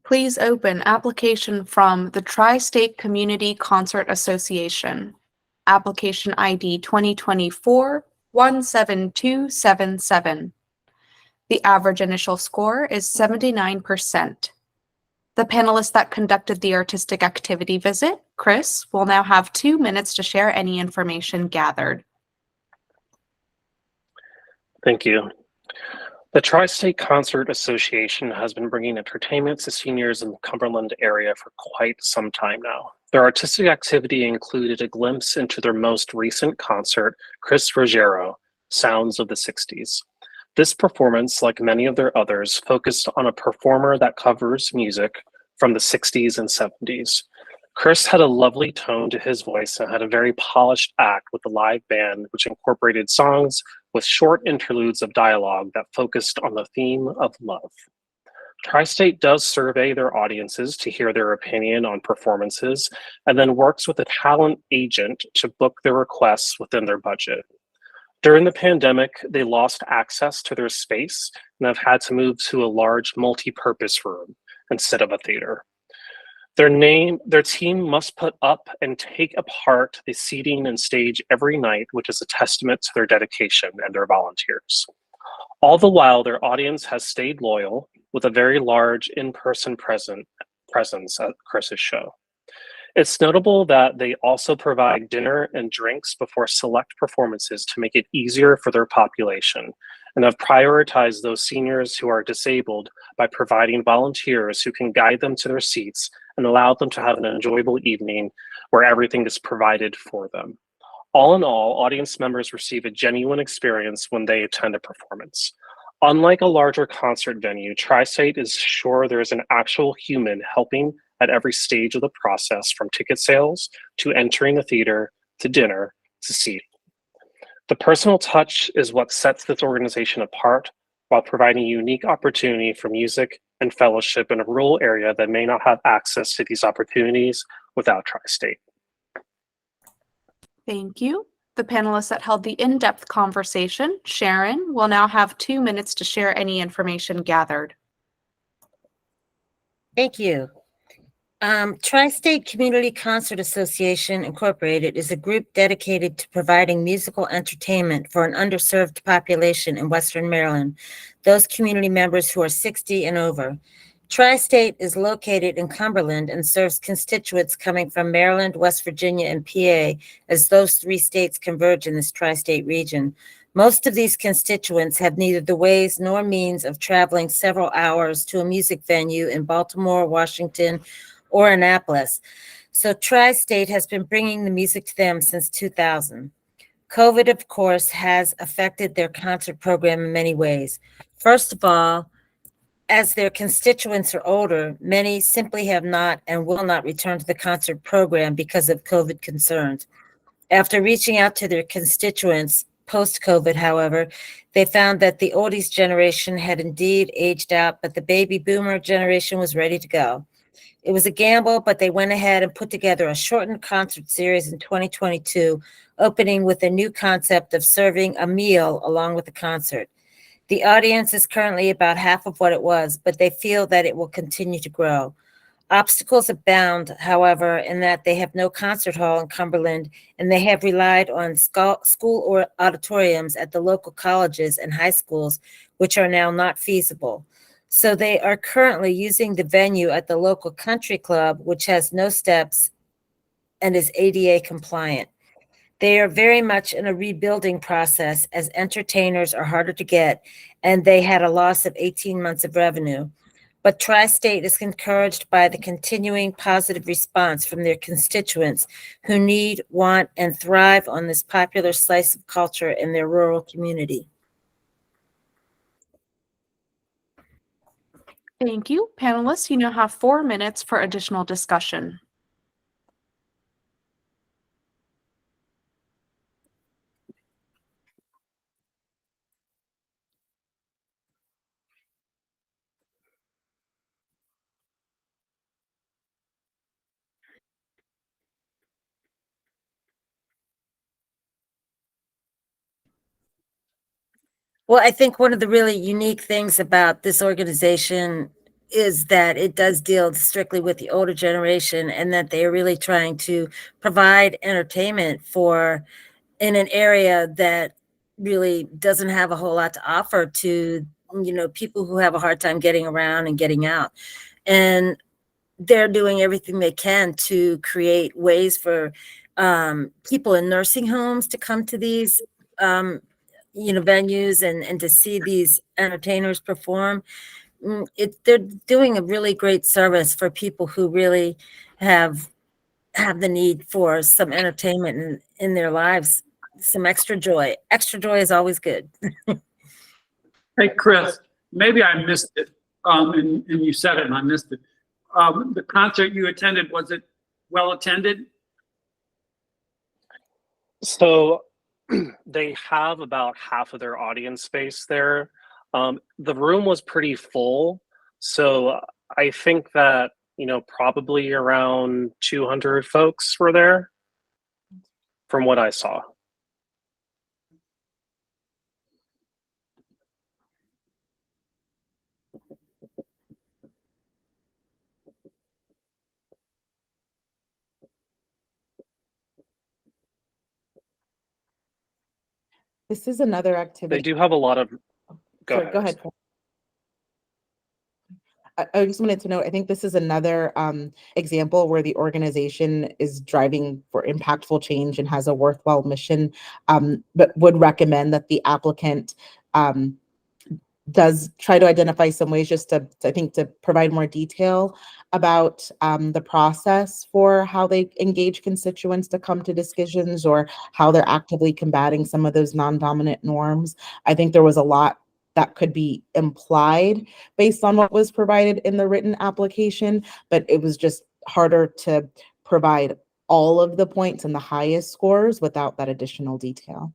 Please open application from the Tri-State Community Concert Association. Application ID 2024-17277. The average initial score is 79%. The panelists that conducted the artistic activity visit, Chris, will now have 2 minutes to share any information gathered. Thank you. The Tri-State Concert Association has been bringing entertainment to seniors in the Cumberland area for quite some time now. Their artistic activity included a glimpse into their most recent concert, Chris Ruggiero, Sounds of the 60s. This performance, like many of their others, focused on a performer that covers music from the 60s and 70s. Chris had a lovely tone to his voice and had a very polished act with the live band, which incorporated songs with short interludes of dialogue that focused on the theme of love. Tri-State does survey their audiences to hear their opinion on performances and then works with a talent agent to book their requests within their budget. During the pandemic, they lost access to their space and have had to move to a large multi-purpose room instead of a theater. Their team must put up and take apart the seating and stage every night, which is a testament to their dedication and their volunteers. All the while, their audience has stayed loyal with a very large in-person presence at Chris's show. It's notable that they also provide dinner and drinks before select performances to make it easier for their population, and have prioritized those seniors who are disabled by providing volunteers who can guide them to their seats and allow them to have an enjoyable evening where everything is provided for them. All in all, audience members receive a genuine experience when they attend a performance. Unlike a larger concert venue, Tri-State is sure there is an actual human helping at every stage of the process, from ticket sales to entering the theater to dinner to seat. The personal touch is what sets this organization apart while providing a unique opportunity for music and fellowship in a rural area that may not have access to these opportunities without Tri-State. Thank you. The panelists that held the in-depth conversation, Sharon, will now have 2 minutes to share any information gathered. Thank you. Tri-State Community Concert Association Incorporated is a group dedicated to providing musical entertainment for an underserved population in Western Maryland, those community members who are 60 and over. Tri-State is located in Cumberland and serves constituents coming from Maryland, West Virginia, and PA, as those 3 states converge in this tri-state region. Most of these constituents have neither the ways nor means of traveling several hours to a music venue in Baltimore, Washington, or Annapolis. So Tri-State has been bringing the music to them since 2000. COVID, of course, has affected their concert program in many ways. First of all, as their constituents are older, many simply have not and will not return to the concert program because of COVID concerns. After reaching out to their constituents post-COVID, however, they found that the oldies generation had indeed aged out, but the baby boomer generation was ready to go. It was a gamble, but they went ahead and put together a shortened concert series in 2022, opening with a new concept of serving a meal along with the concert. The audience is currently about half of what it was, but they feel that it will continue to grow. Obstacles abound, however, in that they have no concert hall in Cumberland, and they have relied on school or auditoriums at the local colleges and high schools, which are now not feasible. So they are currently using the venue at the local country club, which has no steps and is ADA compliant. They are very much in a rebuilding process as entertainers are harder to get, and they had a loss of 18 months of revenue. But Tri-State is encouraged by the continuing positive response from their constituents who need, want, and thrive on this popular slice of culture in their rural community. Thank you. Panelists, you now have 4 minutes for additional discussion. Well, I think one of the really unique things about this organization is that it does deal strictly with the older generation, and that they're really trying to provide entertainment for in an area that really doesn't have a whole lot to offer to, people who have a hard time getting around and getting out. And they're doing everything they can to create ways for people in nursing homes to come to these venues and to see these entertainers perform. They're doing a really great service for people who really have the need for some entertainment in their lives, some extra joy. Extra joy is always good. Hey, Chris, maybe I missed it, and you said it and I missed it. The concert you attended, was it well attended? So they have about half of their audience space there. The room was pretty full. So I think that, probably around 200 folks were there from what I saw. This is another They activity. do have a lot of, go Sorry, go ahead. I just wanted to note, I think this is another example where the organization is driving for impactful change and has a worthwhile mission, but would recommend that the applicant does try to identify some ways just to provide more detail about the process for how they engage constituents to come to decisions, or how they're actively combating some of those non-dominant norms. I think there was a lot that could be implied based on what was provided in the written application, but it was just harder to provide all of the points and the highest scores without that additional detail.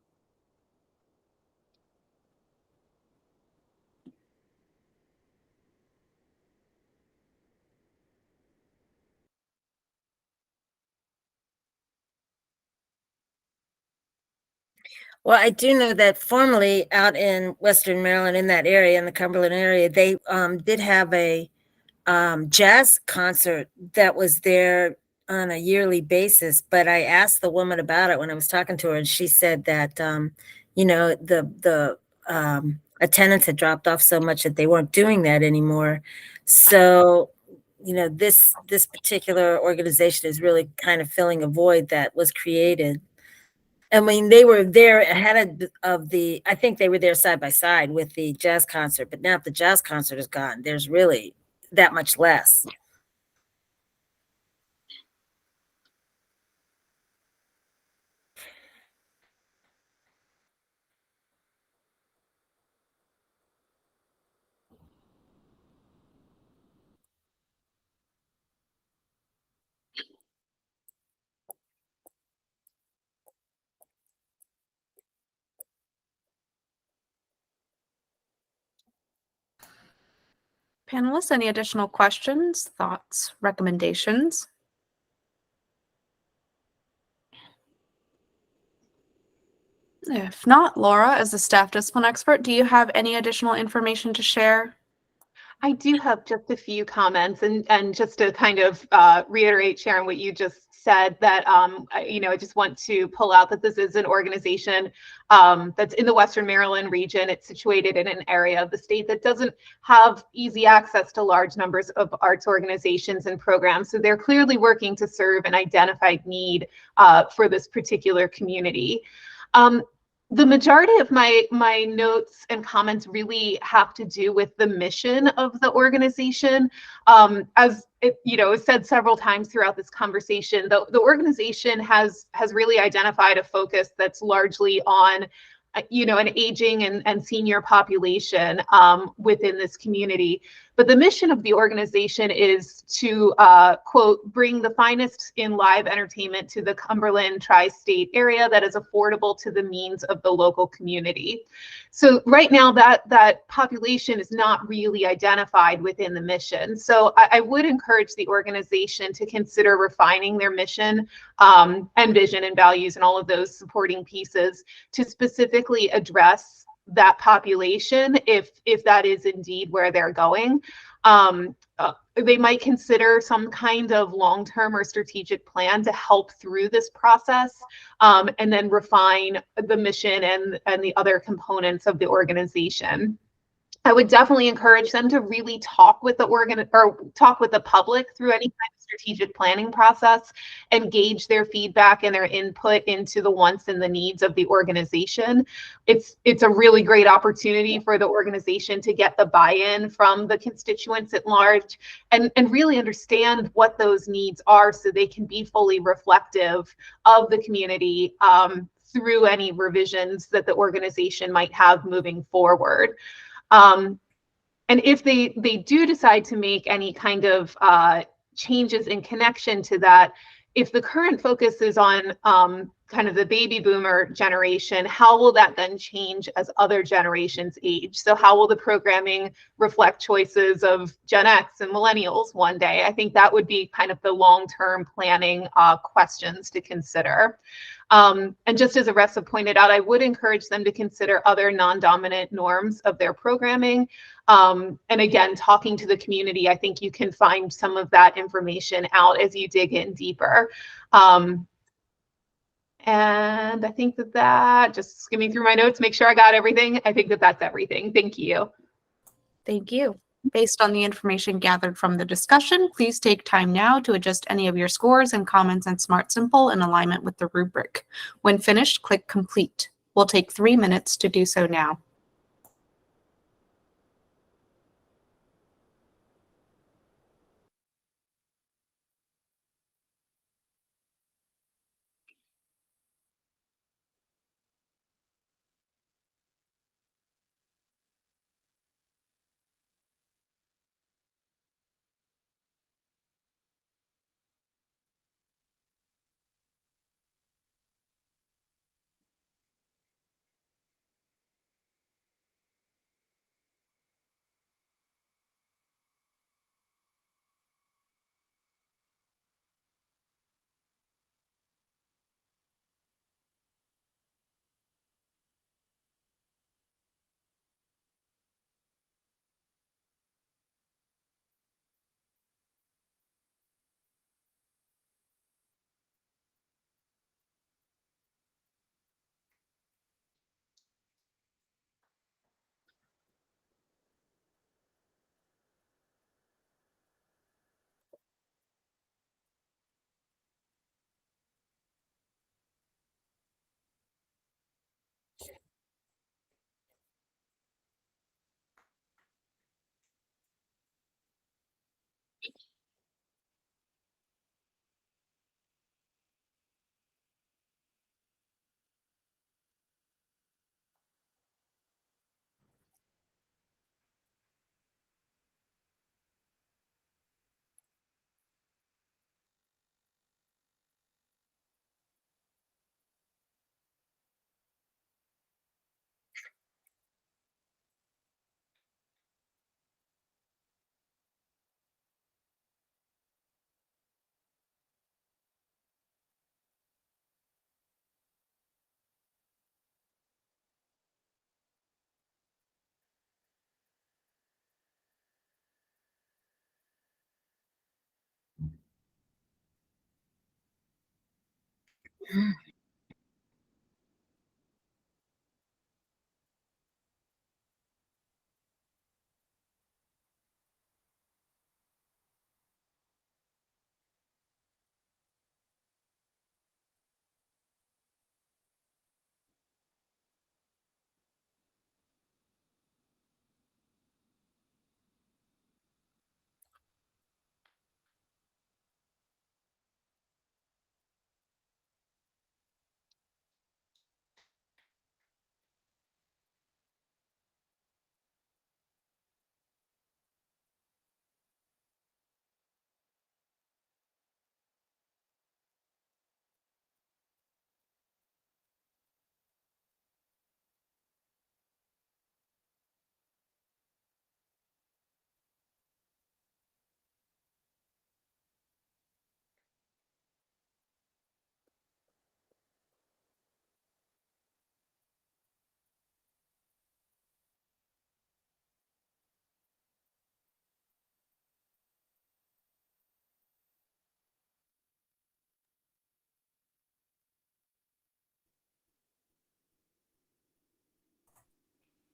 Well, I do know that formerly out in Western Maryland, in that area, in the Cumberland area, they did have a jazz concert that was there on a yearly basis. But I asked the woman about it when I was talking to her, and she said that the attendance had dropped off so much that they weren't doing that anymore. So this particular organization is really kind of filling a void that was created. I mean, they were there ahead of the, I think they were there side by side with the jazz concert, but now if the jazz concert is gone, there's really that much less. Panelists, any additional questions, thoughts, recommendations? If not, Laura, as the staff discipline expert, do you have any additional information to share? I do have just a few comments, and just to kind of reiterate, Sharon, what you just said, that I just want to pull out that this is an organization that's in the Western Maryland region. It's situated in an area of the state that doesn't have easy access to large numbers of arts organizations and programs. So they're clearly working to serve an identified need for this particular community. The majority of my notes and comments really have to do with the mission of the organization. As it is said several times throughout this conversation, the organization has really identified a focus that's largely on an aging and senior population within this community. But the mission of the organization is to, quote, bring the finest in live entertainment to the Cumberland tri-state area that is affordable to the means of the local community. So right now that population is not really identified within the mission. So I would encourage the organization to consider refining their mission and vision and values and all of those supporting pieces to specifically address that population, if that is indeed where they're going. They might consider some kind of long-term or strategic plan to help through this process, and then refine the mission and the other components of the organization. I would definitely encourage them to really talk with talk with the public through any kind of strategic planning process, engage their feedback and their input into the wants and the needs of the organization. It's a really great opportunity for the organization to get the buy-in from the constituents at large and really understand what those needs are so they can be fully reflective of the community through any revisions that the organization might have moving forward. And if they do decide to make any kind of changes in connection to that, if the current focus is on kind of the baby boomer generation, how will that then change as other generations age? So how will the programming reflect choices of Gen X and millennials one day? I think that would be kind of the long-term planning questions to consider. And just as Aressa pointed out, I would encourage them to consider other non-dominant norms of their programming. And again, talking to the community, I think you can find some of that information out as you dig in deeper. And I think that just skimming through my notes, make sure I got everything. I think that that's everything. Thank you. Thank you. Based on the information gathered from the discussion, please take time now to adjust any of your scores and comments in Smart Simple in alignment with the rubric. When finished, click Complete. We'll take 3 minutes to do so now.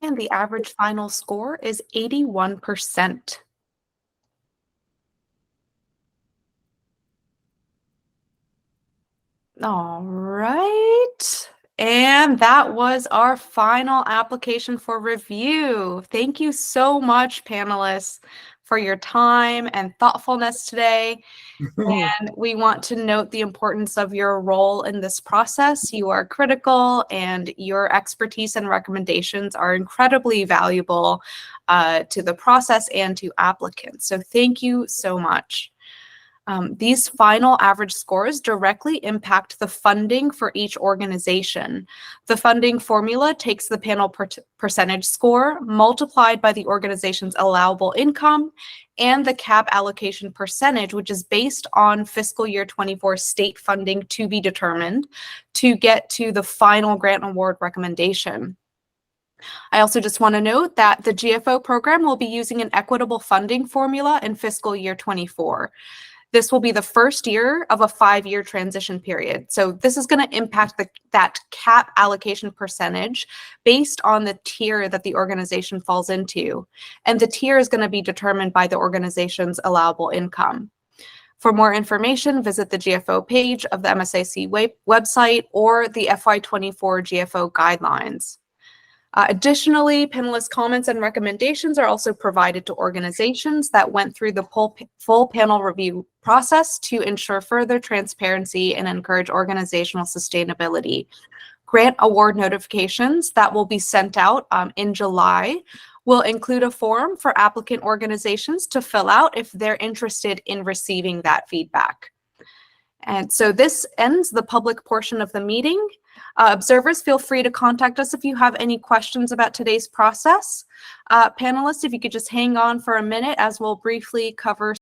And the average final score is 81%. All right. And that was our final application for review. Thank you so much, panelists, for your time and thoughtfulness today. And we want to note the importance of your role in this process. You are critical, and your expertise and recommendations are incredibly valuable to the process and to applicants. So thank you so much. These final average scores directly impact the funding for each organization. The funding formula takes the panel percentage score multiplied by the organization's allowable income and the cap allocation percentage, which is based on fiscal year 24 state funding to be determined to get to the final grant award recommendation. I also just want to note that the GFO program will be using an equitable funding formula in fiscal year 24. This will be the first year of a 5-year transition period. So this is going to impact that cap allocation percentage based on the tier that the organization falls into. And the tier is going to be determined by the organization's allowable income. For more information, visit the GFO page of the MSAC website or the FY24 GFO guidelines. Additionally, panelist comments and recommendations are also provided to organizations that went through the full panel review process to ensure further transparency and encourage organizational sustainability. Grant award notifications that will be sent out in July will include a form for applicant organizations to fill out if they're interested in receiving that feedback. And so this ends the public portion of the meeting. Observers, feel free to contact us if you have any questions about today's process. Panelists, if you could just hang on for a minute as we'll briefly cover